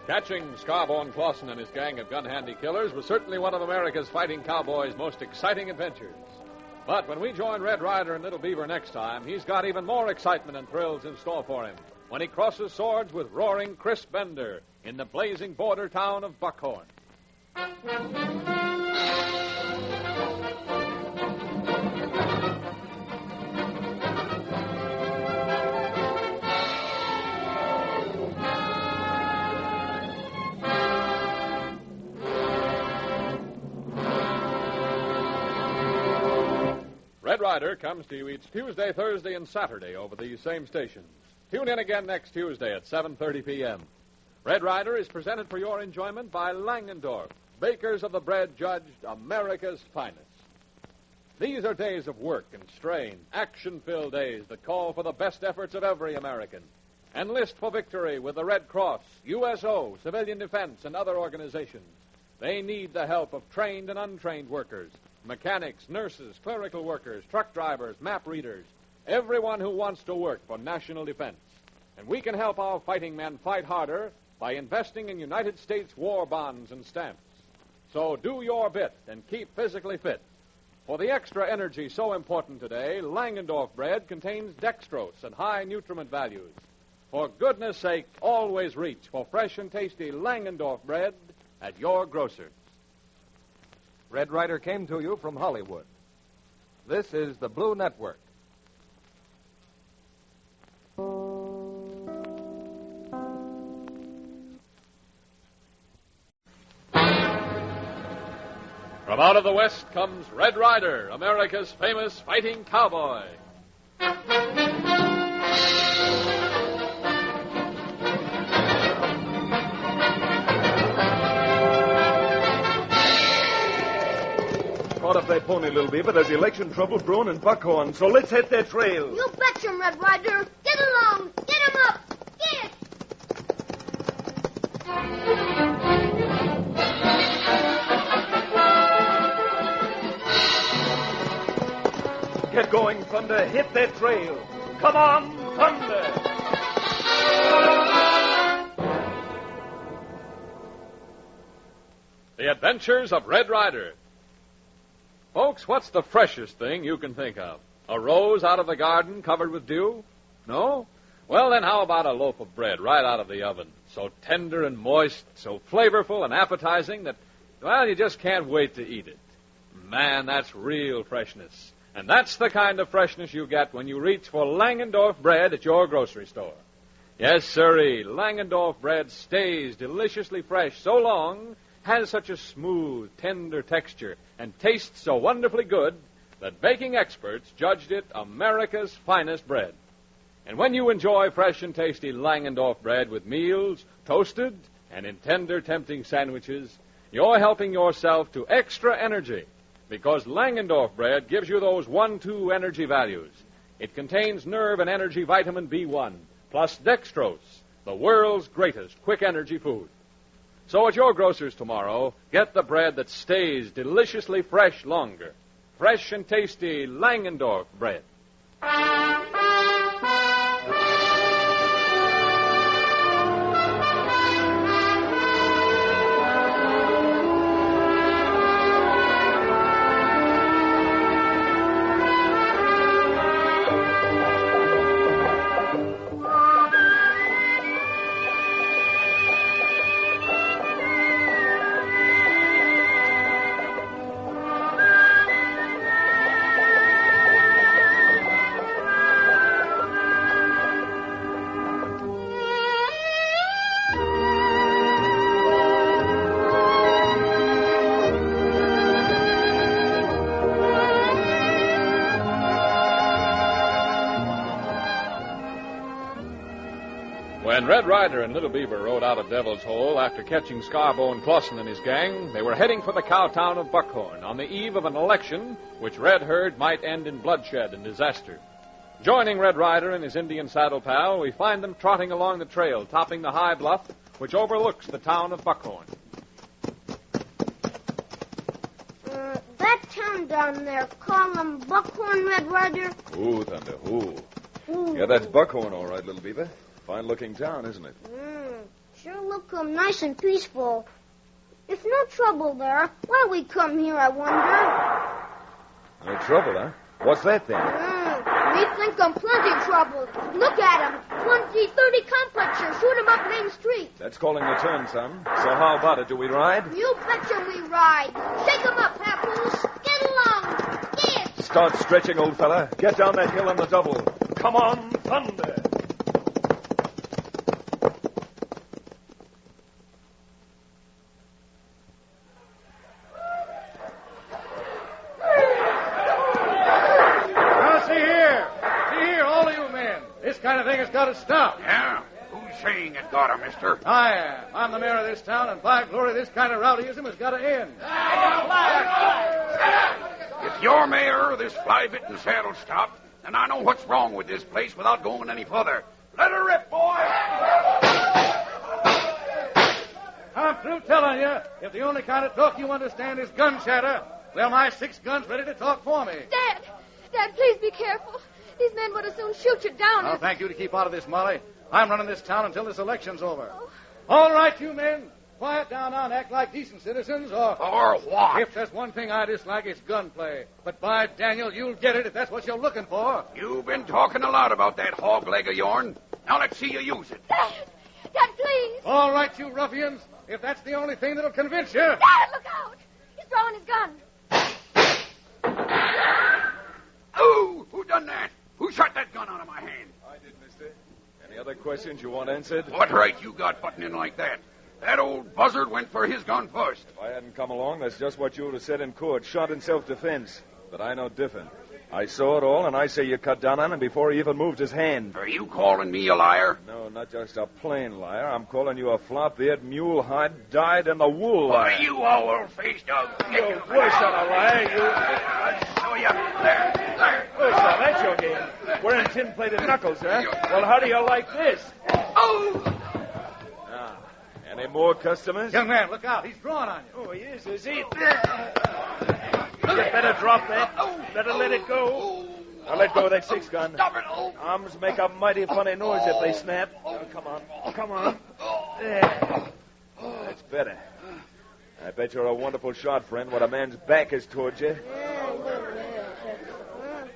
Catching Scarbone Clausen and his gang of gun-handy killers was certainly one of America's fighting cowboys' most exciting adventures. But when we join Red Ryder and Little Beaver next time, he's got even more excitement and thrills in store for him when he crosses swords with roaring Chris Bender in the blazing border town of Buckhorn. Red Ryder comes to you each Tuesday, Thursday, and Saturday over these same stations. Tune in again next Tuesday at 7:30 p.m. Red Ryder is presented for your enjoyment by Langendorf, bakers of the bread judged America's finest. These are days of work and strain, action-filled days that call for the best efforts of every American. Enlist for victory with the Red Cross, USO, Civilian Defense, and other organizations. They need the help of trained and untrained workers, mechanics, nurses, clerical workers, truck drivers, map readers, everyone who wants to work for national defense. And we can help our fighting men fight harder by investing in United States war bonds and stamps. So do your bit and keep physically fit. For the extra energy so important today, Langendorf bread contains dextrose and high nutriment values. For goodness sake, always reach for fresh and tasty Langendorf bread at your grocer's. Red Ryder came to you from Hollywood. This is the Blue Network. From out of the West comes Red Ryder, America's famous fighting cowboy. Caught up that pony, Little Beaver. There's election trouble brewing in Buckhorn, so let's hit their trail. You betcha him, Red Ryder. Get along. Get him up. Get! Get going, Thunder. Hit that trail. Come on, Thunder. The Adventures of Red Ryder. Folks, what's the freshest thing you can think of? A rose out of the garden covered with dew? No? Well, then how about a loaf of bread right out of the oven, So tender and moist, so flavorful and appetizing that, well, you just can't wait to eat it. Man, that's real freshness. And that's the kind of freshness you get when you reach for Langendorf bread at your grocery store. Yes, sirree, Langendorf bread stays deliciously fresh so long, has such a smooth, tender texture, and tastes so wonderfully good that baking experts judged it America's finest bread. And when you enjoy fresh and tasty Langendorf bread with meals, toasted, and in tender, tempting sandwiches, you're helping yourself to extra energy, because Langendorf bread gives you those 1-2 energy values. It contains nerve and energy vitamin B1, plus dextrose, the world's greatest quick energy food. So at your grocer's tomorrow, get the bread that stays deliciously fresh longer. Fresh and tasty Langendorf bread. When Red Ryder and Little Beaver rode out of Devil's Hole after catching Scarbone Clausen and his gang, they were heading for the cow town of Buckhorn on the eve of an election which Red heard might end in bloodshed and disaster. Joining Red Ryder and his Indian saddle pal, we find them trotting along the trail, topping the high bluff which overlooks the town of Buckhorn. That town down there, call them Buckhorn, Red Ryder? Ooh, Thunder, ooh. Yeah, that's Buckhorn, all right, Little Beaver. Fine-looking town, isn't it? Sure look nice and peaceful. There's no trouble there. Why we come here, I wonder? No trouble, huh? What's that, then? We think I'm plenty trouble. Look at 'em. 20, 30 complexers. Shoot 'em up Main Street. That's calling the turn, son. So how about it? Do we ride? You betcha we ride. Shake 'em up, Papoose. Get along. Get. Start stretching, old fella. Get down that hill on the double. Come on, Thunder. Got to stop. Yeah? Who's saying it got to, mister? I am. I'm the mayor of this town, and by glory, this kind of rowdyism has got to end. If you're mayor of this fly-bitten saddle stop, then I know what's wrong with this place without going any further. Let her rip, boy! I'm through telling you, if the only kind of talk you understand is gun chatter, well, my 6 guns ready to talk for me. Dad, please be careful. These men would as soon shoot you down. I'll thank you to keep out of this, Molly. I'm running this town until this election's over. Oh. All right, you men. Quiet down now and act like decent citizens, or what? If there's one thing I dislike, it's gunplay. But by Daniel, you'll get it if that's what you're looking for. You've been talking a lot about that hog leg of yourn. Now let's see you use it. Dad, please. All right, you ruffians. If that's the only thing that'll convince you. Dad, look out. He's drawing his gun. Oh, who done that? Who shot that gun out of my hand? I did, mister. Any other questions you want answered? What right you got butting in like that? That old buzzard went for his gun first. If I hadn't come along, that's just what you would have said in court. Shot in self-defense. But I know different. I saw it all, and I say you cut down on him before he even moved his hand. Are you calling me a liar? No, not just a plain liar. I'm calling you a flop-eared, mule-hide, dyed-in-the-wool liar. Why, you owl-faced dog. You're worse than a liar, you... I'll show you. There. Oh, so that's your game. Wearing tin-plated knuckles, huh? Well, how do you like this? Oh! Now, any more customers? Young man, look out. He's drawing on you. Oh, he is he? You better drop that. Better let it go. Now let go of that 6-gun. Stop it. Arms make a mighty funny noise if they snap. Oh, come on. There. That's better. I bet you're a wonderful shot, friend, when a man's back is towards you.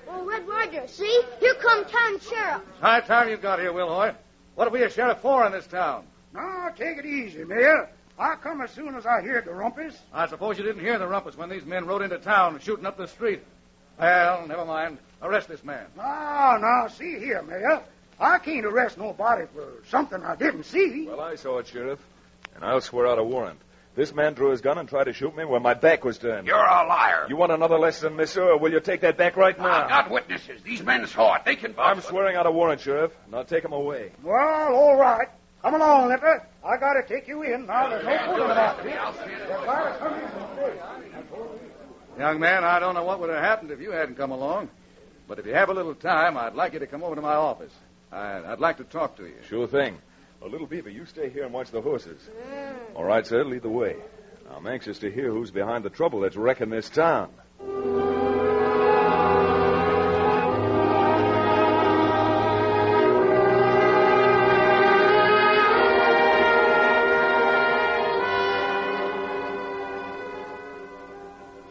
Oh, Red Ryder, see? Here come town sheriff. High time you got here, Will Hoy. What are we a sheriff for in this town? Now, take it easy, Mayor. I'll come as soon as I hear the rumpus. I suppose you didn't hear the rumpus when these men rode into town shooting up the street. Well, never mind. Arrest this man. Now, see here, Mayor. I can't arrest nobody for something I didn't see. Well, I saw it, Sheriff. And I'll swear out a warrant. This man drew his gun and tried to shoot me when my back was turned. You're a liar. You want another lesson, mister, or will you take that back right now? I've got witnesses. These men saw it. They can vouch I'm swearing out a warrant, Sheriff. Now take him away. Well, all right. Come along, Limper. I got to take you in. Now, there's no fooling about this. Young man, I don't know what would have happened if you hadn't come along. But if you have a little time, I'd like you to come over to my office. I'd like to talk to you. Sure thing. Well, Little Beaver, you stay here and watch the horses. All right, sir, lead the way. I'm anxious to hear who's behind the trouble that's wrecking this town.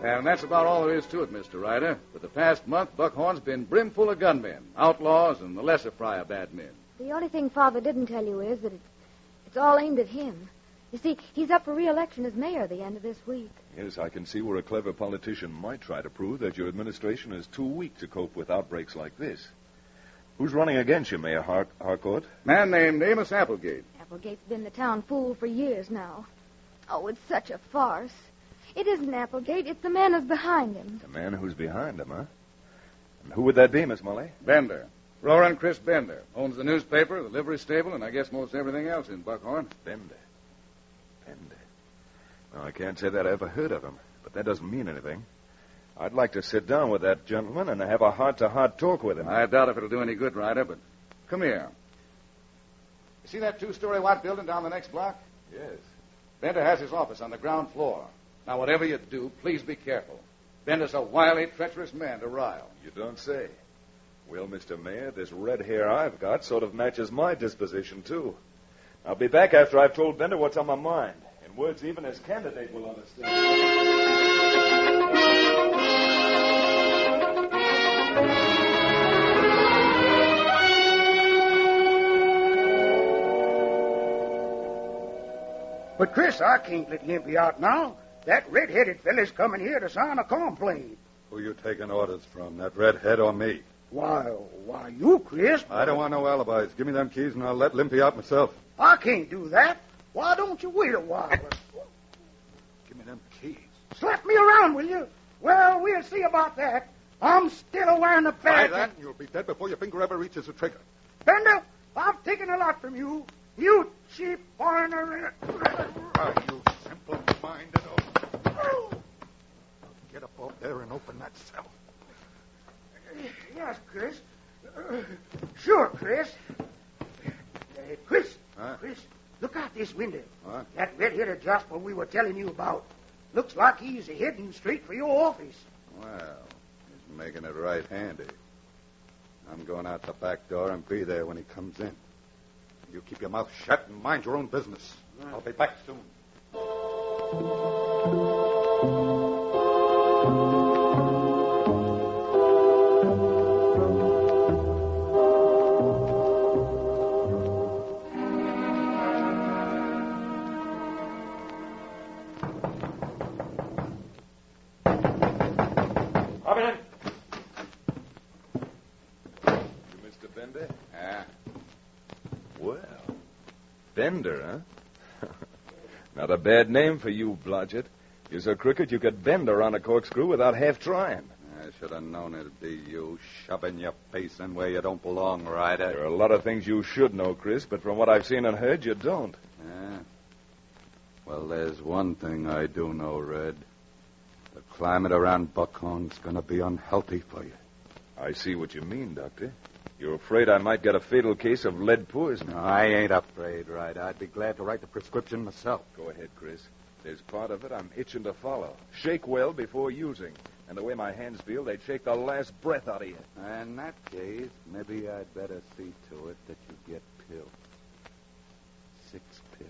And that's about all there is to it, Mr. Ryder. For the past month, Buckhorn's been brimful of gunmen, outlaws, and the lesser fry of bad men. The only thing Father didn't tell you is that it's all aimed at him. You see, he's up for re-election as mayor at the end of this week. Yes, I can see where a clever politician might try to prove that your administration is too weak to cope with outbreaks like this. Who's running against you, Mayor Harcourt? Man named Amos Applegate. Applegate's been the town fool for years now. Oh, it's such a farce. It isn't Applegate, it's the man who's behind him. The man who's behind him, huh? And who would that be, Miss Molly? Bender. Roaring Chris Bender. Owns the newspaper, the livery stable, and I guess most everything else in Buckhorn. Bender. Well, I can't say that I ever heard of him, but that doesn't mean anything. I'd like to sit down with that gentleman and have a heart-to-heart talk with him. I doubt if it'll do any good, Ryder, but come here. You see that two-story white building down the next block? Yes. Bender has his office on the ground floor. Now, whatever you do, please be careful. Bender's a wily, treacherous man to rile. You don't say. Well, Mr. Mayor, this red hair I've got sort of matches my disposition, too. I'll be back after I've told Bender what's on my mind. In words even his candidate will understand. But, Chris, I can't let Limpy out now. That red-headed fella's coming here to sign a complaint. Who you taking orders from, that redhead or me? Why, you, Chris. I don't want no alibis. Give me them keys and I'll let Limpy out myself. I can't do that. Why don't you wait a while? Give me them keys. Slap me around, will you? Well, we'll see about that. I'm still wearing a Try badge. that and you'll be dead before your finger ever reaches the trigger. Bender, I've taken a lot from you. You cheap foreigner. You simple-minded oaf. Get up off there and open that cell. Yes, Chris. Sure, Chris. Chris. Huh? Chris, look out this window. What? That red-headed Jasper we were telling you about. Looks like he's heading straight for your office. Well, he's making it right handy. I'm going out the back door and be there when he comes in. You keep your mouth shut and mind your own business. I'll be back soon. Come in. You Mr. Bender? Yeah. Well, Bender, huh? Not a bad name for you, Blodgett. You're so crooked you could bend around a corkscrew without half trying. I should have known it'd be you shoving your face in where you don't belong, Ryder. There are a lot of things you should know, Chris, but from what I've seen and heard, you don't. Yeah. Well, there's one thing I do know, Red. The climate around Buckhorn's going to be unhealthy for you. I see what you mean, Doctor. You're afraid I might get a fatal case of lead poisoning. No, I ain't afraid, Ryder. I'd be glad to write the prescription myself. Go ahead, Chris. There's part of it I'm itching to follow. Shake well before using. And the way my hands feel, they'd shake the last breath out of you. In that case, maybe I'd better see to it that you get pills. 6 pills.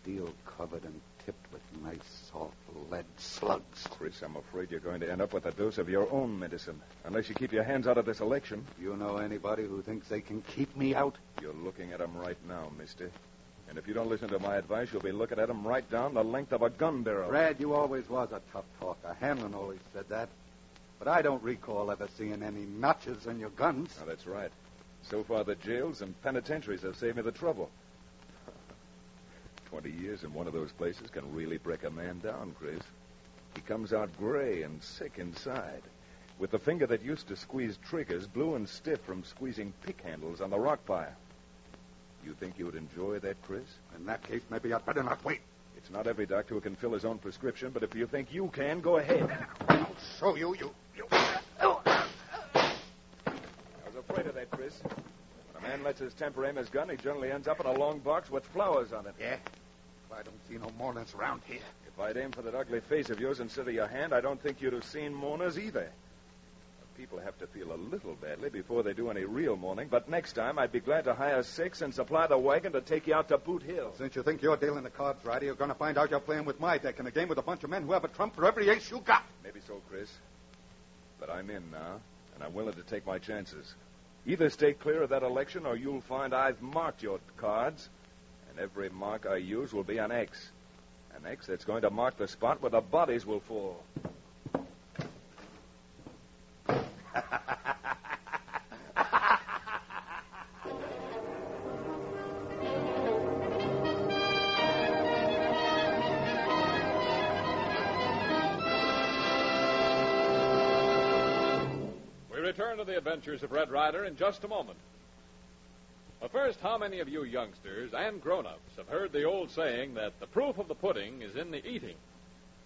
steel covered and tipped with nice, soft lead slugs. Chris, I'm afraid you're going to end up with a dose of your own medicine, unless you keep your hands out of this election. You know anybody who thinks they can keep me out? You're looking at him right now, mister. And if you don't listen to my advice, you'll be looking at him right down the length of a gun barrel. Brad, you always was a tough talker. Hanlon always said that. But I don't recall ever seeing any notches in your guns. Now, that's right. So far, the jails and penitentiaries have saved me the trouble. 20 years in one of those places can really break a man down, Chris. He comes out gray and sick inside, with the finger that used to squeeze triggers blue and stiff from squeezing pick handles on the rock pile. You think you would enjoy that, Chris? In that case, maybe I'd better not wait. It's not every doctor who can fill his own prescription, but if you think you can, go ahead. I'll show you. I was afraid of that, Chris. When a man lets his temper aim his gun, he generally ends up in a long box with flowers on it. Yeah? I don't see no mourners around here. If I'd aimed for that ugly face of yours instead of your hand, I don't think you'd have seen mourners either. People have to feel a little badly before they do any real mourning, but next time I'd be glad to hire 6 and supply the wagon to take you out to Boot Hill. Since you think you're dealing the cards, Ryder, you're going to find out you're playing with my deck in a game with a bunch of men who have a trump for every ace you got. Maybe so, Chris. But I'm in now, and I'm willing to take my chances. Either stay clear of that election, or you'll find I've marked your cards, and every mark I use will be an X. An X that's going to mark the spot where the bodies will fall. We return to the adventures of Red Ryder in just a moment. But first, how many of you youngsters and grown-ups have heard the old saying that the proof of the pudding is in the eating?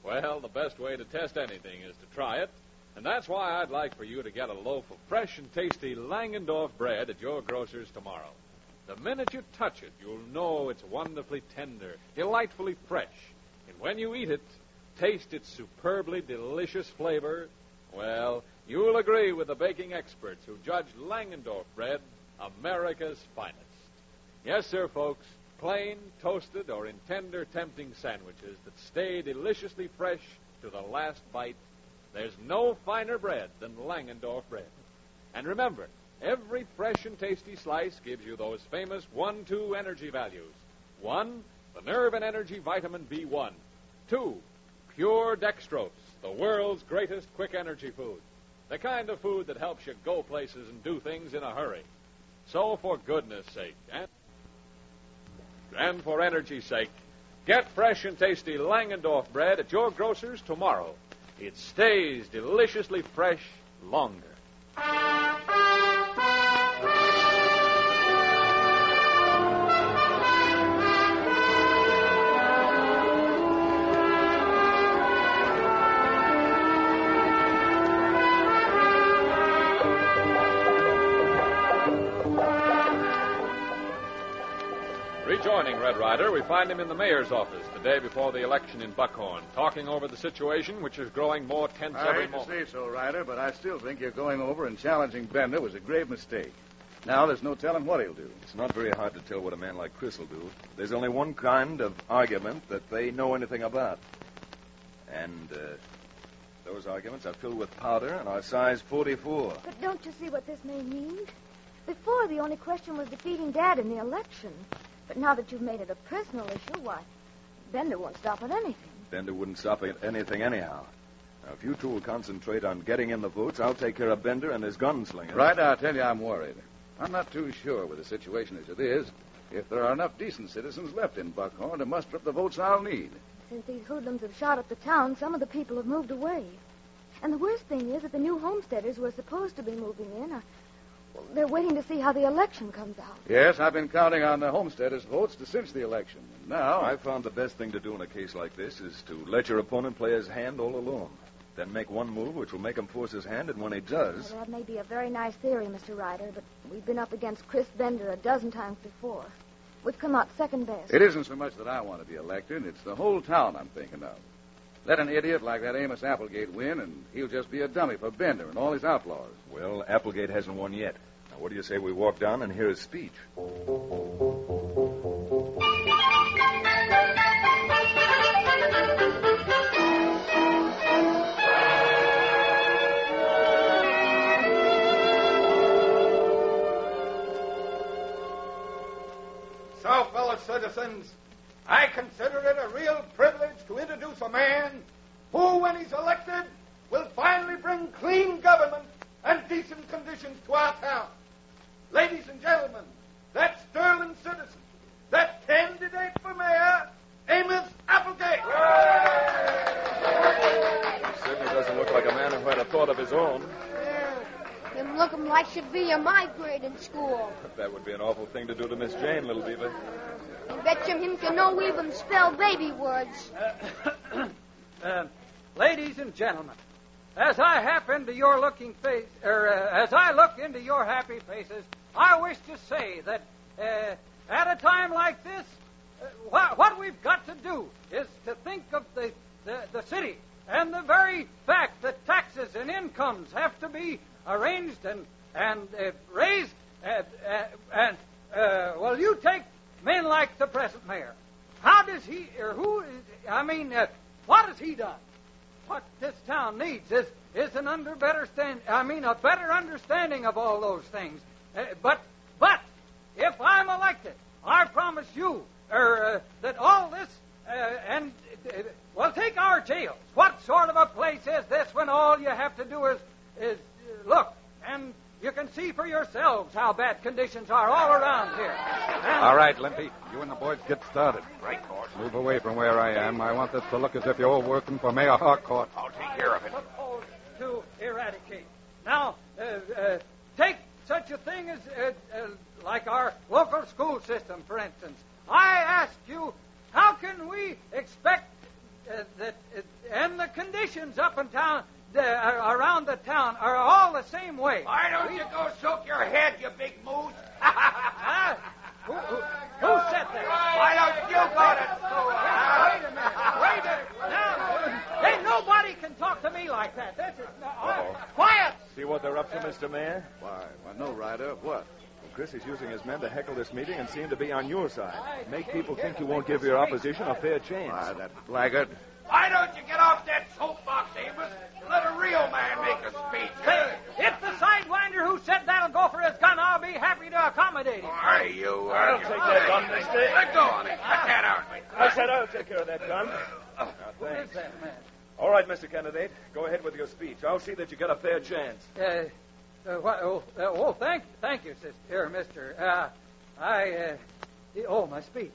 Well, the best way to test anything is to try it, and that's why I'd like for you to get a loaf of fresh and tasty Langendorf bread at your grocer's tomorrow. The minute you touch it, you'll know it's wonderfully tender, delightfully fresh. And when you eat it, taste its superbly delicious flavor, well, you'll agree with the baking experts who judge Langendorf bread America's finest. Yes, sir, folks, plain, toasted, or in tender, tempting sandwiches that stay deliciously fresh to the last bite. There's no finer bread than Langendorf bread. And remember, every fresh and tasty slice gives you those famous 1-2 energy values. 1, the nerve and energy vitamin B1. 2, pure dextrose, the world's greatest quick energy food. The kind of food that helps you go places and do things in a hurry. So, for goodness sake, and for energy's sake, get fresh and tasty Langendorf bread at your grocer's tomorrow. It stays deliciously fresh longer. Rejoining Red Ryder, we find him in the mayor's office the day before the election in Buckhorn, talking over the situation, which is growing more tense every moment. I hate to say so, Ryder, but I still think you're going over and challenging Bender was a grave mistake. Now there's no telling what he'll do. It's not very hard to tell what a man like Chris will do. There's only one kind of argument that they know anything about. And those arguments are filled with powder and are size 44. But don't you see what this may mean? Before, the only question was defeating Dad in the election. But now that you've made it a personal issue, why, Bender won't stop at anything. Bender wouldn't stop at anything anyhow. Now, if you two will concentrate on getting in the votes, I'll take care of Bender and his gunslinger. Right, I'll tell you I'm worried. I'm not too sure with the situation as it is if there are enough decent citizens left in Buckhorn to muster up the votes I'll need. Since these hoodlums have shot up the town, some of the people have moved away. And the worst thing is that the new homesteaders who are supposed to be moving in they're waiting to see how the election comes out. Yes, I've been counting on the homesteaders' votes to cinch the election. And now I found the best thing to do in a case like this is to let your opponent play his hand all alone. Then make one move which will make him force his hand, and when he does... Well, that may be a very nice theory, Mr. Ryder, but we've been up against Chris Bender a dozen times before. We've come out second best. It isn't so much that I want to be elected. It's the whole town I'm thinking of. Let an idiot like that Amos Applegate win, and he'll just be a dummy for Bender and all his outlaws. Well, Applegate hasn't won yet. Now, what do you say we walk down and hear his speech? citizens, I consider it a real privilege to introduce a man who, when he's elected, will finally bring clean government and decent conditions to our town. Ladies and gentlemen, that sterling citizen, that candidate for mayor, Amos Applegate. He certainly doesn't look like a man who had a thought of his own. Him looking like should be in my grade in school. But that would be an awful thing to do to Miss Jane, little beaver. I bet you him can no even spell baby words. Ladies and gentlemen, as I look into your happy faces, I wish to say that at a time like this, what we've got to do is to think of the city and the very fact that taxes and incomes have to be arranged and raised. Well, you take men like the present mayor. How does he, or who is, what has he done? What this town needs is a better understanding of all those things. But if I'm elected, I promise you that all this take our jails. What sort of a place is this when all you have to do is look, and you can see for yourselves how bad conditions are all around here. All right, Limpy. You and the boys get started. Right, boss. Move away from where I am. I want this to look as if you're all working for Mayor Harcourt. I'll take care of it. Proposed to eradicate. Now, take such a thing as like our local school system, for instance. I ask you, how can we expect and the conditions up in town, around the town, are all the same way? Why don't you go soak your head, you big moose? Who said that? Why don't you go to... Wait a minute. Now, hey, nobody can talk to me like that. This is... Quiet! See what they're up to, Mr. Mayor? Why no, Ryder. What? Well, Chris is using his men to heckle this meeting and seem to be on your side. Make people think you won't give your opposition a fair chance. Why, that blackguard. Why don't you get off that soapbox, Amos, and let a real man make a speech? Hey, if the sidewinder who said that'll go for his gun, I'll be happy to accommodate him. Are you? I'll take that gun, mister. Let go of it. Let that out. I said I'll take care of that gun. Who is that man? All right, Mr. Candidate. Go ahead with your speech. I'll see that you get a fair chance. Thank you, sister, mister. My speech.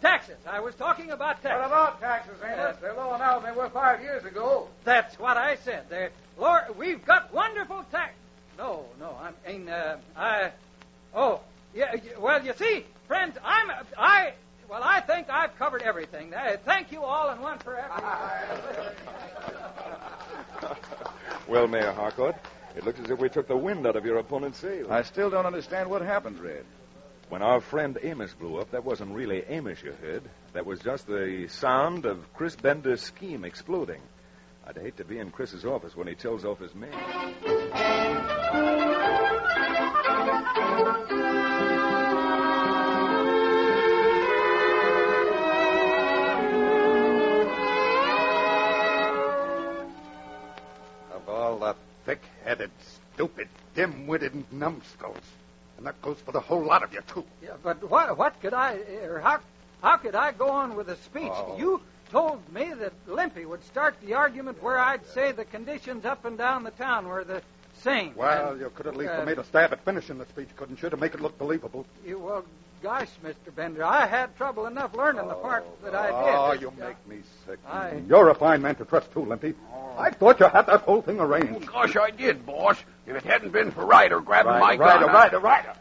Taxes. I was talking about taxes. What about taxes, Amos? They're lower now than they were 5 years ago. That's what I said. Lord, we've got wonderful tax. No, well, you see, friends, I think I've covered everything. Thank you all and one for everything. Well, Mayor Harcourt, it looks as if we took the wind out of your opponent's sails. I still don't understand what happened, Red. When our friend Amos blew up, that wasn't really Amos you heard. That was just the sound of Chris Bender's scheme exploding. I'd hate to be in Chris's office when he tells off his men. Of all the thick-headed, stupid, dim-witted numbskulls. And that goes for the whole lot of you, too. Yeah, but what could how could I go on with a speech? Oh. You told me that Limpy would start the argument where I'd say the conditions up and down the town were the same. Well, you could at least have made a stab at finishing the speech, couldn't you, to make it look believable? Gosh, Mr. Bender, I had trouble enough learning the part that I did. Oh, you make me sick. You're a fine man to trust, too, Limpy. I thought you had that whole thing arranged. Oh, gosh, I did, boss. If it hadn't been for Ryder grabbing my gun... Ryder.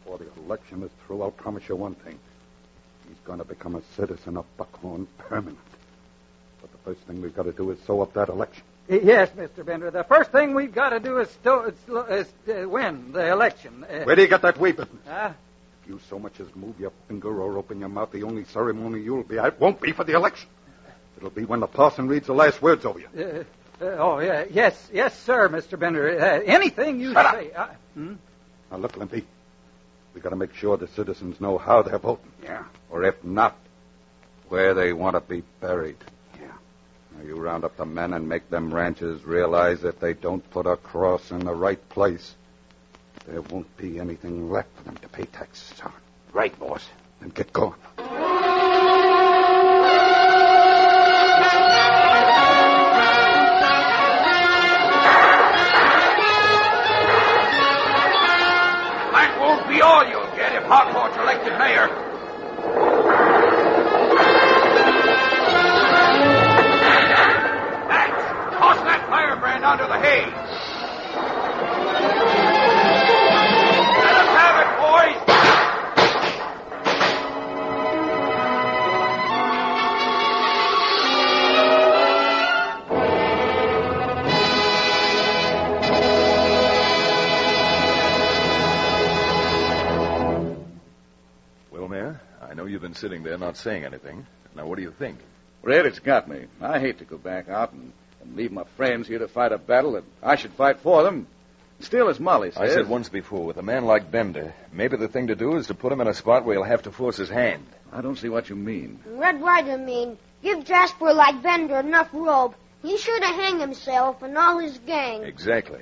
Before the election is through, I'll promise you one thing. He's going to become a citizen of Buckhorn permanent. But the first thing we've got to do is sew up that election. Yes, Mr. Bender. The first thing we've got to do is win the election. Where do you get that way business? Huh? If you so much as move your finger or open your mouth, the only ceremony you'll be at won't be for the election. It'll be when the parson reads the last words over you. Yes, sir, Mr. Bender. Anything you say. Now, look, Limpy. We got to make sure the citizens know how they're voting. Yeah. Or if not, where they want to be buried. Yeah. Now, you round up the men and make them ranchers realize if they don't put a cross in the right place, there won't be anything left for them to pay taxes on. Right, boss. Then get going. That won't be all you'll get if Harcourt's elected mayor. Max, toss that firebrand onto the hay. Let us have it, boys. Well, Mayor, I know you've been sitting there not saying anything. Now, what do you think? Red, it's got me. I hate to go back out and leave my friends here to fight a battle that I should fight for them. Still, as Molly says... I said once before, with a man like Bender, maybe the thing to do is to put him in a spot where he'll have to force his hand. I don't see what you mean. Red Ryder mean, give Jasper like Bender enough rope. He's sure to hang himself and all his gang. Exactly.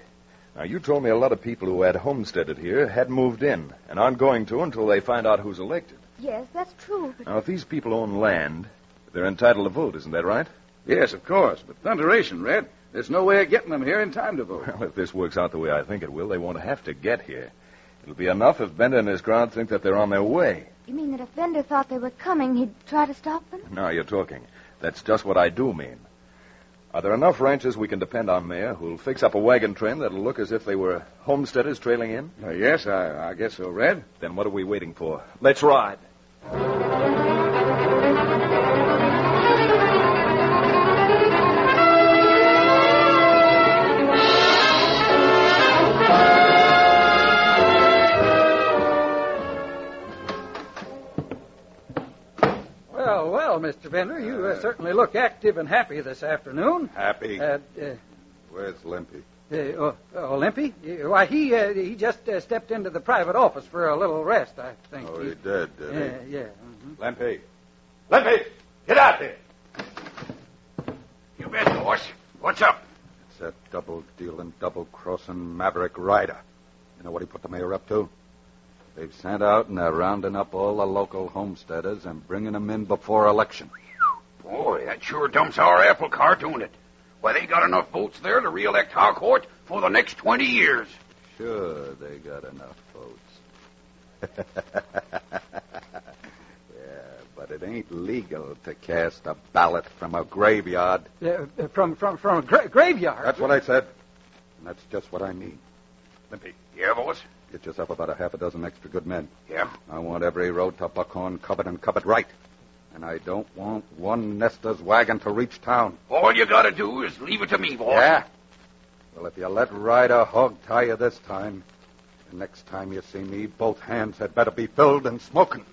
Now, you told me a lot of people who had homesteaded here had moved in and aren't going to until they find out who's elected. Yes, that's true, but... Now, if these people own land, they're entitled to vote, isn't that right? Yes, of course, but thunderation, Red. There's no way of getting them here in time to vote. Well, if this works out the way I think it will, they won't have to get here. It'll be enough if Bender and his crowd think that they're on their way. You mean that if Bender thought they were coming, he'd try to stop them? Now you're talking. That's just what I do mean. Are there enough ranchers we can depend on, Mayor, who'll fix up a wagon train that'll look as if they were homesteaders trailing in? Yes, I guess so, Red. Then what are we waiting for? Let's ride. Well, Mr. Bender, you certainly look active and happy this afternoon. Happy? Where's Limpy? Limpy? Why, he just stepped into the private office for a little rest, I think. Oh, he did he? Yeah. Limpy! Limpy! Get out here! You bet, boss. What's up? It's that double-dealing, double-crossing maverick Ryder. You know what he put the mayor up to? They've sent out and they're rounding up all the local homesteaders and bringing them in before election. Boy, that sure dumps our apple cart, don't it? Why, they got enough votes there to re-elect Harcourt for the next 20 years. Sure, they got enough votes. Yeah, but it ain't legal to cast a ballot from a graveyard. From a graveyard? That's what I said. And that's just what I mean. Limpy. Yeah, boss? Get yourself about a half a dozen extra good men. Yeah? I want every road to Buckhorn covered and covered right. And I don't want one Nestor's wagon to reach town. All you gotta do is leave it to me, boss. Yeah? Well, if you let Ryder hog tie you this time, the next time you see me, both hands had better be filled and smoking.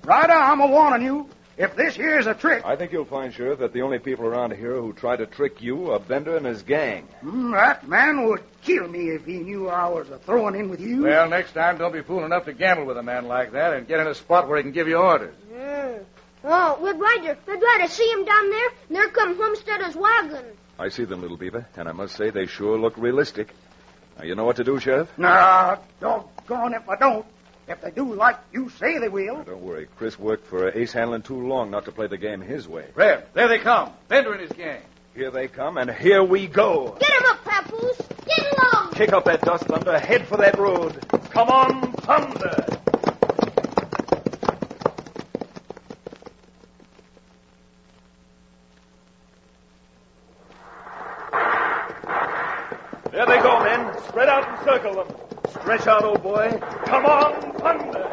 Ryder, I'm a-warning you. If this here's a trick... I think you'll find, Sheriff, that the only people around here who try to trick you are Bender and his gang. That man would kill me if he knew I was throwing in with you. Well, next time, don't be fool enough to gamble with a man like that and get in a spot where he can give you orders. Oh, Red Ryder, see him down there? And there come Homesteader's wagon. I see them, Little Beaver, and I must say they sure look realistic. Now, you know what to do, Sheriff? Nah, doggone if I don't. If they do like you say they will. Now, don't worry. Chris worked for Ace Hanlon too long not to play the game his way. Red, there they come. Bender and his gang. Here they come, and here we go. Get him up, Papoose. Get along. Kick up that dust, Thunder. Head for that road. Come on, Thunder. There they go, men. Spread out and circle them. Stretch out, old boy. Come on, Thunder.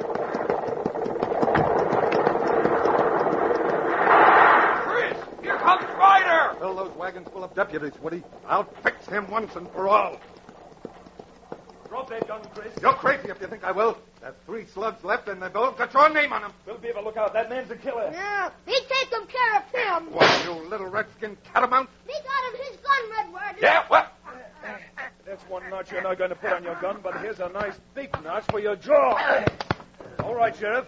Chris, here comes Ryder. Fill those wagons full of deputies, Woody. I'll fix him once and for all. Drop that gun, Chris. You're crazy if you think I will. There's 3 slugs left, and they've all got your name on them. Little Beaver, look out. That man's a killer. Yeah, he taking care of him. What, you little redskin catamount? He got him his gun, Red Ryder. Yeah, what? That's one notch you're not going to put on your gun, but here's a nice big notch for your jaw. All right, Sheriff.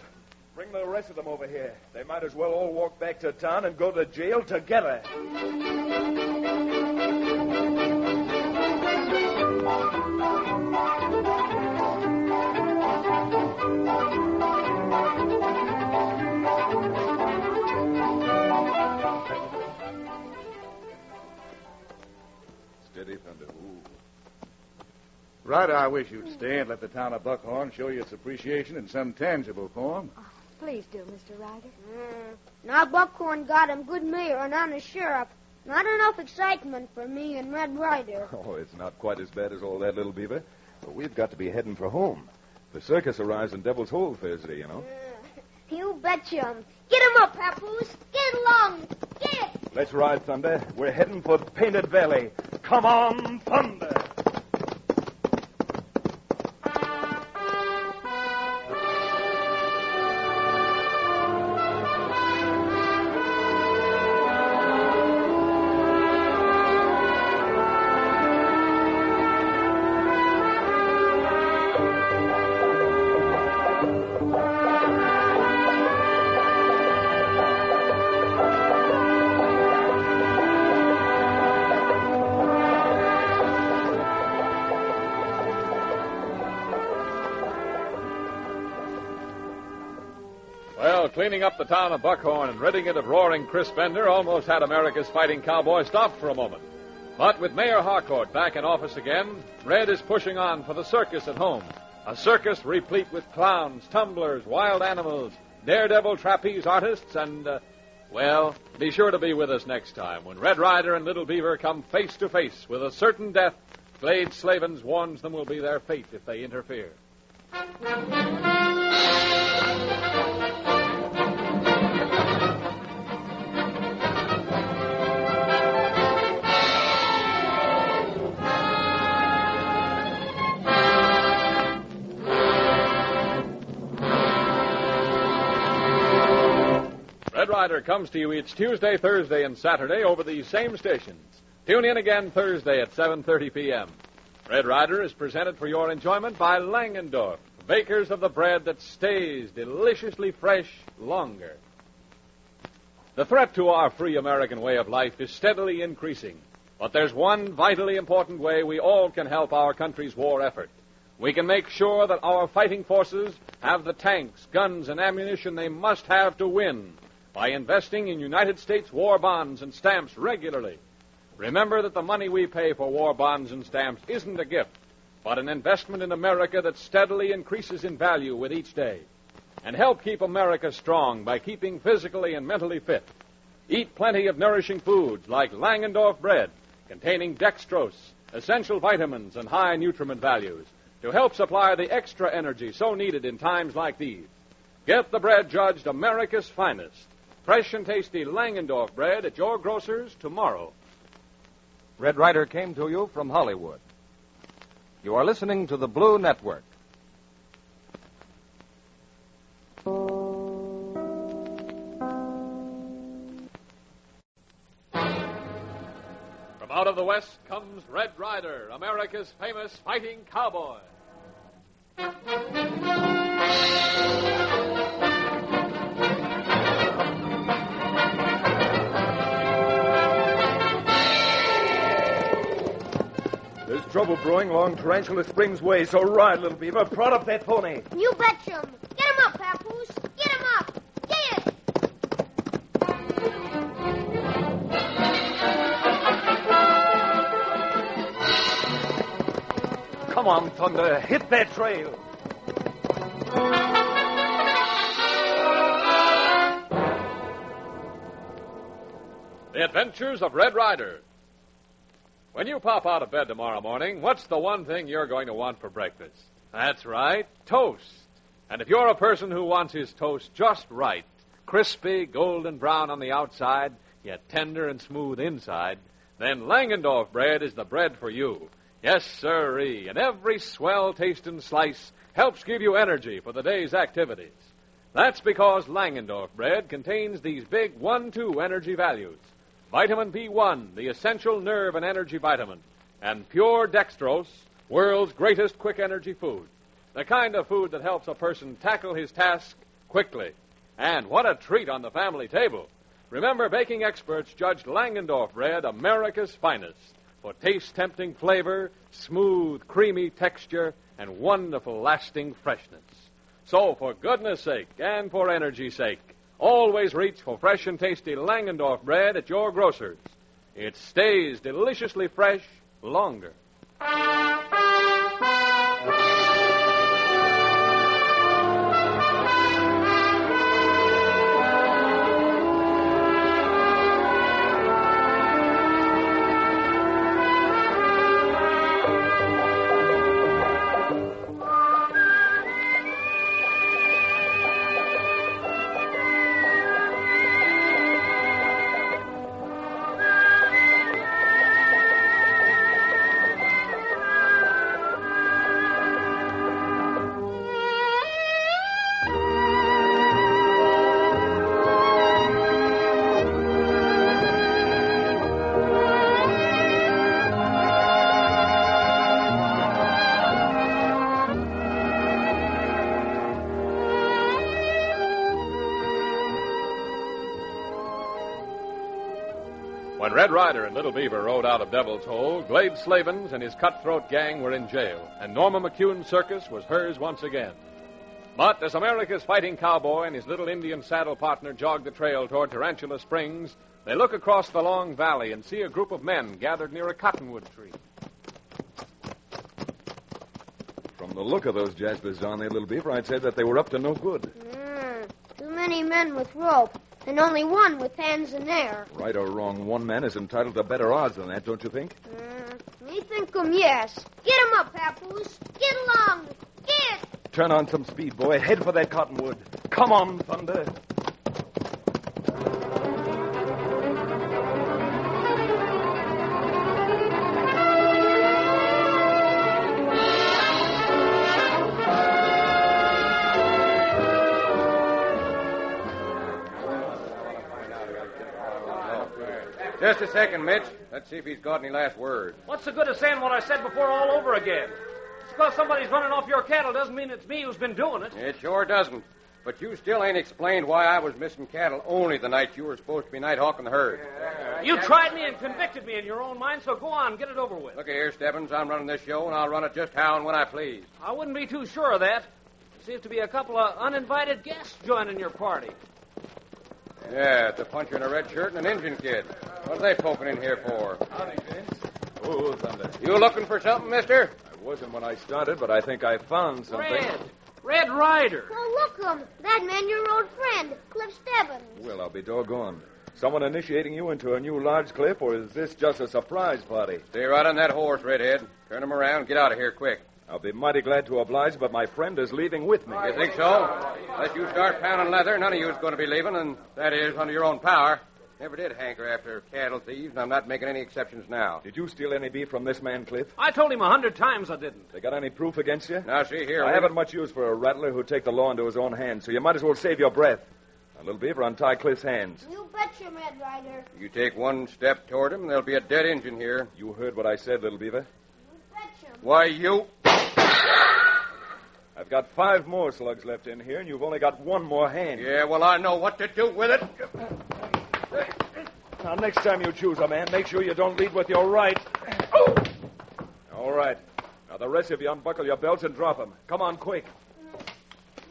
Bring the rest of them over here. They might as well all walk back to town and go to jail together. Steady, Thunder. Ooh. Ryder, I wish you'd stay and let the town of Buckhorn show you its appreciation in some tangible form. Please do, Mr. Ryder. Now Buckhorn got him good mayor and honest sheriff. Not enough excitement for me and Red Ryder. Oh, it's not quite as bad as all that, little beaver. But we've got to be heading for home. The circus arrives in Devil's Hole Thursday, you know. You betcha. Get him up, Papoose. Get along. Get! Let's ride, Thunder. We're heading for Painted Valley. Come on, Thunder! Cleaning up the town of Buckhorn and ridding it of roaring Chris Bender almost had America's fighting cowboy stopped for a moment. But with Mayor Harcourt back in office again, Red is pushing on for the circus at home. A circus replete with clowns, tumblers, wild animals, daredevil trapeze artists, and, well, be sure to be with us next time when Red Ryder and Little Beaver come face to face with a certain death Glade Slavens warns them will be their fate if they interfere. Red Ryder comes to you each Tuesday, Thursday, and Saturday over these same stations. Tune in again Thursday at 7:30 p.m. Red Ryder is presented for your enjoyment by Langendorf, bakers of the bread that stays deliciously fresh longer. The threat to our free American way of life is steadily increasing, but there's one vitally important way we all can help our country's war effort. We can make sure that our fighting forces have the tanks, guns, and ammunition they must have to win by investing in United States war bonds and stamps regularly. Remember that the money we pay for war bonds and stamps isn't a gift, but an investment in America that steadily increases in value with each day. And help keep America strong by keeping physically and mentally fit. Eat plenty of nourishing foods like Langendorf bread, containing dextrose, essential vitamins, and high nutriment values to help supply the extra energy so needed in times like these. Get the bread judged America's finest. Fresh and tasty Langendorf bread at your grocer's tomorrow. Red Ryder came to you from Hollywood. You are listening to the Blue Network. From out of the West comes Red Ryder, America's famous fighting cowboy. There's trouble brewing along Tarantula Springs Way, so ride, Little Beaver. Prod up that pony. You betcha. Get him up, Papoose. Get him up. Get it. Come on, Thunder. Hit that trail. The Adventures of Red Ryder. When you pop out of bed tomorrow morning, what's the one thing you're going to want for breakfast? That's right, toast. And if you're a person who wants his toast just right, crispy, golden brown on the outside, yet tender and smooth inside, then Langendorf bread is the bread for you. Yes, sirree, and every swell-tasting slice helps give you energy for the day's activities. That's because Langendorf bread contains these big 1-2 energy values. Vitamin B1, the essential nerve and energy vitamin, and pure dextrose, world's greatest quick energy food. The kind of food that helps a person tackle his task quickly. And what a treat on the family table. Remember, baking experts judged Langendorf bread America's finest for taste-tempting flavor, smooth, creamy texture, and wonderful lasting freshness. So, for goodness sake and for energy's sake, always reach for fresh and tasty Langendorf bread at your grocer's. It stays deliciously fresh longer. When Red Ryder and Little Beaver rode out of Devil's Hole, Glade Slavens and his cutthroat gang were in jail, and Norma McCune's circus was hers once again. But as America's fighting cowboy and his little Indian saddle partner jog the trail toward Tarantula Springs, they look across the long valley and see a group of men gathered near a cottonwood tree. From the look of those jaspers on there, Little Beaver, I'd say that they were up to no good. Too many men with rope, and only one with hands in air. Right or wrong, one man is entitled to better odds than that, don't you think? Me think yes. Get him up, Papoose. Get along. Get! Turn on some speed, boy. Head for that cottonwood. Come on, Thunder. Just a second, Mitch. Let's see if he's got any last word. What's the good of saying what I said before all over again? Just because somebody's running off your cattle doesn't mean it's me who's been doing it. It sure doesn't. But you still ain't explained why I was missing cattle only the night you were supposed to be night hawking the herd. You tried me and convicted me in your own mind, so go on, get it over with. Look here, Stebbins. I'm running this show, and I'll run it just how and when I please. I wouldn't be too sure of that. There seems to be a couple of uninvited guests joining your party. Yeah, it's a puncher in a red shirt and an Indian kid. What are they poking in here for? Howdy, Vince. Oh, Thunder. You looking for something, mister? I wasn't when I started, but I think I found something. Red Ryder. Oh, look, that man, your old friend, Cliff Stebbins. Well, I'll be doggone. Someone initiating you into a new lodge, Cliff, or is this just a surprise party? Stay right on that horse, Redhead. Turn him around. Get out of here quick. I'll be mighty glad to oblige, but my friend is leaving with me. You think so? Unless you start pounding leather, none of you is going to be leaving, and that is under your own power. Never did hanker after cattle thieves, and I'm not making any exceptions now. Did you steal any beef from this man, Cliff? I told him 100 times I didn't. They got any proof against you? Now, see here. I haven't much use for a rattler who'd take the law into his own hands, so you might as well save your breath. Now, Little Beaver, untie Cliff's hands. You betcha, Red Ryder. You take one step toward him, and there'll be a dead Injun here. You heard what I said, Little Beaver. You betcha. Why, you... I've got 5 more slugs left in here, and you've only got 1 more hand. Yeah, well, I know what to do with it. Now, next time you choose a man, make sure you don't lead with your right. All right. Now, the rest of you unbuckle your belts and drop them. Come on, quick.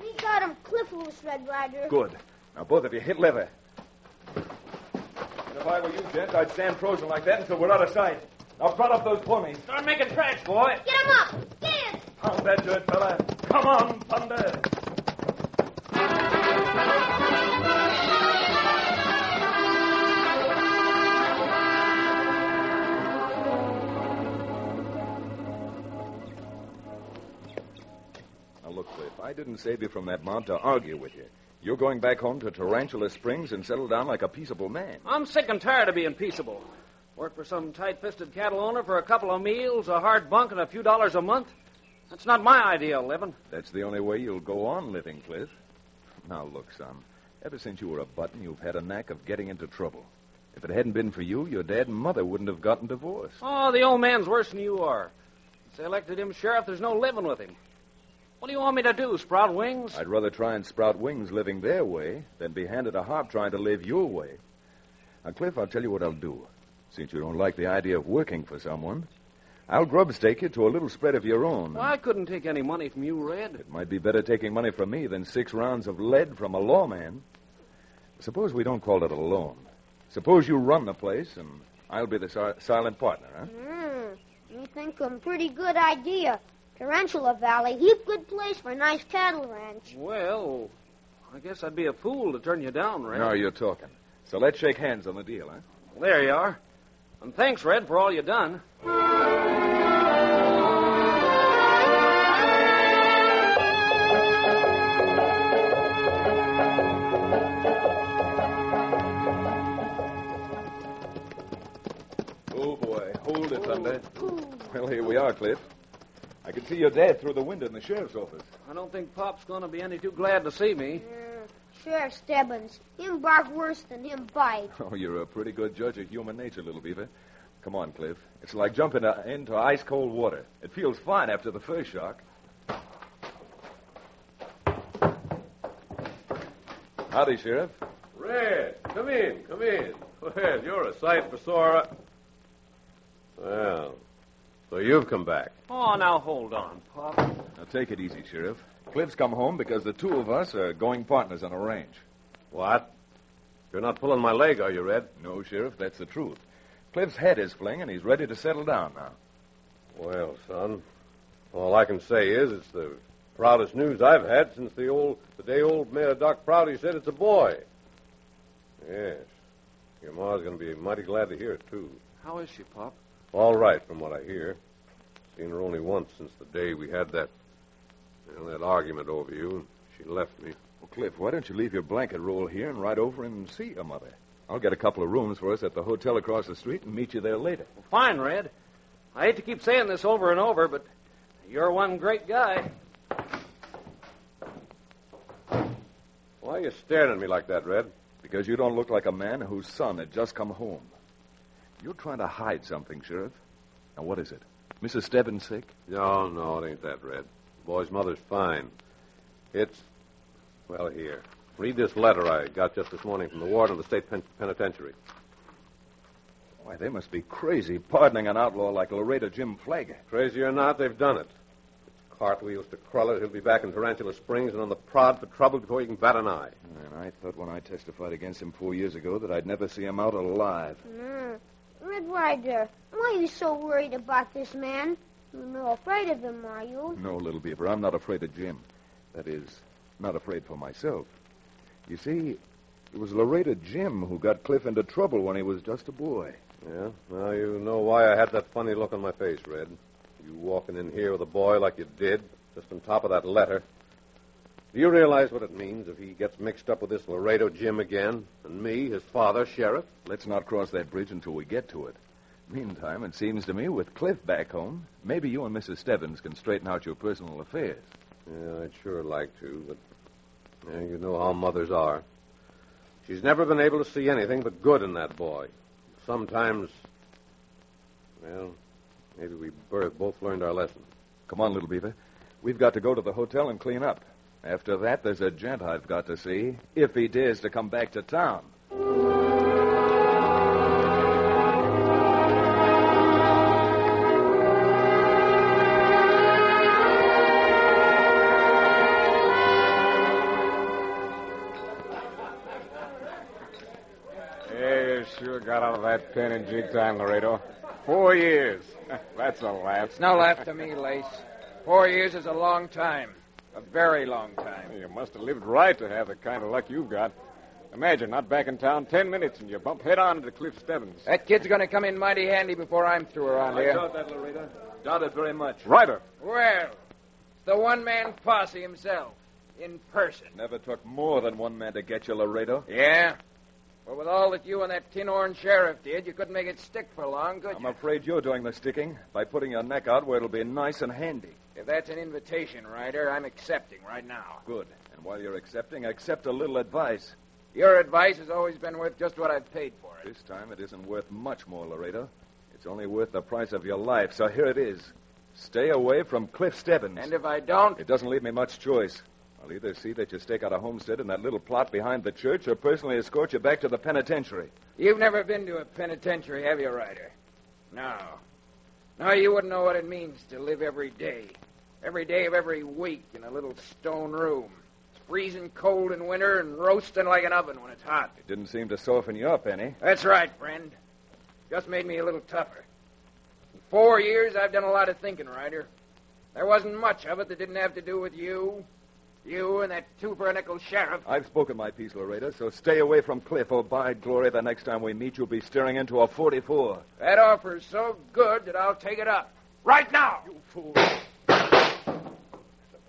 We got him cliff loose, Red Ryder. Good. Now, both of you hit leather. And if I were you, gents, I'd stand frozen like that until we're out of sight. Now, front up those ponies. Start making tracks, boy. Get him up. Get in. Pound that dirt, fella. Come on, Thunder. Now, look, Cliff, I didn't save you from that mount to argue with you. You're going back home to Tarantula Springs and settle down like a peaceable man. I'm sick and tired of being peaceable. Work for some tight-fisted cattle owner for a couple of meals, a hard bunk, and a few dollars a month. That's not my idea of living. That's the only way you'll go on living, Cliff. Now, look, son. Ever since you were a button, you've had a knack of getting into trouble. If it hadn't been for you, your dad and mother wouldn't have gotten divorced. Oh, the old man's worse than you are. Since they elected him sheriff, there's no living with him. What do you want me to do, sprout wings? I'd rather try and sprout wings living their way than be handed a harp trying to live your way. Now, Cliff, I'll tell you what I'll do. Since you don't like the idea of working for someone, I'll grub-stake you to a little spread of your own. Well, I couldn't take any money from you, Red. It might be better taking money from me than 6 rounds of lead from a lawman. Suppose we don't call it a loan. Suppose you run the place, and I'll be the silent partner, huh? Me think a pretty good idea. Tarantula Valley, heap good place for a nice cattle ranch. Well, I guess I'd be a fool to turn you down, Red. No, you're talking. So let's shake hands on the deal, huh? There you are. And thanks, Red, for all you done. Oh, boy. Hold it, Thunder. Well, here we are, Cliff. I can see your dad through the window in the sheriff's office. I don't think Pop's going to be any too glad to see me. Sheriff Stebbins, him bark worse than him bite. Oh, you're a pretty good judge of human nature, little beaver. Come on, Cliff. It's like jumping into ice-cold water. It feels fine after the first shock. Howdy, Sheriff. Red, come in, come in. Well, you're a sight for sore. Well, so you've come back. Oh, now hold on, Pop. Now take it easy, Sheriff. Cliff's come home because the two of us are going partners on a ranch. What? You're not pulling my leg, are you, Red? No, Sheriff, that's the truth. Cliff's had his fling, and he's ready to settle down now. Well, son, all I can say is it's the proudest news I've had since the day old Mayor Doc Prouty said it's a boy. Yes. Your ma's going to be mighty glad to hear it, too. How is she, Pop? All right, from what I hear. Seen her only once since the day we had that argument over you, and she left me. Well, Cliff, why don't you leave your blanket roll here and ride over and see your mother? I'll get a couple of rooms for us at the hotel across the street and meet you there later. Well, fine, Red. I hate to keep saying this over and over, but you're one great guy. Why are you staring at me like that, Red? Because you don't look like a man whose son had just come home. You're trying to hide something, Sheriff. Now, what is it? Mrs. Stebbins sick? No, it ain't that, Red. The boy's mother's fine. Well, here. Read this letter I got just this morning from the warden of the state penitentiary. Why, they must be crazy pardoning an outlaw like Laredo Jim Flagger. Crazy or not, they've done it. If Cartwheels to Cruller, he'll be back in Tarantula Springs and on the prod for trouble before he can bat an eye. And I thought when I testified against him 4 years ago that I'd never see him out alive. Red Ryder, why are you so worried about this man? You're not afraid of him, are you? No, little beaver, I'm not afraid of Jim. That is, not afraid for myself. You see, it was Laredo Jim who got Cliff into trouble when he was just a boy. Yeah? Now you know why I had that funny look on my face, Red. You walking in here with a boy like you did, just on top of that letter. Do you realize what it means if he gets mixed up with this Laredo Jim again, and me, his father, sheriff? Let's not cross that bridge until we get to it. Meantime, it seems to me, with Cliff back home, maybe you and Mrs. Stebbins can straighten out your personal affairs. Yeah, I'd sure like to, but you know how mothers are. She's never been able to see anything but good in that boy. Sometimes, well, maybe we both learned our lesson. Come on, little beaver. We've got to go to the hotel and clean up. After that, there's a gent I've got to see, if he dares to come back to town. You sure got out of that pen in jig time, Laredo. 4 years. That's a laugh. It's no laugh to me, Lace. 4 years is a long time. A very long time. You must have lived right to have the kind of luck you've got. Imagine not back in town 10 minutes and you bump head on into Cliff Stebbins. That kid's going to come in mighty handy before I'm through around here. I doubt that, Laredo. Doubt it very much. Ryder. Well, it's the one-man posse himself, in person. Never took more than one man to get you, Laredo. Yeah? Well, with all that you and that tin-horn sheriff did, you couldn't make it stick for long, could I'm you? afraid you're doing the sticking by putting your neck out where it'll be nice and handy. If that's an invitation, Ryder, I'm accepting right now. Good. And while you're accepting, accept a little advice. Your advice has always been worth just what I've paid for it. This time it isn't worth much more, Laredo. It's only worth the price of your life, so here it is. Stay away from Cliff Stebbins. And if I don't? It doesn't leave me much choice. I'll either see that you stake out a homestead in that little plot behind the church or personally escort you back to the penitentiary. You've never been to a penitentiary, have you, Ryder? No. No, you wouldn't know what it means to live every day of every week in a little stone room. It's freezing cold in winter and roasting like an oven when it's hot. It didn't seem to soften you up any. That's right, friend. Just made me a little tougher. In 4 years, I've done a lot of thinking, Ryder. There wasn't much of it that didn't have to do with you and that two-for-a-nickel sheriff. I've spoken my piece, Laredo, so stay away from Cliff, or by glory, the next time we meet, you'll be staring into a 44. That offer's so good that I'll take it up. Right now! You fool. The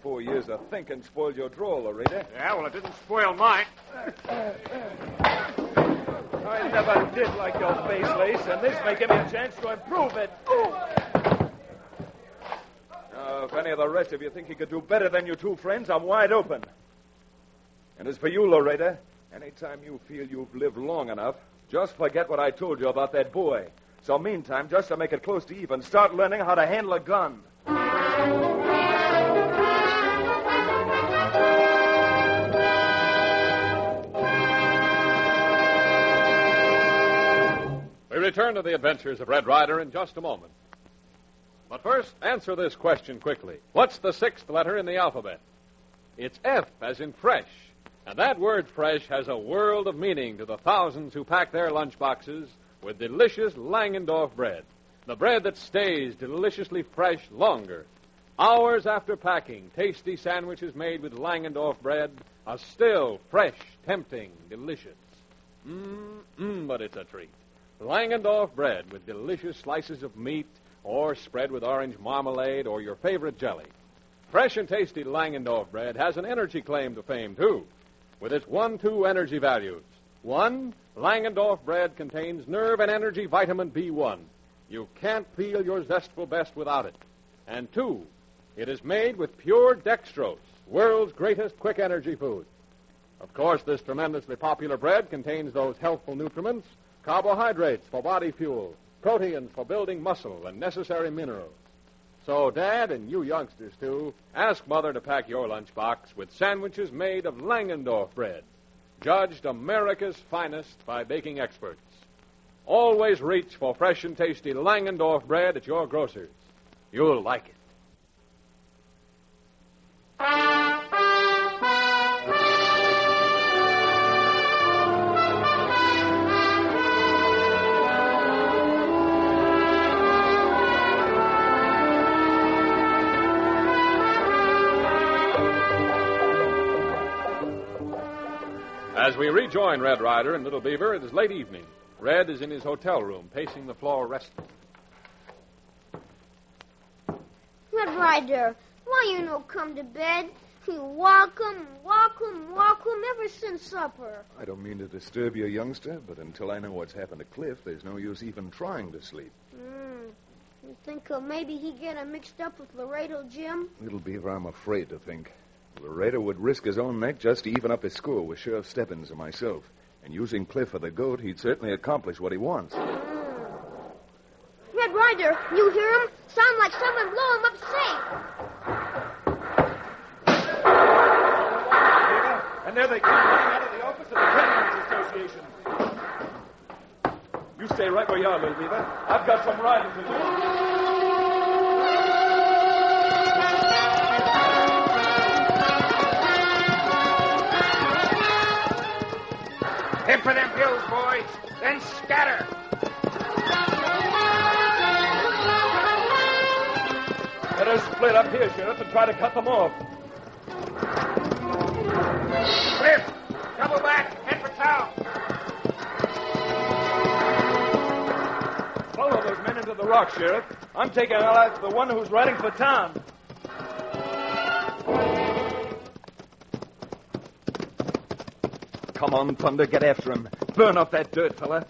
4 years of thinking spoiled your draw, Laredo. Yeah, well, it didn't spoil mine. I never did like your face, Lace, and this may give me a chance to improve it. Now, if any of the rest of you think you could do better than your two friends, I'm wide open. And as for you, Laredo, anytime you feel you've lived long enough, just forget what I told you about that boy. So meantime, just to make it close to even, start learning how to handle a gun. We return to the adventures of Red Ryder in just a moment. But first, answer this question quickly. What's the sixth letter in the alphabet? It's F, as in fresh. And that word fresh has a world of meaning to the thousands who pack their lunchboxes with delicious Langendorf bread. The bread that stays deliciously fresh longer. Hours after packing, tasty sandwiches made with Langendorf bread are still fresh, tempting, delicious. But it's a treat. Langendorf bread with delicious slices of meat or spread with orange marmalade or your favorite jelly. Fresh and tasty Langendorf bread has an energy claim to fame, too, with its 1-2 energy values. 1, Langendorf bread contains nerve and energy vitamin B1. You can't feel your zestful best without it. And 2, it is made with pure dextrose, world's greatest quick energy food. Of course, this tremendously popular bread contains those healthful nutriments, carbohydrates for body fuel, proteins for building muscle, and necessary minerals. So, Dad, and you youngsters, too, ask Mother to pack your lunchbox with sandwiches made of Langendorf bread, judged America's finest by baking experts. Always reach for fresh and tasty Langendorf bread at your grocer's. You'll like it. As we rejoin Red Ryder and Little Beaver, it is late evening. Red is in his hotel room, pacing the floor restless. Red Ryder, why you no come to bed? You walk 'em ever since supper. I don't mean to disturb you, youngster, but until I know what's happened to Cliff, there's no use even trying to sleep. You think maybe he get him mixed up with Laredo Jim? Little Beaver, I'm afraid to think. Laredo would risk his own neck just to even up his score with Sheriff Stebbins and myself. And using Cliff for the goat, he'd certainly accomplish what he wants. Red Ryder, you hear him? Sound like someone blow him up safe. And there they come running out of the office of the Creditors Association. You stay right where you are, Little Beaver. I've got some riding to do. Hit for them hills, boys. Then scatter. Better split up here, Sheriff, and try to cut them off. Cliff, double back. Head for town. Follow those men into the rock, Sheriff. I'm taking out the one who's riding for town. Come on, Thunder, get after him. Burn up that dirt, fella.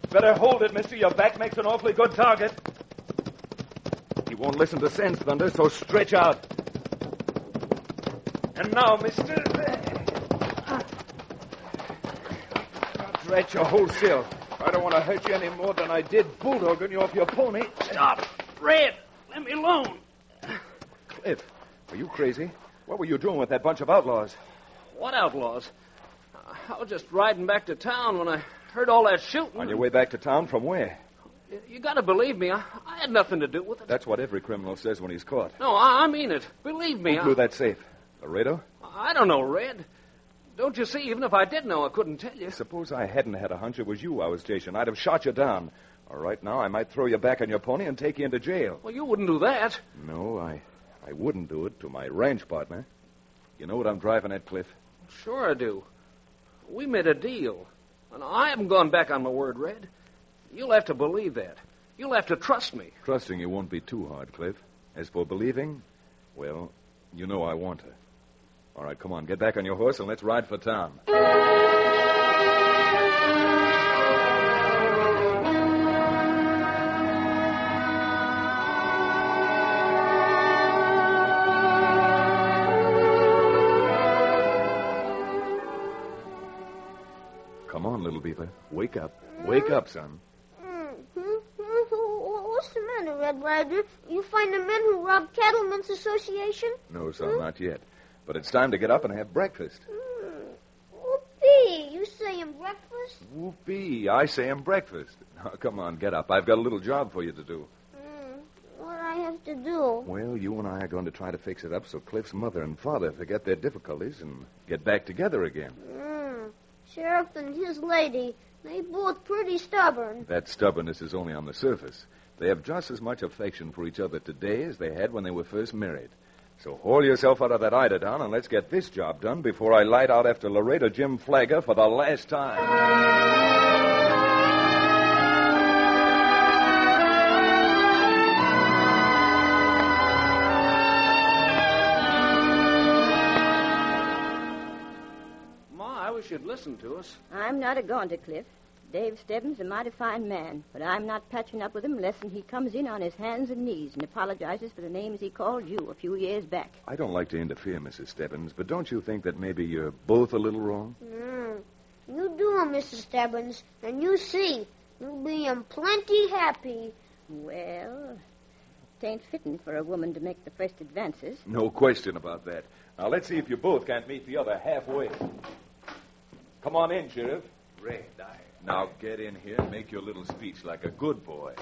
Better hold it, mister. Your back makes an awfully good target. He won't listen to sense, Thunder, so stretch out. And now, mister... Stretch your wholesale. I don't want to hurt you any more than I did bulldogging you off your pony. Stop! Red, let me alone. Cliff, are you crazy? What were you doing with that bunch of outlaws? What outlaws? I was just riding back to town when I heard all that shooting. On your way back to town from where? You got to believe me. I had nothing to do with it. That's what every criminal says when he's caught. No, I mean it. Believe me. Who blew that safe? Laredo? I don't know, Red. Don't you see, even if I did know, I couldn't tell you. Suppose I hadn't had a hunch it was you I was chasing. I'd have shot you down. All right, now I might throw you back on your pony and take you into jail. Well, you wouldn't do that. No, I wouldn't do it to my ranch partner. You know what I'm driving at, Cliff? Sure I do. We made a deal. And I haven't gone back on my word, Red. You'll have to believe that. You'll have to trust me. Trusting you won't be too hard, Cliff. As for believing, well, you know I want to. All right, come on, get back on your horse and let's ride for town. Come on, little beaver. Wake up. Wake up, son. What's the matter, Red Ryder? You find the men who robbed Cattlemen's Association? No, son, not yet. But it's time to get up and have breakfast. Whoopee, you saying breakfast? Whoopee, I say I'm breakfast. Now, come on, get up. I've got a little job for you to do. What do I have to do? Well, you and I are going to try to fix it up so Cliff's mother and father forget their difficulties and get back together again. Sheriff and his lady, they both pretty stubborn. That stubbornness is only on the surface. They have just as much affection for each other today as they had when they were first married. So haul yourself out of that eiderdown and let's get this job done before I light out after Laredo Jim Flagger for the last time. You'd listen to us. I'm not a-going to, Cliff. Dave Stebbins a mighty fine man, but I'm not patching up with him unless he comes in on his hands and knees and apologizes for the names he called you a few years back. I don't like to interfere, Mrs. Stebbins, but don't you think that maybe you're both a little wrong? You do, Mrs. Stebbins, and you see. You'll be plenty happy. Well, it ain't fitting for a woman to make the first advances. No question about that. Now, let's see if you both can't meet the other halfway. Come on in, Sheriff. Red, Now get in here and make your little speech like a good boy.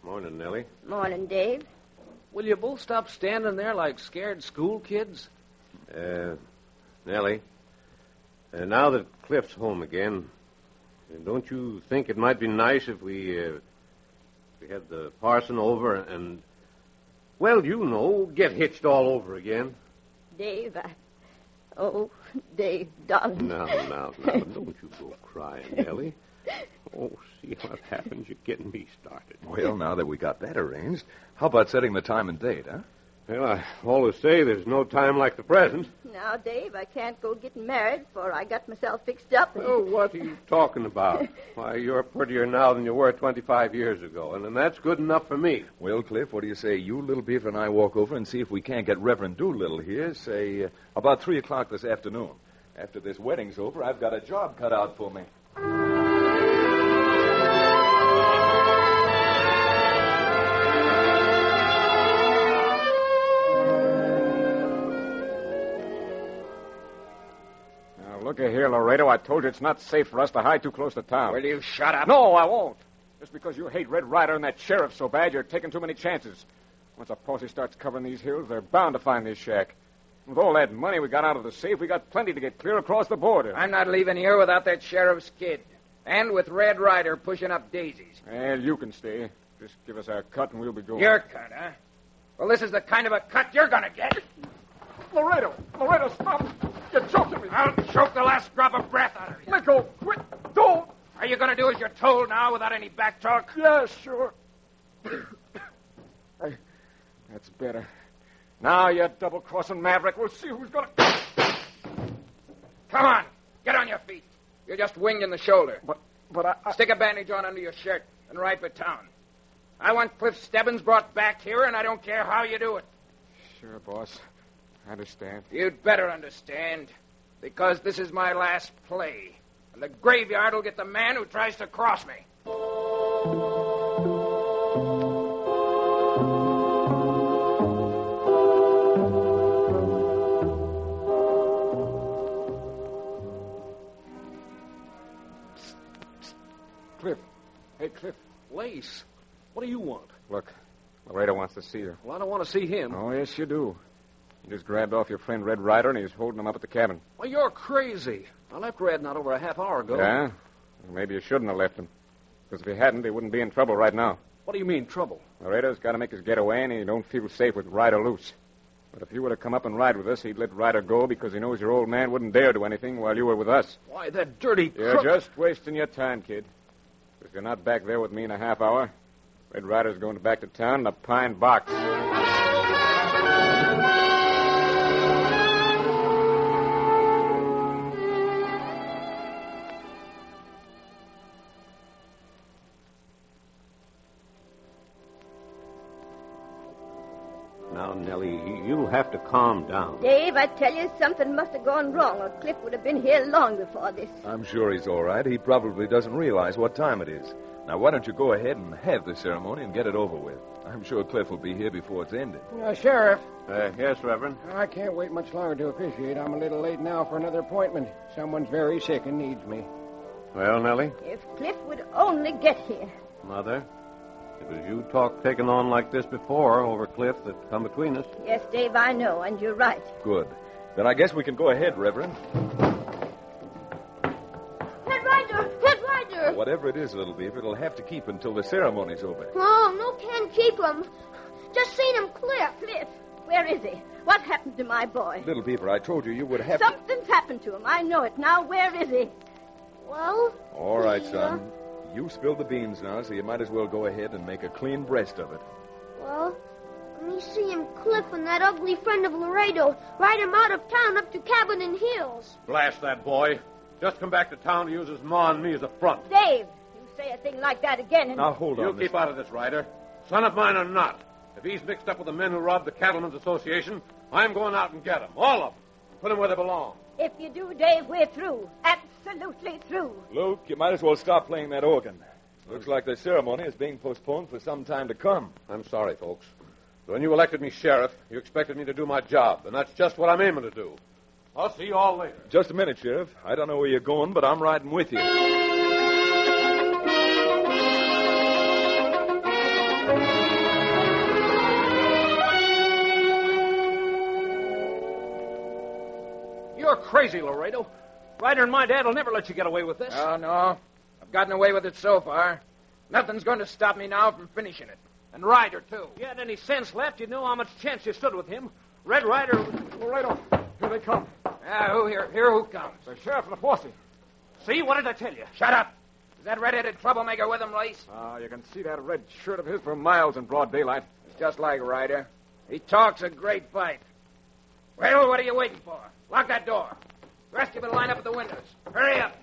Morning, Nellie. Morning, Dave. Will you both stop standing there like scared school kids? Nellie, now that Cliff's home again, don't you think it might be nice if we had the parson over and, well, you know, get hitched all over again? Dave, Oh, Dave, darling. Now, don't you go crying, Nellie. Oh, see what happens. You're getting me started. Well, now that we got that arranged, how about setting the time and date, huh? Well, I always say there's no time like the present. Now, Dave, I can't go getting married, for I got myself fixed up. Oh, what are you talking about? Why, you're prettier now than you were 25 years ago, and that's good enough for me. Well, Cliff, what do you say? You, Little Beaver, and I walk over and see if we can't get Reverend Doolittle here, say, about 3 o'clock this afternoon. After this wedding's over, I've got a job cut out for me. Look here, Laredo. I told you it's not safe for us to hide too close to town. Will you shut up? No, I won't. Just because you hate Red Ryder and that sheriff so bad, you're taking too many chances. Once a posse starts covering these hills, they're bound to find this shack. With all that money we got out of the safe, we got plenty to get clear across the border. I'm not leaving here without that sheriff's kid. And with Red Ryder pushing up daisies. Well, you can stay. Just give us our cut and we'll be going. Your cut, huh? Well, this is the kind of a cut you're going to get. Laredo, stop. You're choking me. I'll choke the last drop of breath out of you. Let go. Quit. Don't. Are you going to do as you're told now without any back talk? Yeah, sure. Hey, that's better. Now, you double-crossing maverick. We'll see who's going to... Come on. Get on your feet. You're just winged in the shoulder. But I... Stick a bandage on under your shirt and ride for town. I want Cliff Stebbins brought back here, and I don't care how you do it. Sure, boss. I understand. You'd better understand, because this is my last play. And the graveyard will get the man who tries to cross me. Cliff. Hey, Cliff. Lace, what do you want? Look, Laredo wants to see you. Well, I don't want to see him. Oh, yes, you do. He just grabbed off your friend Red Ryder, and he's holding him up at the cabin. Well, you're crazy. I left Red not over a half hour ago. Yeah? Well, maybe you shouldn't have left him. Because if he hadn't, he wouldn't be in trouble right now. What do you mean, trouble? Laredo's got to make his getaway, and he don't feel safe with Ryder loose. But if you were to come up and ride with us, he'd let Ryder go because he knows your old man wouldn't dare do anything while you were with us. Why, that dirty You're crook... just wasting your time, kid. If you're not back there with me in a half hour, Red Ryder's going back to town in a pine box. Now, Nellie, you'll have to calm down. Dave, I tell you, something must have gone wrong, or Cliff would have been here long before this. I'm sure he's all right. He probably doesn't realize what time it is. Now, why don't you go ahead and have the ceremony and get it over with? I'm sure Cliff will be here before it's ended. Sheriff. Yes, Reverend? I can't wait much longer to officiate. I'm a little late now for another appointment. Someone's very sick and needs me. Well, Nellie? If Cliff would only get here. Mother, it was you taking on like this before over Cliff that come between us. Yes, Dave, I know, and you're right. Good. Then I guess we can go ahead, Reverend. Head Ryder! Whatever it is, little beaver, it'll have to keep until the ceremony's over. Oh, no can keep him. Just seen him Cliff. Cliff, where is he? What happened to my boy? Little beaver, I told you would have Something's happened to him. I know it. Now, where is he? Well? All right, son. You spilled the beans now, so you might as well go ahead and make a clean breast of it. Well, let me see him Cliff and that ugly friend of Laredo ride him out of town up to Cabin in Hills. Blast that boy. Just come back to town to use his ma and me as a front. Dave, you say a thing like that again and... Now, hold on. You keep out of this, Ryder. Son of mine or not. If he's mixed up with the men who robbed the Cattlemen's Association, I'm going out and get them. All of them. Put them where they belong. If you do, Dave, we're through. Absolutely through. Luke, you might as well stop playing that organ. Looks like the ceremony is being postponed for some time to come. I'm sorry, folks. When you elected me sheriff, you expected me to do my job, and that's just what I'm aiming to do. I'll see you all later. Just a minute, Sheriff. I don't know where you're going, but I'm riding with you. You're crazy, Laredo. Ryder and my dad will never let you get away with this. Oh, no. I've gotten away with it so far. Nothing's going to stop me now from finishing it. And Ryder, too. If you had any sense left, you'd know how much chance you stood with him. Red Ryder... Laredo, here they come. Who comes? The sheriff and the posse. See, what did I tell you? Shut up. Is that red-headed troublemaker with him, Lace? You can see that red shirt of his for miles in broad daylight. It's just like Ryder. He talks a great fight. Well, what are you waiting for? Lock that door. The rest of you line up at the windows. Hurry up.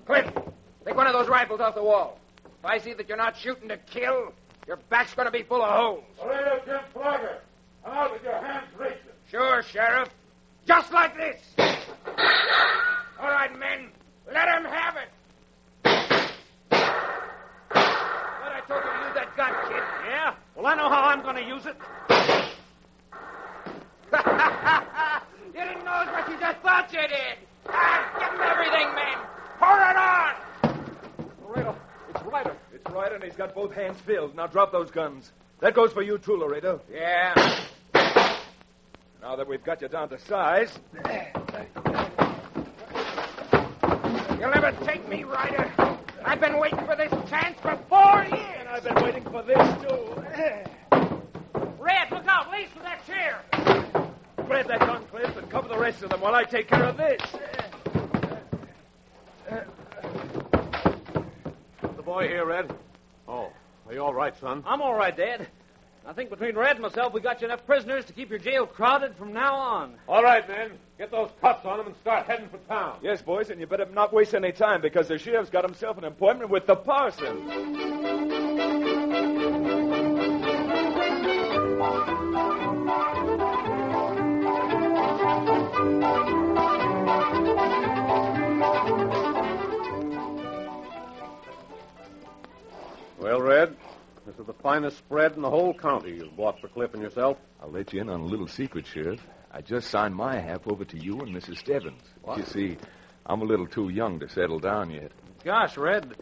Cliff, take one of those rifles off the wall. If I see that you're not shooting to kill, your back's going to be full of holes. Laredo, Jim Flagger. Come out with your hands raised. Sure, Sheriff. Just like this. All right, men. Let him have it. But I told you to use that gun, kid. Yeah? Well, I know how I'm going to use it. You didn't know as much as I thought you did. Give him everything, men. Pour it on. Laredo, it's Ryder. It's Ryder, and he's got both hands filled. Now drop those guns. That goes for you, too, Laredo. Yeah. Now that we've got you down to size... You'll never take me, Ryder. I've been waiting for this chance for 4 years. And I've been waiting for this, too. Red, look out. Lace with that chair. Grab that gun, Cliff, and cover the rest of them while I take care of this. The boy here, Red. Oh, are you all right, son? I'm all right, Dad. I think between Red and myself, we got you enough prisoners to keep your jail crowded from now on. All right, men. Get those cuffs on them and start heading for town. Yes, boys, and you better not waste any time because the sheriff's got himself an appointment with the parson. finest spread in the whole county you've bought for Cliff and yourself. I'll let you in on a little secret, Sheriff. I just signed my half over to you and Mrs. Stebbins. What? You see, I'm a little too young to settle down yet. Gosh, Red,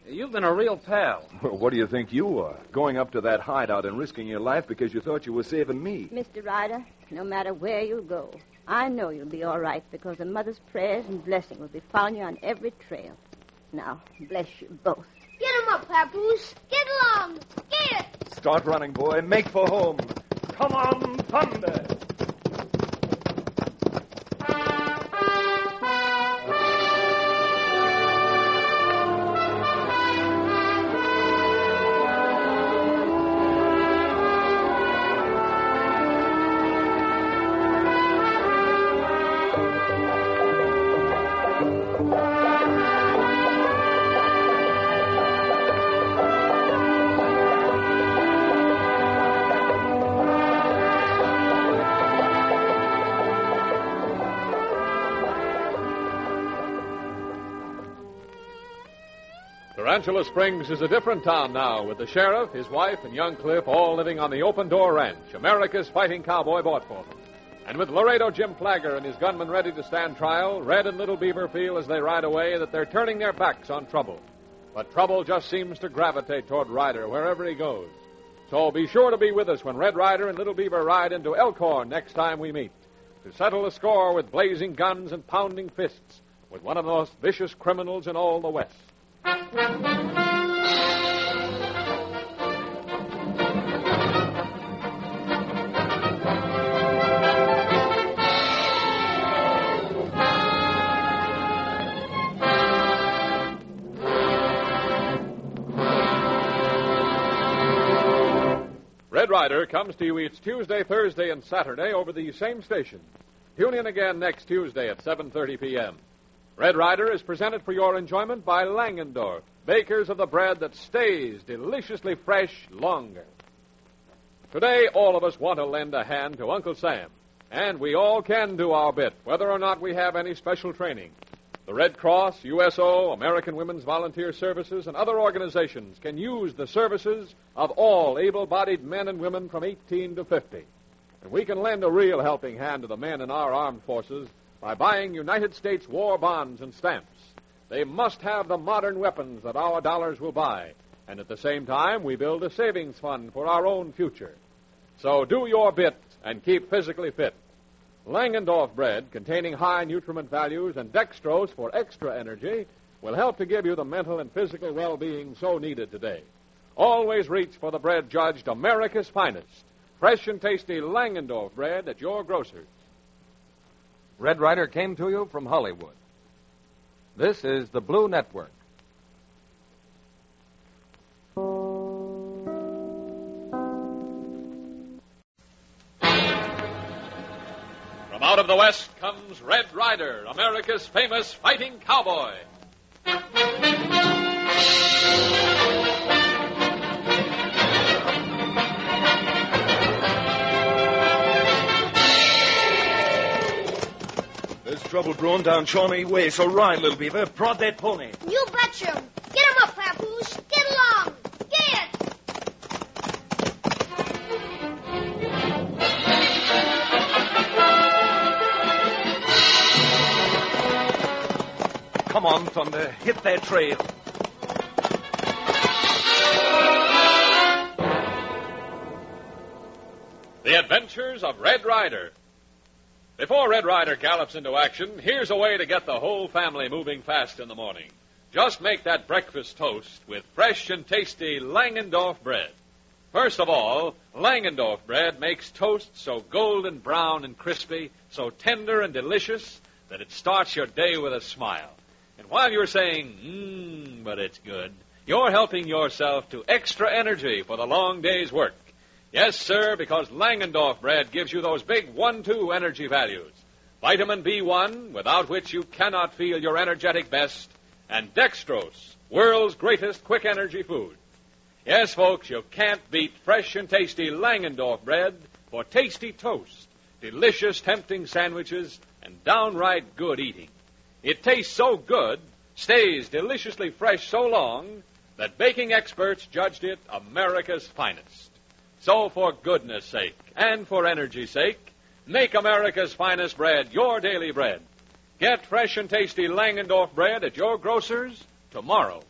you've been a real pal. Well, what do you think you are? Going up to that hideout and risking your life because you thought you were saving me. Mr. Ryder, no matter where you go, I know you'll be all right because a mother's prayers and blessing will be following you on every trail. Now, bless you both. Get him up, Papoose. Get along. Get! Start running, boy. Make for home. Come on, thunder! Tarantula Springs is a different town now, with the sheriff, his wife, and young Cliff all living on the Open Door Ranch, America's fighting cowboy bought for them. And with Laredo Jim Flagger and his gunmen ready to stand trial, Red and Little Beaver feel as they ride away that they're turning their backs on trouble. But trouble just seems to gravitate toward Ryder wherever he goes. So be sure to be with us when Red Ryder and Little Beaver ride into Elkhorn next time we meet, to settle the score with blazing guns and pounding fists with one of the most vicious criminals in all the West. Red Ryder comes to you each Tuesday, Thursday, and Saturday over the same station. Tune in again next Tuesday at 7:30 p.m. Red Ryder is presented for your enjoyment by Langendorf, bakers of the bread that stays deliciously fresh longer. Today, all of us want to lend a hand to Uncle Sam, and we all can do our bit, whether or not we have any special training. The Red Cross, USO, American Women's Volunteer Services, and other organizations can use the services of all able-bodied men and women from 18 to 50. And we can lend a real helping hand to the men in our armed forces by buying United States war bonds and stamps. They must have the modern weapons that our dollars will buy, and at the same time, we build a savings fund for our own future. So do your bit and keep physically fit. Langendorf bread, containing high nutriment values, and dextrose for extra energy, will help to give you the mental and physical well-being so needed today. Always reach for the bread judged America's finest. Fresh and tasty Langendorf bread at your grocer's. Red Ryder came to you from Hollywood. This is the Blue Network. From out of the West comes Red Ryder, America's famous fighting cowboy. There's trouble brewing down Shawnee Way, so ride, Little Beaver. Prod that pony. You betcha him. Get him up, Papoose. Get along. Get! Come on, Thunder. Hit that trail. The Adventures of Red Ryder. Before Red Ryder gallops into action, here's a way to get the whole family moving fast in the morning. Just make that breakfast toast with fresh and tasty Langendorf bread. First of all, Langendorf bread makes toast so golden brown and crispy, so tender and delicious, that it starts your day with a smile. And while you're saying, but it's good, you're helping yourself to extra energy for the long day's work. Yes, sir, because Langendorf bread gives you those big 1-2 energy values. Vitamin B1, without which you cannot feel your energetic best, and dextrose, world's greatest quick energy food. Yes, folks, you can't beat fresh and tasty Langendorf bread for tasty toast, delicious, tempting sandwiches, and downright good eating. It tastes so good, stays deliciously fresh so long, that baking experts judged it America's finest. So for goodness sake and for energy's sake, make America's finest bread your daily bread. Get fresh and tasty Langendorf bread at your grocer's tomorrow.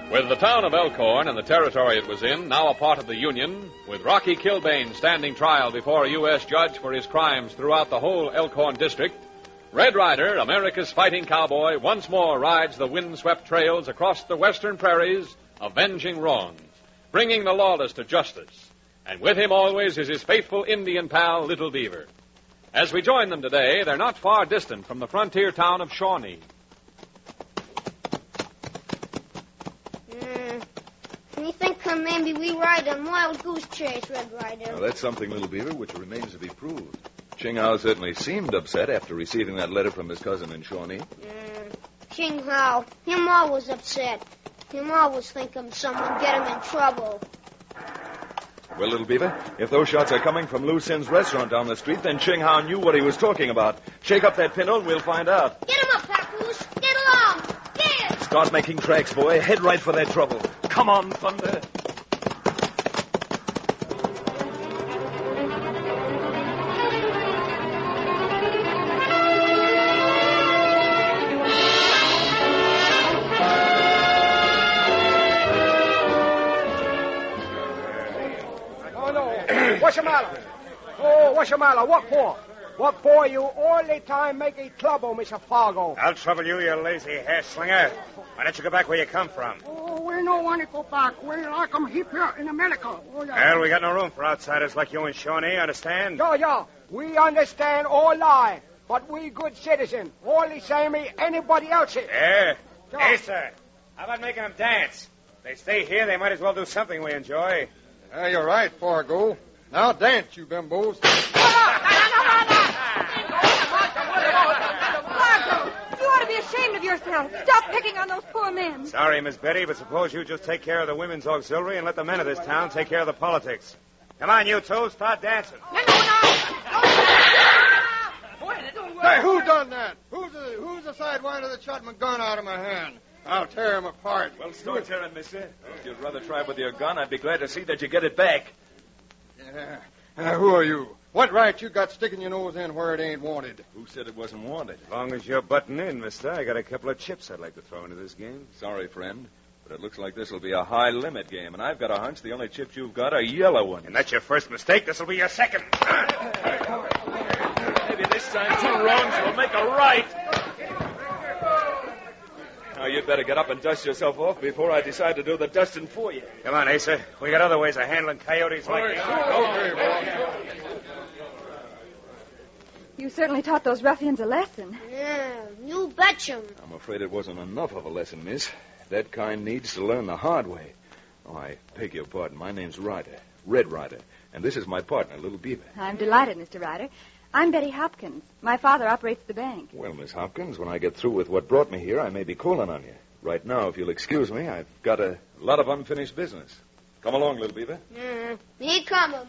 With the town of Elkhorn and the territory it was in now a part of the Union, with Rocky Kilbane standing trial before a U.S. judge for his crimes throughout the whole Elkhorn district, Red Ryder, America's fighting cowboy, once more rides the windswept trails across the western prairies, avenging wrongs, bringing the lawless to justice. And with him always is his faithful Indian pal, Little Beaver. As we join them today, they're not far distant from the frontier town of Shawnee. Me think maybe we ride a wild goose chase, Red Ryder. Well, that's something, Little Beaver, which remains to be proved. Ching Hao certainly seemed upset after receiving that letter from his cousin in Shawnee. Ching Hao, him always upset. Him always think someone get him in trouble. Well, Little Beaver, if those shots are coming from Lu Sin's restaurant down the street, then Ching Hao knew what he was talking about. Shake up that pintle and we'll find out. Get him up, Papoose. Get along. Get! Start making tracks, boy. Head right for that trouble. Come on, Thunder. What's the matter? Oh, what's the matter? What for? What for you all the time making trouble, Mr. Fargo? I'll trouble you, you lazy hair slinger. Why don't you go back where you come from? Oh, we don't want to go back. We like 'em here in America. Oh, yeah. Well, we got no room for outsiders like you and Shawnee, understand? Yeah. We understand all lie, but we good citizen. All the same as anybody else is. Yeah? Hey, sir. How about making them dance? If they stay here, they might as well do something we enjoy. You're right, Fargo. Now dance, you bimbos. You ought to be ashamed of yourself. Stop picking on those poor men. Sorry, Miss Betty, but suppose you just take care of the women's auxiliary and let the men of this town take care of the politics. Come on, you two, start dancing. Hey, who done that? Who's the sidewinder that shot my gun out of my hand? I'll tear him apart. Well, start tearing, mister. If you'd rather try with your gun, I'd be glad to see that you get it back. Yeah. Who are you? What right you got sticking your nose in where it ain't wanted? Who said it wasn't wanted? As long as you're butting in, mister, I got a couple of chips I'd like to throw into this game. Sorry, friend, but it looks like this will be a high-limit game, and I've got a hunch the only chips you've got are yellow ones. And that's your first mistake. This will be your second. Maybe this time 2 wrongs will make a right. Now, you'd better get up and dust yourself off before I decide to do the dusting for you. Come on, Asa. We got other ways of handling coyotes like you. You certainly taught those ruffians a lesson. Yeah, you betcha. I'm afraid it wasn't enough of a lesson, miss. That kind needs to learn the hard way. Oh, I beg your pardon. My name's Ryder, Red Ryder, and this is my partner, Little Beaver. I'm delighted, Mr. Ryder. I'm Betty Hopkins. My father operates the bank. Well, Miss Hopkins, when I get through with what brought me here, I may be calling on you. Right now, if you'll excuse me, I've got a lot of unfinished business. Come along, Little Beaver. Me coming.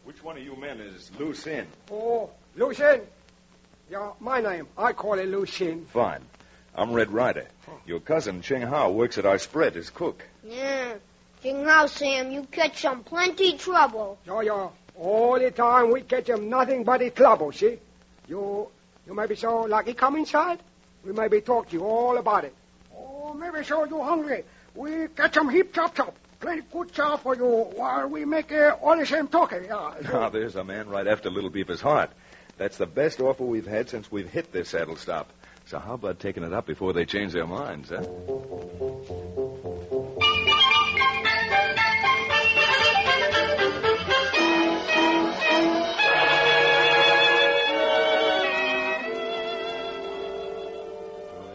Which one of you men is Lu Sin? Oh, Lu Sin. Yeah, my name. I call it Lu Sin. Fine. I'm Red Ryder. Your cousin, Ching Hao, works at our spread as cook. Yeah. Ching Hao, Sam, you catch some plenty trouble. Yeah. All the time we catch him nothing but the trouble, see? You may be so lucky come inside. We maybe talk to you all about it. Oh, maybe so you hungry. We catch him heap chop. Plenty good chow for you while we make all the same talking. Yeah. Now, there's a man right after Little Beaver's heart. That's the best offer we've had since we've hit this saddle stop. So how about taking it up before they change their minds, huh?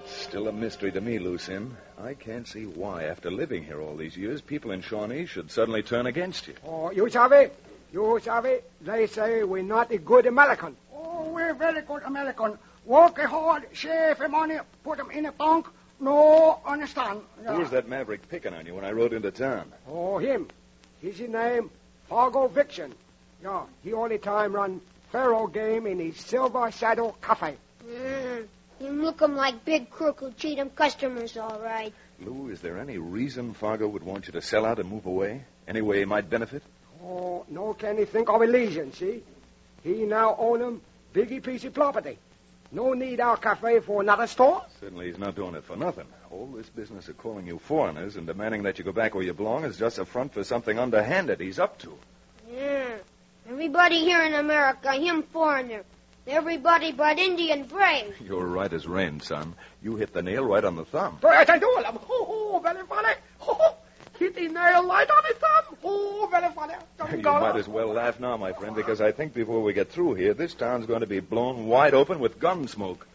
Still a mystery to me, Lucien. I can't see why, after living here all these years, people in Shawnee should suddenly turn against you. Oh, you savvy? They say we're not a good American. Oh, we're very good American. Work hard, save money, put them in a bank. No, understand. Yeah. Who was that maverick picking on you when I rode into town? Oh, him. His name, Fargo Vixen. Yeah, he all the time run faro game in his Silver Saddle Cafe. Him look 'em like big crook who cheat 'em customers, all right. Lou, is there any reason Fargo would want you to sell out and move away? Any way he might benefit? Oh, no can he think of a legion, see? He now own 'em biggie piece of property. No need our cafe for another store. Certainly he's not doing it for nothing. All this business of calling you foreigners and demanding that you go back where you belong is just a front for something underhanded he's up to. Yeah. Everybody here in America, him foreigner. Everybody but Indian brave. You're right as rain, son. You hit the nail right on the thumb. I do it. Oh, very funny. Oh, hit the nail right on the thumb. Oh, very funny. You might as well laugh now, my friend, because I think before we get through here, this town's going to be blown wide open with gun smoke.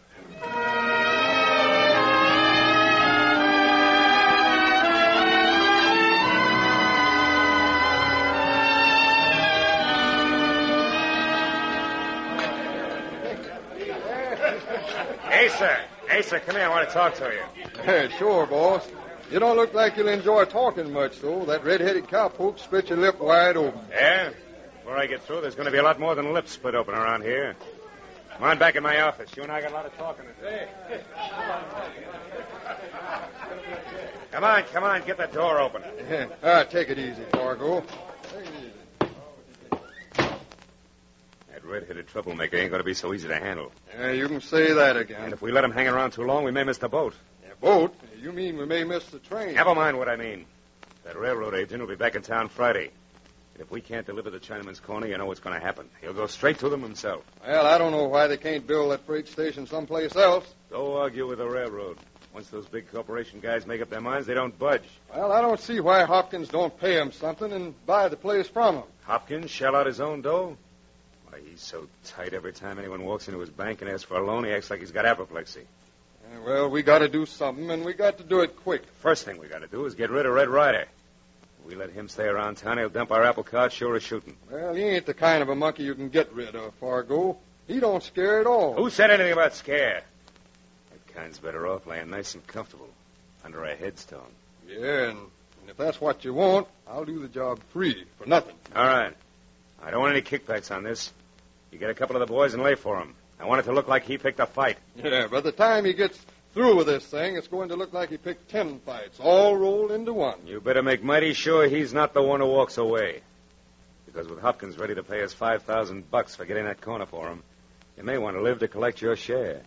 Asa, come here. I want to talk to you. Yeah, sure, boss. You don't look like you'll enjoy talking much, though. That red-headed cowpoke split your lip wide open. Yeah? Before I get through, there's going to be a lot more than lips split open around here. Come on back in my office. You and I got a lot of talking to do. Come on. Get that door open. Yeah. All right, take it easy, Fargo. That red-headed troublemaker ain't going to be so easy to handle. Yeah, you can say that again. And if we let him hang around too long, we may miss the boat. Boat? You mean we may miss the train? Never mind what I mean. That railroad agent will be back in town Friday. And if we can't deliver the Chinaman's corner, you know what's going to happen. He'll go straight to them himself. Well, I don't know why they can't build that freight station someplace else. Go argue with the railroad. Once those big corporation guys make up their minds, they don't budge. Well, I don't see why Hopkins don't pay him something and buy the place from him. Hopkins shell out his own dough? Why, he's so tight every time anyone walks into his bank and asks for a loan, he acts like he's got apoplexy. Well, we got to do something, and we got to do it quick. First thing we got to do is get rid of Red Ryder. If we let him stay around town, he'll dump our apple cart sure as shooting. Well, he ain't the kind of a monkey you can get rid of, Fargo. He don't scare at all. Who said anything about scare? That kind's better off laying nice and comfortable under a headstone. Yeah, and if that's what you want, I'll do the job free, for nothing. All right. I don't want any kickbacks on this. You get a couple of the boys and lay for him. I want it to look like he picked a fight. Yeah, by the time he gets through with this thing, it's going to look like he picked 10 fights, all rolled into one. You better make mighty sure he's not the one who walks away. Because with Hopkins ready to pay us $5,000 for getting that corner for him, you may want to live to collect your share.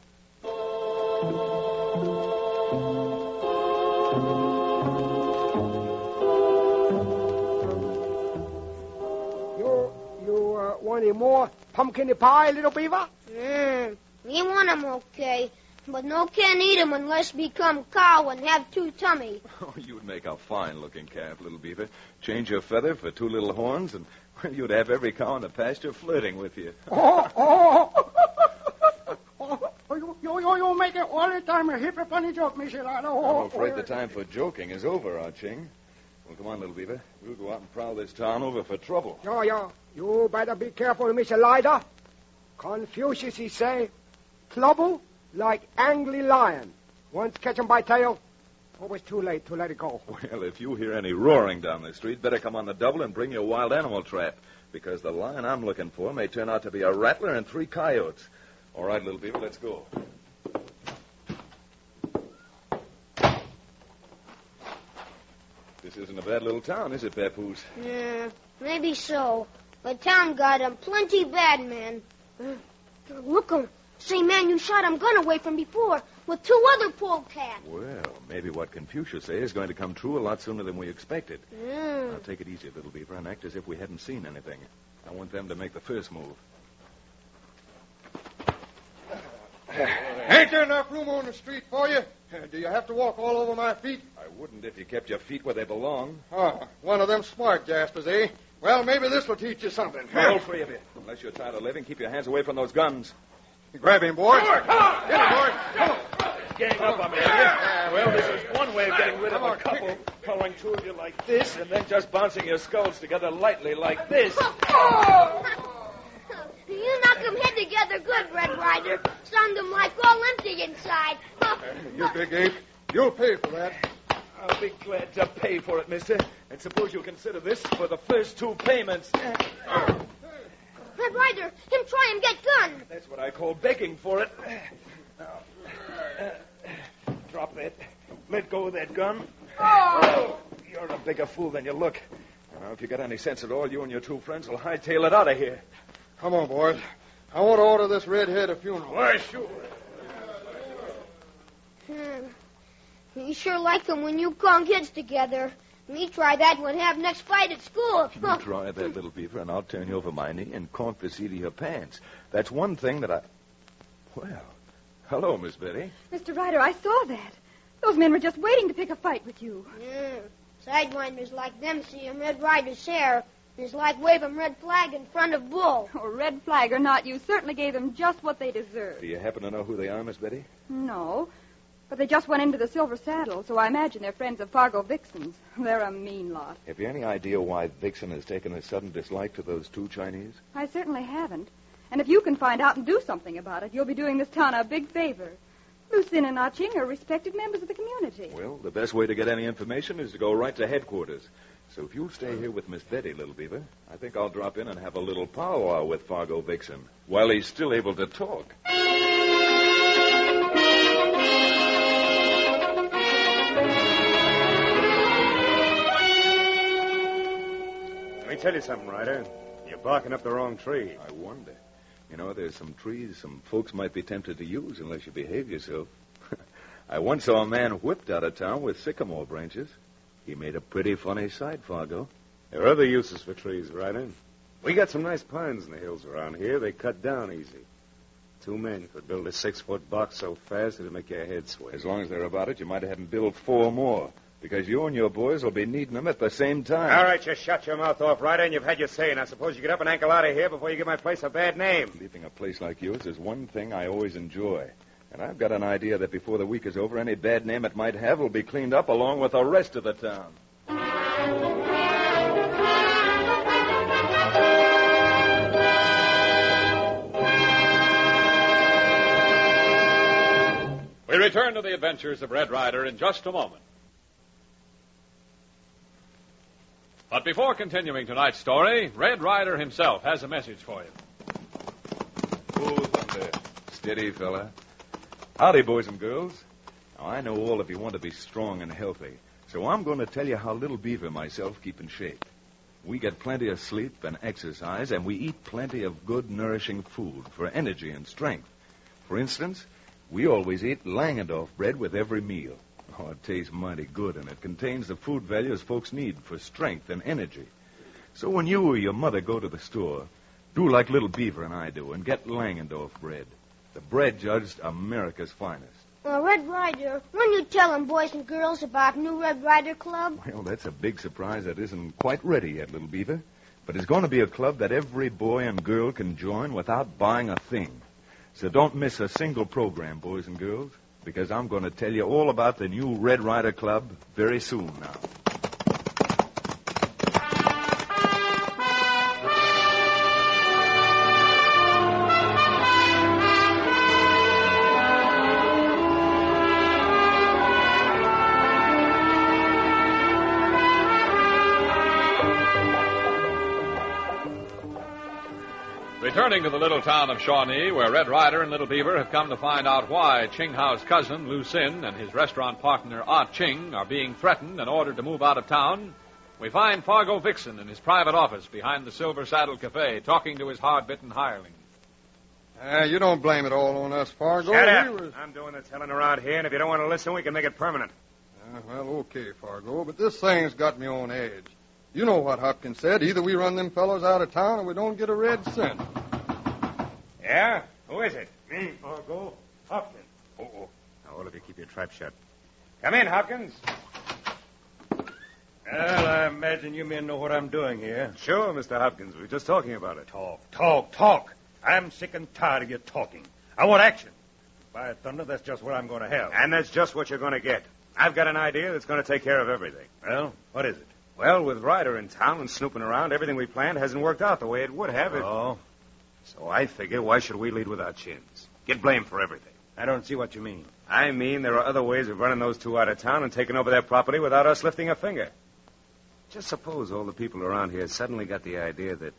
You want any more pumpkin pie, little beaver? We want 'em okay, but no can eat 'em unless become cow and have 2 tummy. Oh, you'd make a fine-looking calf, little beaver. Change your feather for 2 little horns, and well, you'd have every cow in the pasture flirting with you. You make it all the time a hip funny joke, Mr. Ryder. I'm afraid the time for joking is over, Ah Ching. Well, come on, little beaver. We'll go out and prowl this town over for trouble. Yeah. You better be careful, Mr. Ryder. Confucius, he say, trouble like angry lion. Once catch him by tail, always too late to let it go. Well, if you hear any roaring down the street, better come on the double and bring your wild animal trap, because the lion I'm looking for may turn out to be a rattler and 3 coyotes. All right, little beaver, let's go. This isn't a bad little town, is it, Papoose? Yeah, maybe so. But town got 'em plenty bad, man. Look 'em. Same man you shot him gun away from before, with 2 other polecats. Well, maybe what Confucius say is going to come true a lot sooner than we expected. Now, take it easy, little beaver, and act as if we hadn't seen anything. I want them to make the first move. Ain't there enough room on the street for you? Do you have to walk all over my feet? I wouldn't if you kept your feet where they belong. Oh, one of them smart Jaspers, eh? Well, maybe this will teach you something. All three of you. Unless you're tired of living, keep your hands away from those guns. Grab him, boys. Come on. Get him, boys. Come on. Gang up on me, will you? Well, this is one way of getting rid of a couple. Following two of you like this, and then just bouncing your skulls together lightly like this. You knocked them head together good, Red Ryder. Some them like all empty inside. You big ape. You'll pay for that. I'll be glad to pay for it, mister. And suppose you'll consider this for the first two payments. Red Ryder, him try and get gun. That's what I call begging for it. Now, drop that. Let go of that gun. Oh! You're a bigger fool than you look. Now, if you got any sense at all, you and your two friends will hightail it out of here. Come on, boys. I want to order this redhead a funeral. Why, sure. You sure like them when you call kids together. Me try that when have next fight at school. You try that, little beaver, and I'll turn you over my knee and corn for seat of your pants. That's one thing that I... Well, hello, Miss Betty. Mr. Ryder, I saw that. Those men were just waiting to pick a fight with you. Sidewinders like them see him Red Ryder's hair. It's like wave 'em red flag in front of bull. Oh, red flag or not, you certainly gave them just what they deserved. Do you happen to know who they are, Miss Betty? No, but they just went into the Silver Saddle, so I imagine they're friends of Fargo Vixen's. They're a mean lot. Have you any idea why Vixen has taken a sudden dislike to those two Chinese? I certainly haven't. And if you can find out and do something about it, you'll be doing this town a big favor. Lucien and Ah Ching are respected members of the community. Well, the best way to get any information is to go right to headquarters. So if you'll stay here with Miss Betty, little beaver, I think I'll drop in and have a little powwow with Fargo Vixen while he's still able to talk. Let me tell you something, Ryder. You're barking up the wrong tree. I wonder. You know, there's some trees some folks might be tempted to use unless you behave yourself. I once saw a man whipped out of town with sycamore branches. He made a pretty funny sight, Fargo. There are other uses for trees, Ryder. We got some nice pines in the hills around here. They cut down easy. 2 men could build a 6-foot box so fast it'd make your head swim. As long as they're about it, you might have them build 4 more. Because you and your boys will be needing them at the same time. All right, just shut your mouth off, Ryder, and you've had your say. Now, suppose you get up and ankle out of here before you give my place a bad name. Leaving a place like yours is one thing I always enjoy. And I've got an idea that before the week is over, any bad name it might have will be cleaned up along with the rest of the town. We return to the adventures of Red Ryder in just a moment. But before continuing tonight's story, Red Ryder himself has a message for you. Oh, thunder. Steady, fella. Howdy, boys and girls. Now, I know all of you want to be strong and healthy, so I'm going to tell you how Little Beaver and myself keep in shape. We get plenty of sleep and exercise, and we eat plenty of good, nourishing food for energy and strength. For instance, we always eat Langendorf bread with every meal. Oh, it tastes mighty good, and it contains the food values folks need for strength and energy. So when you or your mother go to the store, do like Little Beaver and I do and get Langendorf bread. The bread judged America's finest. Well, Red Ryder, when you tell them boys and girls about new Red Ryder Club? Well, that's a big surprise that isn't quite ready yet, Little Beaver. But it's going to be a club that every boy and girl can join without buying a thing. So don't miss a single program, boys and girls, because I'm going to tell you all about the new Red Ryder Club very soon now. Returning to the little town of Shawnee, where Red Ryder and Little Beaver have come to find out why Ching Hao's cousin, Lu Sin, and his restaurant partner, Ah Ching, are being threatened and ordered to move out of town, we find Fargo Vixen in his private office behind the Silver Saddle Cafe, talking to his hard-bitten hireling. You don't blame it all on us, Fargo. Shut up. I'm doing the telling around here, and if you don't want to listen, we can make it permanent. Well, okay, Fargo, but this thing's got me on edge. You know what Hopkins said. Either we run them fellows out of town or we don't get a red cent. Yeah? Who is it? Me, Fargo. Hopkins. Oh. Now, all of you keep your trap shut. Come in, Hopkins. Well, I imagine you men know what I'm doing here. Sure, Mr. Hopkins. We were just talking about it. Talk. I'm sick and tired of your talking. I want action. By thunder, that's just what I'm going to have. And that's just what you're going to get. I've got an idea that's going to take care of everything. Well, what is it? Well, with Ryder in town and snooping around, everything we planned hasn't worked out the way it would have. Oh? So I figure, why should we lead with our chins? Get blamed for everything. I don't see what you mean. I mean, there are other ways of running those two out of town and taking over their property without us lifting a finger. Just suppose all the people around here suddenly got the idea that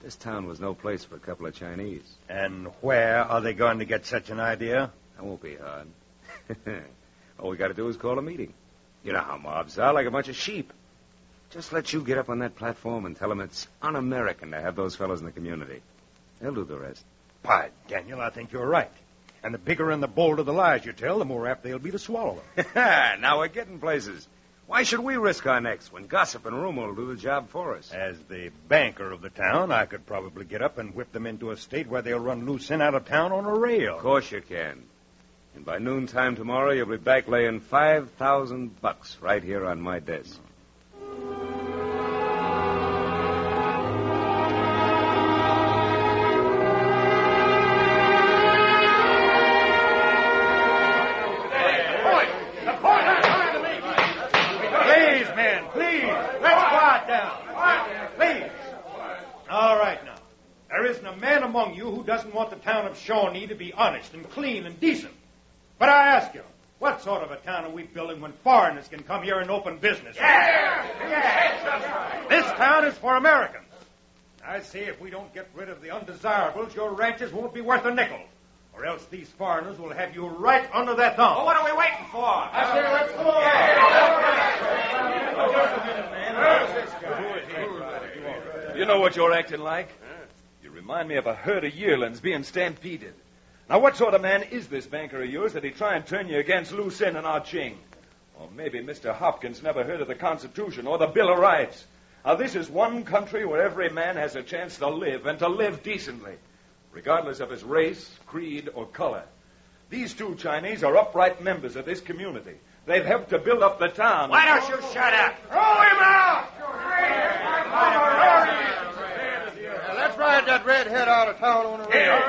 this town was no place for a couple of Chinese. And where are they going to get such an idea? That won't be hard. All we got to do is call a meeting. You know how mobs are, like a bunch of sheep. Just let you get up on that platform and tell them it's un-American to have those fellows in the community. They'll do the rest. By Daniel, I think you're right. And the bigger and the bolder the lies you tell, the more apt they'll be to swallow them. Now we're getting places. Why should we risk our necks when gossip and rumor will do the job for us? As the banker of the town, I could probably get up and whip them into a state where they'll run loose in out of town on a rail. Of course you can. And by noontime tomorrow, you'll be back laying $5,000 right here on my desk. Among you who doesn't want the town of Shawnee to be honest and clean and decent. But I ask you, what sort of a town are we building when foreigners can come here and open business? This town is for Americans. I say if we don't get rid of the undesirables, your ranches won't be worth a nickel. Or else these foreigners will have you right under their thumb. Well, what are we waiting for? I say let's go. Just a minute, man. You know what you're acting like? You remind me of a herd of yearlings being stampeded. Now, what sort of man is this banker of yours that he'd try and turn you against Lu Sin and our Ching? Or maybe Mr. Hopkins never heard of the Constitution or the Bill of Rights. Now, this is one country where every man has a chance to live and to live decently, regardless of his race, creed, or color. These two Chinese are upright members of this community. They've helped to build up the town. Why don't you shut up? Throw him out! Let's ride that redhead out of town on the rail. All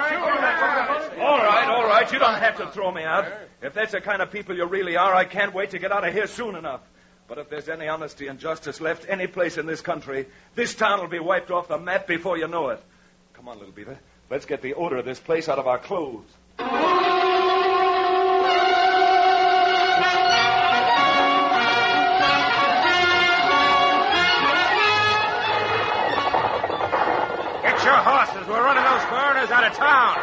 right. You don't have to throw me out. If that's the kind of people you really are, I can't wait to get out of here soon enough. But if there's any honesty and justice left any place in this country, this town will be wiped off the map before you know it. Come on, little beaver. Let's get the odor of this place out of our clothes. Get your horses. We're running those foreigners out of town.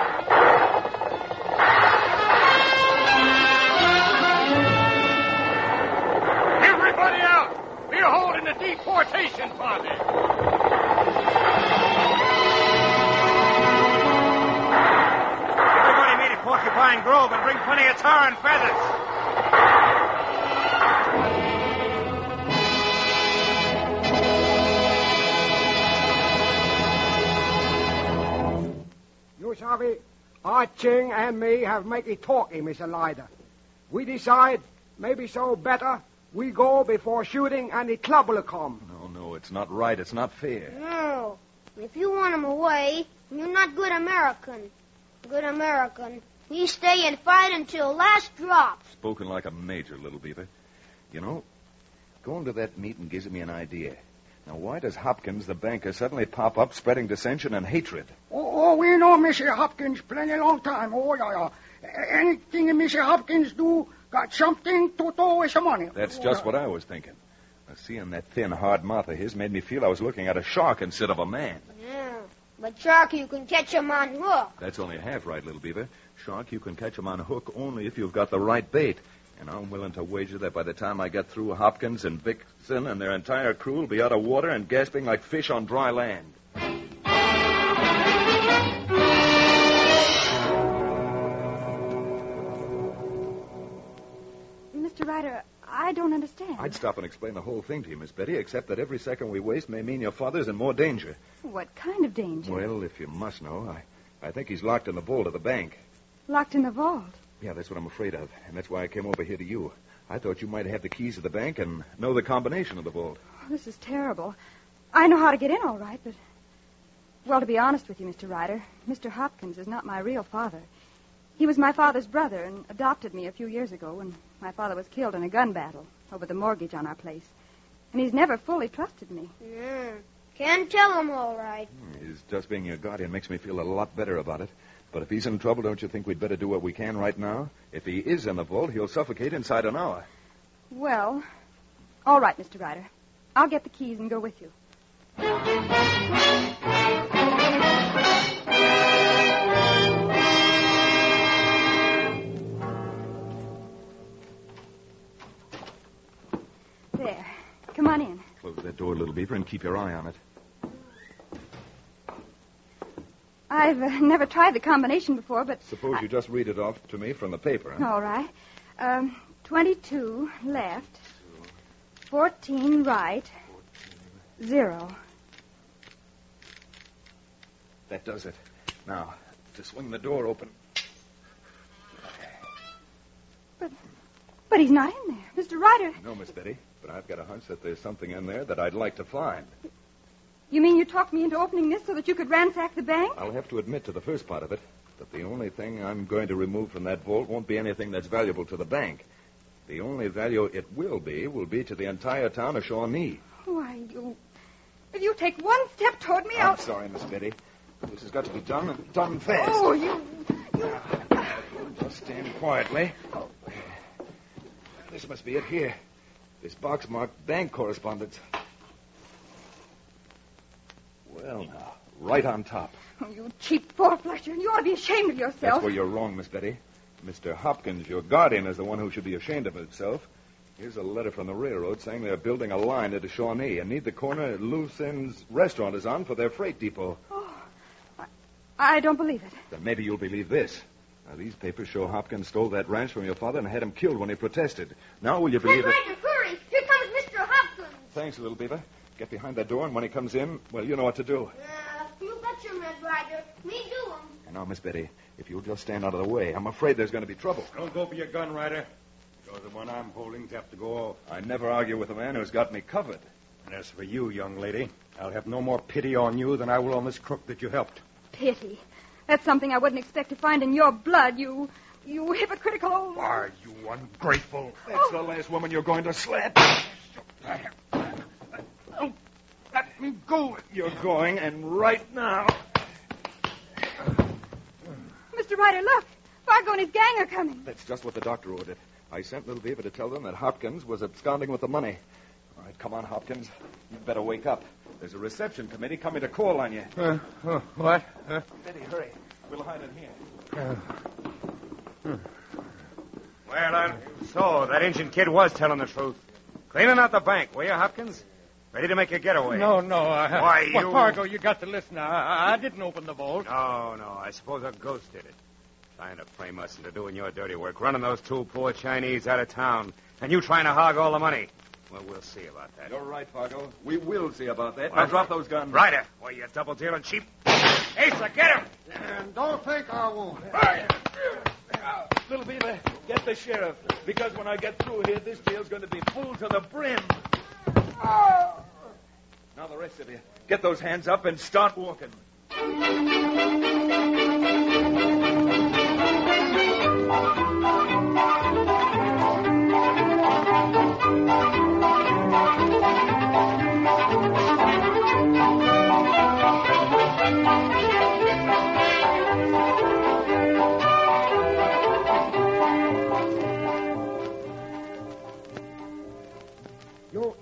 Everybody out! We're holding the deportation party. Everybody meet at Porcupine Grove and bring plenty of tar and feathers. You savvy, Ah Ching and me have make it talky, Mr. Ryder. We decide maybe so better we go before shooting and the club will come. No, it's not right. It's not fair. No. If you want him away, you're not good American. Good American. You stay and fight until last drop. Spoken like a major, little beaver. You know, going to that meeting gives me an idea. Now, why does Hopkins, the banker, suddenly pop up spreading dissension and hatred? Oh, we know Mr. Hopkins plenty long time. Oh, yeah. Anything Mr. Hopkins do got something to do with the money. That's just what I was thinking. Now, seeing that thin, hard mouth of his made me feel I was looking at a shark instead of a man. Yeah. But, Shark, you can catch him on hook. That's only half right, little beaver. Shark, you can catch him on hook only if you've got the right bait. And I'm willing to wager that by the time I get through, Hopkins and Vixen and their entire crew will be out of water and gasping like fish on dry land. Mr. Ryder, I don't understand. I'd stop and explain the whole thing to you, Miss Betty, except that every second we waste may mean your father's in more danger. What kind of danger? Well, if you must know, I think he's locked in the vault of the bank. Locked in the vault. Yeah, that's what I'm afraid of. And that's why I came over here to you. I thought you might have the keys to the bank and know the combination of the vault. Oh, this is terrible. I know how to get in all right, but... Well, to be honest with you, Mr. Ryder, Mr. Hopkins is not my real father. He was my father's brother and adopted me a few years ago when my father was killed in a gun battle over the mortgage on our place. And he's never fully trusted me. Yeah. Can't tell him all right. His just being your guardian makes me feel a lot better about it. But if he's in trouble, don't you think we'd better do what we can right now? If he is in the vault, he'll suffocate inside an hour. Well, all right, Mr. Ryder. I'll get the keys and go with you. There. Come on in. Close that door, little beaver, and keep your eye on it. I've never tried the combination before, but... Suppose you just read it off to me from the paper, huh? All right. 22 left, 14 right, 0. That does it. Now, to swing the door open. But he's not in there. Mr. Ryder... No, Miss Betty, but I've got a hunch that there's something in there that I'd like to find. You mean you talked me into opening this so that you could ransack the bank? I'll have to admit to the first part of it, but the only thing I'm going to remove from that vault won't be anything that's valuable to the bank. The only value it will be to the entire town of Shawnee. Why, if you take one step toward me, I'm sorry, Miss Betty. This has got to be done, and done fast. Oh, you... Just stand quietly. This must be it here. This box marked bank correspondence. Well, now, right on top. Oh, you cheap four-flusher. You ought to be ashamed of yourself. That's where you're wrong, Miss Betty. Mr. Hopkins, your guardian, is the one who should be ashamed of himself. Here's a letter from the railroad saying they're building a line into Shawnee and need the corner Loose Ends restaurant is on for their freight depot. Oh, I don't believe it. Then maybe you'll believe this. Now, these papers show Hopkins stole that ranch from your father and had him killed when he protested. Now will you believe it? Ryder, hurry! Here comes Mr. Hopkins. Thanks, little beaver. Get behind that door, and when he comes in, well, you know what to do. You betcha, Red Ryder. Me do 'em. And now, Miss Betty, if you'll just stand out of the way, I'm afraid there's going to be trouble. Don't go for your gun, Ryder. Because the one I'm holding's have to go off. I never argue with a man who's got me covered. And as for you, young lady, I'll have no more pity on you than I will on this crook that you helped. Pity. That's something I wouldn't expect to find in your blood, you hypocritical old... Why, you ungrateful... That's the last woman you're going to slap. Let me go. You're going, and right now. Mr. Ryder, look. Fargo and his gang are coming. That's just what the doctor ordered. I sent little Beaver to tell them that Hopkins was absconding with the money. All right, come on, Hopkins. You'd better wake up. There's a reception committee coming to call on you. What? Betty, hurry. We'll hide in here. Well, so that ancient kid was telling the truth. Cleaning out the bank, were you, Hopkins? Ready to make a getaway? No. Why, Well, you... Fargo, you got to listen. I didn't open the vault. No. I suppose a ghost did it. Trying to frame us into doing your dirty work, running those two poor Chinese out of town, and you trying to hog all the money. Well, we'll see about that. You're right, Fargo. We will see about that. Now drop those guns. Ryder, why, you double-dealing cheap... Asa, get him! And don't think I won't. Little Beaver, get the sheriff. Because when I get through here, this jail's going to be full to the brim. Now the rest of you, get those hands up and start walking.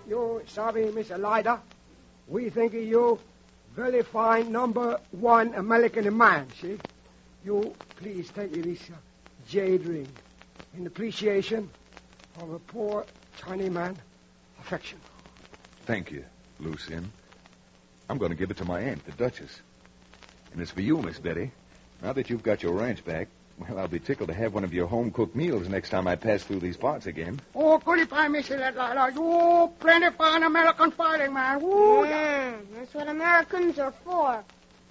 You sorry, Mr. Ryder. We think of you very fine number one American man, see? You please take this jade ring in appreciation of a poor Chinese man affection. Thank you, Lucien. I'm going to give it to my aunt, the Duchess. And it's for you, Miss Betty. Now that you've got your ranch back, well, I'll be tickled to have one of your home-cooked meals next time I pass through these parts again. Oh, goody pie, Mr. Ryder. You plenty fine American fighting, man. Woo. That's what Americans are for.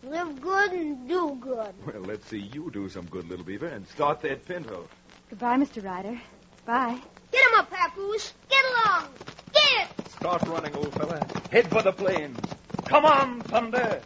Live good and do good. Well, let's see you do some good, little beaver, and start that pinto. Goodbye, Mr. Ryder. Bye. Get him up, Papoose. Get along. Get! Start running, old fella. Head for the plains. Come on, Thunder.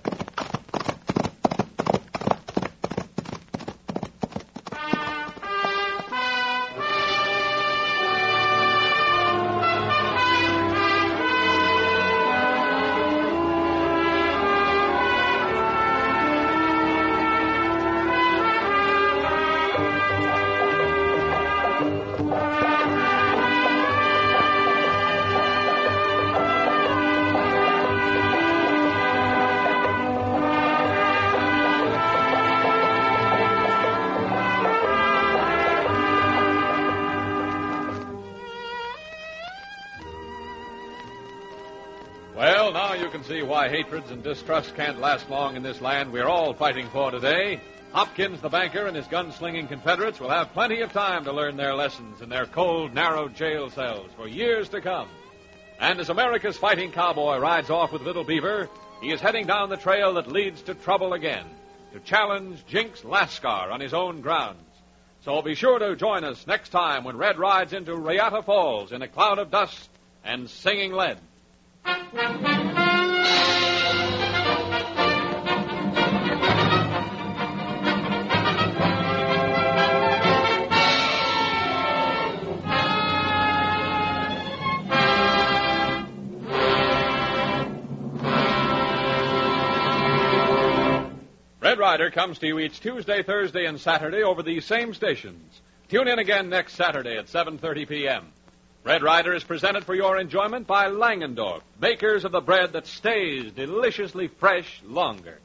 Well, now you can see why hatreds and distrust can't last long in this land we're all fighting for today. Hopkins, the banker, and his gunslinging Confederates will have plenty of time to learn their lessons in their cold, narrow jail cells for years to come. And as America's fighting cowboy rides off with Little Beaver, he is heading down the trail that leads to trouble again, to challenge Jinx Lascar on his own grounds. So be sure to join us next time when Red rides into Riata Falls in a cloud of dust and singing lead. Red Ryder comes to you each Tuesday, Thursday, and Saturday over these same stations. Tune in again next Saturday at 7:30 p.m. Red Ryder is presented for your enjoyment by Langendorf, bakers of the bread that stays deliciously fresh longer.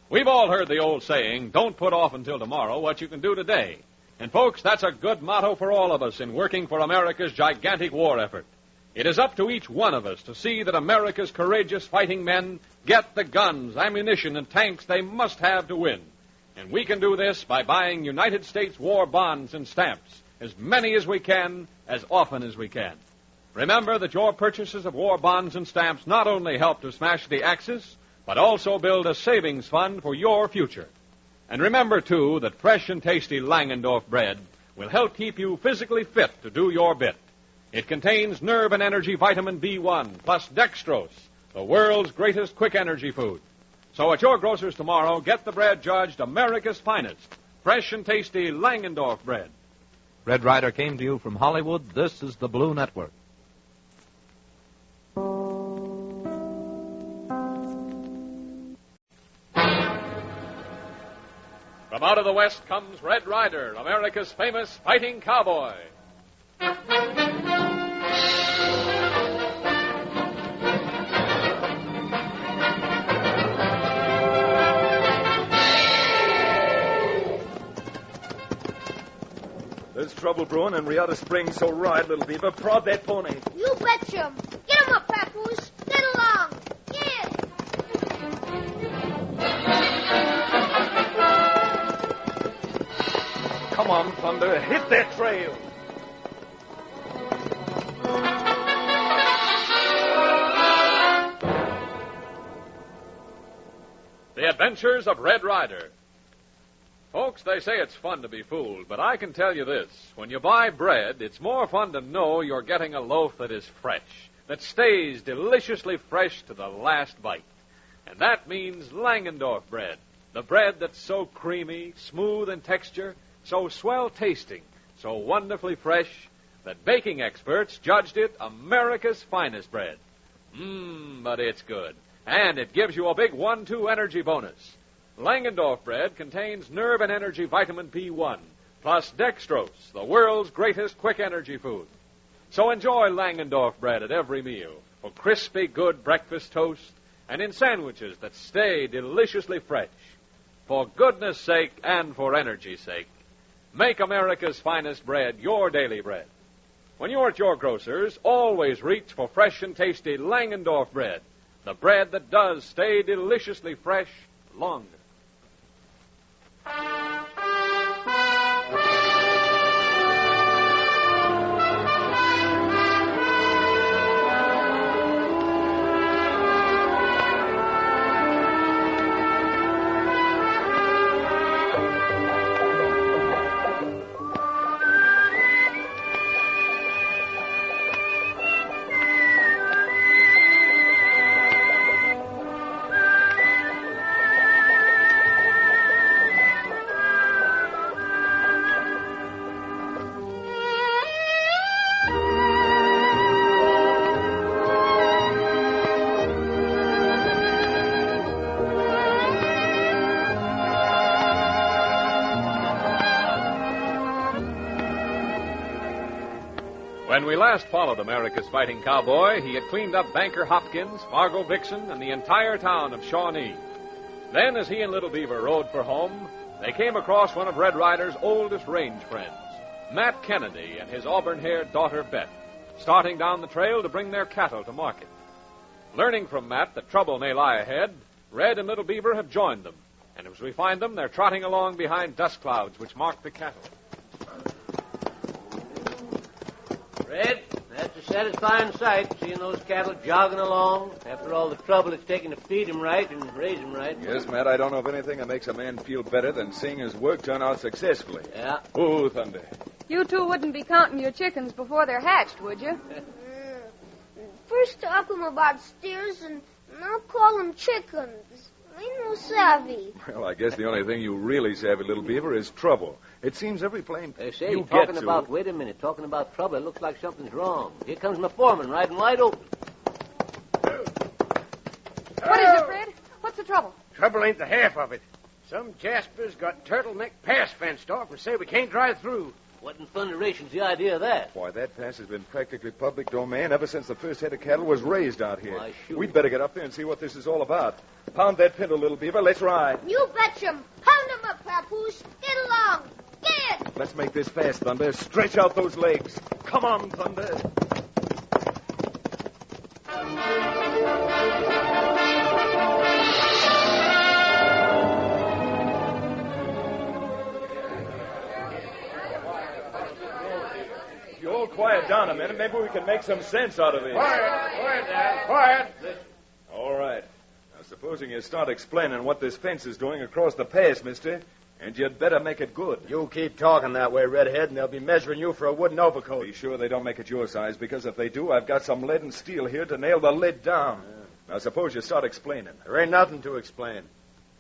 We've all heard the old saying, don't put off until tomorrow what you can do today. And folks, that's a good motto for all of us in working for America's gigantic war effort. It is up to each one of us to see that America's courageous fighting men get the guns, ammunition, and tanks they must have to win. And we can do this by buying United States war bonds and stamps, as many as we can, as often as we can. Remember that your purchases of war bonds and stamps not only help to smash the Axis, but also build a savings fund for your future. And remember, too, that fresh and tasty Langendorf bread will help keep you physically fit to do your bit. It contains nerve and energy vitamin B1 plus dextrose, the world's greatest quick energy food. So at your grocer's tomorrow, get the bread judged America's finest, fresh and tasty Langendorf bread. Red Ryder came to you from Hollywood. This is the Blue Network. From out of the West comes Red Ryder, America's famous fighting cowboy. There's trouble brewing in Riata Springs, so ride, Little Beaver. Prod that pony. You betcha. Get him up, Papoose. Get along. Get! Come on, Thunder. Hit that trail. The Adventures of Red Ryder. Folks, they say it's fun to be fooled, but I can tell you this. When you buy bread, it's more fun to know you're getting a loaf that is fresh, that stays deliciously fresh to the last bite. And that means Langendorf bread, the bread that's so creamy, smooth in texture, so swell tasting, so wonderfully fresh, that baking experts judged it America's finest bread. But it's good. And it gives you a big 1-2 energy bonus. Langendorf bread contains nerve and energy vitamin B1, plus dextrose, the world's greatest quick energy food. So enjoy Langendorf bread at every meal, for crispy, good breakfast toast, and in sandwiches that stay deliciously fresh. For goodness sake and for energy's sake, make America's finest bread your daily bread. When you're at your grocer's, always reach for fresh and tasty Langendorf bread, the bread that does stay deliciously fresh longer. When we last followed America's fighting cowboy, he had cleaned up Banker Hopkins, Fargo Vixen, and the entire town of Shawnee. Then, as he and Little Beaver rode for home, they came across one of Red Ryder's oldest range friends, Matt Kennedy and his auburn-haired daughter, Beth, starting down the trail to bring their cattle to market. Learning from Matt that trouble may lie ahead, Red and Little Beaver have joined them, and as we find them, they're trotting along behind dust clouds which mark the cattle. Red, that's a satisfying sight, seeing those cattle jogging along after all the trouble it's taken to feed them right and raise them right. Yes, Matt, I don't know of anything that makes a man feel better than seeing his work turn out successfully. Yeah. Oh, thunder. You two wouldn't be counting your chickens before they're hatched, would you? First talk them about steers, and now call them chickens. Ain't no savvy. Well, I guess the only thing you really savvy, Little Beaver, is trouble. It seems every plane They say, you talking get to... about, wait a minute, talking about trouble, it looks like something's wrong. Here comes my foreman riding wide open. What is it, Fred? What's the trouble? Trouble ain't the half of it. Some Jaspers got Turtleneck Pass fenced off and say we can't drive through. What in thunderation's the idea of that? Why, that pass has been practically public domain ever since the first head of cattle was raised out here. Why, shoot. We'd better get up there and see what this is all about. Pound that pinto, Little Beaver. Let's ride. You betcha 'em. Pound 'em up, Papoose. Get along. Get! Let's make this fast, Thunder. Stretch out those legs. Come on, Thunder. You all quiet down a minute. Maybe we can make some sense out of it. Quiet now. Quiet. All right. Now, supposing you start explaining what this fence is doing across the pass, mister, and you'd better make it good. You keep talking that way, Redhead, and they'll be measuring you for a wooden overcoat. Be sure they don't make it your size, because if they do, I've got some lead and steel here to nail the lid down. Now, suppose you start explaining. There ain't nothing to explain.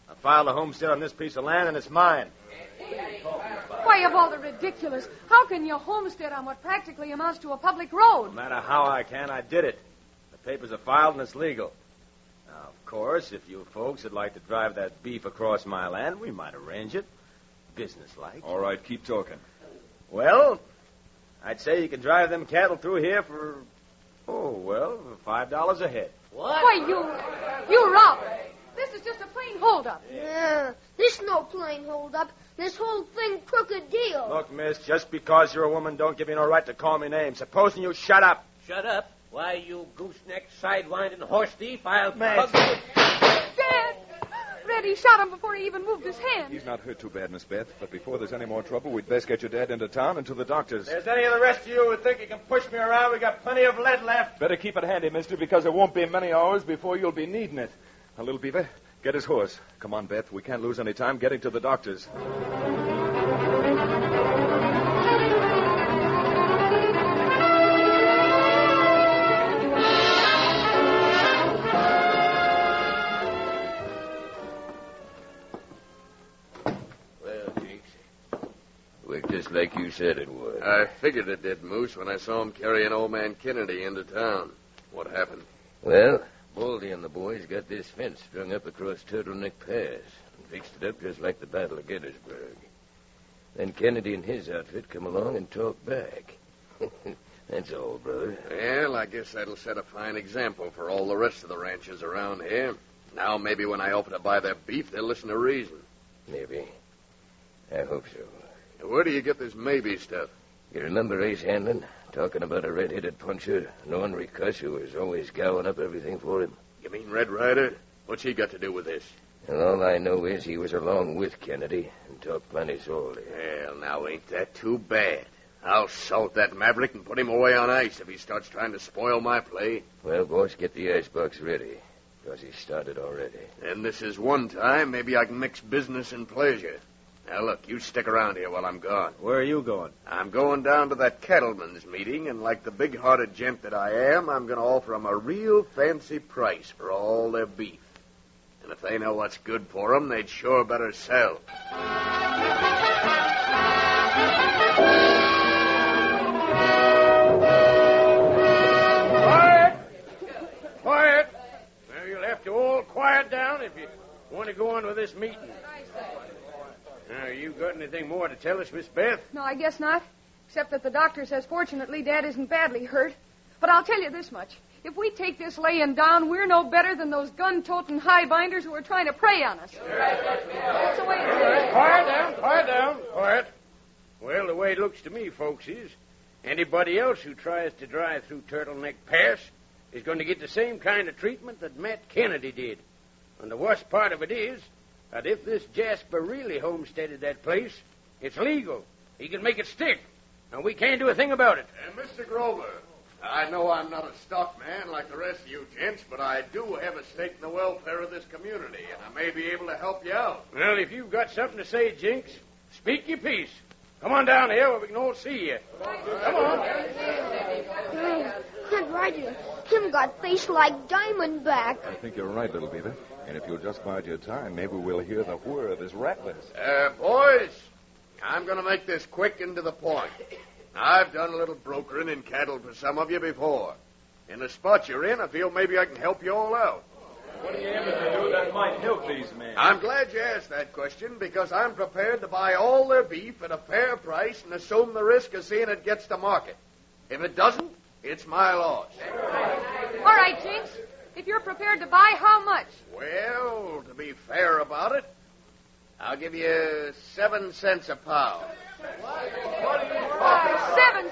I filed a homestead on this piece of land, and it's mine. Why, of all the ridiculous, how can you homestead on what practically amounts to a public road? No matter how I can, I did it. The papers are filed, and it's legal. Now, of course, if you folks would like to drive that beef across my land, we might arrange it. Businesslike. All right, keep talking. Well, I'd say you can drive them cattle through here for, $5 a head. What? Why, you robber. This is just a plain holdup. Yeah, this no plain holdup. This whole thing crooked deal. Look, miss, just because you're a woman don't give you no right to call me names. Supposing you shut up. Shut up. Why, you gooseneck, sidewinding horse thief, I'll Miss. bug you. Dad! Reddy shot him before he even moved his hand. He's not hurt too bad, Miss Beth, but before there's any more trouble, we'd best get your dad into town and to the doctors. If there's any of the rest of you who think you can push me around, we got plenty of lead left. Better keep it handy, mister, because it won't be many hours before you'll be needing it. Now, Little Beaver, get his horse. Come on, Beth. We can't lose any time getting to the doctors. Just like you said it would. I figured it did, Moose, when I saw him carrying old man Kennedy into town. What happened? Well, Baldy and the boys got this fence strung up across Turtleneck Pass and fixed it up just like the Battle of Gettysburg. Then Kennedy and his outfit come along and talked back. That's all, brother. Well, I guess that'll set a fine example for all the rest of the ranchers around here. Now maybe when I open to buy their beef, they'll listen to reason. Maybe. I hope so. Where do you get this maybe stuff? You remember Ace Hanlon talking about a red-headed puncher, an ornery cuss who was always gowing up everything for him? You mean Red Ryder? What's he got to do with this? And all I know is he was along with Kennedy and talked plenty salty. Well, now ain't that too bad? I'll salt that maverick and put him away on ice if he starts trying to spoil my play. Well, boss, get the icebox ready, because he started already. And this is one time maybe I can mix business and pleasure. Now, look, you stick around here while I'm gone. Where are you going? I'm going down to that cattleman's meeting, and like the big-hearted gent that I am, I'm going to offer 'em a real fancy price for all their beef. And if they know what's good for 'em, they'd sure better sell. Quiet! Quiet! Well, you'll have to all quiet down if you want to go on with this meeting. Now, you got anything more to tell us, Miss Beth? No, I guess not. except that the doctor says fortunately Dad isn't badly hurt. But I'll tell you this much. If we take this laying down, we're no better than those gun-toting high-binders who are trying to prey on us. That's the way it is. Quiet down. Well, the way it looks to me, folks, is anybody else who tries to drive through Turtleneck Pass is going to get the same kind of treatment that Matt Kennedy did. And the worst part of it is that if this Jasper really homesteaded that place, it's legal. He can make it stick. And we can't do a thing about it. Mr. Grover, I know I'm not a stock man like the rest of you gents, but I do have a stake in the welfare of this community, and I may be able to help you out. Well, if you've got something to say, Jinx, speak your piece. Come on down here where we can all see you. Come on. Red Ryder, him got face like Diamondback. I think you're right, little beaver. And if you'll just bide your time, maybe we'll hear the whir of his rattlers. Boys, I'm going to make this quick and to the point. I've done a little brokering in cattle for some of you before. In the spot you're in, I feel maybe I can help you all out. What are you able to do that might help these men? I'm glad you asked that question because I'm prepared to buy all their beef at a fair price and assume the risk of seeing it gets to market. If it doesn't, it's my loss. All right, Jinx. If you're prepared to buy, how much? Well, to be fair about it, I'll give you 7 cents a pound. 7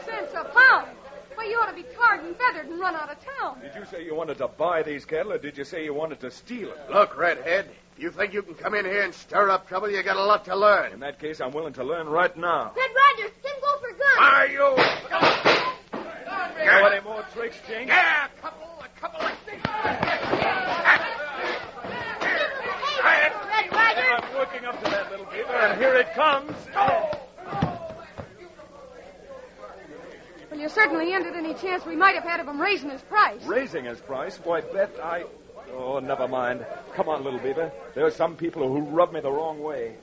cents a pound? Why, you ought to be tarred and feathered and run out of town. Did you say you wanted to buy these cattle, or did you say you wanted to steal them? Look, Redhead, if you think you can come in here and stir up trouble, you got a lot to learn. In that case, I'm willing to learn right now. Red Ryder, him go for guns. Are you? You know any more tricks, Jinx? Yeah, a couple of things. Red Ryder. I'm working up to that, little beaver, and here it comes. Well, you certainly ended any chance we might have had of him raising his price. Raising his price? Why, Beth, Oh, never mind. Come on, little beaver. There are some people who rub me the wrong way.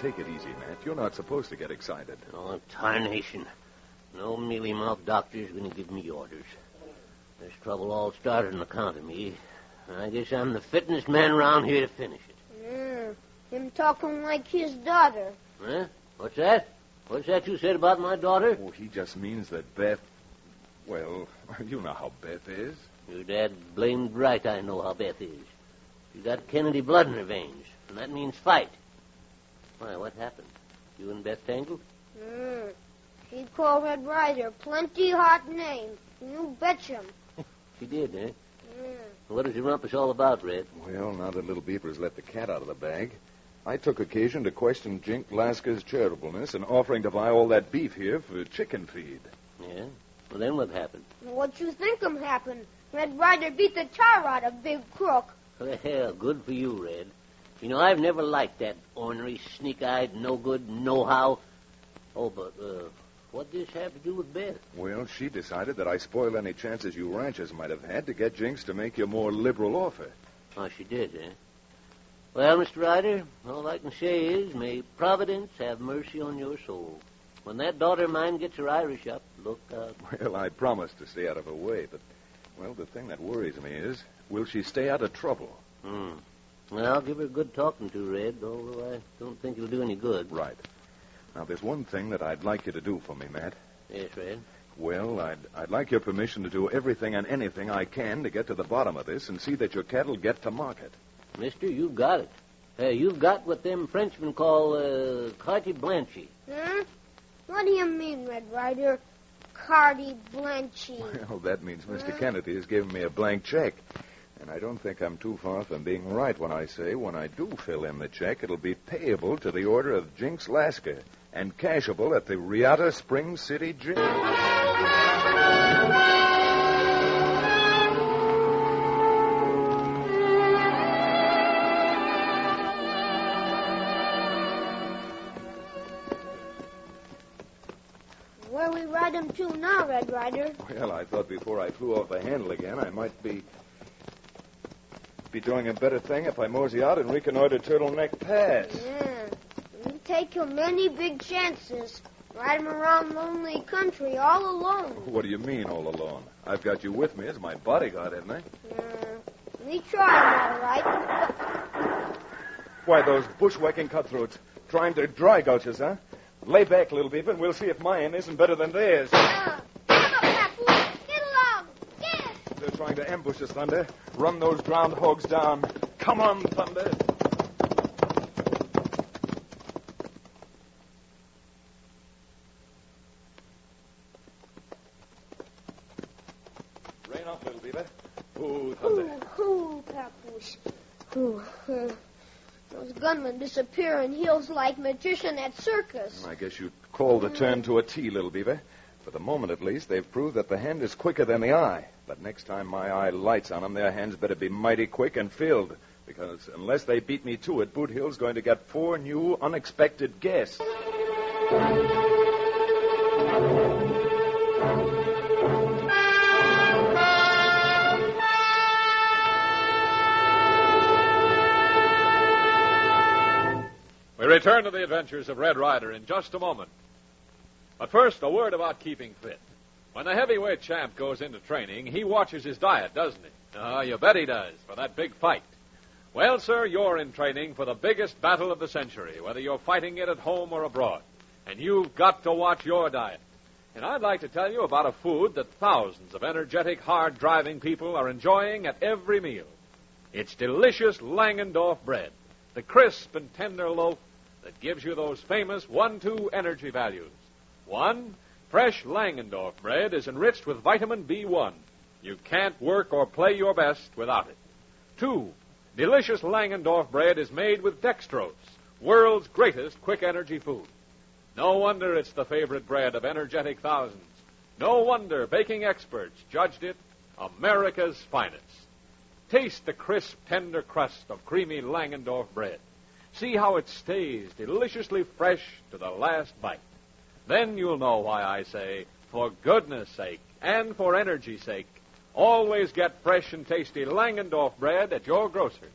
Take it easy, Matt. You're not supposed to get excited. Oh, tarnation. No mealy-mouthed doctor's going to give me orders. This trouble all started on account of me. I guess I'm the fittest man around here to finish it. Him talking like his daughter. Huh? What's that? What's that you said about my daughter? Oh, he just means that Beth... Well, you know how Beth is. Your dad blamed right I know how Beth is. She got Kennedy blood in her veins, and that means fight. Why, what happened? You and Beth tangled? She called Red Ryder plenty hot name. You betcha. She did, eh? What is the rumpus all about, Red? Well, now that little Beaver's let the cat out of the bag, I took occasion to question Jink Lasker's charitableness in offering to buy all that beef here for chicken feed. Yeah? Well, then what happened? What you think happened? Red Ryder beat the tar out of Big Crook. Well, good for you, Red. You know, I've never liked that ornery, sneak-eyed, no-good, know-how. Oh, but, what does this have to do with Beth? Well, she decided that I spoiled any chances you ranchers might have had to get Jinx to make you a more liberal offer. Oh, she did, eh? Well, Mr. Ryder, all I can say is, may Providence have mercy on your soul. When that daughter of mine gets her Irish up, look out. Well, I promised to stay out of her way, but, well, the thing that worries me is, will she stay out of trouble? Well, I'll give her a good talking to, Red, although I don't think it'll do any good. Right. Now, there's one thing that I'd like you to do for me, Matt. Yes, Red? Well, I'd like your permission to do everything and anything I can to get to the bottom of this and see that your cattle get to market. Mister, you've got it. You've got what them Frenchmen call carte blanche. What do you mean, Red Ryder? Carte blanche. Well, that means Mr. Kennedy has given me a blank check. And I don't think I'm too far from being right when I say when I do fill in the check, it'll be payable to the order of Jinx Lasker and cashable at the Riata Springs City Jail. Where we ride him to now, Red Ryder? Well, I thought before I flew off the handle again, I might be doing a better thing if I mosey out and reconnoiter Turtleneck Pass. You take him many big chances. Ride him around lonely country all alone. What do you mean, all alone? I've got you with me as my bodyguard, haven't I? We try all right. Why, those bushwhacking cutthroats trying to dry gulch us, huh? Lay back, little beaver, and we'll see if mine isn't better than theirs. Come up, Papoose. Get along. Get. They're trying to ambush us, Thunder. Run those ground hogs down. Come on, Thunder. Rain off, little beaver. Ooh, Thunder. Ooh, Papoose. Ooh. Those gunmen disappear in hills like magician at circus. I guess you'd call the turn to a T, little beaver. For the moment, at least, they've proved that the hand is quicker than the eye. But next time my eye lights on them, their hands better be mighty quick and filled. Because unless they beat me to it, Boot Hill's going to get 4 new, unexpected guests. We return to the adventures of Red Ryder in just a moment. But first, a word about keeping fit. When the heavyweight champ goes into training, he watches his diet, doesn't he? You bet he does, for that big fight. Well, sir, you're in training for the biggest battle of the century, whether you're fighting it at home or abroad. And you've got to watch your diet. And I'd like to tell you about a food that thousands of energetic, hard-driving people are enjoying at every meal. It's delicious Langendorf bread, the crisp and tender loaf that gives you those famous 1-2 energy values. 1, fresh Langendorf bread is enriched with vitamin B1. You can't work or play your best without it. 2, delicious Langendorf bread is made with dextrose, world's greatest quick energy food. No wonder it's the favorite bread of energetic thousands. No wonder baking experts judged it America's finest. Taste the crisp, tender crust of creamy Langendorf bread. See how it stays deliciously fresh to the last bite. Then you'll know why I say, for goodness sake and for energy's sake, always get fresh and tasty Langendorf bread at your grocer.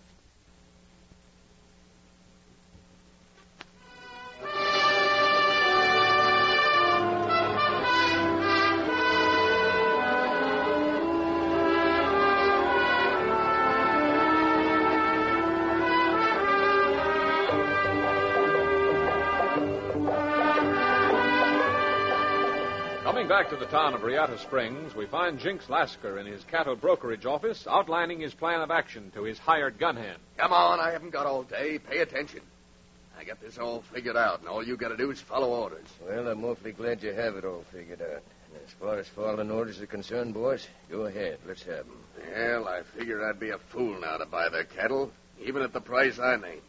Coming back to the town of Riata Springs, we find Jinx Lasker in his cattle brokerage office outlining his plan of action to his hired gun hand. Come on, I haven't got all day. Pay attention. I got this all figured out, and all you got to do is follow orders. Well, I'm awfully glad you have it all figured out. And as far as following orders are concerned, boys, go ahead. Let's have them. Well, I figured I'd be a fool now to buy their cattle, even at the price I named.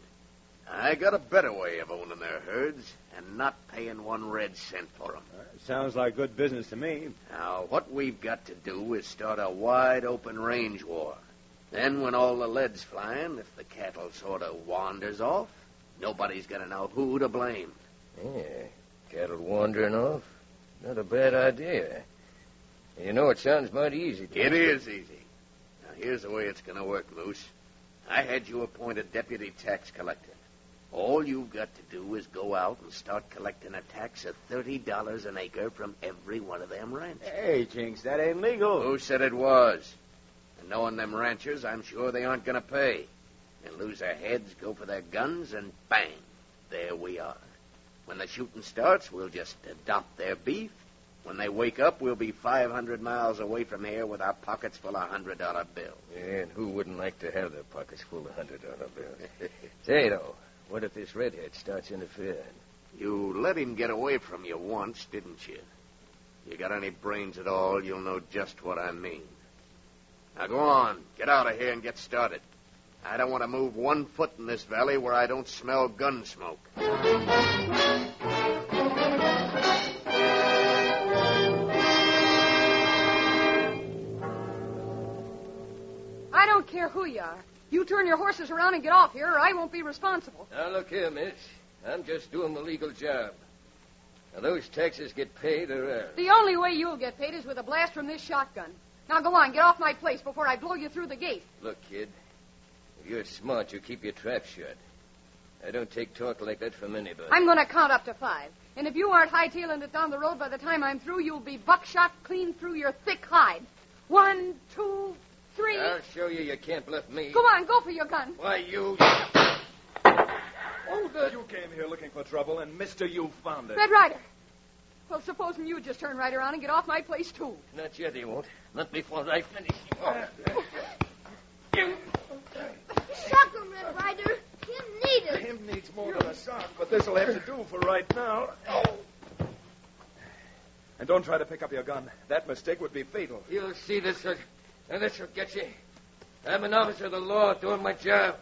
I got a better way of owning their herds and not paying 1 red cent for them. Sounds like good business to me. Now, what we've got to do is start a wide-open range war. Then, when all the lead's flying, if the cattle sort of wanders off, nobody's going to know who to blame. Yeah, cattle wandering off? Not a bad idea. You know, it sounds mighty easy. It is easy. Now, here's the way it's going to work, Moose. I had you appointed deputy tax collector. All you've got to do is go out and start collecting a tax of $30 an acre from every one of them ranchers. Hey, Jinx, that ain't legal. Who said it was? And knowing them ranchers, I'm sure they aren't going to pay. They'll lose their heads, go for their guns, and bang, there we are. When the shooting starts, we'll just adopt their beef. When they wake up, we'll be 500 miles away from here with our pockets full of $100 bills. Yeah, and who wouldn't like to have their pockets full of $100 bills? Say, though, what if this redhead starts interfering? You let him get away from you once, didn't you? You got any brains at all, you'll know just what I mean. Now go on, get out of here and get started. I don't want to move 1 foot in this valley where I don't smell gun smoke. I don't care who you are. You turn your horses around and get off here, or I won't be responsible. Now, look here, miss. I'm just doing the legal job. Now, those taxes get paid or else. The only way you'll get paid is with a blast from this shotgun. Now, go on, get off my place before I blow you through the gate. Look, kid, if you're smart, you keep your trap shut. I don't take talk like that from anybody. I'm going to count up to 5. And if you aren't hightailing it down the road by the time I'm through, you'll be buckshot clean through your thick hide. 1, 2, 3. I'll show you can't bluff me. Go on, go for your gun. Why, you... Oh, good. You came here looking for trouble, and Mister, you found it. Red Ryder. Well, supposing you just turn right around and get off my place, too. Not yet, he won't. Not before I finish. Suck him, Red Ryder. Him need it. Him needs more than a sock, but this'll have to do for right now. And don't try to pick up your gun. That mistake would be fatal. You'll see this, and this will get you. I'm an officer of the law doing my job.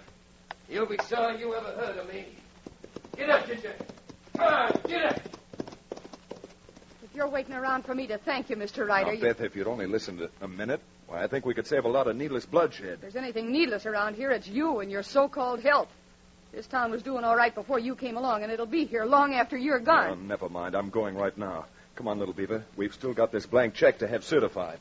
You'll be sorry you ever heard of me. Get up, Ginger. Come on, get up. If you're waiting around for me to thank you, Mr. Ryder... Now, Beth, if you'd only listened a minute, why, I think we could save a lot of needless bloodshed. If there's anything needless around here, it's you and your so-called help. This town was doing all right before you came along, and it'll be here long after you're gone. Oh, never mind. I'm going right now. Come on, little beaver. We've still got this blank check to have certified.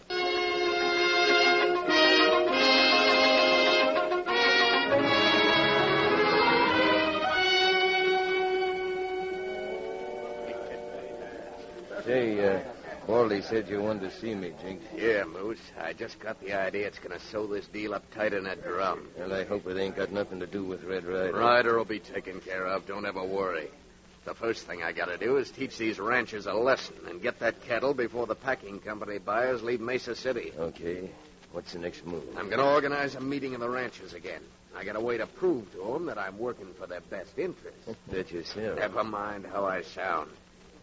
Say, Baldy said you wanted to see me, Jinx. Yeah, Moose. I just got the idea it's going to sew this deal up tight in that drum. Well, I hope it ain't got nothing to do with Red Ryder. Ryder will be taken care of. Don't ever worry. The first thing I got to do is teach these ranchers a lesson and get that cattle before the packing company buyers leave Mesa City. Okay. What's the next move? I'm going to organize a meeting of the ranchers again. I got a way to prove to them that I'm working for their best interests. Bet yourself. Never mind how I sound.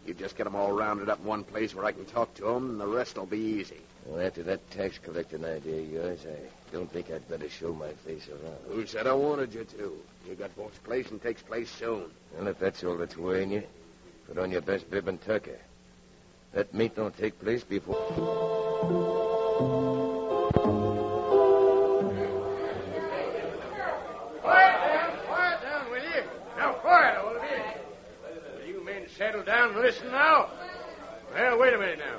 You just get them all rounded up in one place where I can talk to them, and the rest will be easy. Well, after that tax collecting idea of yours, I don't think I'd better show my face around. Who said I wanted you to? You got Volk's place and takes place soon. Well, if that's all that's worrying you, put on your best bib and tucker. That meet don't take place before... Quiet down, will you? Now, quiet, all of you. Will you men settle down and listen now? Well, wait a minute now.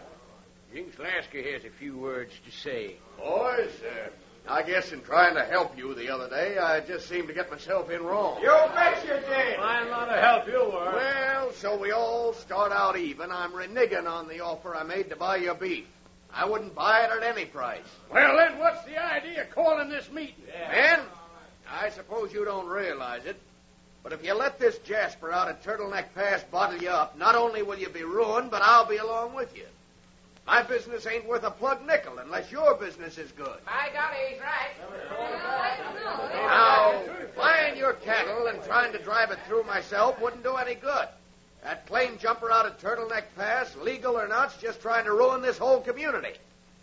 Jinx Lasker has a few words to say. Boys, I guess in trying to help you the other day, I just seemed to get myself in wrong. You bet you did. Fine lot of help you were. Well, so we all start out even. I'm reneging on the offer I made to buy your beef. I wouldn't buy it at any price. Well, then, what's the idea of calling this meeting? Men, I suppose you don't realize it, but if you let this Jasper out at Turtleneck Pass bottle you up, not only will you be ruined, but I'll be along with you. My business ain't worth a plug nickel unless your business is good. By golly, he's right. Now, buying your cattle and trying to drive it through myself wouldn't do any good. That claim jumper out at Turtleneck Pass, legal or not, is just trying to ruin this whole community.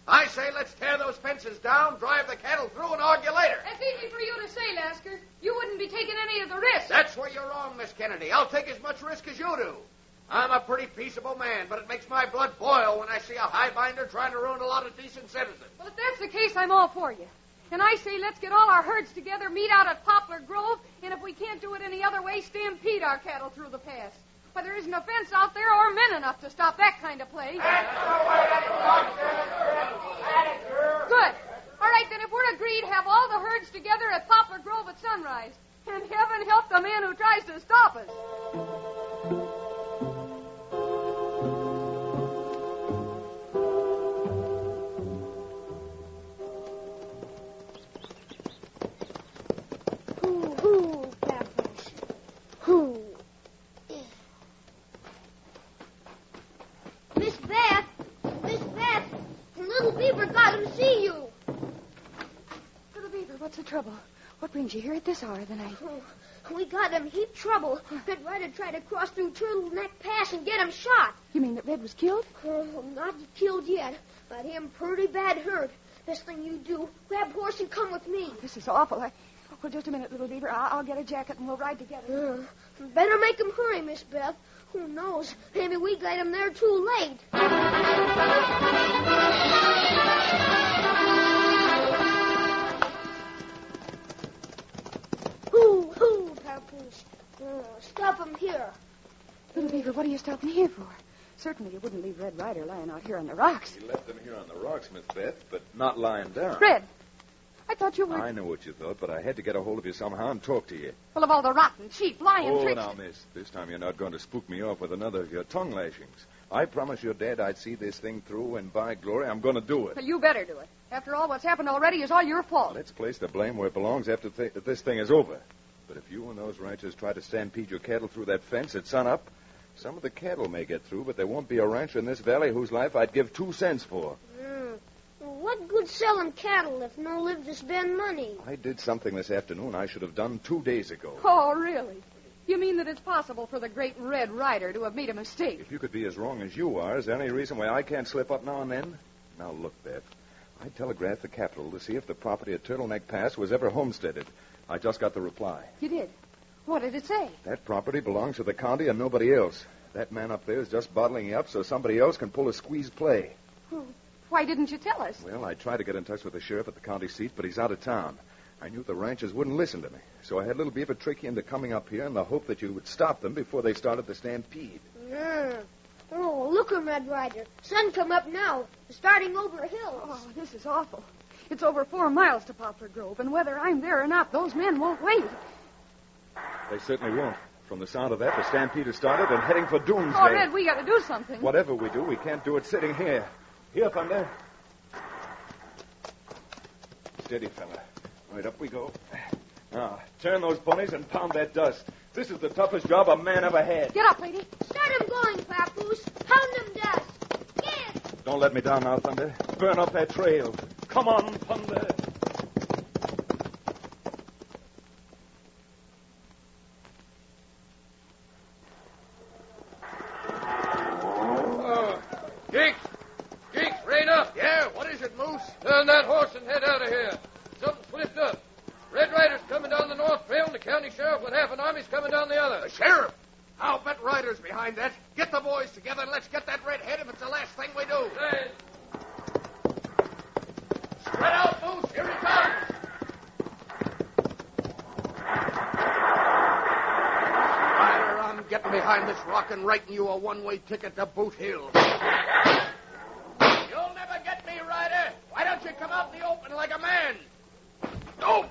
I say let's tear those fences down, drive the cattle through, and argue later. That's easy for you to say, Lasker. You wouldn't be taking any of the risk. That's where you're wrong, Miss Kennedy. I'll take as much risk as you do. I'm a pretty peaceable man, but it makes my blood boil when I see a highbinder trying to ruin a lot of decent citizens. Well, if that's the case, I'm all for you. And I say let's get all our herds together, meet out at Poplar Grove, and if we can't do it any other way, stampede our cattle through the pass. Why, there isn't a fence out there or men enough to stop that kind of play. Good. All right, then, if we're agreed, have all the herds together at Poplar Grove at sunrise. And heaven help the man who tries to stop us. Trouble. What brings you here at this hour of the night? Oh, we got him heap trouble. Red Ryder tried to cross through Turtleneck Pass and get him shot. You mean that Red was killed? Oh, not killed yet, but him pretty bad hurt. Best thing you do, grab horse and come with me. This is awful. Well, just a minute, little beaver. I'll get a jacket and we'll ride together. Better make him hurry, Miss Beth. Who knows? Maybe we got him there too late. Hoo, Papoose. Stop him here. Little beaver, what are you stopping here for? Certainly you wouldn't leave Red Ryder lying out here on the rocks. We left him here on the rocks, Miss Beth, but not lying down. Red, I thought you were... I know what you thought, but I had to get a hold of you somehow and talk to you. Full of all the rotten, cheap, lying Oh, tricks. now, miss, this time you're not going to spook me off with another of your tongue lashings. I promised your dad I'd see this thing through, and by glory, I'm going to do it. Well, you better do it. After all, what's happened already is all your fault. Let's place the blame where it belongs after this thing is over. But if you and those ranchers try to stampede your cattle through that fence at sunup, some of the cattle may get through, but there won't be a rancher in this valley whose life I'd give 2 cents for. Well, what good selling cattle if no live to spend money? I did something this afternoon I should have done 2 days ago. Oh, really? You mean that it's possible for the great Red Ryder to have made a mistake? If you could be as wrong as you are, is there any reason why I can't slip up now and then? Now, look, Beth. I telegraphed the capital to see if the property at Turtleneck Pass was ever homesteaded. I just got the reply. You did? What did it say? That property belongs to the county and nobody else. That man up there is just bottling you up so somebody else can pull a squeeze play. Oh, why didn't you tell us? Well, I tried to get in touch with the sheriff at the county seat, but he's out of town. I knew the ranchers wouldn't listen to me, so I had Little Beaver trick you into coming up here in the hope that you would stop them before they started the stampede. Oh, look, Red Ryder. Sun come up now. Starting over a hill. Oh, this is awful. It's over 4 miles to Poplar Grove, and whether I'm there or not, those men won't wait. They certainly won't. From the sound of that, the stampede has started and heading for Doomsday. Oh, Red, we got to do something. Whatever we do, we can't do it sitting here. Here, Thunder. Steady, fella. Right, up we go. Now, turn those ponies and pound that dust. This is the toughest job a man ever had. Get up, lady. Start him going, Papoose. Pound him dust. Get! Don't let me down now, Thunder. Burn up that trail. Come on, Thunder. Geeks, rein up. Yeah, what is it, Moose? Turn that horse and head out of here. Something slipped up. Red Ryder's coming down the north trail, and the county sheriff with half an army's coming down the other. The sheriff? I'll bet Ryder's behind that. Get the boys together and let's get that redhead if it's the last thing we do. Hey. Spread out, Moose. Here he comes. Ryder, I'm getting behind this rock and writing you a one-way ticket to Boot Hill. You'll never get me, Ryder. Why don't you come out in the open like a man? Oh!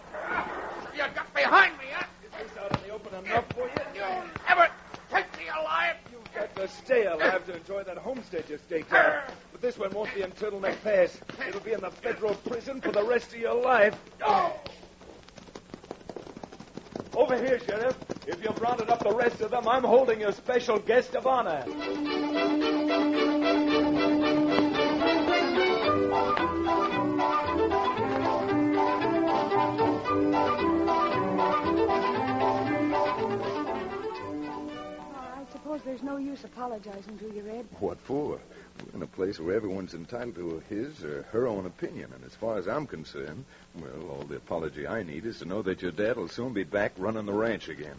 You got behind me, huh? Is this out in the open enough for you? You'll never take me alive. You've got to stay alive to enjoy that homestead you staked out. But this one won't be in Turtleneck Pass. It'll be in the federal prison for the rest of your life. Oh! Over here, Sheriff. If you've rounded up the rest of them, I'm holding you special guest of honor. There's no use apologizing to you, Red. What for? We're in a place where everyone's entitled to his or her own opinion, and as far as I'm concerned, well, all the apology I need is to know that your dad will soon be back running the ranch again.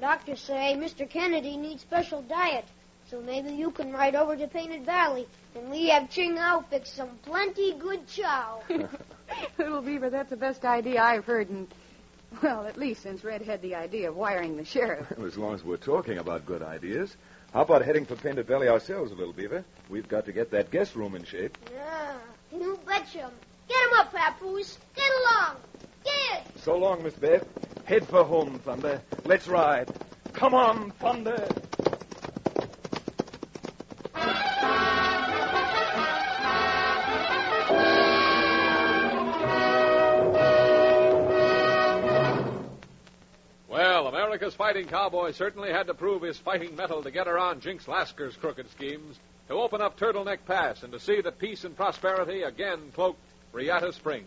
Doctors say Mr. Kennedy needs special diet, so maybe you can ride over to Painted Valley, and we have Ching Ao fix some plenty good chow. Little Beaver, that's the best idea I've heard in... Well, at least since Red had the idea of wiring the sheriff. Well, as long as we're talking about good ideas, how about heading for Painted Valley ourselves, Little Beaver? We've got to get that guest room in shape. Yeah, you betcha. Get him up, Papoose. Get along. Get! So long, Miss Beth. Head for home, Thunder. Let's ride. Come on, Thunder. Well, America's fighting cowboy certainly had to prove his fighting mettle to get around Jinx Lasker's crooked schemes, to open up Turtleneck Pass, and to see that peace and prosperity again cloaked Riata Springs.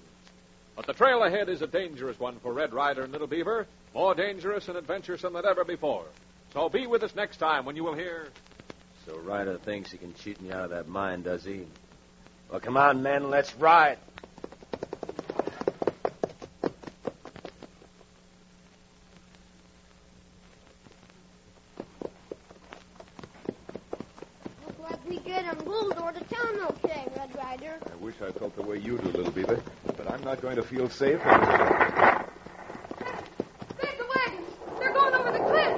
But the trail ahead is a dangerous one for Red Ryder and Little Beaver, more dangerous and adventuresome than ever before. So be with us next time when you will hear... So Ryder thinks he can cheat me out of that mine, does he? Well, come on, men, let's ride. Look like we get him bulled over to town okay, Red Ryder. I wish I felt the way you do, Little Beaver, but I'm not going to feel safe. Back the wagons! They're going over the cliff!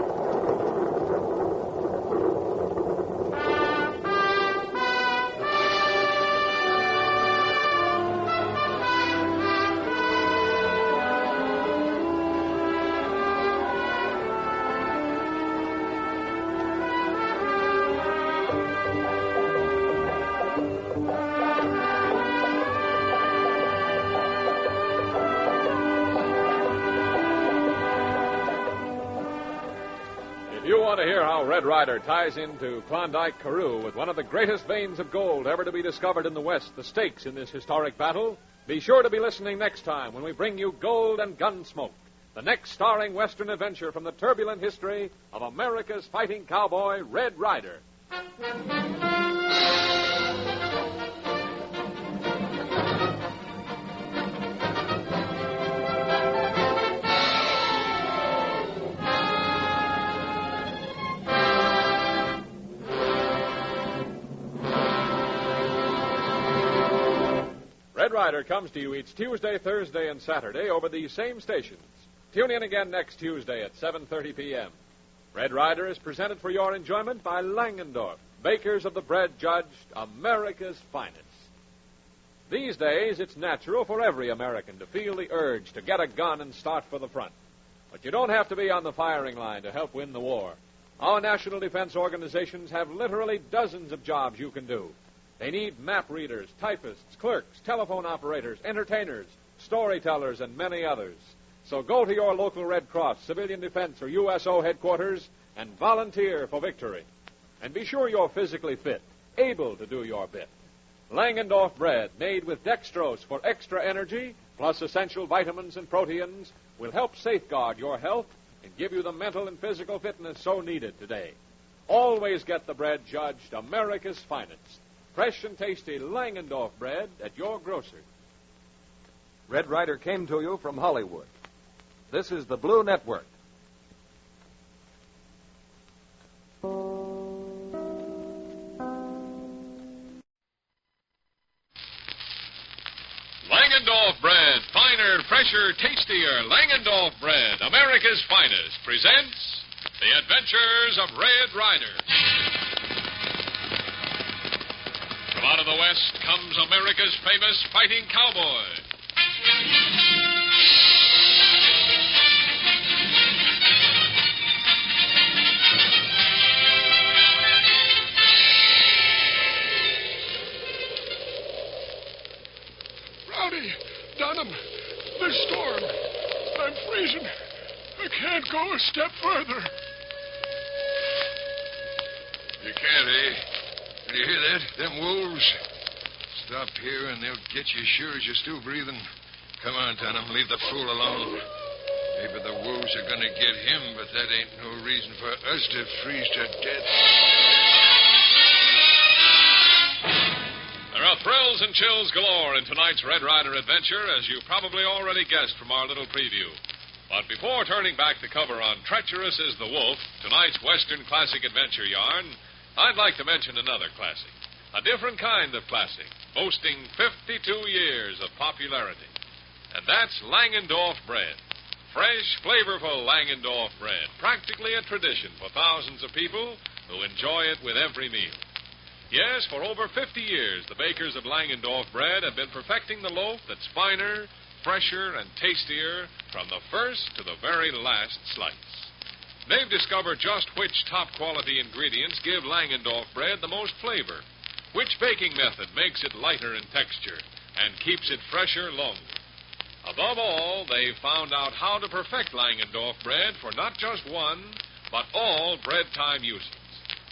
want to hear how Red Ryder ties into Klondike Karoo with one of the greatest veins of gold ever to be discovered in the West, the stakes in this historic battle, be sure to be listening next time when we bring you Gold and Gunsmoke, the next starring Western adventure from the turbulent history of America's fighting cowboy, Red Ryder. Red Ryder comes to you each Tuesday, Thursday, and Saturday over these same stations. Tune in again next Tuesday at 7:30 p.m. Red Ryder is presented for your enjoyment by Langendorf, bakers of the bread judged America's finest. These days, it's natural for every American to feel the urge to get a gun and start for the front. But you don't have to be on the firing line to help win the war. Our national defense organizations have literally dozens of jobs you can do. They need map readers, typists, clerks, telephone operators, entertainers, storytellers, and many others. So go to your local Red Cross, Civilian Defense, or USO headquarters and volunteer for victory. And be sure you're physically fit, able to do your bit. Langendorf bread, made with dextrose for extra energy, plus essential vitamins and proteins, will help safeguard your health and give you the mental and physical fitness so needed today. Always get the bread judged America's finest. Fresh and tasty Langendorf bread at your grocer. Red Ryder came to you from Hollywood. This is the Blue Network. Langendorf bread, finer, fresher, tastier. Langendorf bread, America's finest, presents The Adventures of Red Ryder. From out of the West comes America's famous fighting cowboy. Rowdy, Dunham, this storm. I'm freezing. I can't go a step further. You can't, eh? Did you hear that? Them wolves. Stop here and they'll get you sure as you're still breathing. Come on, Dunham. Leave the fool alone. Maybe the wolves are going to get him, but that ain't no reason for us to freeze to death. There are thrills and chills galore in tonight's Red Ryder adventure, as you probably already guessed from our little preview. But before turning back the cover on Treacherous as the Wolf, tonight's Western classic adventure yarn, I'd like to mention another classic. A different kind of classic, boasting 52 years of popularity. And that's Langendorf bread. Fresh, flavorful Langendorf bread. Practically a tradition for thousands of people who enjoy it with every meal. Yes, for over 50 years, the bakers of Langendorf bread have been perfecting the loaf that's finer, fresher, and tastier from the first to the very last slice. They've discovered just which top-quality ingredients give Langendorf bread the most flavor, which baking method makes it lighter in texture and keeps it fresher longer. Above all, they've found out how to perfect Langendorf bread for not just one, but all bread time uses.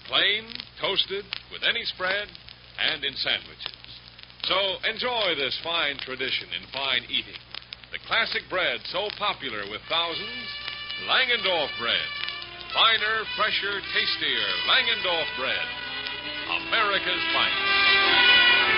Plain, toasted, with any spread, and in sandwiches. So enjoy this fine tradition in fine eating. The classic bread so popular with thousands, Langendorf bread. Finer, fresher, tastier Langendorf bread. America's finest.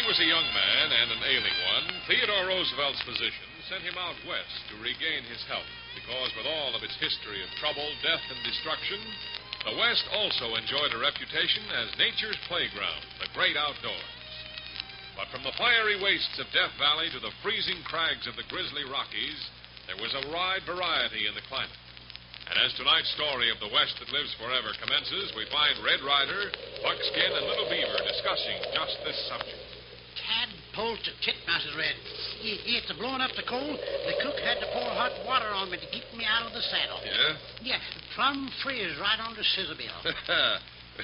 A young man and an ailing one, Theodore Roosevelt's physician sent him out west to regain his health, because with all of its history of trouble, death, and destruction, the West also enjoyed a reputation as nature's playground, the great outdoors. But from the fiery wastes of Death Valley to the freezing crags of the Grizzly Rockies, there was a wide variety in the climate. And as tonight's story of the West that lives forever commences, we find Red Ryder, Buckskin, and Little Beaver discussing just this subject. Tadpole to titmouses, Red. It's blowing up the coal. The cook had to pour hot water on me to keep me out of the saddle. Yeah? Yeah, plumb frizz right on the scissor bill.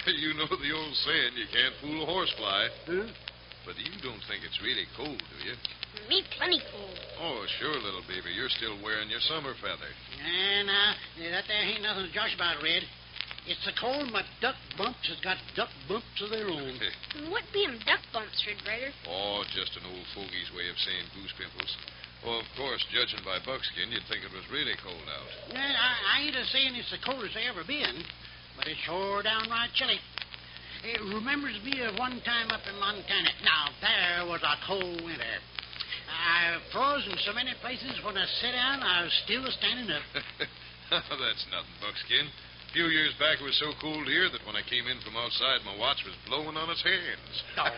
You know the old saying, you can't fool a horsefly. Huh? But you don't think it's really cold, do you? Me plenty cold. Oh, sure, Little Beaver. You're still wearing your summer feather. That there ain't nothing to josh about, Red. It's the cold my duck bumps has got duck bumps of their own. What be 'em duck bumps, Red Ryder? Oh, just an old fogey's way of saying goose pimples. Oh, of course, judging by Buckskin, you'd think it was really cold out. I ain't a-saying it's the coldest they ever been, but it's sure downright chilly. It remembers me of one time up in Montana. Now, there was a cold winter. I froze in so many places when I sat down, I was still standing up. That's nothing, Buckskin. A few years back, it was so cold here that when I came in from outside, my watch was blowing on its hands. Oh,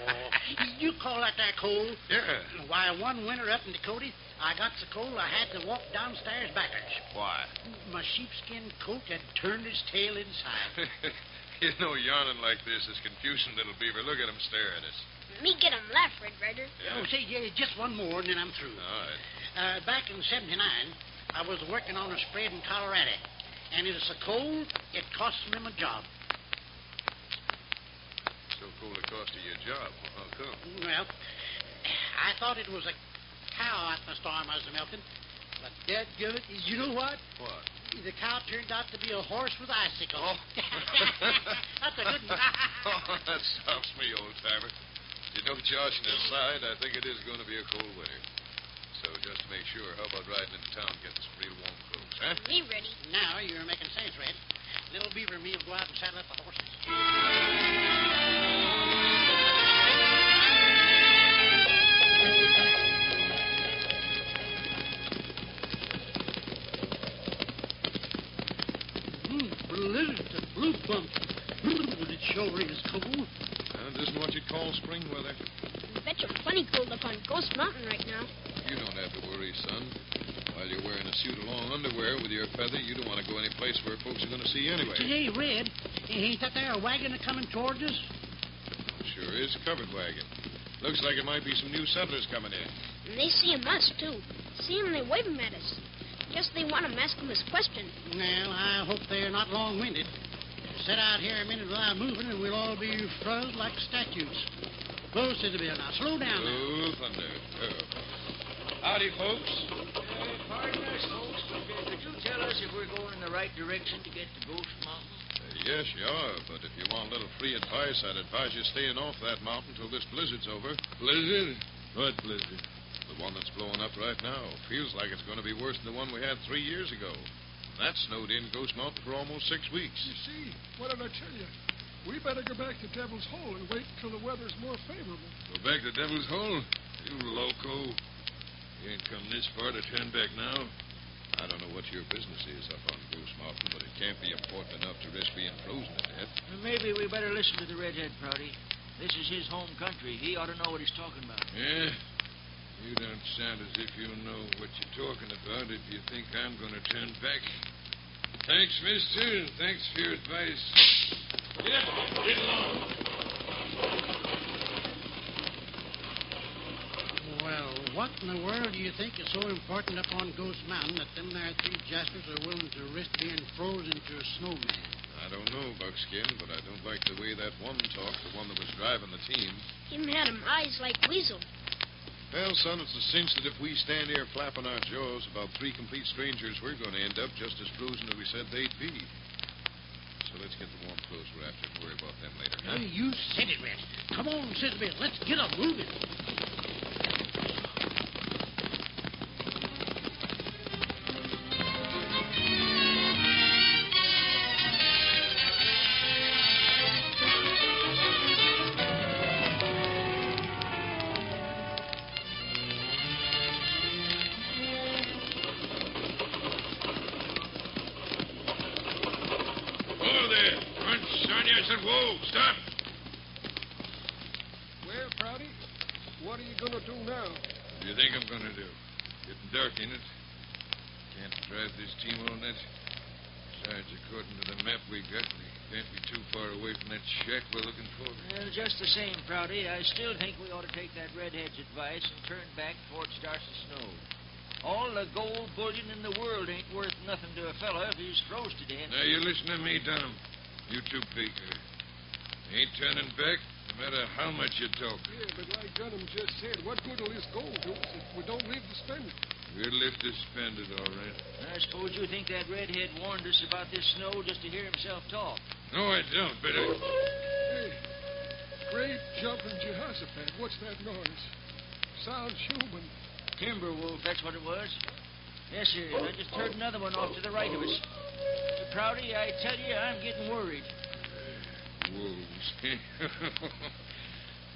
you call that cold? Yeah. Why, one winter up in Dakota, I got so cold I had to walk downstairs backwards. Why? My sheepskin coat had turned its tail inside. You know, yarning like this is confusing, Little Beaver. Look at him stare at us. Me get 'em laugh, Red Ryder. Yeah. Oh, say, just one more, and then I'm through. All right. Back in '79, I was working on a spread in Colorado, and it was so cold, it cost me my job. So cold it cost you your job? Well, how come? Well, I thought it was a cow at the storm I was milking, but dadgummit, you know what? What? The cow turned out to be a horse with icicles. Oh. That's a good one. Oh, that stops me, old-timer. You know, joshing aside, I think it is going to be a cold winter. So just to make sure, how about riding into town and getting some real warm clothes, huh? Me ready. Now you're making sense, Red. Little Beaver and me will go out and saddle up the horses. Blizzard, the blue bump. But it sure is cold. This isn't what you'd call spring weather. I bet you're plenty cold up on Ghost Mountain right now. You don't have to worry, son. While you're wearing a suit of long underwear with your feather, you don't want to go any place where folks are going to see you anyway. Hey, Red, ain't that there a wagon coming towards us? Sure is. Covered wagon. Looks like it might be some new settlers coming in. And they see 'em us, too. See 'em, they wave 'em at us. Guess they want 'em ask 'em this question. Well, I hope they're not long-winded. Sit out here a minute without moving, and we'll all be froze like statues. Close to the bill. Now, slow down now. Oh, thunder. Oh. Howdy, folks. Pardon us, folks, but could you tell us if we're going in the right direction to get to Ghost Mountain? Yes, you are, but if you want a little free advice, I'd advise you staying off that mountain till this blizzard's over. Blizzard? What blizzard? The one that's blowing up right now. Feels like it's going to be worse than the one we had 3 years ago. That snowed in Ghost Mountain for almost 6 weeks. You see, what did I tell you? We better go back to Devil's Hole and wait till the weather's more favorable. Go back to Devil's Hole? You loco. You ain't come this far to turn back now. I don't know what your business is up on Ghost Mountain, but it can't be important enough to risk being frozen to death. Well, maybe we better listen to the redhead, Prouty. This is his home country. He ought to know what he's talking about. Yeah? You don't sound as if you know what you're talking about if you think I'm going to turn back. Thanks, mister, and thanks for your advice. Get along. Well, what in the world do you think is so important up on Ghost Mountain that them there three jaspers are willing to risk being frozen to a snowman? I don't know, Buckskin, but I don't like the way that one talked, the one that was driving the team. Him had 'em eyes like weasel. Well, son, it's a cinch that if we stand here flapping our jaws about 3 complete strangers, we're going to end up just as frozen as we said they'd be. So let's get the warm clothes wrapped and worry about them later, huh? Hey, you said it, Red. Come on, Sizzlebill. Let's get 'em moving. Whoa, stop! Well, Prouty, what are you going to do now? What do you think I'm going to do? Getting dark, ain't it? Can't drive this team all night. Besides, according to the map we got, we can't be too far away from that shack we're looking for. Well, just the same, Prouty, I still think we ought to take that redhead's advice and turn back before it starts to snow. All the gold bullion in the world ain't worth nothing to a fella if he's froze to death. Now, you listen to me, Dunham. You too, Baker. Ain't turning back, no matter how much you talk. Yeah, but like Dunham just said, what good will this gold do us if we don't live to spend it? We'll live to spend it, all right. I suppose you think that redhead warned us about this snow just to hear himself talk. No, I don't, but Hey, great jumping Jehoshaphat, what's that noise? Sounds human. Timberwolf, that's what it was. Yes, sir. I just heard another one off to the right of us. Prouty, I tell you, I'm getting worried. Wolves.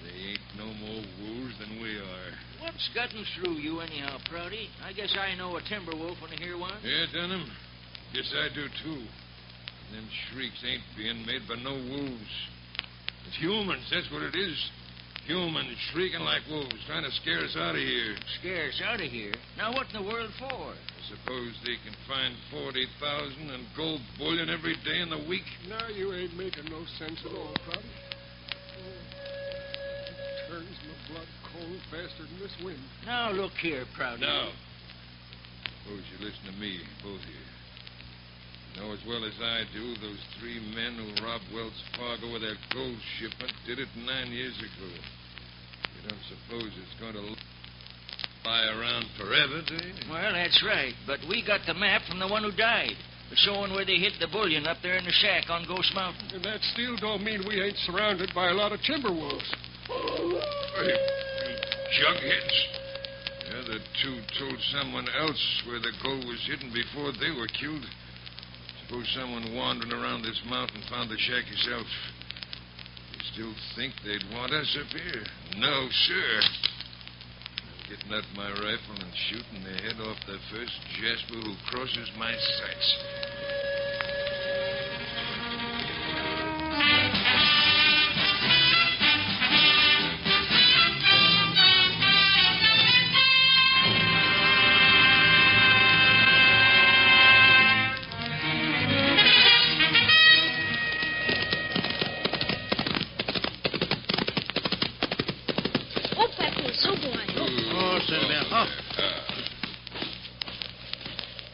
They ain't no more wolves than we are. What's gotten through you anyhow, Prouty? I guess I know a timber wolf when I hear one. Yeah, Dunham. Guess I do, too. Them shrieks ain't being made by no wolves. It's humans, that's what it is. Humans shrieking like wolves, trying to scare us out of here. Scare us out of here? Now, what in the world for? I suppose they can find 40,000 in gold bullion every day in the week. Now you ain't making no sense at all, Prouty. It turns my blood cold faster than this wind. Now, look here, Prouty. Now, suppose you listen to me, both of you. You know as well as I do, those three men who robbed Wells Fargo with that gold shipment did it 9 years ago. You don't suppose it's going to lie around forever, do you? Well, that's right. But we got the map from the one who died, showing where they hid the bullion up there in the shack on Ghost Mountain. And that still don't mean we ain't surrounded by a lot of timber wolves. Hey, jugheads. Yeah, the two told someone else where the gold was hidden before they were killed. Suppose someone wandering around this mountain found the shack himself. You still think they'd want us up here? No, sir. I'm getting out my rifle and shooting the head off the first Jasper who crosses my sights.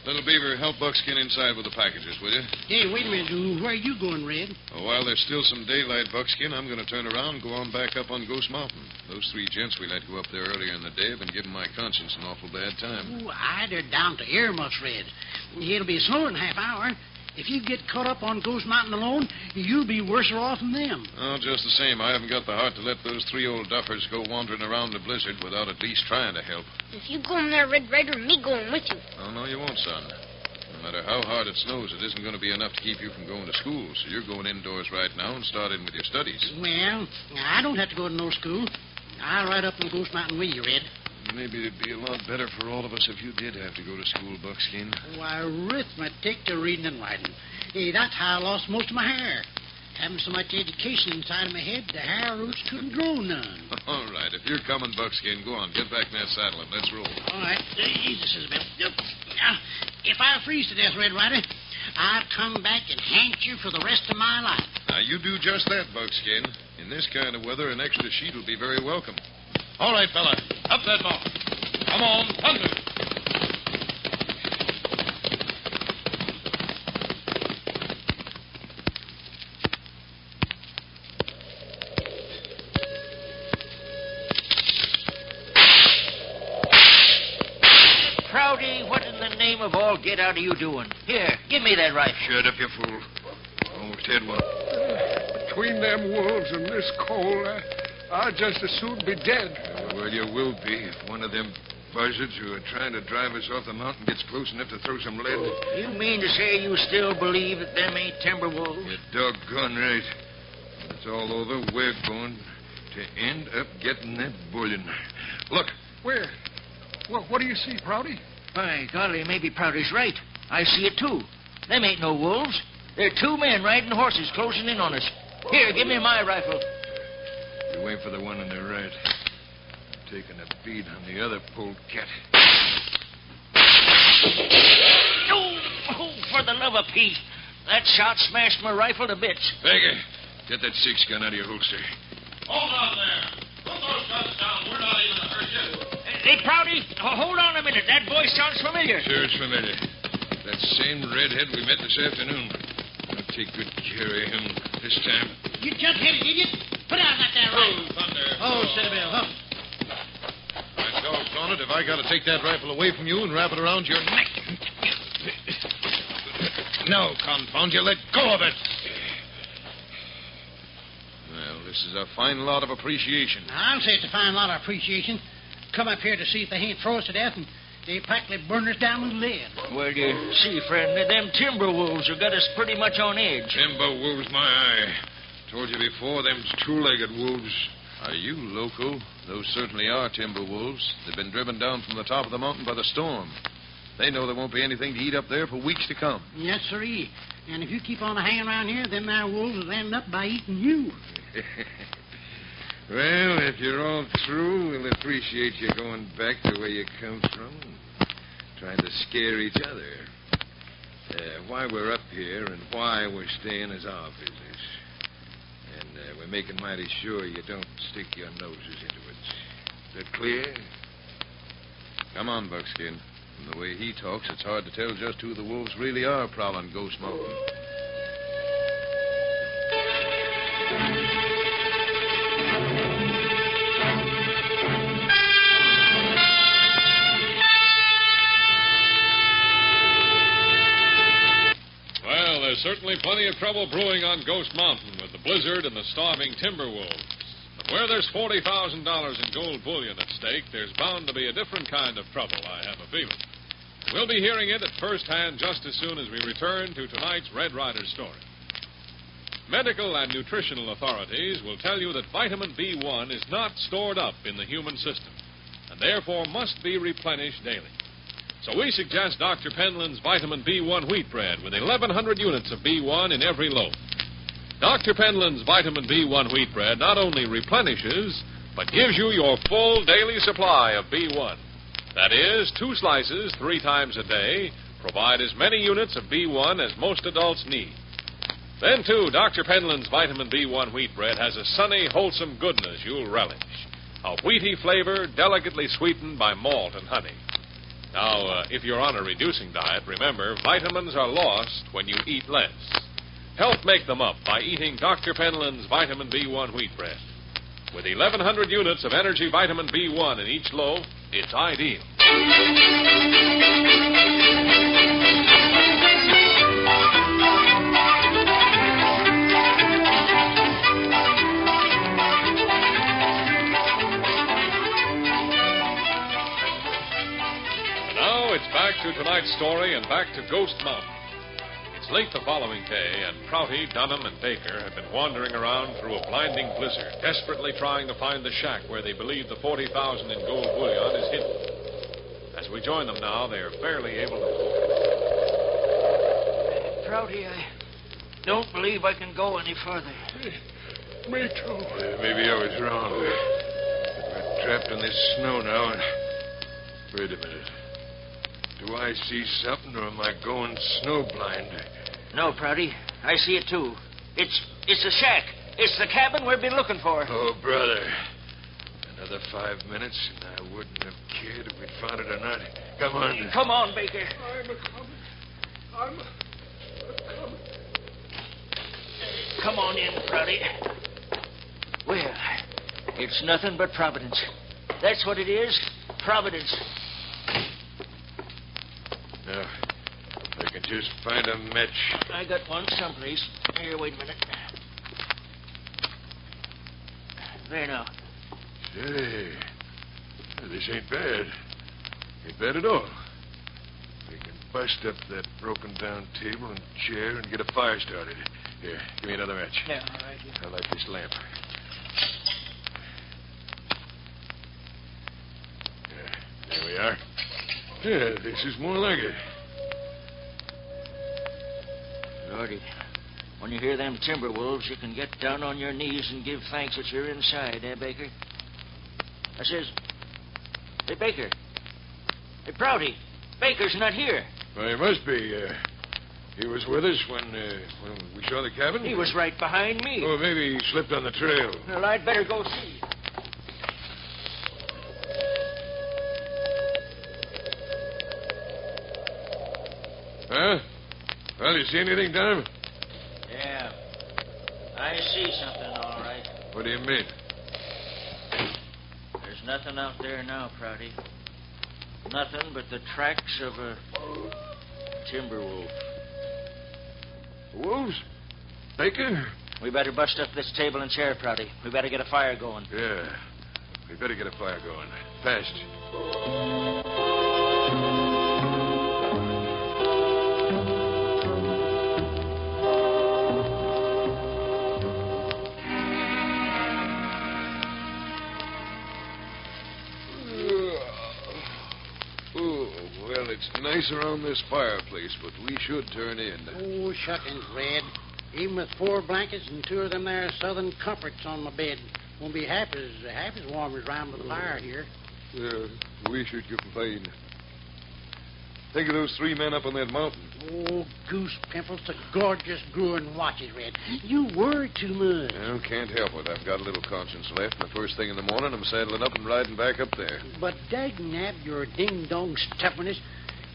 Little Beaver, help Buckskin inside with the packages, will you? Hey, wait a minute. Where are you going, Red? Oh, while there's still some daylight, Buckskin, I'm going to turn around and go on back up on Ghost Mountain. Those three gents we let go up there earlier in the day have been giving my conscience an awful bad time. Ooh, they're down to earmuffs, Red. It'll be slow in a half hour. If you get caught up on Ghost Mountain alone, you'll be worse off than them. Oh, just the same, I haven't got the heart to let those three old duffers go wandering around the blizzard without at least trying to help. If you go in there, Red Ryder, me going with you. Oh, no, you won't, son. No matter how hard it snows, it isn't going to be enough to keep you from going to school, so you're going indoors right now and starting with your studies. Well, I don't have to go to no school. I'll ride up on Ghost Mountain with you, Red. Maybe it'd be a lot better for all of us if you did have to go to school, Buckskin. Why, arithmetic to reading and writing. Hey, that's how I lost most of my hair. Having so much education inside of my head, the hair roots couldn't grow none. All right, if you're coming, Buckskin, go on. Get back in that saddle and let's roll. All right. Jesus is Bill. Now, if I freeze to death, Red Ryder, I'll come back and haunt you for the rest of my life. Now, you do just that, Buckskin. In this kind of weather, an extra sheet will be very welcome. All right, fella. Up that mountain. Come on, thunder. Prouty, what in the name of all get out are you doing? Here, give me that rifle. Shut up, you fool. Almost had one. Between them wolves and this cold, I'd just as soon be dead. Well, you will be if one of them buzzards who are trying to drive us off the mountain gets close enough to throw some lead. You mean to say you still believe that them ain't timber wolves? You're doggone right. When it's all over, we're going to end up getting that bullion. Look. Where? Well, what do you see, Prouty? By golly, maybe Prouty's right. I see it, too. Them ain't no wolves. They're two men riding horses closing in on us. Here, give me my rifle. You wait for the one on the right. I'm taking a bead on the other polecat. Oh, for the love of Pete. That shot smashed my rifle to bits. Baker, get that 6-gun out of your holster. Hold on there. Put those guns down. We're not even hurt yet. Hey, Prouty, hold on a minute. That voice sounds familiar. Sure, it's familiar. That same redhead we met this afternoon. I'll take good care of him this time. You jump-headed idiot. Put out that rifle. Oh, thunder. Oh, Citadel. Oh. My doggone it, if I got to take that rifle away from you and wrap it around your neck. No, confound you, let go of it. Well, this is a fine lot of appreciation. I'll say it's a fine lot of appreciation. Come up here to see if they ain't froze to death, and they practically burn us down with lead. Well, you see, friend, them timber wolves have got us pretty much on edge. Timber wolves, my eye. Told you before, them's two-legged wolves. Are you loco? Those certainly are timber wolves. They've been driven down from the top of the mountain by the storm. They know there won't be anything to eat up there for weeks to come. Yes, sirree. And if you keep on hanging around here, them there wolves will end up by eating you. Well, if you're all through, we'll appreciate you going back the way you come from. Trying to scare each other. Why we're up here and why we're staying is our business. And we're making mighty sure you don't stick your noses into it. Is that clear? Come on, Buckskin. From the way he talks, it's hard to tell just who the wolves really are prowling Ghost Mountain. Well, there's certainly plenty of trouble brewing on Ghost Mountain with the blizzard and the starving timber wolves. But where there's $40,000 in gold bullion at stake, there's bound to be a different kind of trouble, I have a feeling. We'll be hearing it at first hand just as soon as we return to tonight's Red Ryder story. Medical and nutritional authorities will tell you that vitamin B1 is not stored up in the human system and therefore must be replenished daily. So we suggest Dr. Penland's vitamin B1 wheat bread with 1,100 units of B1 in every loaf. Dr. Penland's vitamin B1 wheat bread not only replenishes, but gives you your full daily supply of B1. That is, 2 slices 3 times a day provide as many units of B1 as most adults need. Then, too, Dr. Penland's vitamin B1 wheat bread has a sunny, wholesome goodness you'll relish. A wheaty flavor delicately sweetened by malt and honey. Now, if you're on a reducing diet, remember, vitamins are lost when you eat less. Help make them up by eating Dr. Penland's vitamin B1 wheat bread. With 1,100 units of energy vitamin B1 in each loaf, it's ideal. And now it's back to tonight's story and back to Ghost Mountain. It's late the following day, and Prouty, Dunham, and Baker have been wandering around through a blinding blizzard, desperately trying to find the shack where they believe the 40,000 in gold bullion is hidden. As we join them now, they are barely able to... Prouty, I don't believe I can go any further. Me too. Maybe I was wrong. We're trapped in this snow now, and... Wait a minute. Do I see something, or am I going snowblind? No, Prouty. I see it, too. It's the shack. It's the cabin we've been looking for. Oh, brother. Another 5 minutes, and I wouldn't have cared if we'd found it or not. Come on. Come on, Baker. I'm a-coming. I'm a-coming. Come on in, Prouty. Well, it's nothing but Providence. That's what it is. Providence. Now, I can just find a match. I got one someplace. Here, wait a minute. There now. Say, this ain't bad. Ain't bad at all. We can bust up that broken-down table and chair and get a fire started. Here, give me another match. Yeah, all right. Yeah. I'll light this lamp. There we are. Yeah, this is more like it. Lordy, when you hear them timber wolves, you can get down on your knees and give thanks that you're inside, eh, Baker? I says, hey, Baker. Hey, Prouty, Baker's not here. Well, he must be. He was with us when we saw the cabin? He was right behind me. Oh, maybe he slipped on the trail. Well, I'd better go see. Huh? Well, you see anything, Tom? Yeah. I see something, all right. What do you mean? There's nothing out there now, Prouty. Nothing but the tracks of a timber wolf. Wolves? Baker? We better bust up this table and chair, Prouty. We better get a fire going. Yeah. We better get a fire going. Fast. Well, it's nice around this fireplace, but we should turn in. Oh, shuckings, Red. Even with 4 blankets and 2 of them there Southern comforts on my bed, won't be half as warm as round the fire here. Yeah, we should complain. Think of those 3 men up on that mountain. Oh, goose pimples, the gorgeous growing watches, Red. You worry too much. Well, can't help it. I've got a little conscience left, and the first thing in the morning, I'm saddling up and riding back up there. But dagnab your ding-dong stubbornness,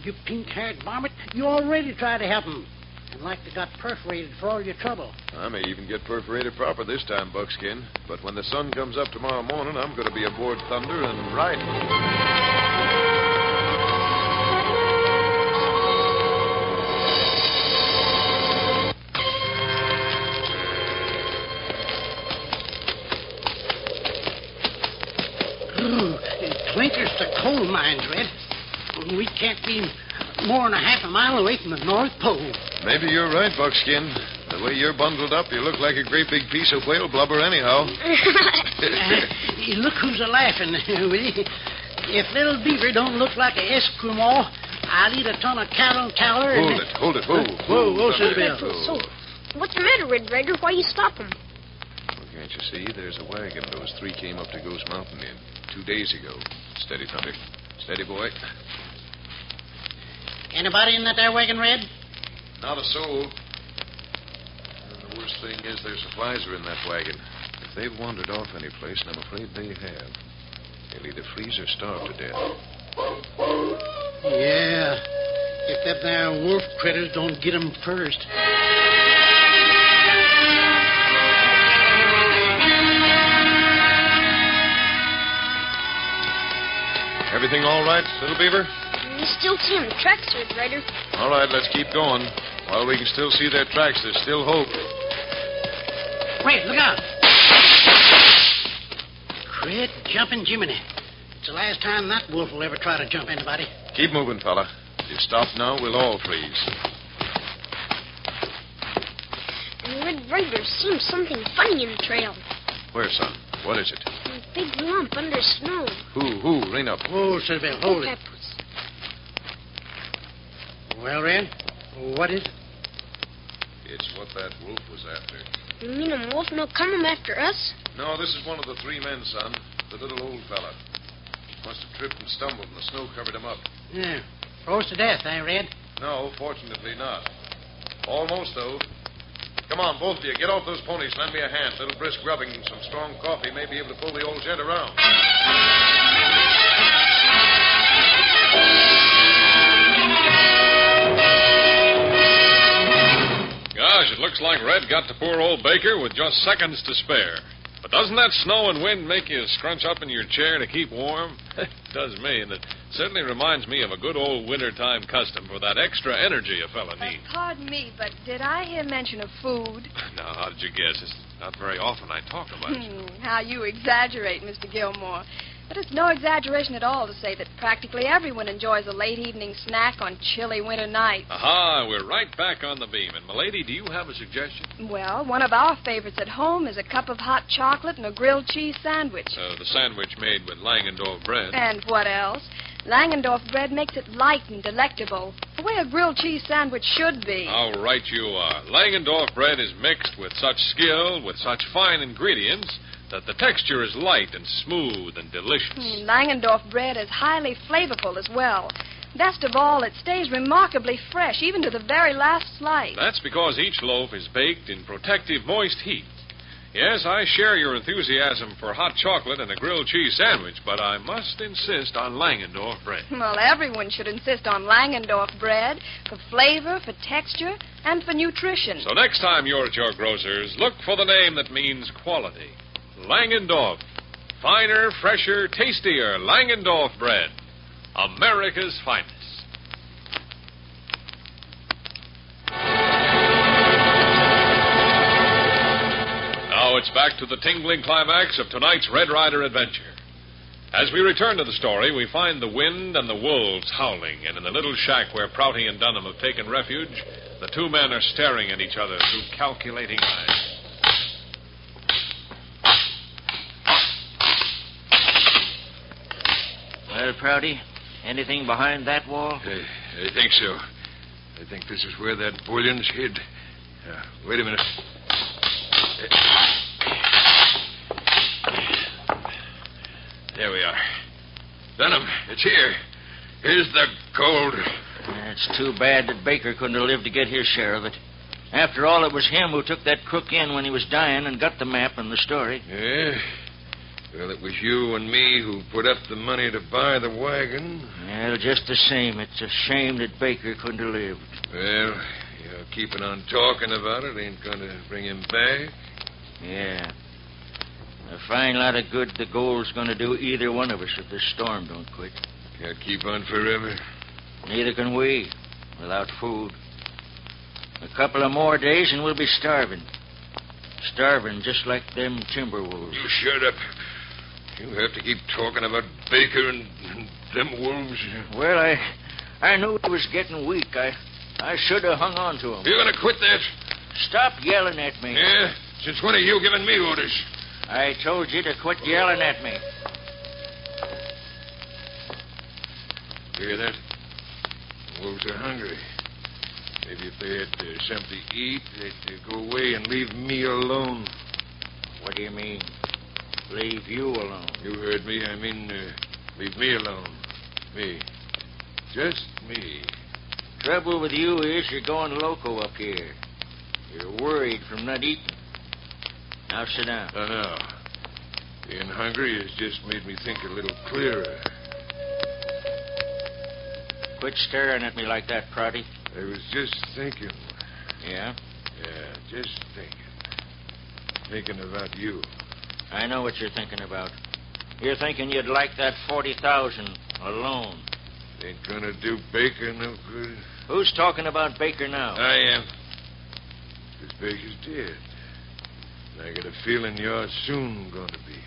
you pink-haired varmint, you already tried to help 'em. And like they got perforated for all your trouble. I may even get perforated proper this time, Buckskin. But when the sun comes up tomorrow morning, I'm going to be aboard Thunder and riding. Clinkers to coal mines, Red. We can't be more than a half a mile away from the North Pole. Maybe you're right, Buckskin. The way you're bundled up, you look like a great big piece of whale blubber anyhow. Look who's a-laughing, Willie. If little Beaver don't look like an Eskimo, I'll eat a ton of cattle tower and... Hold it. Whoa, Sister So, what's the matter, Red Ryder? Why you stop him? Well, can't you see? There's a wagon those 3 came up to Ghost Mountain in 2 days ago. Steady, Thunder. Steady, boy. Anybody in that there wagon, Red? Not a soul. And the worst thing is their supplies are in that wagon. If they've wandered off any place, and I'm afraid they have, they'll either freeze or starve to death. Yeah. If that there wolf critters don't get 'em first. Everything all right, little Beaver? You still see 'em tracks, Red Ryder. All right, let's keep going. While we can still see their tracks, there's still hope. Wait, look out. Crit jumping Jiminy. It's the last time that wolf will ever try to jump anybody. Keep moving, fella. If you stop now, we'll all freeze. And Red Ryder seems something funny in the trail. Where, son? What is it? A big lump under snow. Who? Rein up. Oh, Sibyl, hold it. Well, Red, what is it? It's what that wolf was after. You mean a wolf no coming after us? No, this is one of the 3 men, son. The little old fella. Must have tripped and stumbled, and the snow covered him up. Yeah. Froze to death, Red? No, fortunately not. Almost, though. Come on, both of you. Get off those ponies. Lend me a hand. A little brisk rubbing and some strong coffee may be able to pull the old gent around. Gosh, it looks like Red got to poor old Baker with just seconds to spare. But doesn't that snow and wind make you scrunch up in your chair to keep warm? It does me, and it certainly reminds me of a good old wintertime custom for that extra energy a fella needs. Pardon me, but did I hear mention of food? Now, how did you guess? It's not very often I talk about it. How you exaggerate, Mr. Gilmore. But it's no exaggeration at all to say that practically everyone enjoys a late evening snack on chilly winter nights. Aha, we're right back on the beam. And, milady, do you have a suggestion? Well, one of our favorites at home is a cup of hot chocolate and a grilled cheese sandwich. The sandwich made with Langendorf bread. And what else? Langendorf bread makes it light and delectable, the way a grilled cheese sandwich should be. How right you are. Langendorf bread is mixed with such skill, with such fine ingredients, that the texture is light and smooth and delicious. Langendorf bread is highly flavorful as well. Best of all, it stays remarkably fresh, even to the very last slice. That's because each loaf is baked in protective, moist heat. Yes, I share your enthusiasm for hot chocolate and a grilled cheese sandwich, but I must insist on Langendorf bread. Well, everyone should insist on Langendorf bread for flavor, for texture, and for nutrition. So next time you're at your grocer's, look for the name that means quality. Langendorf. Finer, fresher, tastier Langendorf bread. America's finest. Now it's back to the tingling climax of tonight's Red Ryder adventure. As we return to the story, we find the wind and the wolves howling, and in the little shack where Prouty and Dunham have taken refuge, the two men are staring at each other through calculating eyes. Well, Prouty, anything behind that wall? I think so. I think this is where that bullion's hid. Wait a minute. There we are. Dunham, it's here. Here's the gold. It's too bad that Baker couldn't have lived to get his share of it. After all, it was him who took that crook in when he was dying and got the map and the story. Yeah? Well, it was you and me who put up the money to buy the wagon. Well, just the same, it's a shame that Baker couldn't have lived. Well, keeping on talking about it ain't going to bring him back. Yeah. A fine lot of good the gold's going to do either one of us if this storm don't quit. Can't keep on forever. Neither can we, without food. A couple of more days and we'll be starving. Starving just like them timber wolves. You shut up. You have to keep talking about Baker and them wolves. Well, I knew he was getting weak. I should have hung on to him. You're going to quit that? Stop yelling at me. Yeah? Since when are you giving me orders? I told you to quit yelling at me. Hear that? The wolves are hungry. Maybe if they had something to eat, they'd go away and leave me alone. What do you mean? Leave you alone? You heard me. I mean, leave me alone. Me. Just me. Trouble with you is you're going loco up here. You're worried from not eating. Now sit down. No. Being hungry has just made me think a little clearer. Quit staring at me like that, Prouty. I was just thinking. Yeah? Yeah, just thinking. Thinking about you. I know what you're thinking about. You're thinking you'd like that 40,000 alone. Ain't gonna do Baker no good. Who's talking about Baker now? I am. Because Baker's dead. And I got a feeling you're soon gonna be.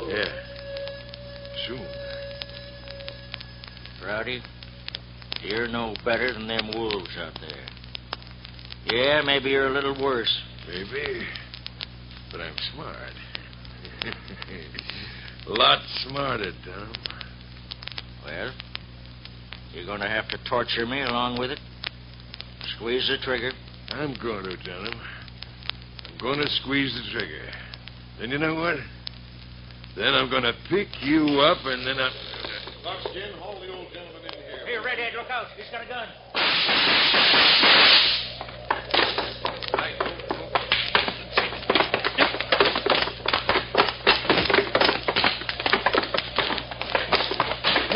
Yeah. Soon. Prouty, you're no better than them wolves out there. Yeah, maybe you're a little worse. Maybe. But I'm smart. Lot smarter, Tom. Well, you're going to have to torture me along with it. Squeeze the trigger. I'm going to, Dunham. I'm going to squeeze the trigger. Then you know what? Then I'm going to pick you up and then Buckskin, haul the old gentleman in here. Here, Redhead, look out. He's got a gun.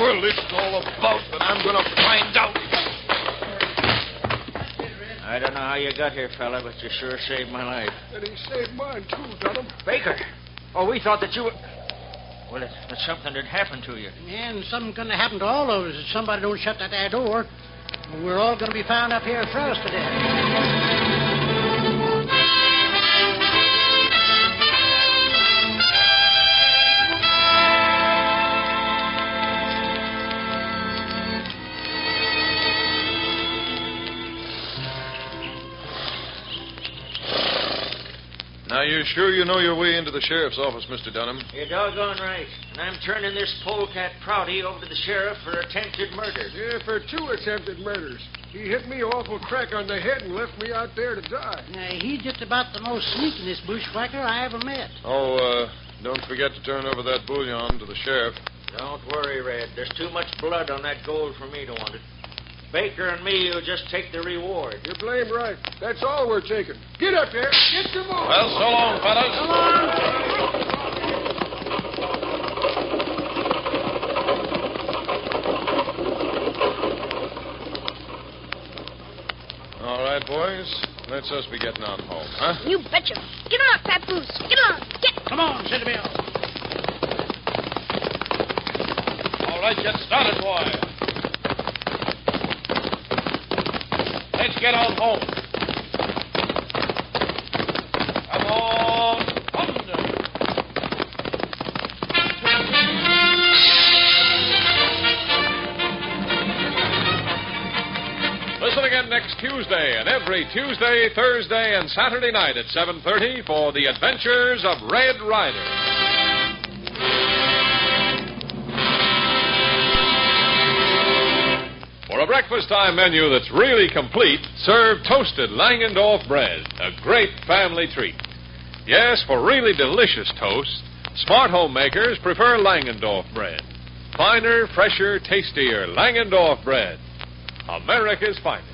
Well, it's all about that I'm going to find out. I don't know how you got here, fella, but you sure saved my life. And he saved mine, too, Dunham. Baker! Oh, we thought that you were... Well, that something had happened to you. Yeah, and something's going to happen to all of us if somebody don't shut that there door. We're all going to be found up here frost to death. Now, you're sure you know your way into the sheriff's office, Mr. Dunham? You're doggone right. And I'm turning this polecat Prouty over to the sheriff for attempted murder. Yeah, for 2 attempted murders. He hit me awful crack on the head and left me out there to die. He's just about the most sneakinest bushwhacker I ever met. Oh, don't forget to turn over that bullion to the sheriff. Don't worry, Red. There's too much blood on that gold for me to want it. Baker and me will just take the reward. You're blame right. That's all we're taking. Get up there. Get to moving. Well, so long, fellas. Come on. All right, boys. Let's us be getting on home, huh? You betcha. Get on, Papoose. Get on. Get. Come on, Cinderbill. All right, get started, boy. Let's get on home. Come on, thunder. Listen again next Tuesday and every Tuesday, Thursday, and Saturday night at 7:30 for The Adventures of Red Ryder. For a breakfast time menu that's really complete, serve toasted Langendorf bread, a great family treat. Yes, for really delicious toast, smart homemakers prefer Langendorf bread. Finer, fresher, tastier Langendorf bread. America's finest.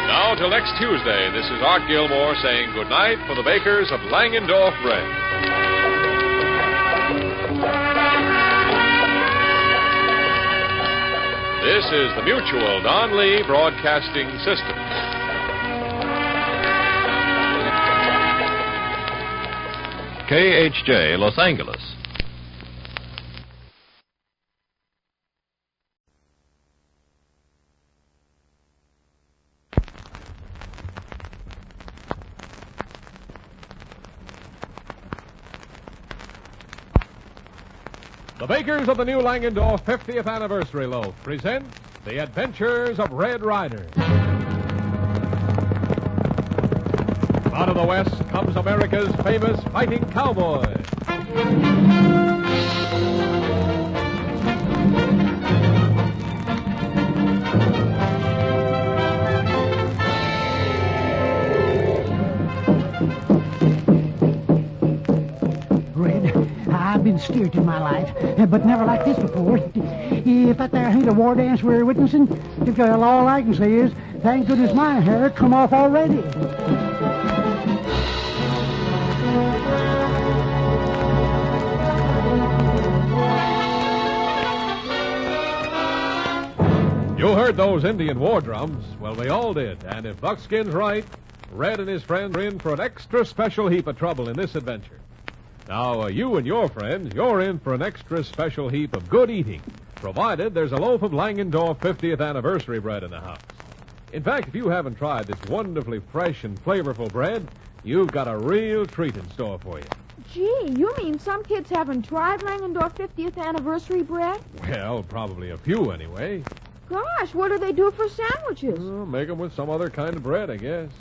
Now, till next Tuesday, this is Art Gilmore saying goodnight for the bakers of Langendorf bread. This is the Mutual Don Lee Broadcasting System. KHJ, Los Angeles. The bakers of the new Langendorf 50th Anniversary Loaf present The Adventures of Red Ryder. Out of the West comes America's famous fighting cowboy. I've been scared in my life, but never like this before. If that there ain't a war dance we're witnessing, all I can say is, thank goodness my hair come off already. You heard those Indian war drums? Well, they all did. And if Buckskin's right, Red and his friends are in for an extra special heap of trouble in this adventure. Now, you and your friends, you're in for an extra special heap of good eating, provided there's a loaf of Langendorf 50th Anniversary bread in the house. In fact, if you haven't tried this wonderfully fresh and flavorful bread, you've got a real treat in store for you. Gee, you mean some kids haven't tried Langendorf 50th Anniversary bread? Well, probably a few anyway. Gosh, what do they do for sandwiches? Make them with some other kind of bread, I guess.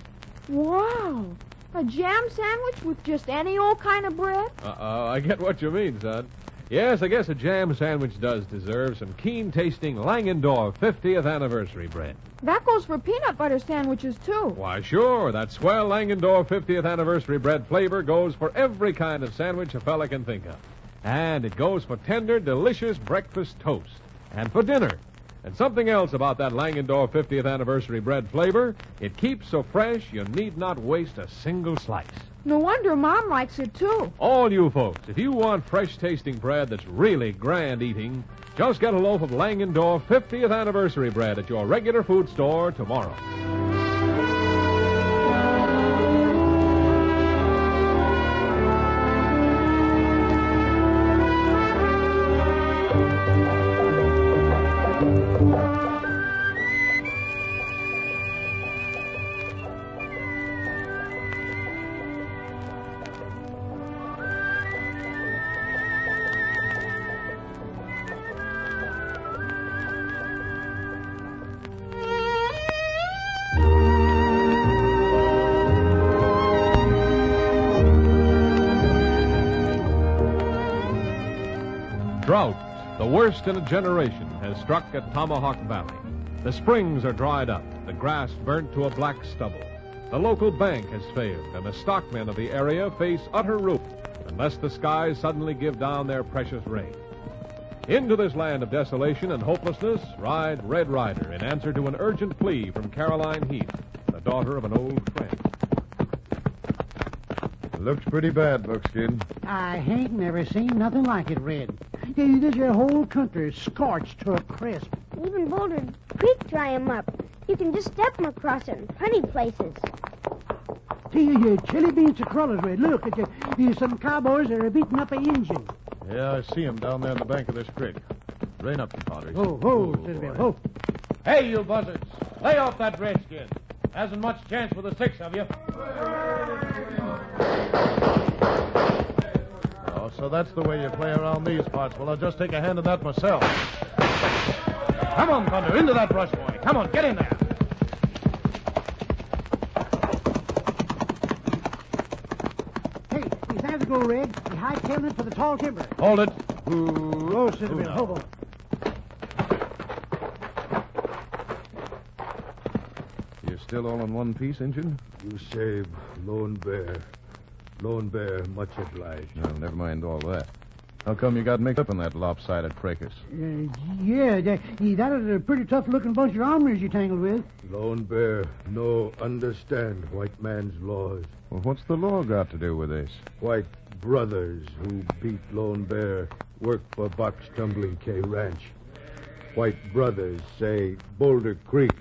Wow. A jam sandwich with just any old kind of bread? I get what you mean, son. Yes, I guess a jam sandwich does deserve some keen-tasting Langendorf 50th Anniversary bread. That goes for peanut butter sandwiches, too. Why, sure. That swell Langendorf 50th Anniversary bread flavor goes for every kind of sandwich a fella can think of. And it goes for tender, delicious breakfast toast. And for dinner. And something else about that Langendorf 50th Anniversary bread flavor, it keeps so fresh you need not waste a single slice. No wonder Mom likes it, too. All you folks, if you want fresh-tasting bread that's really grand eating, just get a loaf of Langendorf 50th Anniversary bread at your regular food store tomorrow. Drought, the worst in a generation, has struck at Tomahawk Valley. The springs are dried up. the grass burnt to a black stubble. The local bank has failed, and the stockmen of the area face utter ruin unless the skies suddenly give down their precious rain. Into this land of desolation and hopelessness rides Red Ryder in answer to an urgent plea from Caroline Heath, the daughter of an old friend. Looks pretty bad, Buckskin. I ain't never seen nothing like it, Red. This your whole country is scorched to a crisp. Even Boulder Creek dry 'em up. You can just step 'em across it in plenty places. Your chili beans and crullers, Red. Look, there's some cowboys that are beating up an engine. Yeah, I see him down there on the bank of this creek. Rain up, compadres. Oh. Hey, you buzzards. Lay off that redskin. Hasn't much chance with the 6 of you. Oh, so that's the way you play around these parts. Well, I'll just take a hand in that myself. Come on, Thunder, into that brush, boy. Come on, get in there. Hey, there's the go, Red. The high tailing it for the tall timber. Hold it. Oh, Citadel, hobo. You still all in one piece, Injun? You save Lone Bear. Lone Bear, much obliged. No, never mind all that. How come you got mixed up in that lopsided fracas? That was a pretty tough-looking bunch of armors you tangled with. Lone Bear, no understand white man's laws. Well, what's the law got to do with this? White brothers who beat Lone Bear work for Box Tumbling K Ranch. White brothers say Boulder Creek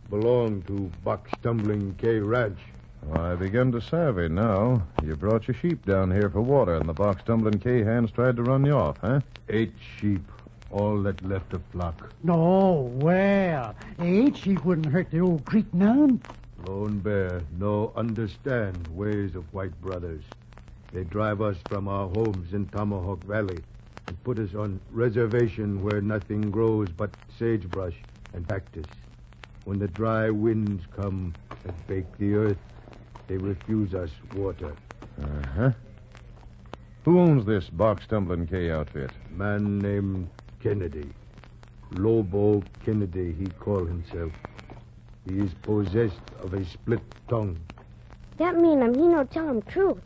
belong to Box Tumbling K Ranch. Well, I begin to savvy now. You brought your sheep down here for water, and the Box Tumbling K hands tried to run you off, huh? 8 sheep, all that left of flock. Oh, well, 8 sheep wouldn't hurt the old creek none. Lone Bear no understand ways of white brothers. They drive us from our homes in Tomahawk Valley and put us on reservation where nothing grows but sagebrush and cactus. When the dry winds come and bake the earth, they refuse us water. Uh-huh. Who owns this Box Tumbling K outfit? Man named Kennedy. Lobo Kennedy, he call himself. He is possessed of a split tongue. That mean he no tell him truth.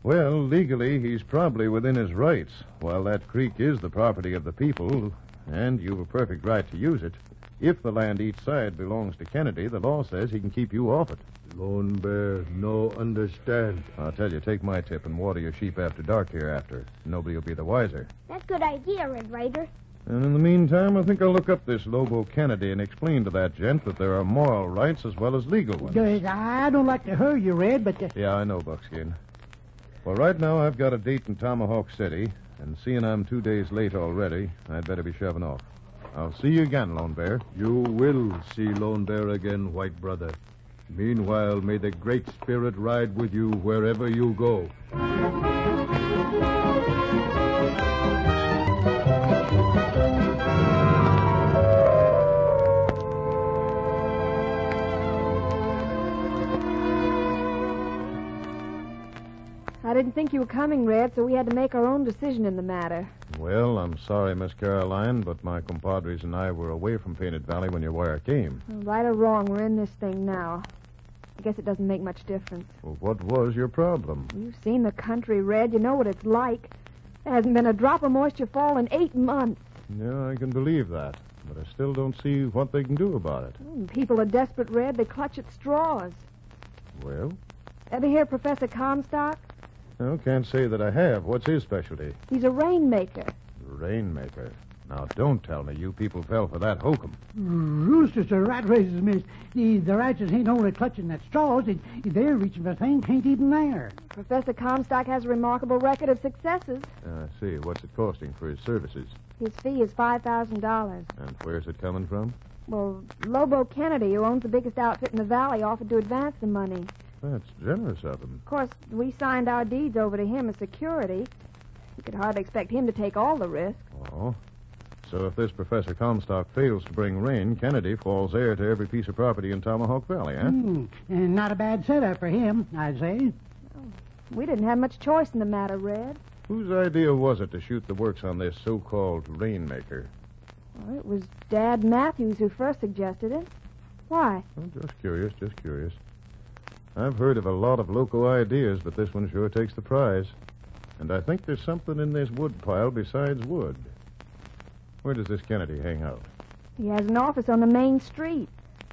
Well, legally, he's probably within his rights. While that creek is the property of the people, and you've a perfect right to use it, if the land each side belongs to Kennedy, the law says he can keep you off it. Lone Bear no understand. I'll tell you, take my tip and water your sheep after dark hereafter. Nobody will be the wiser. That's a good idea, Red Ryder. And in the meantime, I think I'll look up this Lobo Kennedy and explain to that gent that there are moral rights as well as legal ones. I don't like to hurry you, Red, but... Yeah, I know, Buckskin. Well, right now I've got a date in Tomahawk City, and seeing I'm 2 days late already, I'd better be shoving off. I'll see you again, Lone Bear. You will see Lone Bear again, white brother. Meanwhile, may the Great Spirit ride with you wherever you go. I didn't think you were coming, Red, so we had to make our own decision in the matter. Well, I'm sorry, Miss Caroline, but my compadres and I were away from Painted Valley when your wire came. Right or wrong, we're in this thing now. I guess it doesn't make much difference. Well, what was your problem? You've seen the country, Red. You know what it's like. There hasn't been a drop of moisture fall in 8 months. Yeah, I can believe that, but I still don't see what they can do about it. People are desperate, Red. They clutch at straws. Well? Ever hear of Professor Comstock? No, can't say that I have. What's his specialty? He's a rainmaker. Rainmaker. Now, don't tell me you people fell for that hokum. Roosters, the rat races, miss. The righteous ain't only clutching at straws. They're reaching for things ain't even there. Professor Comstock has a remarkable record of successes. I see. What's it costing for his services? His fee is $5,000. And where's it coming from? Well, Lobo Kennedy, who owns the biggest outfit in the valley, offered to advance the money. That's generous of him. Of course, we signed our deeds over to him as security. You could hardly expect him to take all the risk. Oh. So if this Professor Comstock fails to bring rain, Kennedy falls heir to every piece of property in Tomahawk Valley, huh? And not a bad setup for him, I'd say. We didn't have much choice in the matter, Red. Whose idea was it to shoot the works on this so-called rainmaker? Well, it was Dad Matthews who first suggested it. Why? Oh, just curious, just curious. I've heard of a lot of local ideas, but this one sure takes the prize. And I think there's something in this wood pile besides wood. Where does this Kennedy hang out? He has an office on the main street.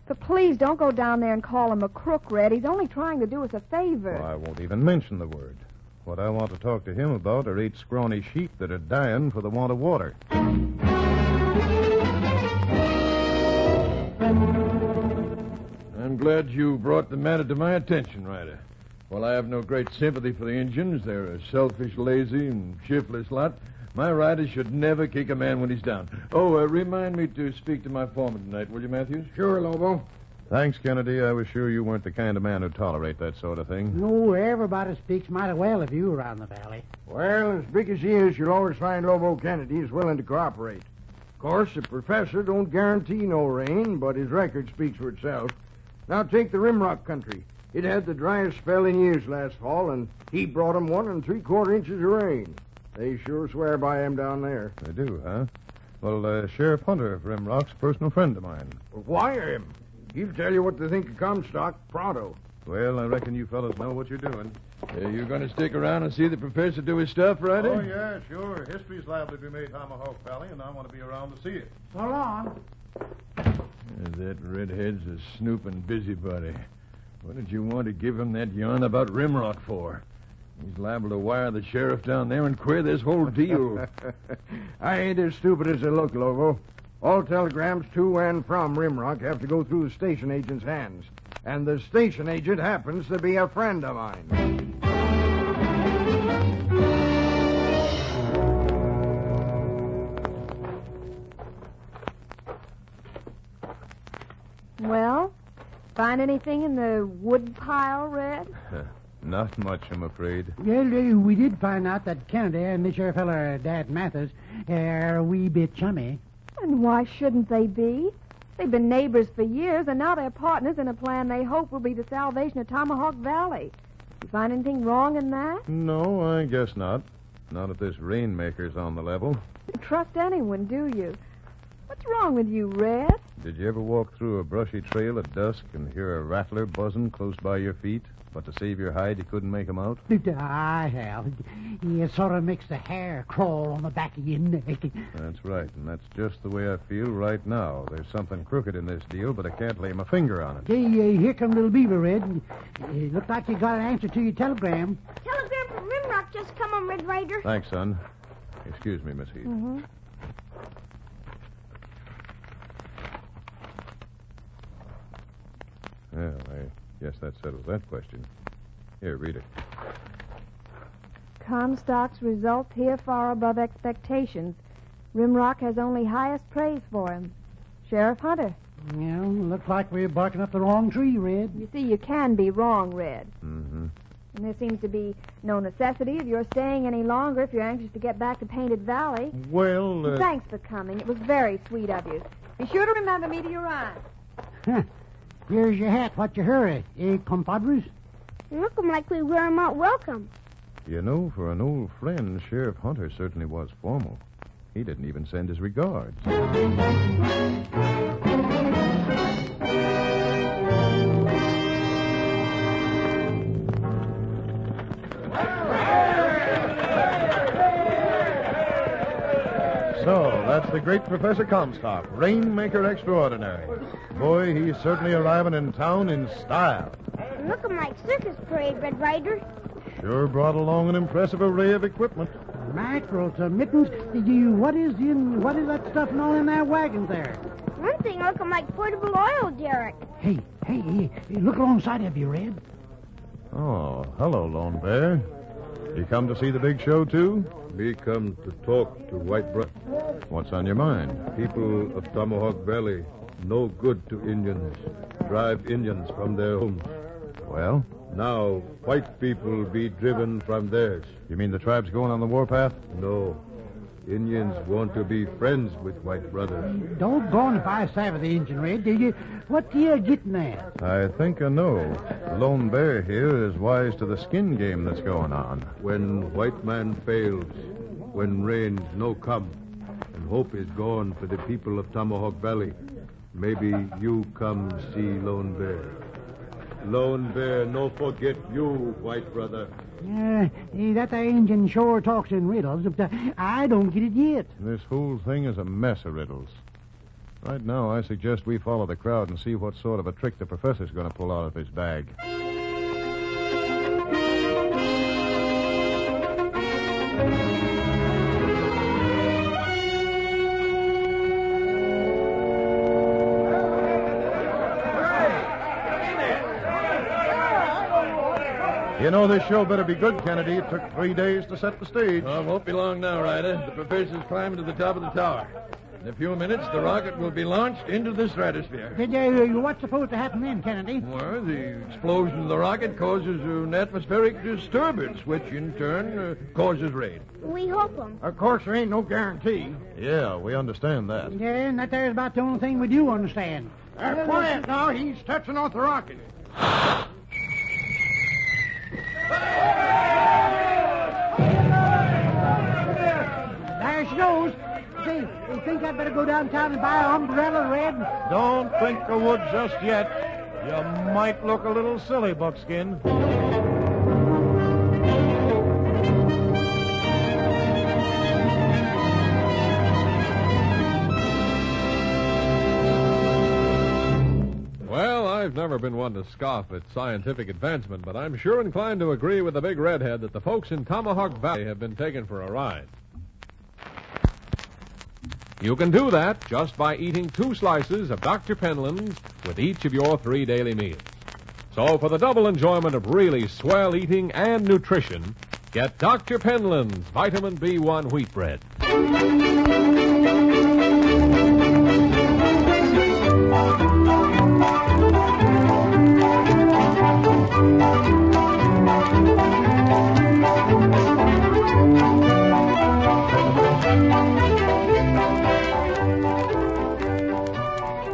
But please don't go down there and call him a crook, Red. He's only trying to do us a favor. Well, I won't even mention the word. What I want to talk to him about are 8 scrawny sheep that are dying for the want of water. I'm glad you brought the matter to my attention, Ryder. While I have no great sympathy for the Indians, they're a selfish, lazy, and shiftless lot. My rider should never kick a man when he's down. Oh, remind me to speak to my foreman tonight, will you, Matthews? Sure, Lobo. Thanks, Kennedy. I was sure you weren't the kind of man who'd tolerate that sort of thing. No, everybody speaks mighty well of you around the valley. Well, as big as he is, you'll always find Lobo Kennedy is willing to cooperate. Of course, the professor don't guarantee no rain, but his record speaks for itself. Now take the Rimrock country. It had the driest spell in years last fall, and he brought 'em 1 3/4 inches of rain. They sure swear by him down there. They do, huh? Well, Sheriff Hunter of Rimrock's a personal friend of mine. Well, wire him. He'll tell you what to think of Comstock pronto. Well, I reckon you fellas know what you're doing. You going to stick around and see the professor do his stuff, Ryder? Oh, yeah, sure. History's liable to be made Tomahawk Valley, and I want to be around to see it. So long. That redhead's a snooping busybody. What did you want to give him that yarn about Rimrock for? He's liable to wire the sheriff down there and queer this whole deal. I ain't as stupid as I look, Lobo. All telegrams to and from Rimrock have to go through the station agent's hands. And the station agent happens to be a friend of mine. Well, find anything in the wood pile, Red? Not much, I'm afraid. Well, we did find out that Kennedy and this here feller, Dad Mathers, are a wee bit chummy. And why shouldn't they be? They've been neighbors for years, and now they're partners in a plan they hope will be the salvation of Tomahawk Valley. You find anything wrong in that? No, I guess not. Not if this rainmaker's on the level. You trust anyone, do you? What's wrong with you, Red? Did you ever walk through a brushy trail at dusk and hear a rattler buzzing close by your feet, but to save your hide you couldn't make him out? I have. It sort of makes the hair crawl on the back of your neck. That's right, and that's just the way I feel right now. There's something crooked in this deal, but I can't lay my finger on it. Hey, here come Little Beaver, Red. It looked like you got an answer to your telegram. Telegram from Rimrock just come on, Red Ryder. Thanks, son. Excuse me, Miss Heath. Mm-hmm. Well, I guess that settles that question. Here, read it. Comstock's results here far above expectations. Rimrock has only highest praise for him. Sheriff Hunter. Yeah, looks like we're barking up the wrong tree, Red. You see, you can be wrong, Red. Mm-hmm. And there seems to be no necessity of your staying any longer if you're anxious to get back to Painted Valley. Well, Thanks for coming. It was very sweet of you. Be sure to remember me to your aunt. Huh. Here's your hat. What's your hurry? compadres? Looking like we wear 'em out welcome. You know, for an old friend, Sheriff Hunter certainly was formal. He didn't even send his regards. So, that's the great Professor Comstock, Rainmaker Extraordinary. Boy, he's certainly arriving in town in style. Looking like circus parade, Red Ryder. Sure brought along an impressive array of equipment. Mackerel, mittens. What is that stuff and all in that wagon there? One thing looking like portable oil derrick. Hey, look alongside of you, Red. Oh, hello, Lone Bear. You come to see the big show, too? We come to talk to White Brother. What's on your mind? People of Tomahawk Valley, no good to Indians. Drive Indians from their homes. Well? Now, white people be driven from theirs. You mean the tribe's going on the warpath? No. Indians want to be friends with white brothers. Doggone if I savvy the Indian, Red. What you getting at? I think I know. The Lone Bear here is wise to the skin game that's going on. When white man fails, when rain no come, and hope is gone for the people of Tomahawk Valley, maybe you come see Lone Bear. Lone Bear, no forget you, white brother. That Indian sure talks in riddles, but I don't get it yet. This whole thing is a mess of riddles. Right now, I suggest we follow the crowd and see what sort of a trick the professor's going to pull out of his bag. You know, this show better be good, Kennedy. It took 3 days to set the stage. Oh, it won't be long now, Ryder. The professor's climbing to the top of the tower. In a few minutes, the rocket will be launched into the stratosphere. What's supposed to happen then, Kennedy? Well, the explosion of the rocket causes an atmospheric disturbance, which in turn causes rain. We hope them. Of course, there ain't no guarantee. Yeah, we understand that. Yeah, and that there's about the only thing we do understand. Quiet now. He's touching off the rocket. There she goes. Say, you think I'd better go downtown and buy an umbrella, Red? Don't think I would just yet. You might look a little silly, Buckskin. Well, I've never been one to scoff at scientific advancement, but I'm sure inclined to agree with the big redhead that the folks in Tomahawk Valley have been taken for a ride. You can do that just by eating 2 slices of Dr. Penland's with each of your 3 daily meals. So for the double enjoyment of really swell eating and nutrition, get Dr. Penland's Vitamin B1 wheat bread.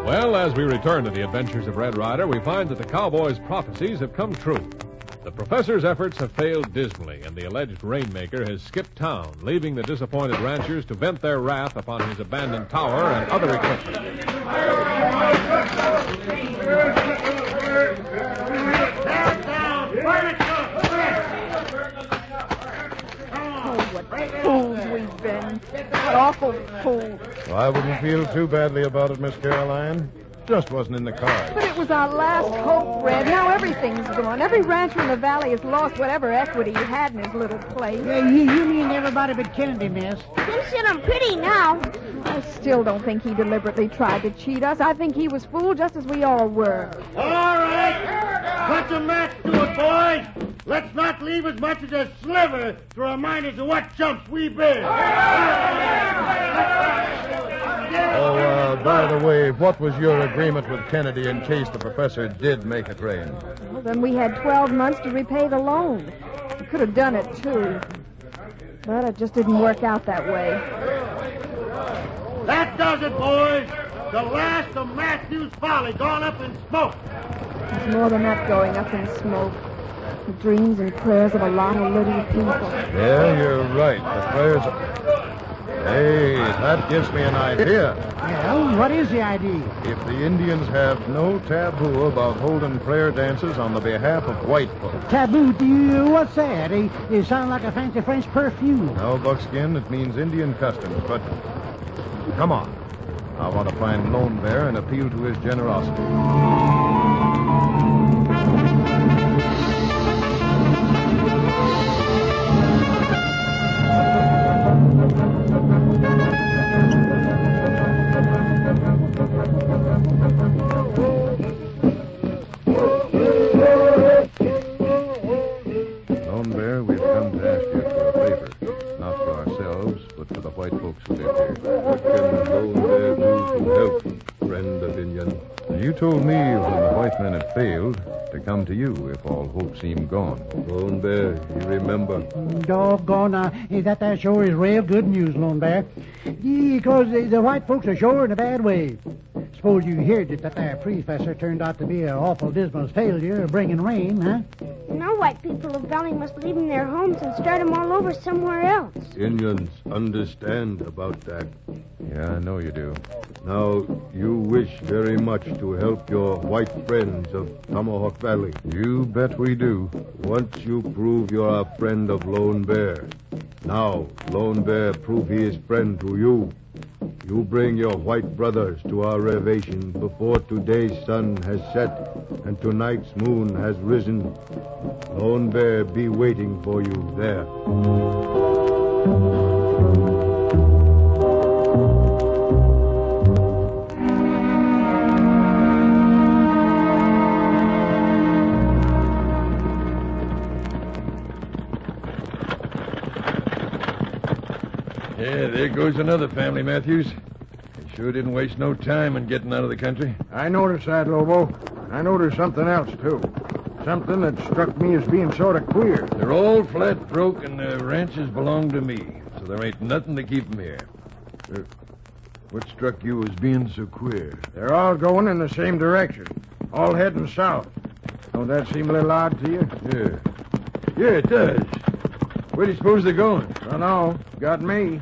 Well, as we return to the adventures of Red Ryder, we find that the cowboy's prophecies have come true. The professor's efforts have failed dismally, and the alleged rainmaker has skipped town, leaving the disappointed ranchers to vent their wrath upon his abandoned tower and other equipment. What fools we've been. What awful fools. Well, I wouldn't feel too badly about it, Miss Caroline. Just wasn't in the cards. But it was our last hope, Red. Now everything's gone. Every rancher in the valley has lost whatever equity he had in his little place. Yeah, you mean everybody but Kennedy, miss. You said I'm pretty now. I still don't think he deliberately tried to cheat us. I think he was fooled just as we all were. All right. Put the match to it, boys. Let's not leave as much as a sliver to remind us of what chumps we've been. Oh, by the way, what was your agreement with Kennedy in case the professor did make it rain? Well, then we had 12 months to repay the loan. We could have done it, too. But it just didn't work out that way. That does it, boys. The last of Matthew's folly gone up in smoke. There's more than that going up in smoke. The dreams and prayers of a lot of little people. Yeah, you're right. The prayers of... Hey, that gives me an idea. Well, what is the idea? If the Indians have no taboo about holding prayer dances on the behalf of white folks. Taboo? What's that? It sounds like a fancy French perfume. No, Buckskin, it means Indian customs, but... Come on. I want to find Lone Bear and appeal to his generosity. Lone Bear, we've come to ask you for a favor. Not for ourselves, but for the white folks who live here. What can Lone Bear do to help, friend of Indian? You told me when the white men had failed to come to you if all hope seemed gone. Lone Bear, you remember? Doggone, that there sure is real good news, Lone Bear. Because the white folks are sure in a bad way. suppose you heard that there professor turned out to be an awful dismal failure of bringing rain, huh? Now white people of Valley must leave 'em their homes and start 'em all over somewhere else. Indians understand about that. Yeah, I know you do. Now, you wish very much to help your white friends of Tomahawk Valley. You bet we do. Once you prove you're a friend of Lone Bear. Now, Lone Bear prove he is friend to you. You bring your white brothers to our reservation before today's sun has set and tonight's moon has risen. Lone Bear be waiting for you there. Yeah, there goes another family, Matthews. They sure didn't waste no time in getting out of the country. I noticed that, Lobo. I noticed something else, too. Something that struck me as being sort of queer. They're all flat broke, and the ranches belong to me, so there ain't nothing to keep them here. What struck you as being so queer? They're all going in the same direction, all heading south. Don't that seem a little odd to you? Yeah, it does. Where do you suppose they're going? Don't know. Got me.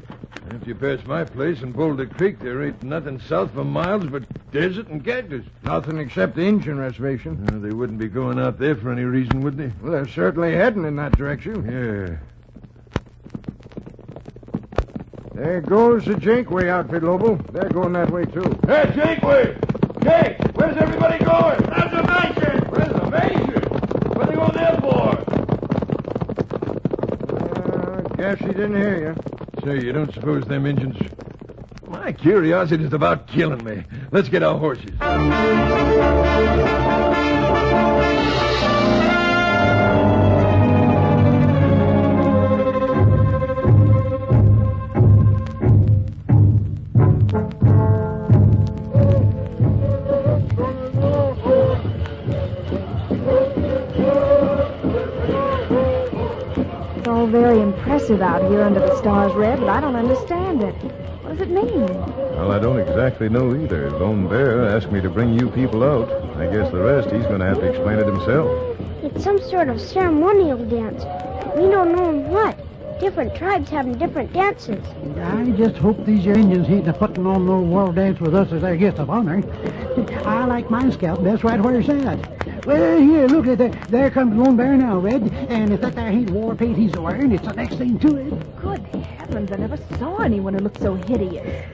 If you pass my place and Boulder Creek, there ain't nothing south for miles but desert and cactus. Nothing except the Indian reservation. They wouldn't be going out there for any reason, would they? Well, they're certainly heading in that direction. Yeah. There goes the Jankway outfit, Lobo. They're going that way, too. Hey, Jankway! Jake, where's everybody going? Reservation! Reservation? What are they going there for? Guess he didn't hear you. Say, you don't suppose them Injuns... My curiosity is about killing me. Let's get our horses. It's all very impressive out here under the stars, Red, but I don't understand it. What does it mean? Well, I don't exactly know either. Lone Bear asked me to bring you people out. I guess the rest he's going to have to explain it himself. It's some sort of ceremonial dance. We don't know what. Different tribes having different dances. I just hope these Indians ain't putting on no war dance with us as their guest of honor. I like mine, Scout. That's right where it's at. Well, here, look at that. There comes Lone Bear now, Red. And if that there ain't war paint he's wearing, it's the next thing to it. Good heavens, I never saw anyone who looked so hideous.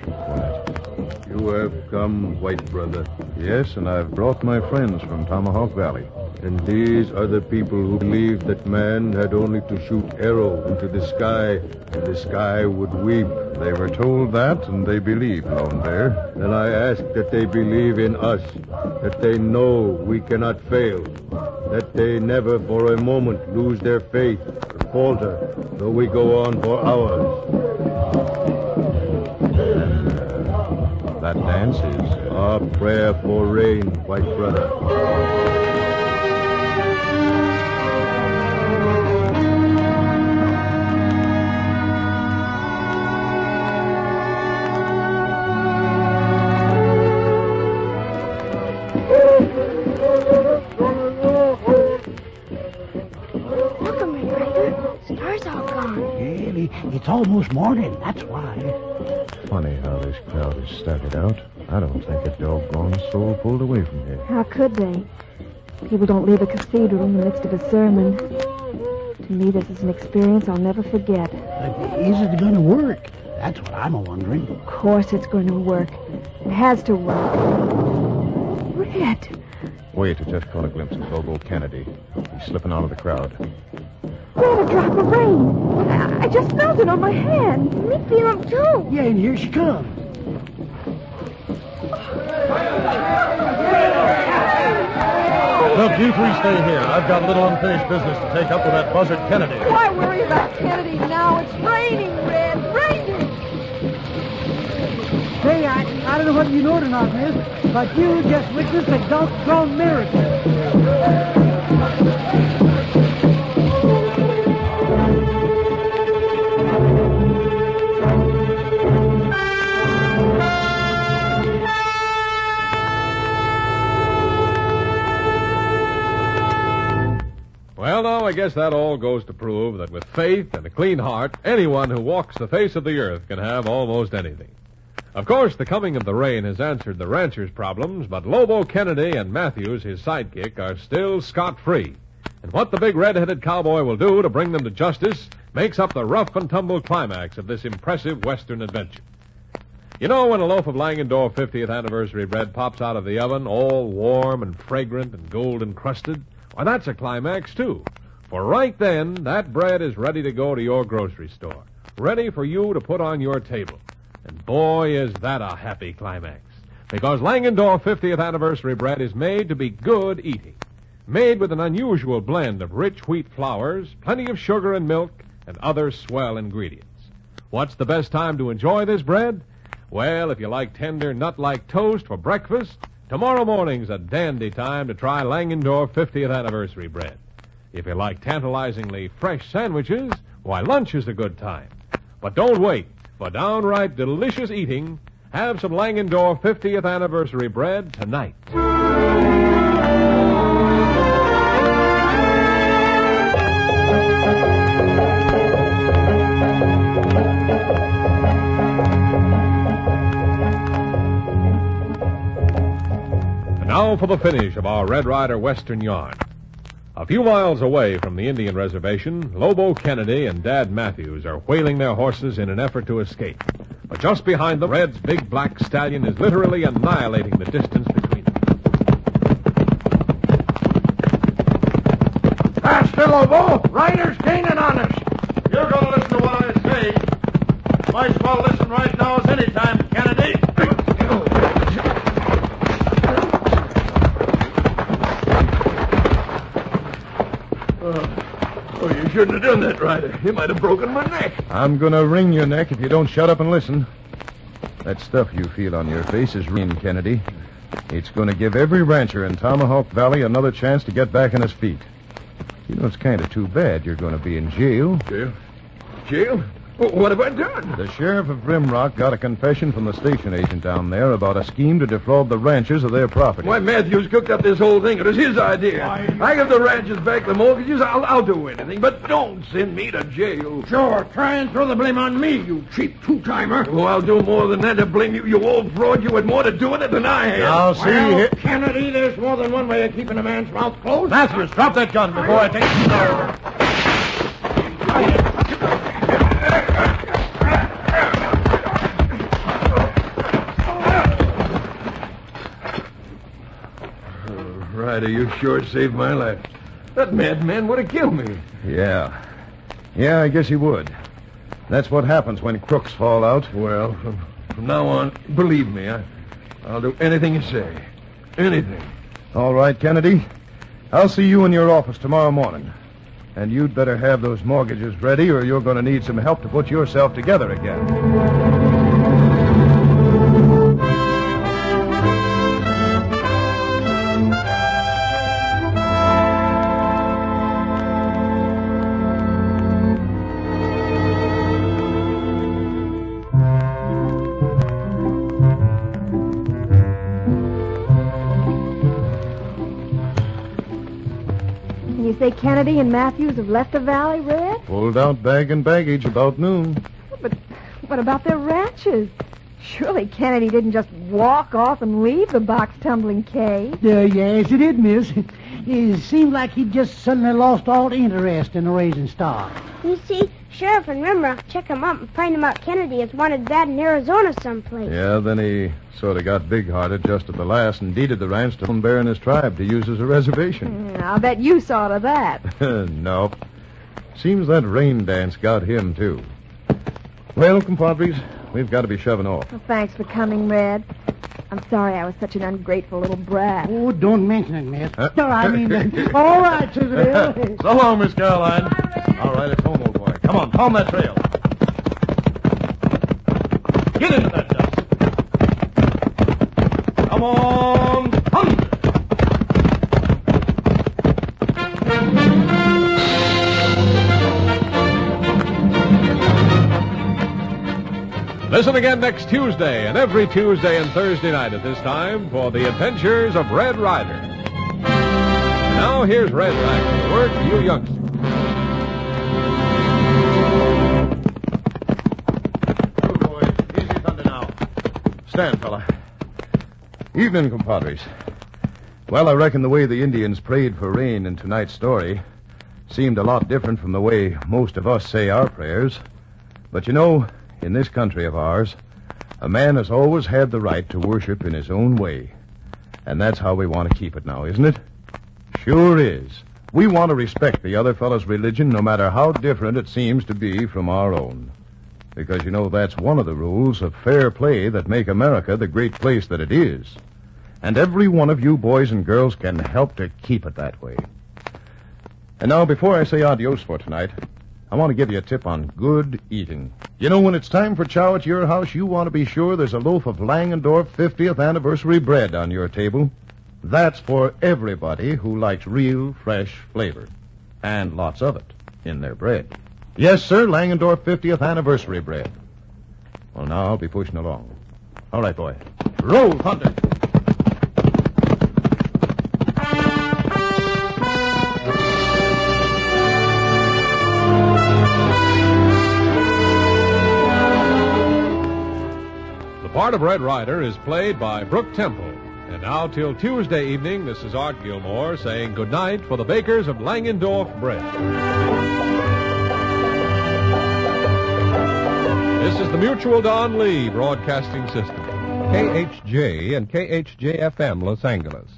You have come, white brother. Yes, and I've brought my friends from Tomahawk Valley. And these are the people who believed that man had only to shoot arrow into the sky, and the sky would weep. They were told that, and they believed, Lone Bear. Then I ask that they believe in us, that they know we cannot fail, that they never for a moment lose their faith or falter, though we go on for hours. That dance is our prayer for rain, white brother. It's almost morning, that's why. funny how this crowd has started out. I don't think a doggone soul pulled away from here. How could they? People don't leave a cathedral in the midst of a sermon. To me, this is an experience I'll never forget. Is it going to work? That's what I'm wondering. Of course it's going to work. It has to work. Red. Wait, I just caught a glimpse of Lobo Kennedy. He's slipping out of the crowd. Red, a drop of rain. I just felt it on my hand. Me feel it, too. Yeah, and here she comes. Look, you three stay here. I've got a little unfinished business to take up with that buzzard Kennedy. Why worry about Kennedy now? It's raining, Red. Raining. Say, I don't know whether you know it or not, miss, but you just witnessed a doggone miracle. guess that all goes to prove that with faith and a clean heart, anyone who walks the face of the earth can have almost anything. Of course, the coming of the rain has answered the rancher's problems, but Lobo Kennedy and Matthews, his sidekick, are still scot-free. And what the big red-headed cowboy will do to bring them to justice makes up the rough-and-tumble climax of this impressive Western adventure. You know, when a loaf of Langendorf 50th anniversary bread pops out of the oven, all warm and fragrant and gold-encrusted, why, that's a climax, too. For right then, that bread is ready to go to your grocery store, ready for you to put on your table. And boy, is that a happy climax. Because Langendorf 50th anniversary bread is made to be good eating. Made with an unusual blend of rich wheat flours, plenty of sugar and milk, and other swell ingredients. What's the best time to enjoy this bread? Well, if you like tender, nut-like toast for breakfast, tomorrow morning's a dandy time to try Langendorf 50th anniversary bread. If you like tantalizingly fresh sandwiches, why, lunch is a good time. But don't wait. For downright delicious eating, have some Langendorf 50th anniversary bread tonight. And now for the finish of our Red Ryder Western yarn. A few miles away from the Indian reservation, Lobo Kennedy and Dad Matthews are wheeling their horses in an effort to escape. But just behind them, Red's big black stallion is literally annihilating the distance between them. Faster, Lobo! Ryder's gaining on us! You're going to listen to what I say. Might as well listen right now as any time, Kennedy. Oh, you shouldn't have done that, Ryder. You might have broken my neck. I'm going to wring your neck if you don't shut up and listen. That stuff you feel on your face is rain, Kennedy. It's going to give every rancher in Tomahawk Valley another chance to get back on his feet. You know, it's kind of too bad you're going to be in jail. Jail? Jail? What have I done? The sheriff of Rimrock got a confession from the station agent down there about a scheme to defraud the ranchers of their property. Why, Matthews cooked up this whole thing. It was his idea. I give the ranchers back the mortgages. I'll do anything, but don't send me to jail. Sure, try and throw the blame on me, you cheap two-timer. Oh, I'll do more than that to blame you, you old fraud. You had more to do with it than I had. Now, see Well, here. Kennedy, there's more than one way of keeping a man's mouth closed. Matthews, drop that gun before I take Ryder, you sure saved my life. That madman would have killed me. Yeah, I guess he would. That's what happens when crooks fall out. Well, from now on, believe me, I'll do anything you say. Anything. All right, Kennedy. I'll see you in your office tomorrow morning. And you'd better have those mortgages ready, or you're going to need some help to put yourself together again. You say Kennedy and Matthews have left the valley, Red? Pulled out bag and baggage about noon. But what about their ranches? Surely Kennedy didn't just walk off and leave the box-tumbling cave. Yes, it did, miss. It seemed like he'd just suddenly lost all interest in raising stock. You see, Sheriff and Rimrock check him up and find him out Kennedy is wanted bad in Arizona someplace. Yeah, then he sort of got big-hearted just at the last and deeded the ranch to Lone Bear and his tribe to use as a reservation. I'll bet you saw to that. Nope. Seems that rain dance got him, too. Well, compadres, we've got to be shoving off. Well, thanks for coming, Red. I'm sorry I was such an ungrateful little brat. Oh, don't mention it, miss. No, I mean, all right, Cicely. So long, Miss Caroline. All right, it's home, old boy. Come on, palm that trail. Get into that dust. Come on, thunder. Listen again next Tuesday and every Tuesday and Thursday night at this time for the adventures of Red Ryder. Now here's Red back with a word for you youngsters. Stand, fella. Evening, compadres. Well, I reckon the way the Indians prayed for rain in tonight's story seemed a lot different from the way most of us say our prayers. But you know, in this country of ours, a man has always had the right to worship in his own way. And that's how we want to keep it now, isn't it? Sure is. We want to respect the other fellow's religion no matter how different it seems to be from our own. Because, you know, that's one of the rules of fair play that make America the great place that it is. And every one of you boys and girls can help to keep it that way. And now, before I say adios for tonight, I want to give you a tip on good eating. You know, when it's time for chow at your house, you want to be sure there's a loaf of Langendorf 50th anniversary bread on your table. That's for everybody who likes real, fresh flavor. And lots of it in their bread. Yes, sir, Langendorf 50th anniversary bread. Well, now I'll be pushing along. All right, boy. Roll, Thunder. The part of Red Ryder is played by Brooke Temple. And now till Tuesday evening, this is Art Gilmore saying goodnight for the bakers of Langendorf bread. This is the Mutual Don Lee Broadcasting System. KHJ and KHJ-FM Los Angeles.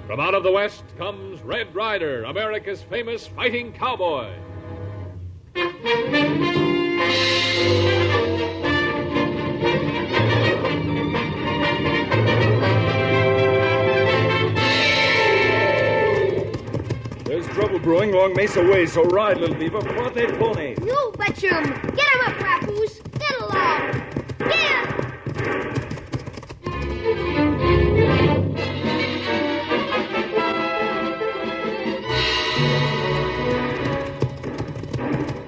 From out of the West comes Red Ryder, America's famous fighting cowboy. There's trouble brewing along Mesa Way, so ride, little beaver. Front that pony. You betcha him. Get him up, Papoose. Get along. Get!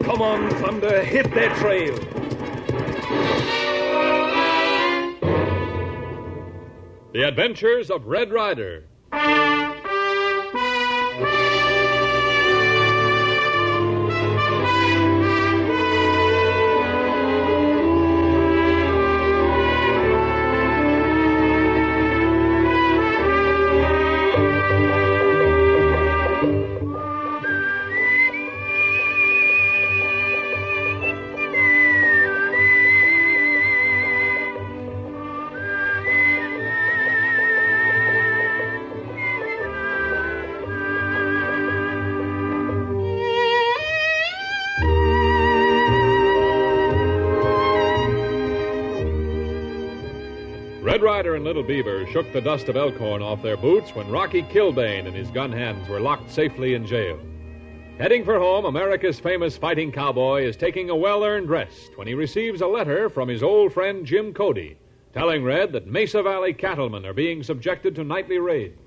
Come on, Thunder. Hit that trail. The Adventures of Red Ryder. Red Ryder and Little Beaver shook the dust of Elkhorn off their boots when Rocky Kilbane and his gun hands were locked safely in jail. Heading for home, America's famous fighting cowboy is taking a well-earned rest when he receives a letter from his old friend Jim Cody, telling Red that Mesa Valley cattlemen are being subjected to nightly raids.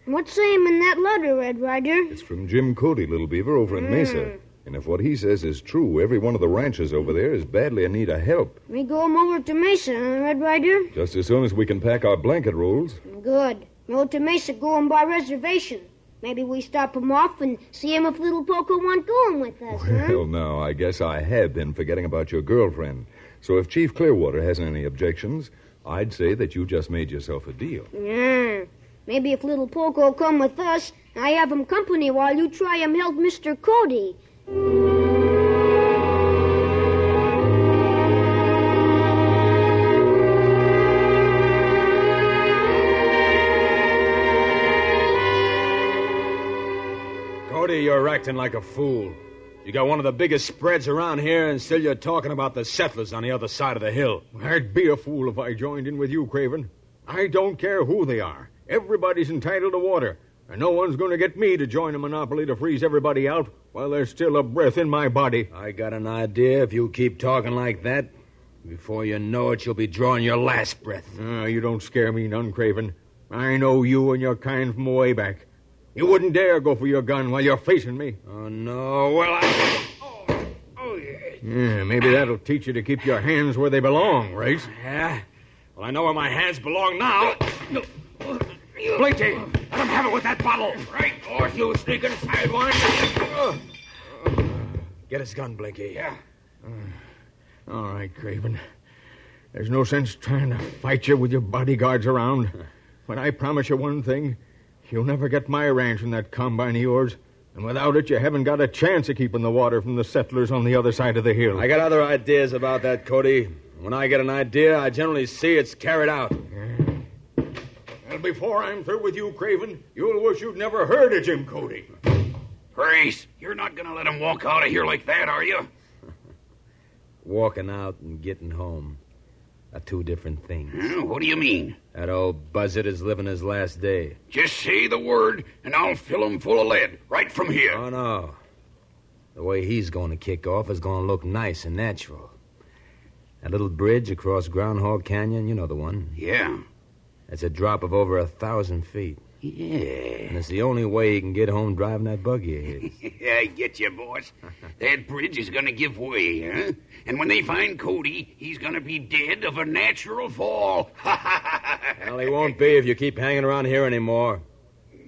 What's saying in that letter, Red Ryder? It's from Jim Cody, Little Beaver, over in Mesa. And if what he says is true, every one of the ranchers over there is badly in need of help. We go 'em over to Mesa, huh, Red Ryder? Just as soon as we can pack our blanket rolls. Good. Go to Mesa going by reservation. Maybe we stop 'em off and see 'em if little Poco want going with us, huh? Well, now, I guess I have been forgetting about your girlfriend. So if Chief Clearwater hasn't any objections, I'd say that you just made yourself a deal. Yeah. Maybe if little Poco come with us, I have him company while you try him help Mr. Cody. Cody, you're acting like a fool. You got one of the biggest spreads around here, and still you're talking about the settlers on the other side of the hill. I'd be a fool if I joined in with you, Craven. I don't care who they are. Everybody's entitled to water, and no one's going to get me to join a monopoly to freeze everybody out while there's still a breath in my body. I got an idea. If you keep talking like that, before you know it, you'll be drawing your last breath. You don't scare me none, Craven. I know you and your kind from way back. You wouldn't dare go for your gun while you're facing me. Oh, no. Well, Yeah, maybe that'll teach you to keep your hands where they belong, right? Yeah? Well, I know where my hands belong now. Blinky, let him have it with that bottle. Right north, you sneaking sidewinder. Get his gun, Blinky. Yeah. All right, Craven. There's no sense trying to fight you with your bodyguards around. But I promise you one thing. You'll never get my ranch in that combine of yours. And without it, you haven't got a chance of keeping the water from the settlers on the other side of the hill. I got other ideas about that, Cody. When I get an idea, I generally see it's carried out. Well, before I'm through with you, Craven, you'll wish you'd never heard of Jim Cody. Grace, you're not going to let him walk out of here like that, are you? Walking out and getting home are two different things. What do you mean? That old buzzard is living his last day. Just say the word, and I'll fill him full of lead, right from here. Oh, no. The way he's going to kick off is going to look nice and natural. That little bridge across Groundhog Canyon, you know the one. Yeah. It's a drop of over 1,000 feet. Yeah. And it's the only way he can get home driving that buggy of his. I get you, boss. That bridge is going to give way, huh? And when they find Cody, he's going to be dead of a natural fall. Well, he won't be if you keep hanging around here anymore.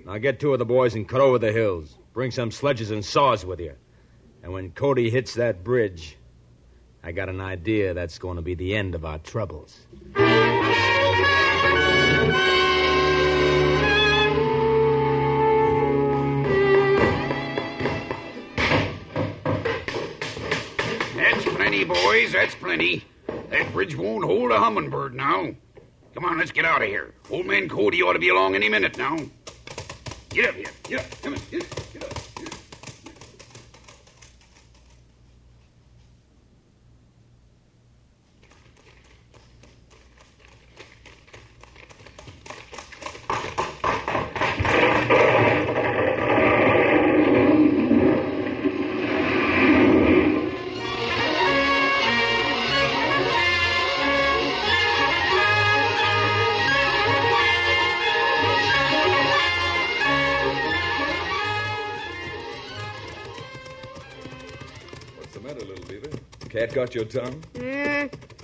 Now get two of the boys and cut over the hills. Bring some sledges and saws with you. And when Cody hits that bridge, I got an idea that's going to be the end of our troubles. Boys, that's plenty. That bridge won't hold a hummingbird now. Come on, let's get out of here. Old man Cody ought to be along any minute now. Get up here. Get up. Come on. Get up. Cat got your tongue?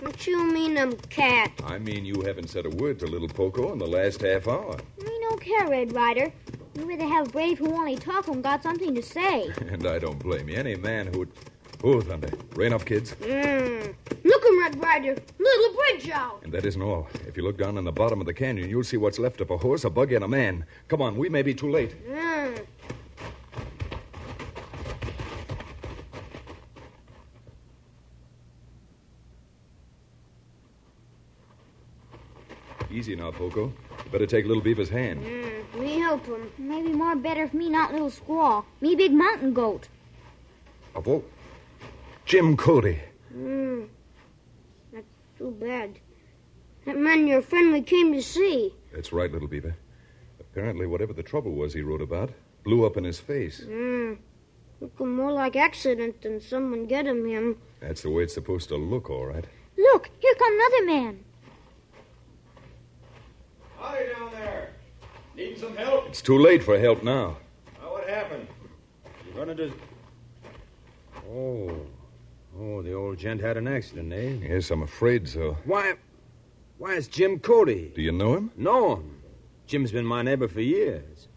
What you mean, cat? I mean you haven't said a word to little Poco in the last half hour. We don't care, Red Ryder. We'd rather have Brave who only talk when got something to say. And I don't blame you. Any man who would... Oh, thunder. Rain up, kids. Look him, Red Ryder. Little bridge out. And that isn't all. If you look down in the bottom of the canyon, you'll see what's left of a horse, a buggy, and a man. Come on, we may be too late. Easy now, Poco. You better take Little Beaver's hand. Me help him. Maybe more better if me not little squaw. Me big mountain goat. Oh, Jim Cody. That's too bad. That man your friend we came to see. That's right, Little Beaver. Apparently, whatever the trouble was he wrote about blew up in his face. Looking more like accident than someone get him. That's the way it's supposed to look, all right. Look, here come another man. Howdy down there. Need some help? It's too late for help now. Well, what happened? You run into... Oh, the old gent had an accident, eh? Yes, I'm afraid so. Why, it's Jim Cody. Do you know him? Know him. Jim's been my neighbor for years.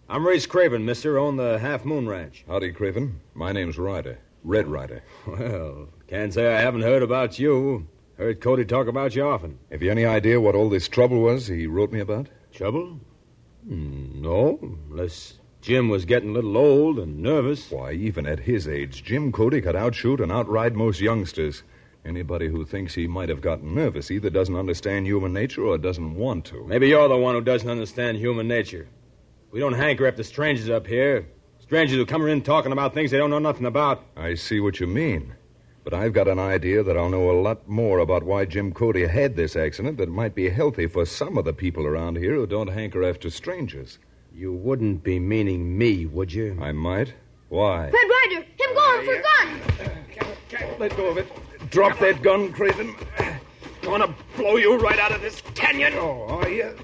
I'm Race Craven, mister, own the Half Moon Ranch. Howdy, Craven. My name's Ryder. Red Ryder. Well, can't say I haven't heard about you. Heard Cody talk about you often. Have you any idea what all this trouble was he wrote me about? Trouble? No, unless Jim was getting a little old and nervous. Why, even at his age, Jim Cody could outshoot and outride most youngsters. Anybody who thinks he might have gotten nervous either doesn't understand human nature or doesn't want to. Maybe you're the one who doesn't understand human nature. We don't hanker after strangers up here. Strangers who come in talking about things they don't know nothing about. I see what you mean. But I've got an idea that I'll know a lot more about why Jim Cody had this accident that might be healthy for some of the people around here who don't hanker after strangers. You wouldn't be meaning me, would you? I might. Why? Red Ryder, him going for gun! Let go of it. Drop that gun, Craven. I want to blow you right out of this canyon. Oh, are you?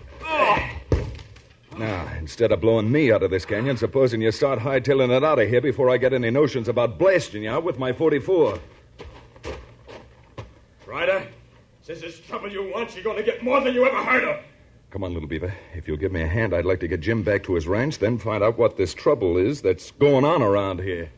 Now, instead of blowing me out of this canyon, supposing you start hightailing it out of here before I get any notions about blasting you out with my 44. Ryder, since this trouble you want, you're going to get more than you ever heard of. Come on, little beaver. If you'll give me a hand, I'd like to get Jim back to his ranch, then find out what this trouble is that's going on around here.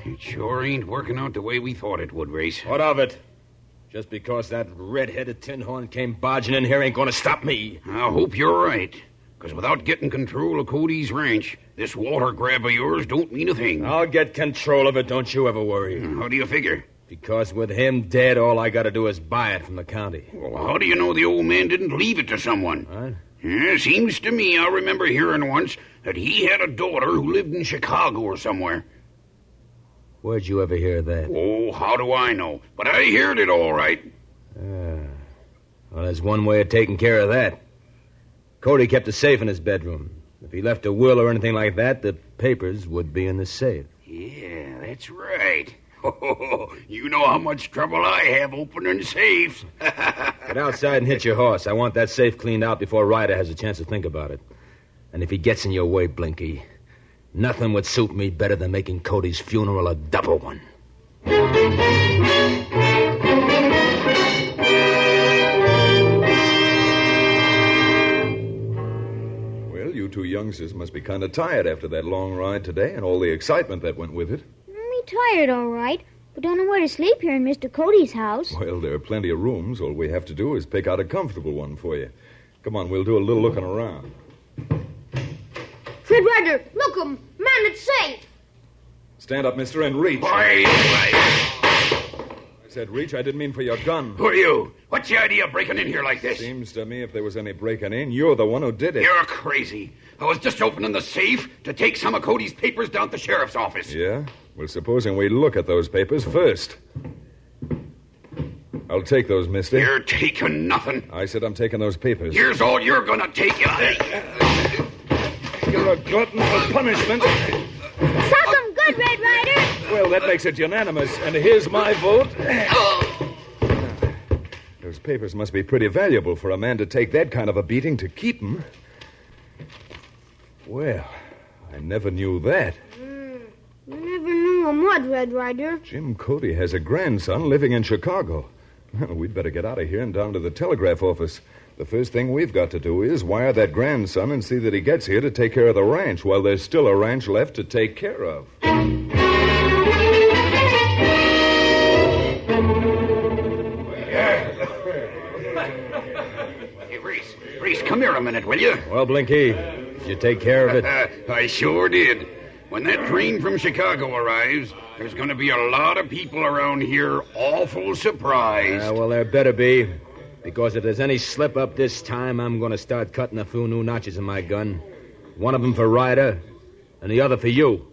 It sure ain't working out the way we thought it would, Race. What of it? Just because that red-headed tin horn came barging in here ain't going to stop me. I hope you're right. Because without getting control of Cody's ranch, this water grab of yours don't mean a thing. I'll get control of it, don't you ever worry. How do you figure? Because with him dead, all I got to do is buy it from the county. Well, how do you know the old man didn't leave it to someone? What? Yeah, seems to me I remember hearing once that he had a daughter who lived in Chicago or somewhere. Where'd you ever hear that? Oh, how do I know? But I heard it all right. Well, there's one way of taking care of that. Cody kept a safe in his bedroom. If he left a will or anything like that, the papers would be in the safe. Yeah, that's right. Oh, you know how much trouble I have opening safes. Get outside and hit your horse. I want that safe cleaned out before Ryder has a chance to think about it. And if he gets in your way, Blinky, nothing would suit me better than making Cody's funeral a double one. You two youngsters must be kind of tired after that long ride today and all the excitement that went with it. Me tired, all right, but don't know where to sleep here in Mr. Cody's house. Well, there are plenty of rooms. All we have to do is pick out a comfortable one for you. Come on, we'll do a little looking around. Fred Ryder, look 'em. Man, it's safe. Stand up, mister, and reach. I said reach. I didn't mean for your gun. Who are you? What's the idea of breaking in here like this? Seems to me if there was any breaking in, you're the one who did it. You're crazy. I was just opening the safe to take some of Cody's papers down to the sheriff's office. Yeah? Well, supposing we look at those papers first. I'll take those, mister. You're taking nothing. I said I'm taking those papers. Here's all you're gonna take. You're a glutton for punishment. Suck 'em good, Red Ryder. Well, that makes it unanimous, and here's my vote. Those papers must be pretty valuable for a man to take that kind of a beating to keep them. Well, I never knew that. You never knew him what, Red Ryder? Jim Cody has a grandson living in Chicago. Well, we'd better get out of here and down to the telegraph office. The first thing we've got to do is wire that grandson and see that he gets here to take care of the ranch while there's still a ranch left to take care of. Hey, Reese, come here a minute, will you? Well, Blinky, did you take care of it? I sure did. When that train from Chicago arrives, there's going to be a lot of people around here awful surprised. Well, there better be. Because if there's any slip up this time, I'm going to start cutting a few new notches in my gun. One of them for Ryder, and the other for you.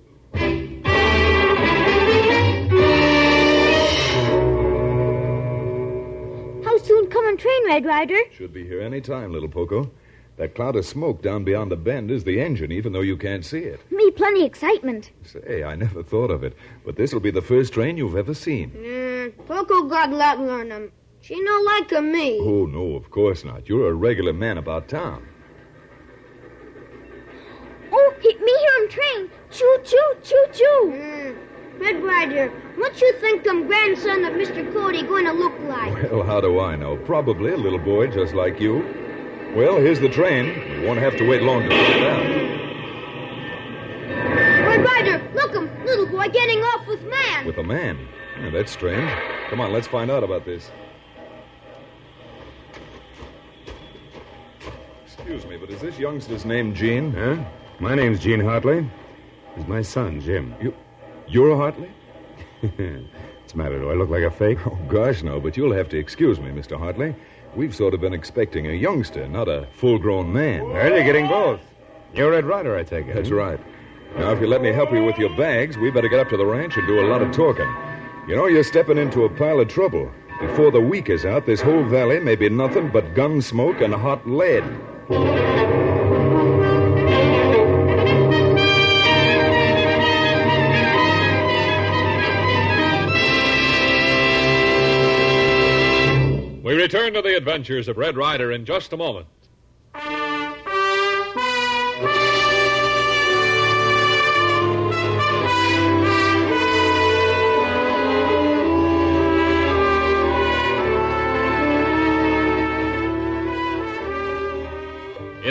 How soon coming train, Red Ryder? Should be here any time, little Poco. That cloud of smoke down beyond the bend is the engine, even though you can't see it. Me plenty excitement. Say, I never thought of it, but this'll be the first train you've ever seen. Poco got let learn him. She no like me. Oh, no, of course not. You're a regular man about town. Oh, me hear him train. Choo, choo, choo, choo. Red Ryder, what you think them grandson of Mr. Cody going to look like? Well, how do I know? Probably a little boy just like you. Well, here's the train. You won't have to wait long to find out. Red Ryder, look him. Little boy getting off with man. With a man? Yeah, that's strange. Come on, let's find out about this. Excuse me, but is this youngster's name Gene? Huh? My name's Gene Hartley. He's my son, Jim. You're Hartley? What's the matter? Do I look like a fake? Oh, gosh, no, but you'll have to excuse me, Mr. Hartley. We've sort of been expecting a youngster, not a full-grown man. Well, you're getting both. You're Red Ryder, I take it. That's right. Now, if you let me help you with your bags, we better get up to the ranch and do a lot of talking. You know, you're stepping into a pile of trouble. Before the week is out, this whole valley may be nothing but gun smoke and hot lead. We return to the adventures of Red Ryder in just a moment.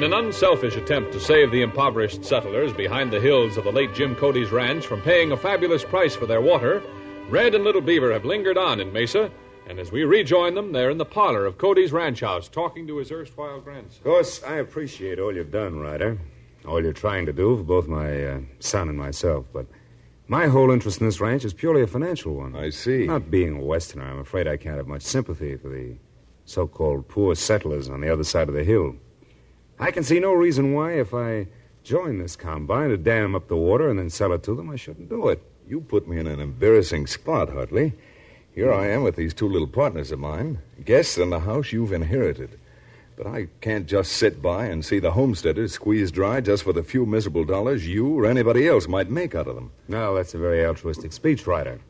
In an unselfish attempt to save the impoverished settlers behind the hills of the late Jim Cody's ranch from paying a fabulous price for their water, Red and Little Beaver have lingered on in Mesa, and as we rejoin them, they're in the parlor of Cody's ranch house talking to his erstwhile grandson. Of course, I appreciate all you've done, Ryder. All you're trying to do for both my son and myself, but my whole interest in this ranch is purely a financial one. I see. Not being a Westerner, I'm afraid I can't have much sympathy for the so-called poor settlers on the other side of the hill. I can see no reason why, if I join this combine to dam up the water and then sell it to them, I shouldn't do it. You put me in an embarrassing spot, Hartley. Here I am with these two little partners of mine, guests in the house you've inherited. But I can't just sit by and see the homesteaders squeezed dry just for the few miserable dollars you or anybody else might make out of them. No, that's a very altruistic speech, Ryder.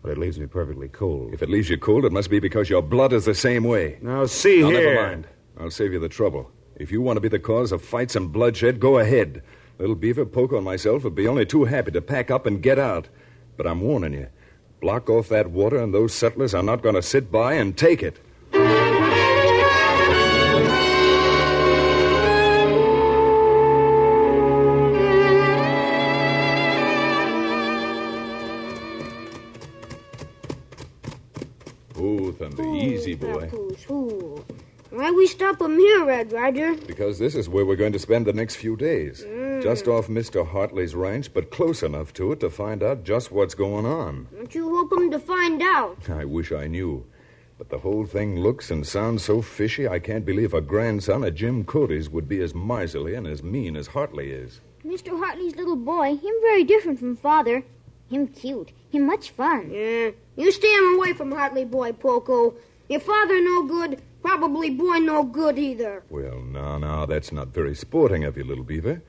But it leaves me perfectly cold. If it leaves you cold, it must be because your blood is the same way. Now, see here. Never mind. I'll save you the trouble. If you want to be the cause of fights and bloodshed, go ahead. Little Beaver, Poco, and myself would be only too happy to pack up and get out. But I'm warning you. Block off that water, and those settlers are not going to sit by and take it. Smooth and easy, boy. Why we stop him here, Red Ryder? Because this is where we're going to spend the next few days. Just off Mr. Hartley's ranch, but close enough to it to find out just what's going on. Don't you hope him to find out? I wish I knew. But the whole thing looks and sounds so fishy, I can't believe a grandson of Jim Cody's would be as miserly and as mean as Hartley is. Mr. Hartley's little boy, him very different from father. Him cute. Him much fun. Yeah. You stay him away from Hartley boy, Poco. Your father no good, probably boy no good either. Well, now, that's not very sporting of you, Little Beaver.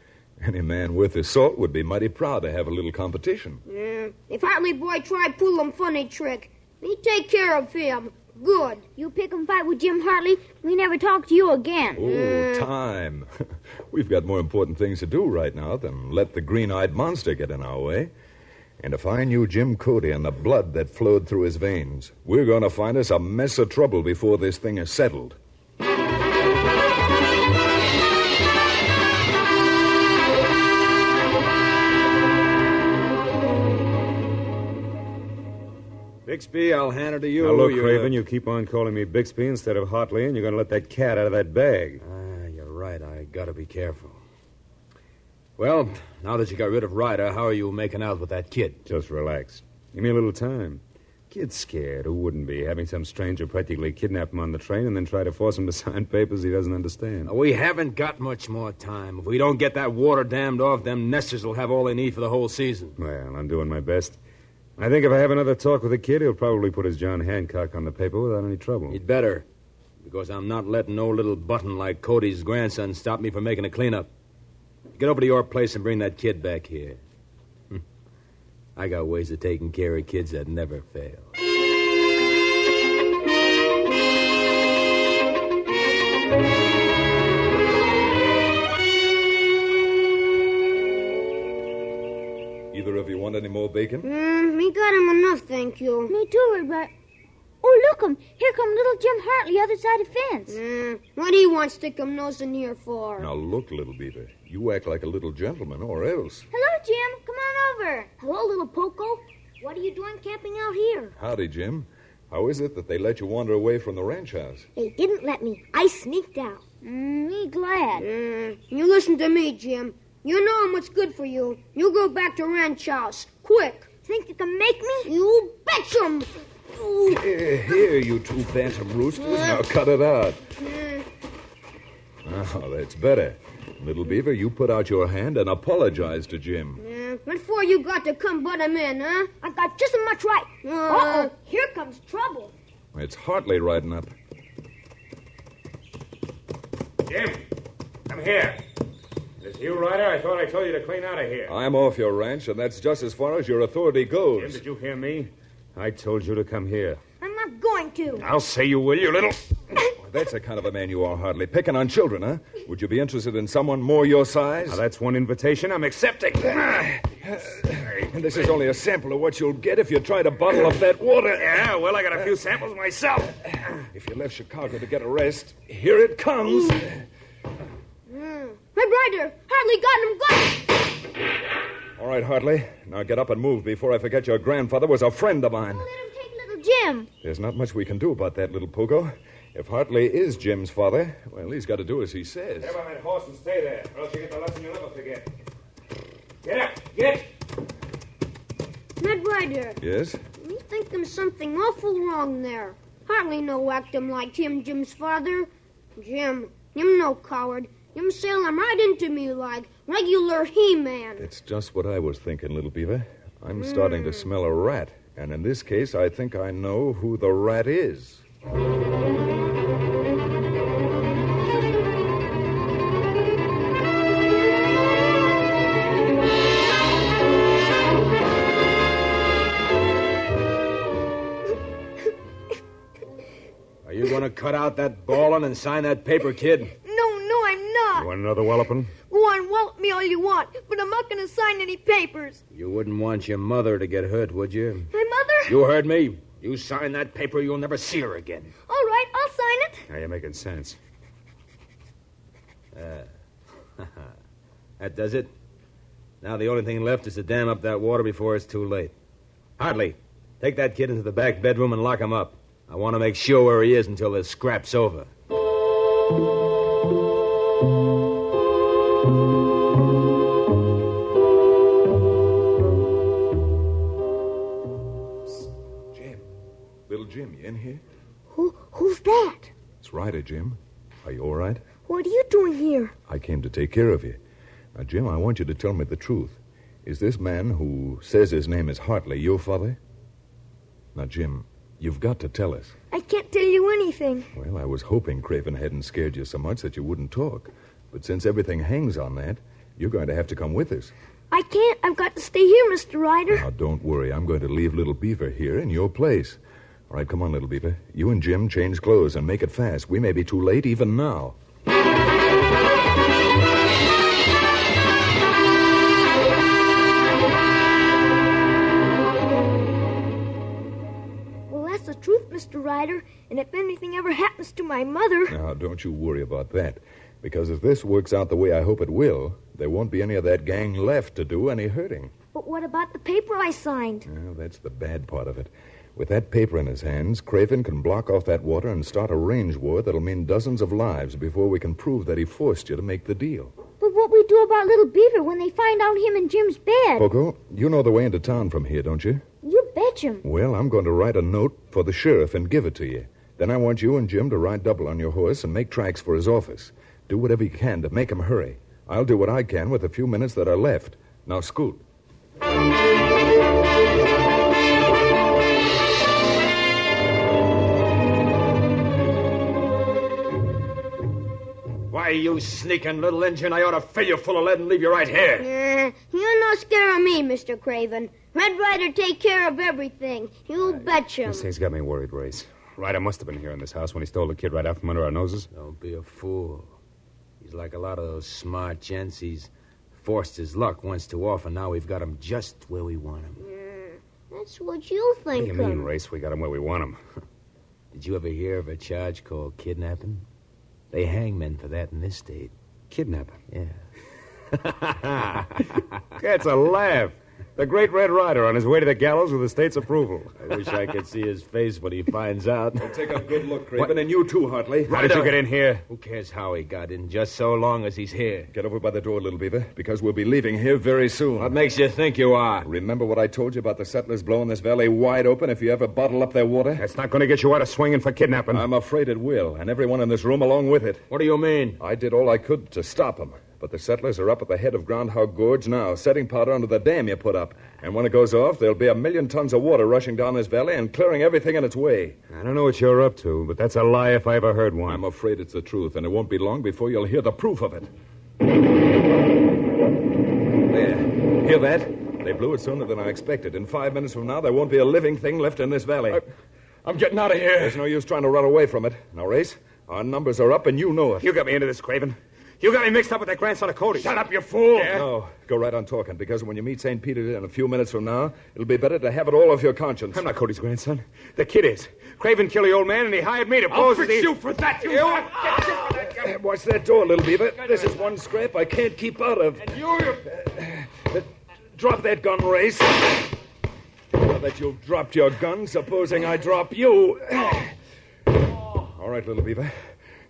Any man worth his salt would be mighty proud to have a little competition. Yeah. If Hartley boy try pull him funny trick, me take care of him. Good. You pick 'em fight with Jim Hartley, we never talk to you again. Oh, time. We've got more important things to do right now than let the green-eyed monster get in our way. And if I knew Jim Cody and the blood that flowed through his veins, we're going to find us a mess of trouble before this thing is settled. Bixby, I'll hand it to you. Now, look, Craven, you keep on calling me Bixby instead of Hartley, and you're going to let that cat out of that bag. You're right. I got to be careful. Well, now that you got rid of Ryder, how are you making out with that kid? Just relax. Give me a little time. Kid's scared. Who wouldn't be? Having some stranger practically kidnap him on the train and then try to force him to sign papers he doesn't understand. We haven't got much more time. If we don't get that water dammed off, them nesters will have all they need for the whole season. Well, I'm doing my best. I think if I have another talk with the kid, he'll probably put his John Hancock on the paper without any trouble. He'd better, because I'm not letting no little button like Cody's grandson stop me from making a cleanup. Get over to your place and bring that kid back here. I got ways of taking care of kids that never fail. Either of you want any more bacon? Me got him enough, thank you. Me too, but... Oh, look 'em. Here come little Jim Hartley, other side of the fence. What he wants to come nosing here for? Now, look, Little Beaver. You act like a little gentleman, or else. Hello, Jim. Come on over. Hello, little Poco. What are you doing camping out here? Howdy, Jim. How is it that they let you wander away from the ranch house? They didn't let me. I sneaked out. Me glad. You listen to me, Jim. You know what's good for you. You go back to ranch house. Quick. Think you can make me? You betcha. Here, you two bantam roosters. Now cut it out. Now, that's better. Little Beaver, you put out your hand and apologize to Jim. What for you got to come butt him in, huh? I got just as much right. Uh-oh, here comes trouble. It's Hartley riding up. Jim, come here. Is you, Ryder? I thought I told you to clean out of here. I'm off your ranch, and that's just as far as your authority goes. Jim, did you hear me? I told you to come here. I'm not going to. I'll say you will, you little... That's the kind of a man you are, Hartley. Picking on children, huh? Would you be interested in someone more your size? Now, that's one invitation I'm accepting. And this is only a sample of what you'll get if you try to bottle up that water. Yeah, well, I got a few samples myself. If you left Chicago to get a rest, here it comes. Red Ryder! Hartley got him! All right, Hartley. Now get up and move before I forget your grandfather was a friend of mine. Let him take little Jim. There's not much we can do about that, little Pogo. If Hartley is Jim's father, well, he's got to do as he says. Get on that horse and stay there, or else you get the lesson you'll never forget. Get up! Get! Red Ryder. Yes? Me think there's something awful wrong there. Hartley no act him like him, Jim's father. Jim no coward. Him sail him right into me like regular He-Man. It's just what I was thinking, little beaver. I'm starting to smell a rat. And in this case, I think I know who the rat is. Are you going to cut out that bawling and sign that paper, kid? No, I'm not. You want another walloping? Go on, wallop me all you want, but I'm not going to sign any papers. You wouldn't want your mother to get hurt, would you? My mother? You heard me. You sign that paper, you'll never see her again. All right, I'll sign it. Now you're making sense. That does it. Now the only thing left is to dam up that water before it's too late. Hartley, take that kid into the back bedroom and lock him up. I want to make sure where he is until this scrap's over. Little Jim, you in here? Who's that? It's Ryder, Jim. Are you all right? What are you doing here? I came to take care of you. Now, Jim, I want you to tell me the truth. Is this man who says his name is Hartley your father? Now, Jim, you've got to tell us. I can't tell you anything. Well, I was hoping Craven hadn't scared you so much that you wouldn't talk. But since everything hangs on that, you're going to have to come with us. I can't. I've got to stay here, Mr. Ryder. Now, don't worry. I'm going to leave Little Beaver here in your place. All right, come on, Little Beaver. You and Jim change clothes and make it fast. We may be too late even now. Well, that's the truth, Mr. Ryder. And if anything ever happens to my mother... Now, don't you worry about that. Because if this works out the way I hope it will, there won't be any of that gang left to do any hurting. But what about the paper I signed? Well, that's the bad part of it. With that paper in his hands, Craven can block off that water and start a range war that'll mean dozens of lives before we can prove that he forced you to make the deal. But what we do about Little Beaver when they find out him in Jim's bed? Poco, you know the way into town from here, don't you? You betcha. Well, I'm going to write a note for the sheriff and give it to you. Then I want you and Jim to ride double on your horse and make tracks for his office. Do whatever you can to make him hurry. I'll do what I can with the few minutes that are left. Now, scoot. Why, you sneaking little Injun, I ought to fill you full of lead and leave you right here. You're no scare of me, Mr. Craven. Red Ryder take care of everything. You betcha. This thing's got me worried, Race. Ryder must have been here in this house when he stole the kid right out from under our noses. Don't be a fool. He's like a lot of those smart gents. He's forced his luck once too often. Now we've got him just where we want him. That's what you think. What do you mean, Race? We got him where we want him. Did you ever hear of a charge called kidnapping? They hang men for that in this state. Kidnapping? Yeah. That's a laugh. The great Red Ryder on his way to the gallows with the state's approval. I wish I could see his face when he finds out. Well, take a good look, Craven, and you too, Hartley. How did you get in here? Who cares how he got in, just so long as he's here? Get over by the door, Little Beaver, because we'll be leaving here very soon. What makes you think you are? Remember what I told you about the settlers blowing this valley wide open if you ever bottle up their water? That's not going to get you out of swinging for kidnapping. I'm afraid it will, and everyone in this room along with it. What do you mean? I did all I could to stop them. But the settlers are up at the head of Groundhog Gorge now, setting powder under the dam you put up. And when it goes off, there'll be 1 million tons of water rushing down this valley and clearing everything in its way. I don't know what you're up to, but that's a lie if I ever heard one. I'm afraid it's the truth, and it won't be long before you'll hear the proof of it. There. Hear that? They blew it sooner than I expected. In 5 minutes from now, there won't be a living thing left in this valley. I'm getting out of here. There's no use trying to run away from it. Now, Race, our numbers are up, and you know it. You got me into this, Craven. You got me mixed up with that grandson of Cody. Shut up, you fool. Yeah? No, go right on talking, because when you meet St. Peter in a few minutes from now, it'll be better to have it all off your conscience. I'm not Cody's grandson. The kid is. Craven killed the old man, and he hired me to pose I'll fix you for that, you... Watch that door, little beaver. This is one scrap I can't keep out of. And you... Drop that gun, Race. Now that you've dropped your gun, supposing I drop you... All right, little beaver.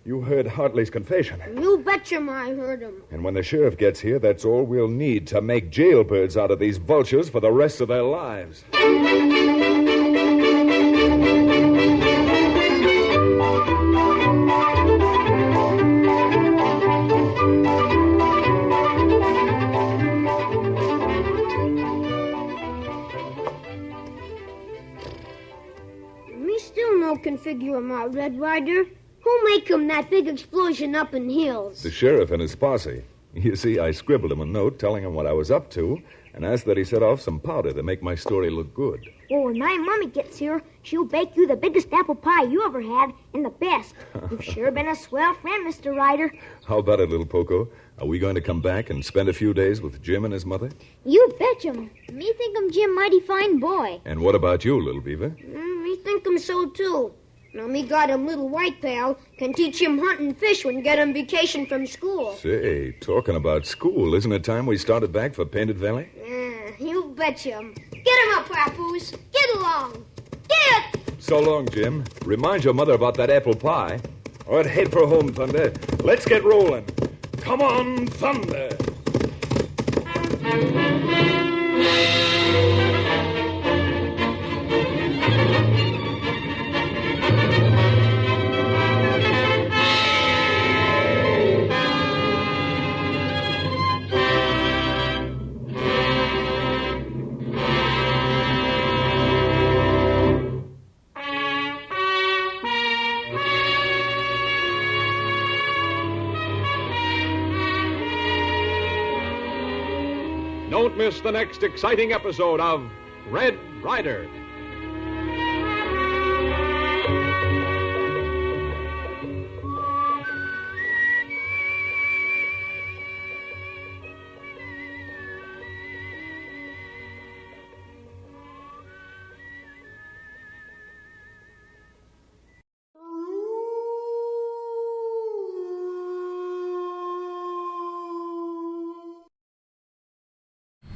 You heard Hartley's confession. You betcha I heard him. And when the sheriff gets here, that's all we'll need to make jailbirds out of these vultures for the rest of their lives. Me still no can figure him out, Red Ryder. Who make him that big explosion up in hills? The sheriff and his posse. You see, I scribbled him a note telling him what I was up to and asked that he set off some powder to make my story look good. Well, when my mommy gets here, she'll bake you the biggest apple pie you ever had and the best. You've sure been a swell friend, Mr. Ryder. How about it, little Poco? Are we going to come back and spend a few days with Jim and his mother? You betcha. Me think him Jim mighty fine boy. And what about you, little beaver? Me think him so, too. Now, me got him little white pal, can teach him hunt and fish when get him vacation from school. Say, talking about school, isn't it time we started back for Painted Valley? You betcha. Get him up, Papoose. Get along. Get! So long, Jim. Remind your mother about that apple pie. All right, head for home, Thunder. Let's get rolling. Come on, Thunder. Don't miss the next exciting episode of Red Ryder.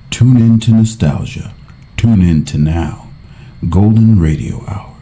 Tune in to nostalgia. Tune in to now. Golden Radio Hour.